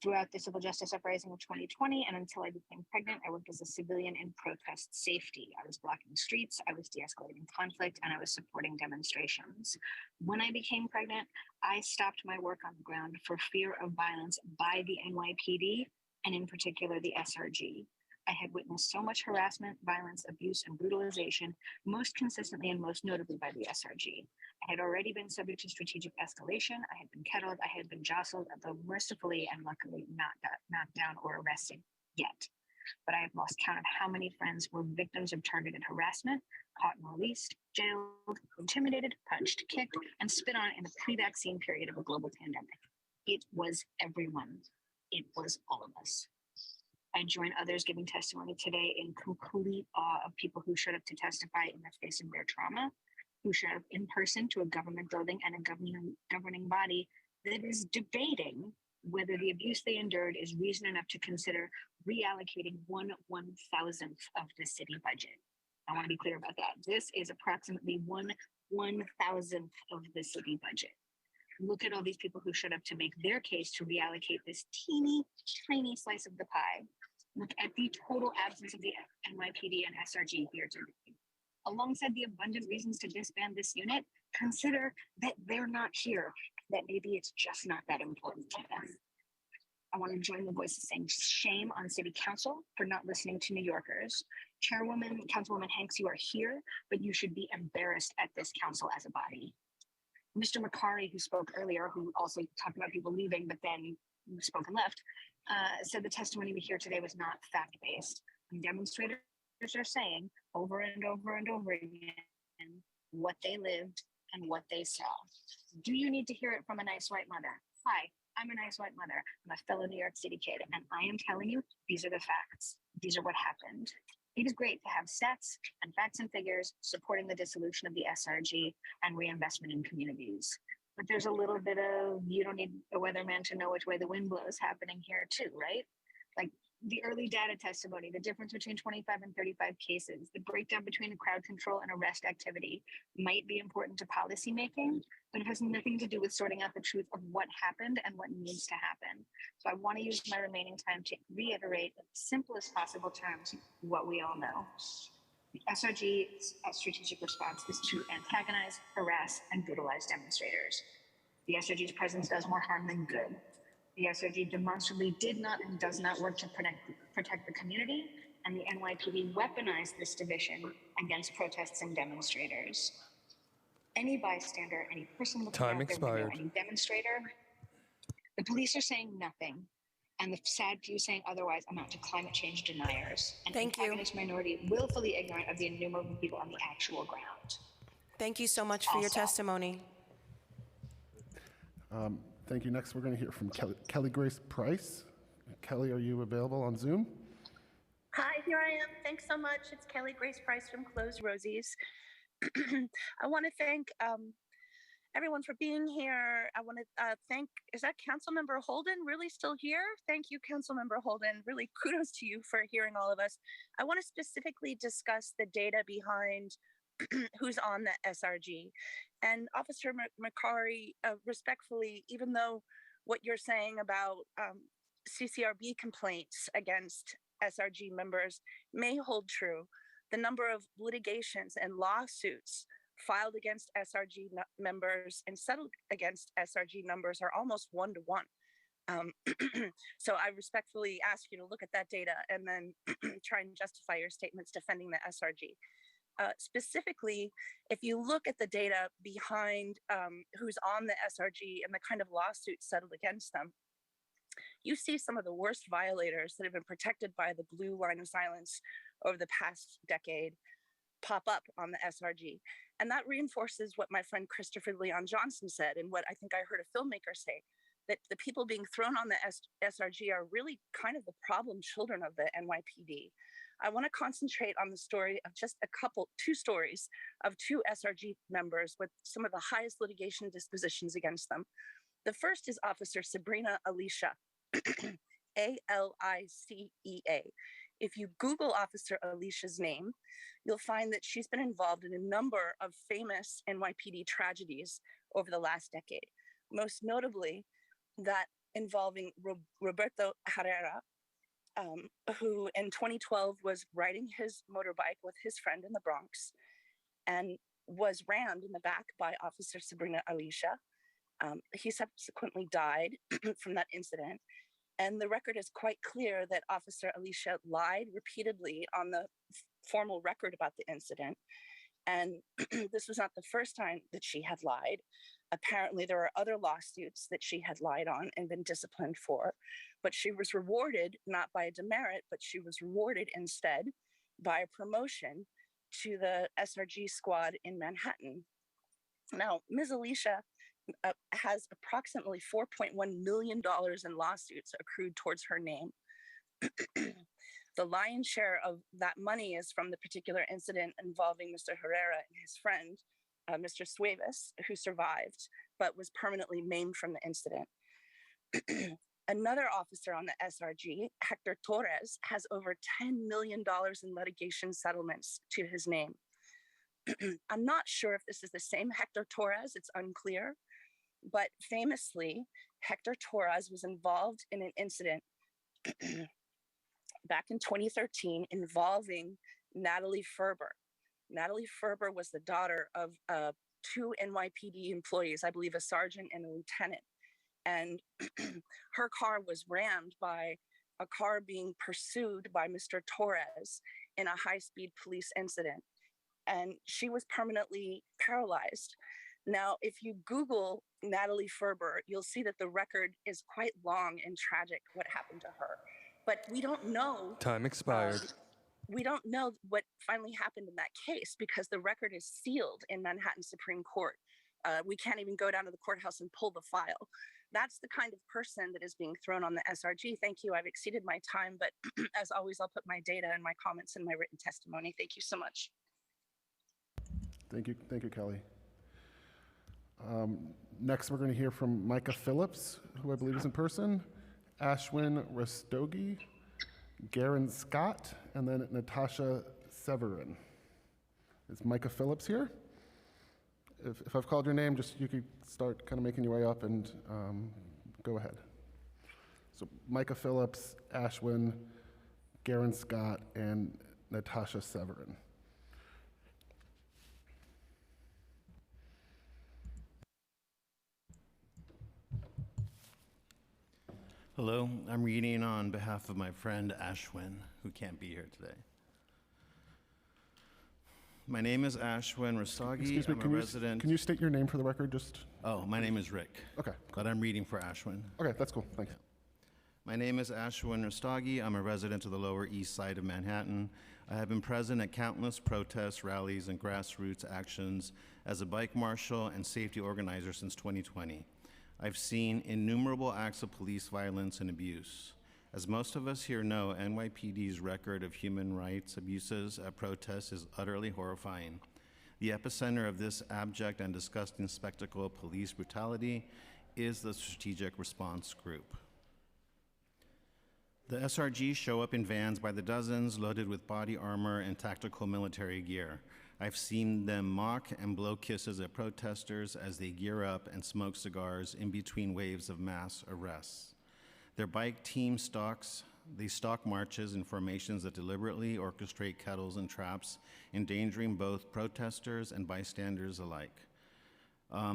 Throughout the civil justice uprising of 2020 and until I became pregnant, I worked as a civilian in protest safety. I was blocking streets, I was de-escalating conflict, and I was supporting demonstrations. When I became pregnant, I stopped my work on the ground for fear of violence by the NYPD, and in particular the SRG. I had witnessed so much harassment, violence, abuse, and brutalization, most consistently and most notably by the SRG. I had already been subject to strategic escalation. I had been kettled. I had been jostled, though mercifully and luckily not knocked down or arrested yet. But I have lost count of how many friends were victims of targeted harassment, caught and released, jailed, intimidated, punched, kicked, and spit on in the pre-vaccine period of a global pandemic. It was everyone. It was all of us. I join others giving testimony today in complete awe of people who showed up to testify in the face of their trauma, who showed up in person to a government building and a governing body that is debating whether the abuse they endured is reason enough to consider reallocating 1/1000th of the city budget. I want to be clear about that. This is approximately 1/1000th of the city budget. Look at all these people who showed up to make their case to reallocate this teeny, tiny slice of the pie. Look at the total absence of the NYPD and SRG here today. Alongside the abundant reasons to disband this unit, consider that they're not here, that maybe it's just not that important to them. I want to join the voices saying shame on City Council for not listening to New Yorkers. Chairwoman, Councilwoman Hanks, you are here, but you should be embarrassed at this council as a body. Mr. Makari, who spoke earlier, who also talked about people leaving, but then spoke and left, said the testimony we hear today was not fact-based. And demonstrators are saying over and over and over again what they lived and what they saw. Do you need to hear it from a nice white mother? Hi, I'm a nice white mother. I'm a fellow New York City kid, and I am telling you, these are the facts. These are what happened. It is great to have stats and facts and figures supporting the dissolution of the SRG and reinvestment in communities. But there's a little bit of, you don't need a weatherman to know which way the wind blows happening here too, right? Like the early data testimony, the difference between 25 and 35 cases, the breakdown between crowd control and arrest activity might be important to policymaking, but it has nothing to do with sorting out the truth of what happened and what needs to happen. So I want to use my remaining time to reiterate in the simplest possible terms what we all know. The SRG's strategic response is to antagonize, harass, and brutalize demonstrators. The SRG's presence does more harm than good. The SRG demonstrably did not and does not work to protect the community, and the NYPD weaponized this division against protests and demonstrators. any bystander, any person looking Time out their window, expired. any demonstrator. The police are saying nothing, and the sad few saying otherwise amount to climate change deniers and Thank you. antagonist minority willfully ignorant of the innumerable people on the actual ground. Thank you so much for your testimony. Thank you. Next, we're going to hear from Kelly Grace Price. Kelly, are you available on Zoom? Hi, here I am. Thanks so much. It's Kelly Grace Price from Closed Rosies. I want to thank everyone for being here. I want to thank, is that Councilmember Holden really still here? Thank you, Councilmember Holden. Really kudos to you for hearing all of us. I want to specifically discuss the data behind who's on the SRG. And Officer Makari, respectfully, even though what you're saying about CCRB complaints against SRG members may hold true, the number of litigations and lawsuits filed against SRG members and settled against SRG members are almost 1-to-1. So I respectfully ask you to look at that data and then try and justify your statements defending the SRG. Specifically, if you look at the data behind who's on the SRG and the kind of lawsuits settled against them, you see some of the worst violators that have been protected by the blue line of silence over the past decade pop up on the SRG. And that reinforces what my friend Christopher Leon Johnson said, and what I think I heard a filmmaker say, that the people being thrown on the SRG are really kind of the problem children of the NYPD. I want to concentrate on the story of just two stories of two SRG members with some of the highest litigation dispositions against them. The first is Officer Sabrina Alicia, A-L-I-C-E-A. If you Google Officer Alicia's name, you'll find that she's been involved in a number of famous NYPD tragedies over the last decade, most notably that involving Roberto Herrera, who in 2012 was riding his motorbike with his friend in the Bronx and was rammed in the back by Officer Sabrina Alicia. He subsequently died from that incident. And the record is quite clear that Officer Alicia lied repeatedly on the formal record about the incident. And this was not the first time that she had lied. Apparently, there are other lawsuits that she had lied on and been disciplined for. But she was rewarded not by a demerit, but she was rewarded instead by a promotion to the SRG squad in Manhattan. Now, Ms. Alicia has approximately $4.1 million in lawsuits accrued towards her name. The lion's share of that money is from the particular incident involving Mr. Herrera and his friend, Mr. Suevas, who survived, but was permanently maimed from the incident. Another officer on the SRG, Hector Torres, has over $10 million in litigation settlements to his name. I'm not sure if this is the same Hector Torres, it's unclear, but famously, Hector Torres was involved in an incident back in 2013 involving Natalie Ferber. Natalie Ferber was the daughter of two NYPD employees, I believe a sergeant and a lieutenant. And her car was rammed by a car being pursued by Mr. Torres in a high-speed police incident. And she was permanently paralyzed. Now, if you Google Natalie Ferber, you'll see that the record is quite long and tragic what happened to her. But we don't know. Time expired. We don't know what finally happened in that case because the record is sealed in Manhattan Supreme Court. We can't even go down to the courthouse and pull the file. That's the kind of person that is being thrown on the SRG. Thank you. I've exceeded my time, but as always, I'll put my data and my comments in my written testimony. Thank you so much. Thank you, Kelly. Next, we're going to hear from Micah Phillips, who I believe is in person, Ashwin Rastogi, Garen Scott, and then Natasha Severin. Is Micah Phillips here? If I've called your name, just you could start kind of making your way up and go ahead. So Micah Phillips, Ashwin, Garen Scott, and Natasha Severin. Hello, I'm reading on behalf of my friend Ashwin, who can't be here today. My name is Ashwin Rastagi. Excuse me, I'm a resident. can you state your name for the record, just? Oh, my name is Rick. Okay. But I'm reading for Ashwin. Okay, that's cool, thanks. My name is Ashwin Rastagi. I'm a resident of the Lower East Side of Manhattan. I have been present at countless protests, rallies, and grassroots actions as a bike marshal and safety organizer since 2020. I've seen innumerable acts of police violence and abuse. As most of us here know, NYPD's record of human rights abuses at protests is utterly horrifying. The epicenter of this abject and disgusting spectacle of police brutality is the Strategic Response Group. The SRG show up in vans by the dozens, loaded with body armor and tactical military gear. I've seen them mock and blow kisses at protesters as they gear up and smoke cigars in between waves of mass arrests. Their bike team stalk marches in formations that deliberately orchestrate kettles and traps, endangering both protesters and bystanders alike.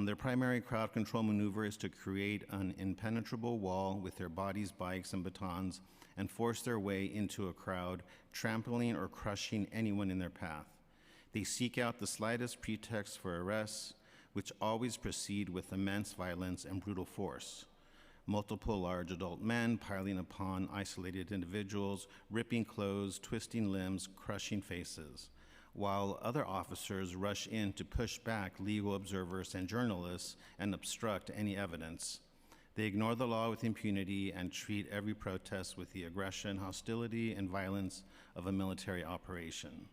Their primary crowd control maneuver is to create an impenetrable wall with their bodies, bikes, and batons and force their way into a crowd, trampling or crushing anyone in their path. They seek out the slightest pretext for arrests, which always proceed with immense violence and brutal force. Multiple large adult men piling upon isolated individuals, ripping clothes, twisting limbs, crushing faces, while other officers rush in to push back legal observers and journalists and obstruct any evidence. They ignore the law with impunity and treat every protest with the aggression, hostility, and violence of a military operation.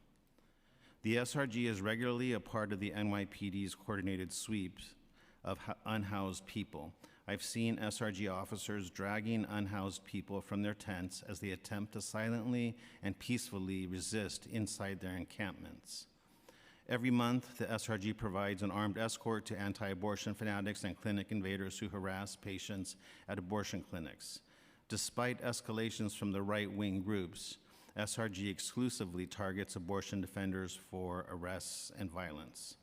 The SRG is regularly a part of the NYPD's coordinated sweeps of unhoused people. I've seen SRG officers dragging unhoused people from their tents as they attempt to silently and peacefully resist inside their encampments. Every month, the SRG provides an armed escort to anti-abortion fanatics and clinic invaders who harass patients at abortion clinics. Despite escalations from the right-wing groups, SRG exclusively targets abortion defenders for arrests and violence.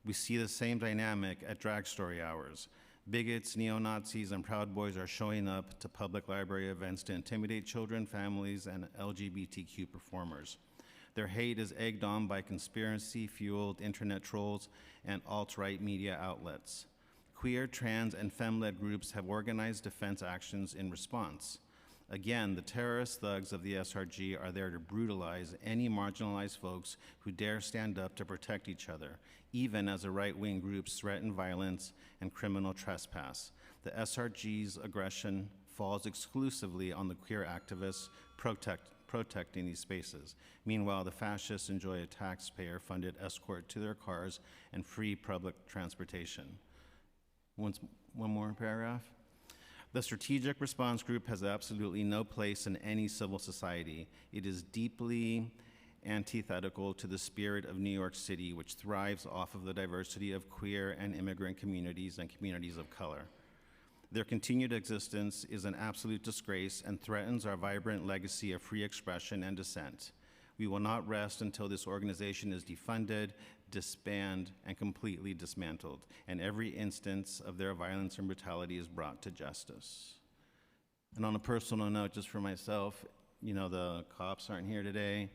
We see the same dynamic at drag story hours. Bigots, neo-Nazis, and Proud Boys are showing up to public library events to intimidate children, families, and LGBTQ performers. Their hate is egged on by conspiracy-fueled internet trolls and alt-right media outlets. Queer, trans, and femme-led groups have organized defense actions in response. Again, the terrorist thugs of the SRG are there to brutalize any marginalized folks who dare stand up to protect each other, even as the right-wing groups threaten violence and criminal trespass. The SRG's aggression falls exclusively on the queer activists protecting these spaces. Meanwhile, the fascists enjoy a taxpayer-funded escort to their cars and free public transportation. One more paragraph. The Strategic Response Group has absolutely no place in any civil society. It is deeply antithetical to the spirit of New York City, which thrives off of the diversity of queer and immigrant communities and communities of color. Their continued existence is an absolute disgrace and threatens our vibrant legacy of free expression and dissent. We will not rest until this organization is defunded, disbanded, and completely dismantled, and every instance of their violence and brutality is brought to justice. And on a personal note, just for myself, you know, the cops aren't here today.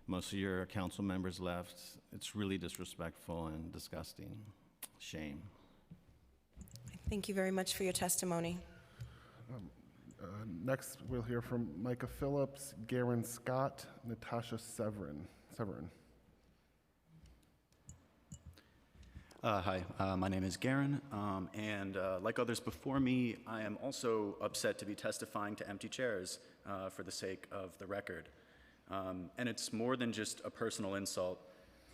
Most of your council members left. It's really disrespectful and disgusting. Shame. Thank you very much for your testimony. Next, we'll hear from Micah Phillips, Garen Scott, Natasha Severin. Hi, my name is Garen, and like others before me, I am also upset to be testifying to empty chairs for the sake of the record. And it's more than just a personal insult,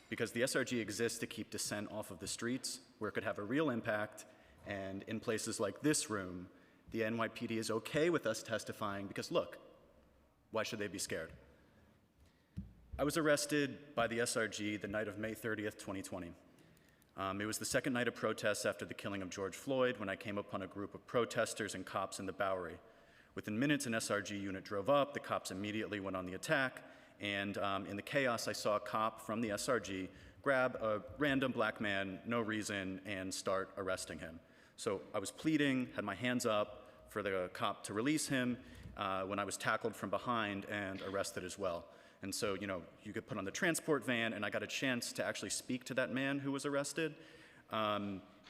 because the SRG exists to keep dissent off of the streets, where it could have a real impact, and in places like this room, the NYPD is okay with us testifying because, look, why should they be scared? I was arrested by the SRG the night of May 30th, 2020. It was the second night of protests after the killing of George Floyd when I came upon a group of protesters and cops in the Bowery. Within minutes, an SRG unit drove up, the cops immediately went on the attack, and in the chaos, I saw a cop from the SRG grab a random black man, no reason, and start arresting him. So I was pleading, had my hands up for the cop to release him when I was tackled from behind and arrested as well. And so, you get put on the transport van, and I got a chance to actually speak to that man who was arrested.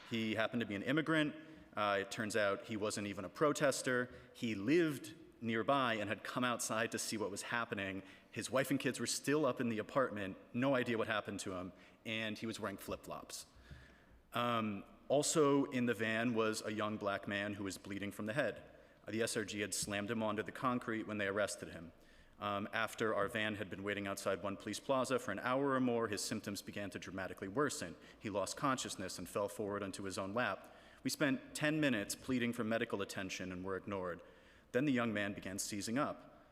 He happened to be an immigrant. It turns out he wasn't even a protester. He lived nearby and had come outside to see what was happening. His wife and kids were still up in the apartment, no idea what happened to him, and he was wearing flip-flops. Also in the van was a young black man who was bleeding from the head. The SRG had slammed him onto the concrete when they arrested him. After our van had been waiting outside One Police Plaza for an hour or more, his symptoms began to dramatically worsen. He lost consciousness and fell forward onto his own lap. We spent 10 minutes pleading for medical attention and were ignored. Then the young man began seizing up.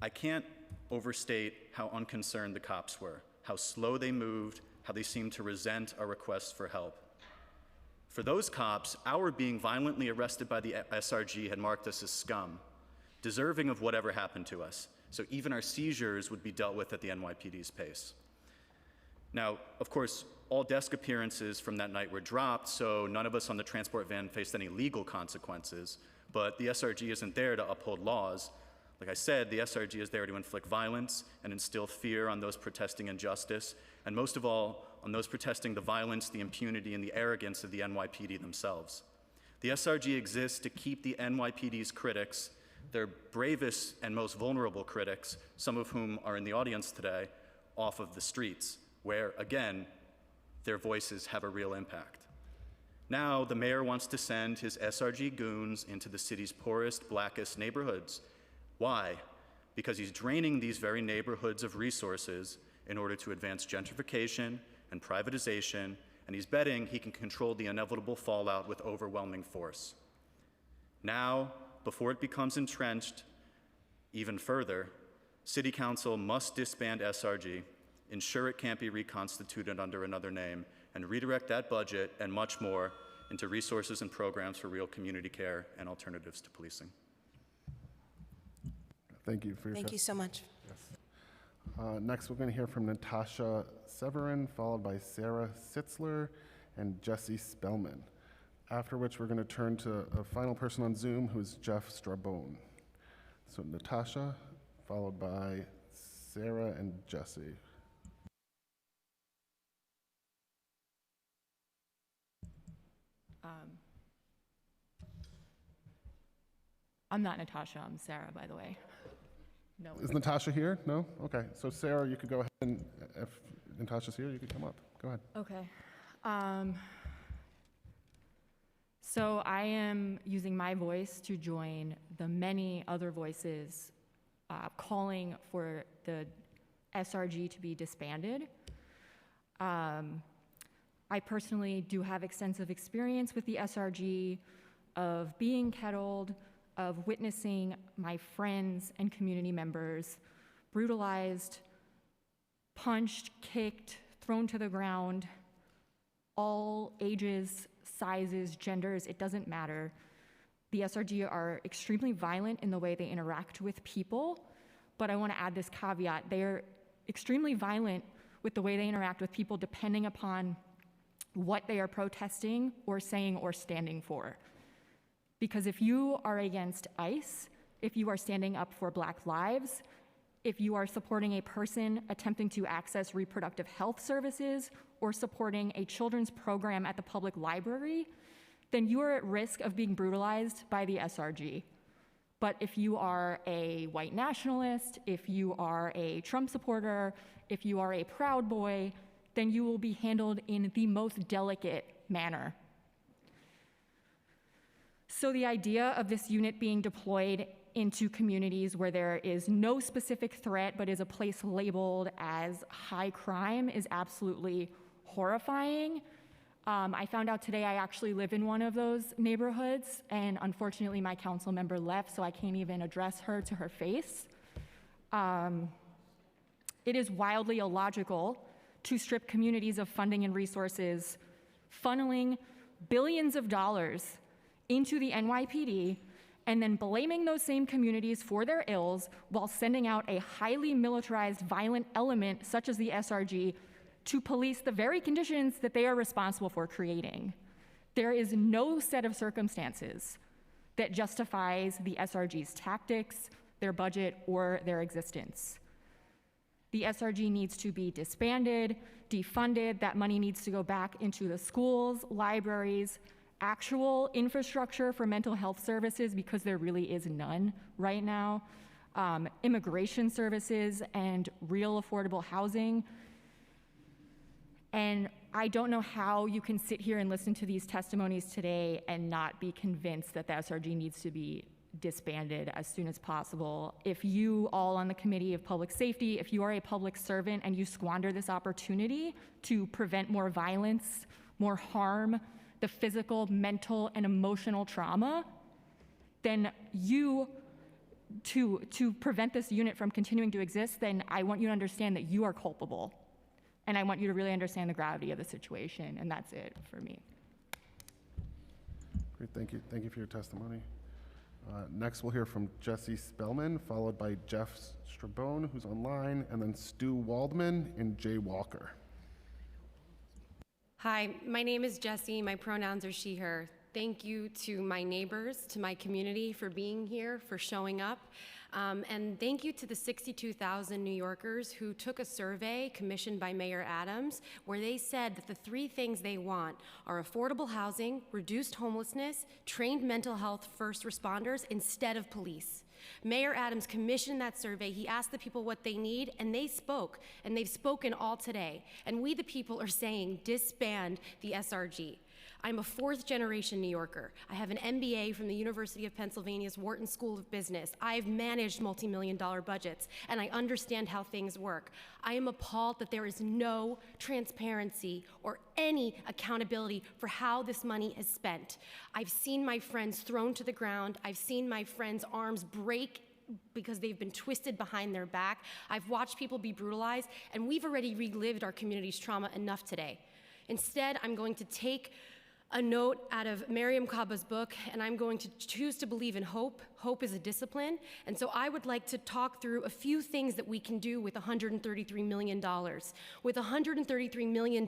I can't overstate how unconcerned the cops were, how slow they moved, how they seemed to resent our requests for help. For those cops, our being violently arrested by the SRG had marked us as scum, deserving of whatever happened to us. So even our seizures would be dealt with at the NYPD's pace. Now, of course, all desk appearances from that night were dropped, so none of us on the transport van faced any legal consequences, but the SRG isn't there to uphold laws. Like I said, the SRG is there to inflict violence and instill fear on those protesting injustice, and most of all, on those protesting the violence, the impunity, and the arrogance of the NYPD themselves. The SRG exists to keep the NYPD's critics, their bravest and most vulnerable critics, some of whom are in the audience today, off of the streets, where, again, their voices have a real impact. Now, the mayor wants to send his SRG goons into the city's poorest, blackest neighborhoods. Why? Because he's draining these very neighborhoods of resources in order to advance gentrification and privatization, and he's betting he can control the inevitable fallout with overwhelming force. Now, before it becomes entrenched even further, City Council must disband SRG, ensure it can't be reconstituted under another name, and redirect that budget and much more into resources and programs for real community care and alternatives to policing. Thank you for your Thank you so much. Next, we're going to hear from Natasha Severin, followed by Sarah Sitzler and Jesse Spellman. After which, we're going to turn to a final person on Zoom, who is Jeff Strabone. So Natasha, followed by Sarah and Jesse. I'm not Natasha, I'm Sarah, by the way. No. Is Natasha here? No? Okay. So Sarah, you could go ahead, and if Natasha's here, you could come up. Go ahead. Okay. So I am using my voice to join the many other voices calling for the SRG to be disbanded. I personally do have extensive experience with the SRG, of being kettled, of witnessing my friends and community members brutalized, punched, kicked, thrown to the ground, all ages, sizes, genders, it doesn't matter. The SRG are extremely violent in the way they interact with people, but I want to add this caveat. They are extremely violent with the way they interact with people depending upon what they are protesting or saying or standing for. Because if you are against ICE, if you are standing up for Black lives, if you are supporting a person attempting to access reproductive health services or supporting a children's program at the public library, then you are at risk of being brutalized by the SRG. But if you are a white nationalist, if you are a Trump supporter, if you are a Proud Boy, then you will be handled in the most delicate manner. So the idea of this unit being deployed into communities where there is no specific threat but is a place labeled as high crime is absolutely horrifying. I found out today I actually live in one of those neighborhoods, and unfortunately my council member left, so I can't even address her to her face. It is wildly illogical to strip communities of funding and resources, funneling billions of dollars into the NYPD, and then blaming those same communities for their ills while sending out a highly militarized violent element such as the SRG to police the very conditions that they are responsible for creating. There is no set of circumstances that justifies the SRG's tactics, their budget, or their existence. The SRG needs to be disbanded, defunded. That money needs to go back into the schools, libraries, actual infrastructure for mental health services, because there really is none right now, immigration services, and real affordable housing. And I don't know how you can sit here and listen to these testimonies today and not be convinced that the SRG needs to be disbanded as soon as possible. If you all on the Committee of Public Safety, if you are a public servant and you squander this opportunity to prevent more violence, more harm, the physical, mental, and emotional trauma, then to prevent this unit from continuing to exist, then I want you to understand that you are culpable. And I want you to really understand the gravity of the situation, and that's it for me. Great, thank you. Thank you for your testimony. Next, we'll hear from Jesse Spellman, followed by Jeff Strabone, who's online, and then Stu Waldman and Jay Walker. Hi, my name is Jessie. My pronouns are she, her. Thank you to my neighbors, to my community for being here, for showing up. And thank you to the 62,000 New Yorkers who took a survey commissioned by Mayor Adams, where they said that the 3 things they want are affordable housing, reduced homelessness, trained mental health first responders instead of police. Mayor Adams commissioned that survey. He asked the people what they need, and they spoke, and they've spoken all today. And we, the people, are saying disband the SRG. I'm a 4th-generation New Yorker. I have an MBA from the University of Pennsylvania's Wharton School of Business. I've managed multi-million-dollar budgets, and I understand how things work. I am appalled that there is no transparency or any accountability for how this money is spent. I've seen my friends thrown to the ground. I've seen my friends' arms break because they've been twisted behind their back. I've watched people be brutalized, and we've already relived our community's trauma enough today. Instead, I'm going to take a note out of Mariam Kaba's book, and I'm going to choose to believe in hope. Hope is a discipline. And so I would like to talk through a few things that we can do with $133 million. With $133 million,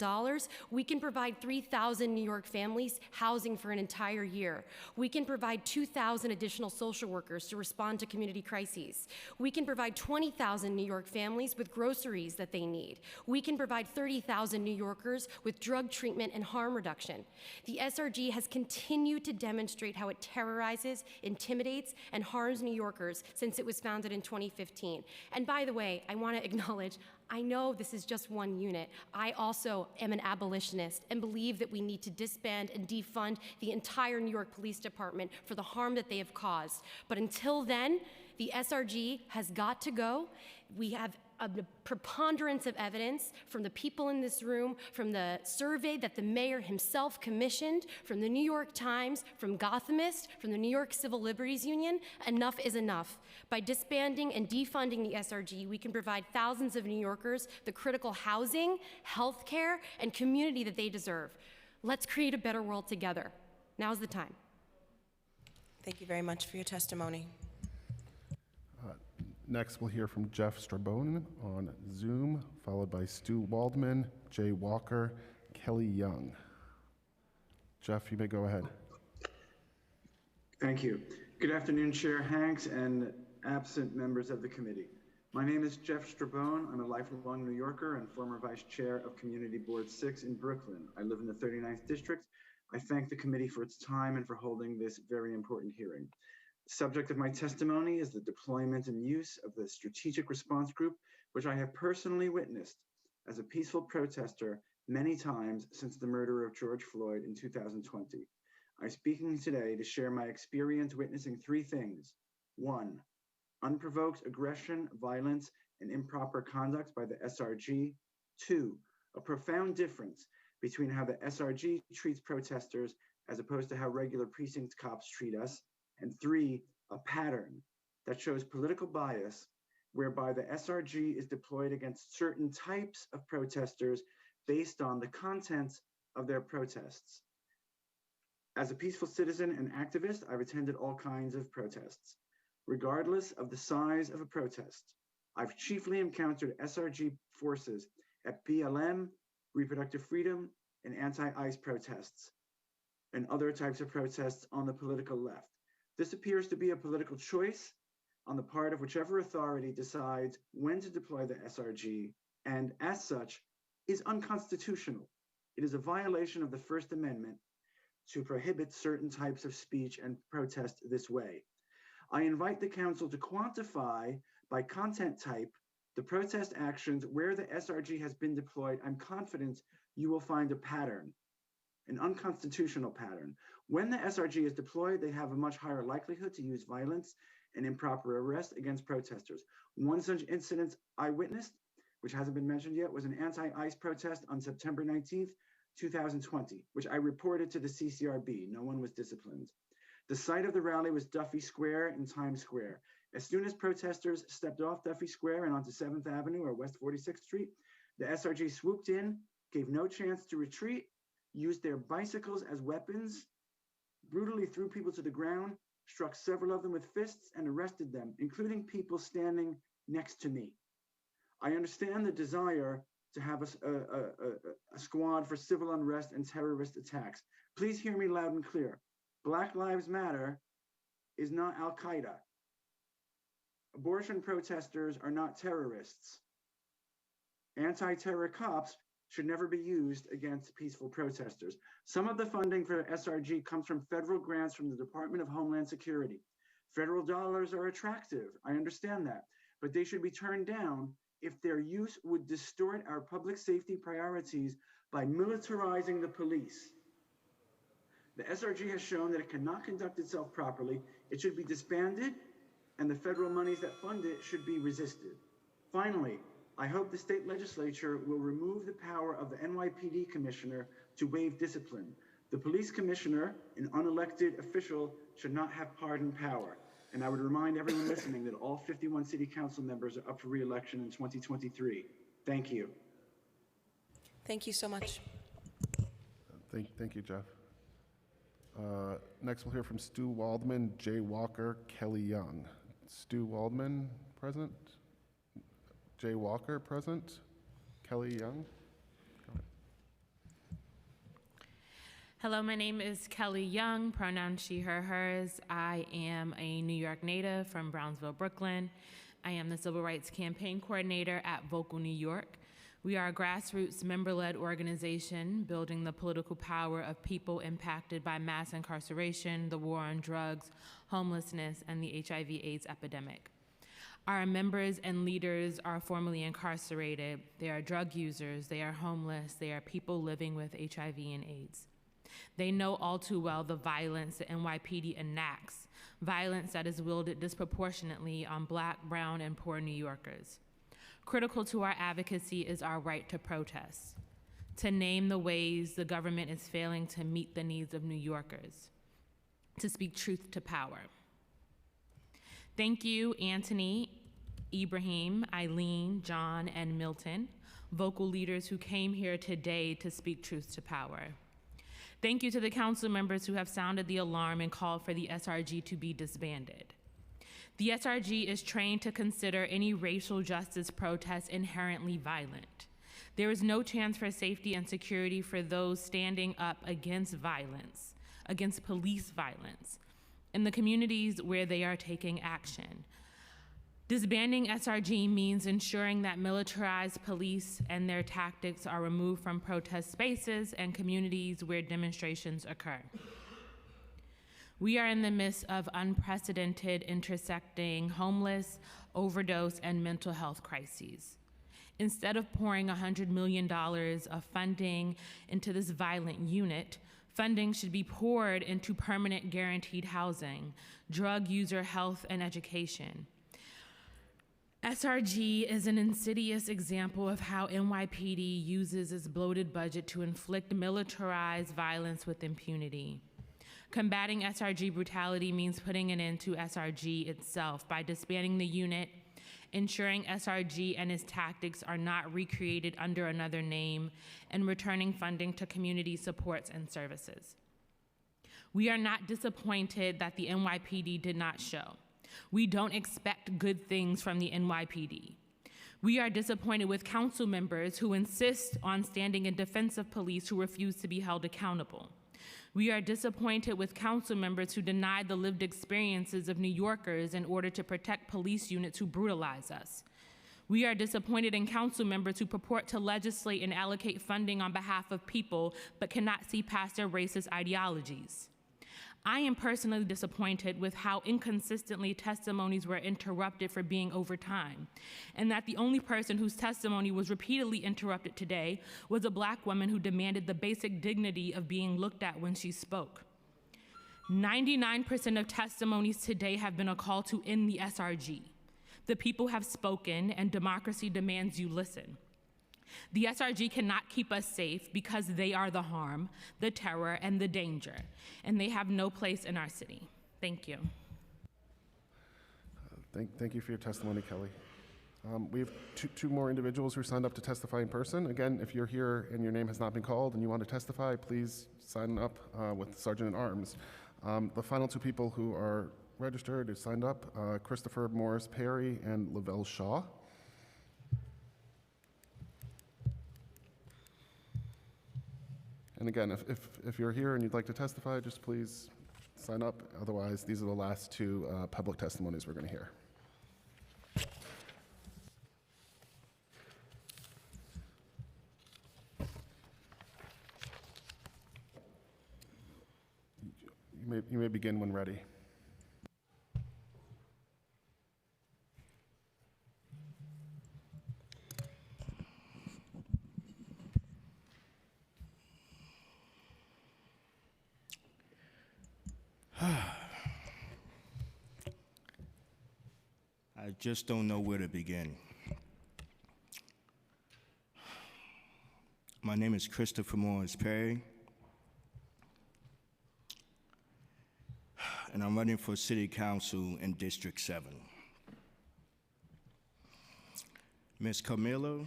we can provide 3,000 New York families housing for an entire year. We can provide 2,000 additional social workers to respond to community crises. We can provide 20,000 New York families with groceries that they need. We can provide 30,000 New Yorkers with drug treatment and harm reduction. The SRG has continued to demonstrate how it terrorizes, intimidates, and harms New Yorkers since it was founded in 2015. And by the way, I want to acknowledge, I know this is just one unit. I also am an abolitionist and believe that we need to disband and defund the entire New York Police Department for the harm that they have caused. But until then, the SRG has got to go. We have a preponderance of evidence from the people in this room, from the survey that the mayor himself commissioned, from the New York Times, from Gothamist, from the New York Civil Liberties Union. Enough is enough. By disbanding and defunding the SRG, we can provide thousands of New Yorkers the critical housing, health care, and community that they deserve. Let's create a better world together. Now's the time. Thank you very much for your testimony. Next, we'll hear from Jeff Strabone on Zoom, followed by Stu Waldman, Jay Walker, Kelly Young. Jeff, you may go ahead. Thank you. Good afternoon, Chair Hanks and absent members of the committee. My name is Jeff Strabone. I'm a lifelong New Yorker and former Vice Chair of Community Board 6 in Brooklyn. I live in the 39th District. I thank the committee for its time and for holding this very important hearing. The subject of my testimony is the deployment and use of the Strategic Response Group, which I have personally witnessed as a peaceful protester many times since the murder of George Floyd in 2020. I'm speaking today to share my experience witnessing 3 things. 1, unprovoked aggression, violence, and improper conduct by the SRG. 2, a profound difference between how the SRG treats protesters as opposed to how regular precinct cops treat us. And 3, a pattern that shows political bias whereby the SRG is deployed against certain types of protesters based on the contents of their protests. As a peaceful citizen and activist, I've attended all kinds of protests. Regardless of the size of a protest, I've chiefly encountered SRG forces at BLM, reproductive freedom, and anti-ICE protests, and other types of protests on the political left. This appears to be a political choice on the part of whichever authority decides when to deploy the SRG, and as such, is unconstitutional. It is a violation of the First Amendment to prohibit certain types of speech and protest this way. I invite the council to quantify by content type the protest actions where the SRG has been deployed. I'm confident you will find a pattern, an unconstitutional pattern. When the SRG is deployed, they have a much higher likelihood to use violence and improper arrest against protesters. One such incident I witnessed, which hasn't been mentioned yet, was an anti-ICE protest on September 19th, 2020, which I reported to the CCRB. No one was disciplined. The site of the rally was Duffy Square in Times Square. As soon as protesters stepped off Duffy Square and onto 7th Avenue or West 46th Street, the SRG swooped in, gave no chance to retreat, used their bicycles as weapons, brutally threw people to the ground, struck several of them with fists, and arrested them, including people standing next to me. I understand the desire to have a squad for civil unrest and terrorist attacks. Please hear me loud and clear. Black Lives Matter is not Al-Qaeda. Abortion protesters are not terrorists. Anti-terror cops should never be used against peaceful protesters. Some of the funding for SRG comes from federal grants from the Department of Homeland Security. Federal dollars are attractive, I understand that, but they should be turned down if their use would distort our public safety priorities by militarizing the police. The SRG has shown that it cannot conduct itself properly. It should be disbanded, and the federal monies that fund it should be resisted. Finally, I hope the state legislature will remove the power of the NYPD commissioner to waive discipline. The police commissioner, an unelected official, should not have pardon power. And I would remind everyone listening that all 51 city council members are up for re-election in 2023. Thank you. Thank you so much. Thank you, Jeff. Next, we'll hear from Stu Waldman, Jay Walker, Kelly Young. Stu Waldman, present. Jay Walker, present. Kelly Young. Hello, my name is Kelly Young, pronouns she, her, hers. I am a New York native from Brownsville, Brooklyn. I am the Civil Rights Campaign Coordinator at Vocal New York. We are a grassroots member-led organization building the political power of people impacted by mass incarceration, the war on drugs, homelessness, and the HIV/AIDS epidemic. Our members and leaders are formerly incarcerated. They are drug users, they are homeless, they are people living with HIV and AIDS. They know all too well the violence the NYPD enacts, violence that is wielded disproportionately on Black, brown, and poor New Yorkers. Critical to our advocacy is our right to protest, to name the ways the government is failing to meet the needs of New Yorkers, to speak truth to power. Thank you, Anthony, Ibrahim, Eileen, John, and Milton, vocal leaders who came here today to speak truth to power. Thank you to the council members who have sounded the alarm and called for the SRG to be disbanded. The SRG is trained to consider any racial justice protest inherently violent. There is no chance for safety and security for those standing up against violence, against police violence, in the communities where they are taking action. Disbanding SRG means ensuring that militarized police and their tactics are removed from protest spaces and communities where demonstrations occur. We are in the midst of unprecedented intersecting homeless, overdose, and mental health crises. Instead of pouring $100 million of funding into this violent unit, funding should be poured into permanent guaranteed housing, drug user health, and education. SRG is an insidious example of how NYPD uses its bloated budget to inflict militarized violence with impunity. Combating SRG brutality means putting an end to SRG itself by disbanding the unit, ensuring SRG and its tactics are not recreated under another name, and returning funding to community supports and services. We are not disappointed that the NYPD did not show. We don't expect good things from the NYPD. We are disappointed with council members who insist on standing in defense of police who refuse to be held accountable. We are disappointed with council members who denied the lived experiences of New Yorkers in order to protect police units who brutalize us. We are disappointed in council members who purport to legislate and allocate funding on behalf of people but cannot see past their racist ideologies. I am personally disappointed with how inconsistently testimonies were interrupted for being over time, and that the only person whose testimony was repeatedly interrupted today was a Black woman who demanded the basic dignity of being looked at when she spoke. 99% of testimonies today have been a call to end the SRG. The people have spoken, and democracy demands you listen. The SRG cannot keep us safe because they are the harm, the terror, and the danger, and they have no place in our city. Thank you. Thank you for your testimony, Kelly. We have two more individuals who signed up to testify in person. Again, if you're here and your name has not been called and you want to testify, please sign up with Sergeant at Arms. The final two people who are registered who signed up, Christopher Morris Perry and Lavelle Shaw. And again, if you're here and you'd like to testify, just please sign up. Otherwise, these are the last two public testimonies we're going to hear. You may begin when ready. I just don't know where to begin. My name is Christopher Morris Perry, and I'm running for City Council in District 7. Ms. Camilla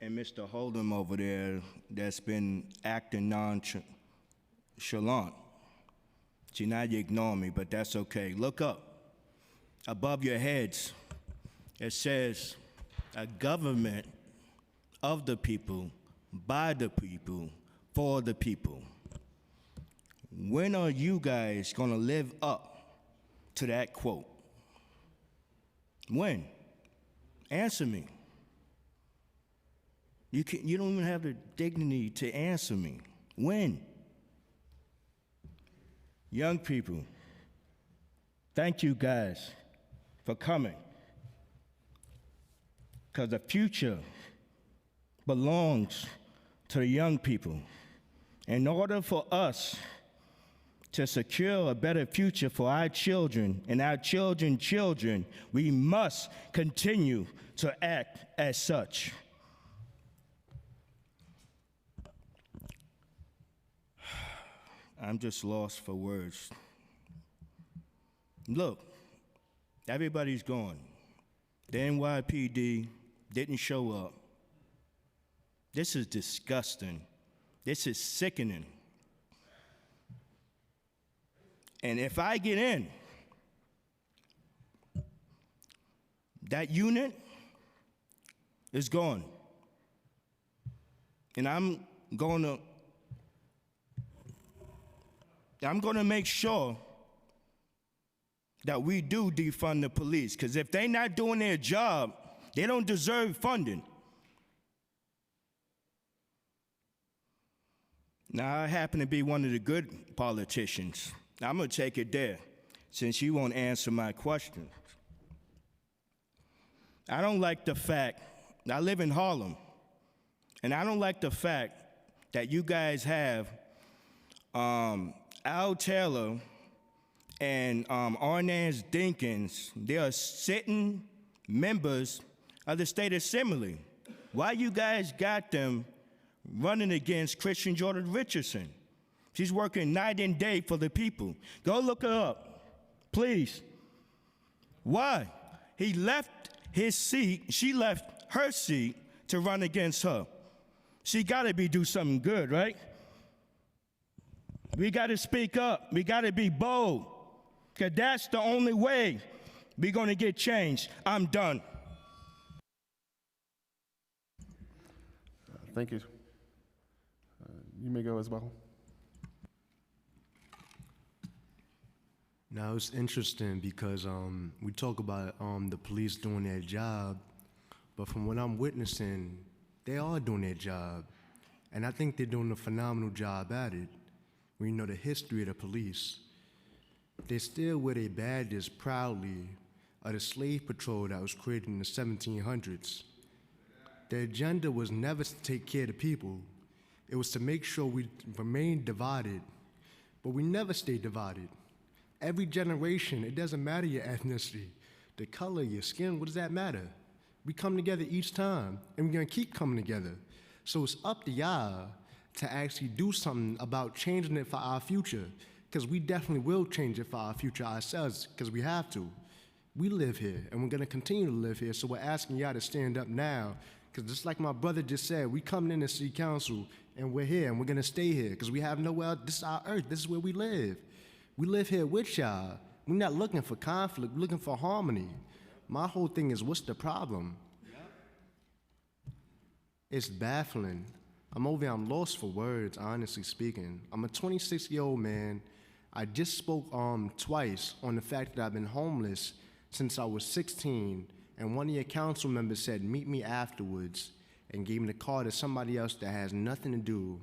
and Mr. Hold'em over there that's been acting nonchalant. See, now you ignore me, but that's okay. Look up. Above your heads, it says, a government of the people, by the people, for the people. When are you guys gonna live up to that quote? When? Answer me. You don't even have the dignity to answer me. When? Young people, thank you guys for coming, because the future belongs to the young people. In order for us to secure a better future for our children and our children's children, we must continue to act as such. I'm just lost for words. Look, everybody's gone. The NYPD didn't show up. This is disgusting. This is sickening. And if I get in, that unit is gone. And I'm going to make sure that we do defund the police, because if they're not doing their job, they don't deserve funding. Now, I happen to be one of the good politicians. I'm going to take it there, since you won't answer my questions. I don't like the fact, I live in Harlem, and I don't like the fact that you guys have Al Taylor and Arnaz Dinkins. They are sitting members of the State Assembly. Why you guys got them running against Christian Jordan Richardson? She's working night and day for the people. Go look her up, please. Why? He left his seat, she left her seat to run against her. She gotta do something good, right? We gotta speak up, we gotta be bold, because that's the only way we're gonna get change. I'm done. Thank you. You may go as well. Now it's interesting because we talk about the police doing their job, but from what I'm witnessing, they are doing their job. And I think they're doing a phenomenal job at it. When you know the history of the police, they still wear their badges proudly of the slave patrol that was created in the 1700s. The agenda was never to take care of the people. It was to make sure we remain divided, but we never stay divided. Every generation, it doesn't matter your ethnicity, the color, your skin, what does that matter? We come together each time, and we're gonna keep coming together. So it's up to y'all to actually do something about changing it for our future, because we definitely will change it for our future ourselves, because we have to. We live here, and we're gonna continue to live here, so we're asking y'all to stand up now, because just like my brother just said, we coming into city council, and we're here, and we're gonna stay here, because we have nowhere else. This is our earth, this is where we live. We live here with y'all. We're not looking for conflict, we're looking for harmony. My whole thing is, what's the problem? It's baffling. I'm over here, I'm lost for words, honestly speaking. I'm a 26-year-old man. I just spoke twice on the fact that I've been homeless since I was 16, and one of your council members said, meet me afterwards, and gave me the card to somebody else that has nothing to do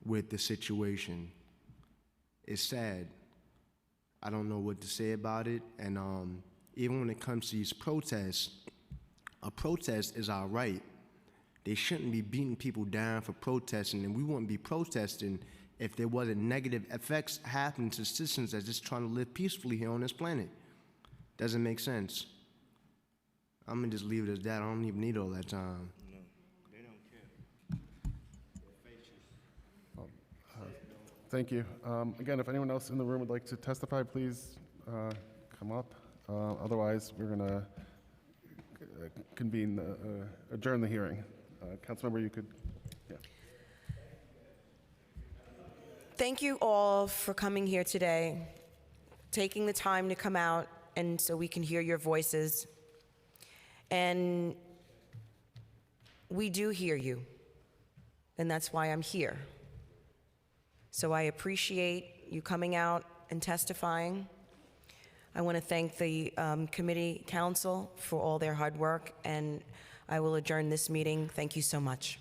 with the situation. It's sad. I don't know what to say about it, and even when it comes to these protests, a protest is our right. They shouldn't be beating people down for protesting, and we wouldn't be protesting if there wasn't negative effects happening to citizens that's just trying to live peacefully here on this planet. Doesn't make sense. I'm gonna just leave it as that. I don't even need all that time. No, they don't care. Thank you. Again, if anyone else in the room would like to testify, please come up. Otherwise, we're going to adjourn the hearing. Councilmember, you could. Yeah. Thank you all for coming here today, taking the time to come out and so we can hear your voices. And we do hear you, and that's why I'm here. So I appreciate you coming out and testifying. I want to thank the committee council for all their hard work, and I will adjourn this meeting. Thank you so much.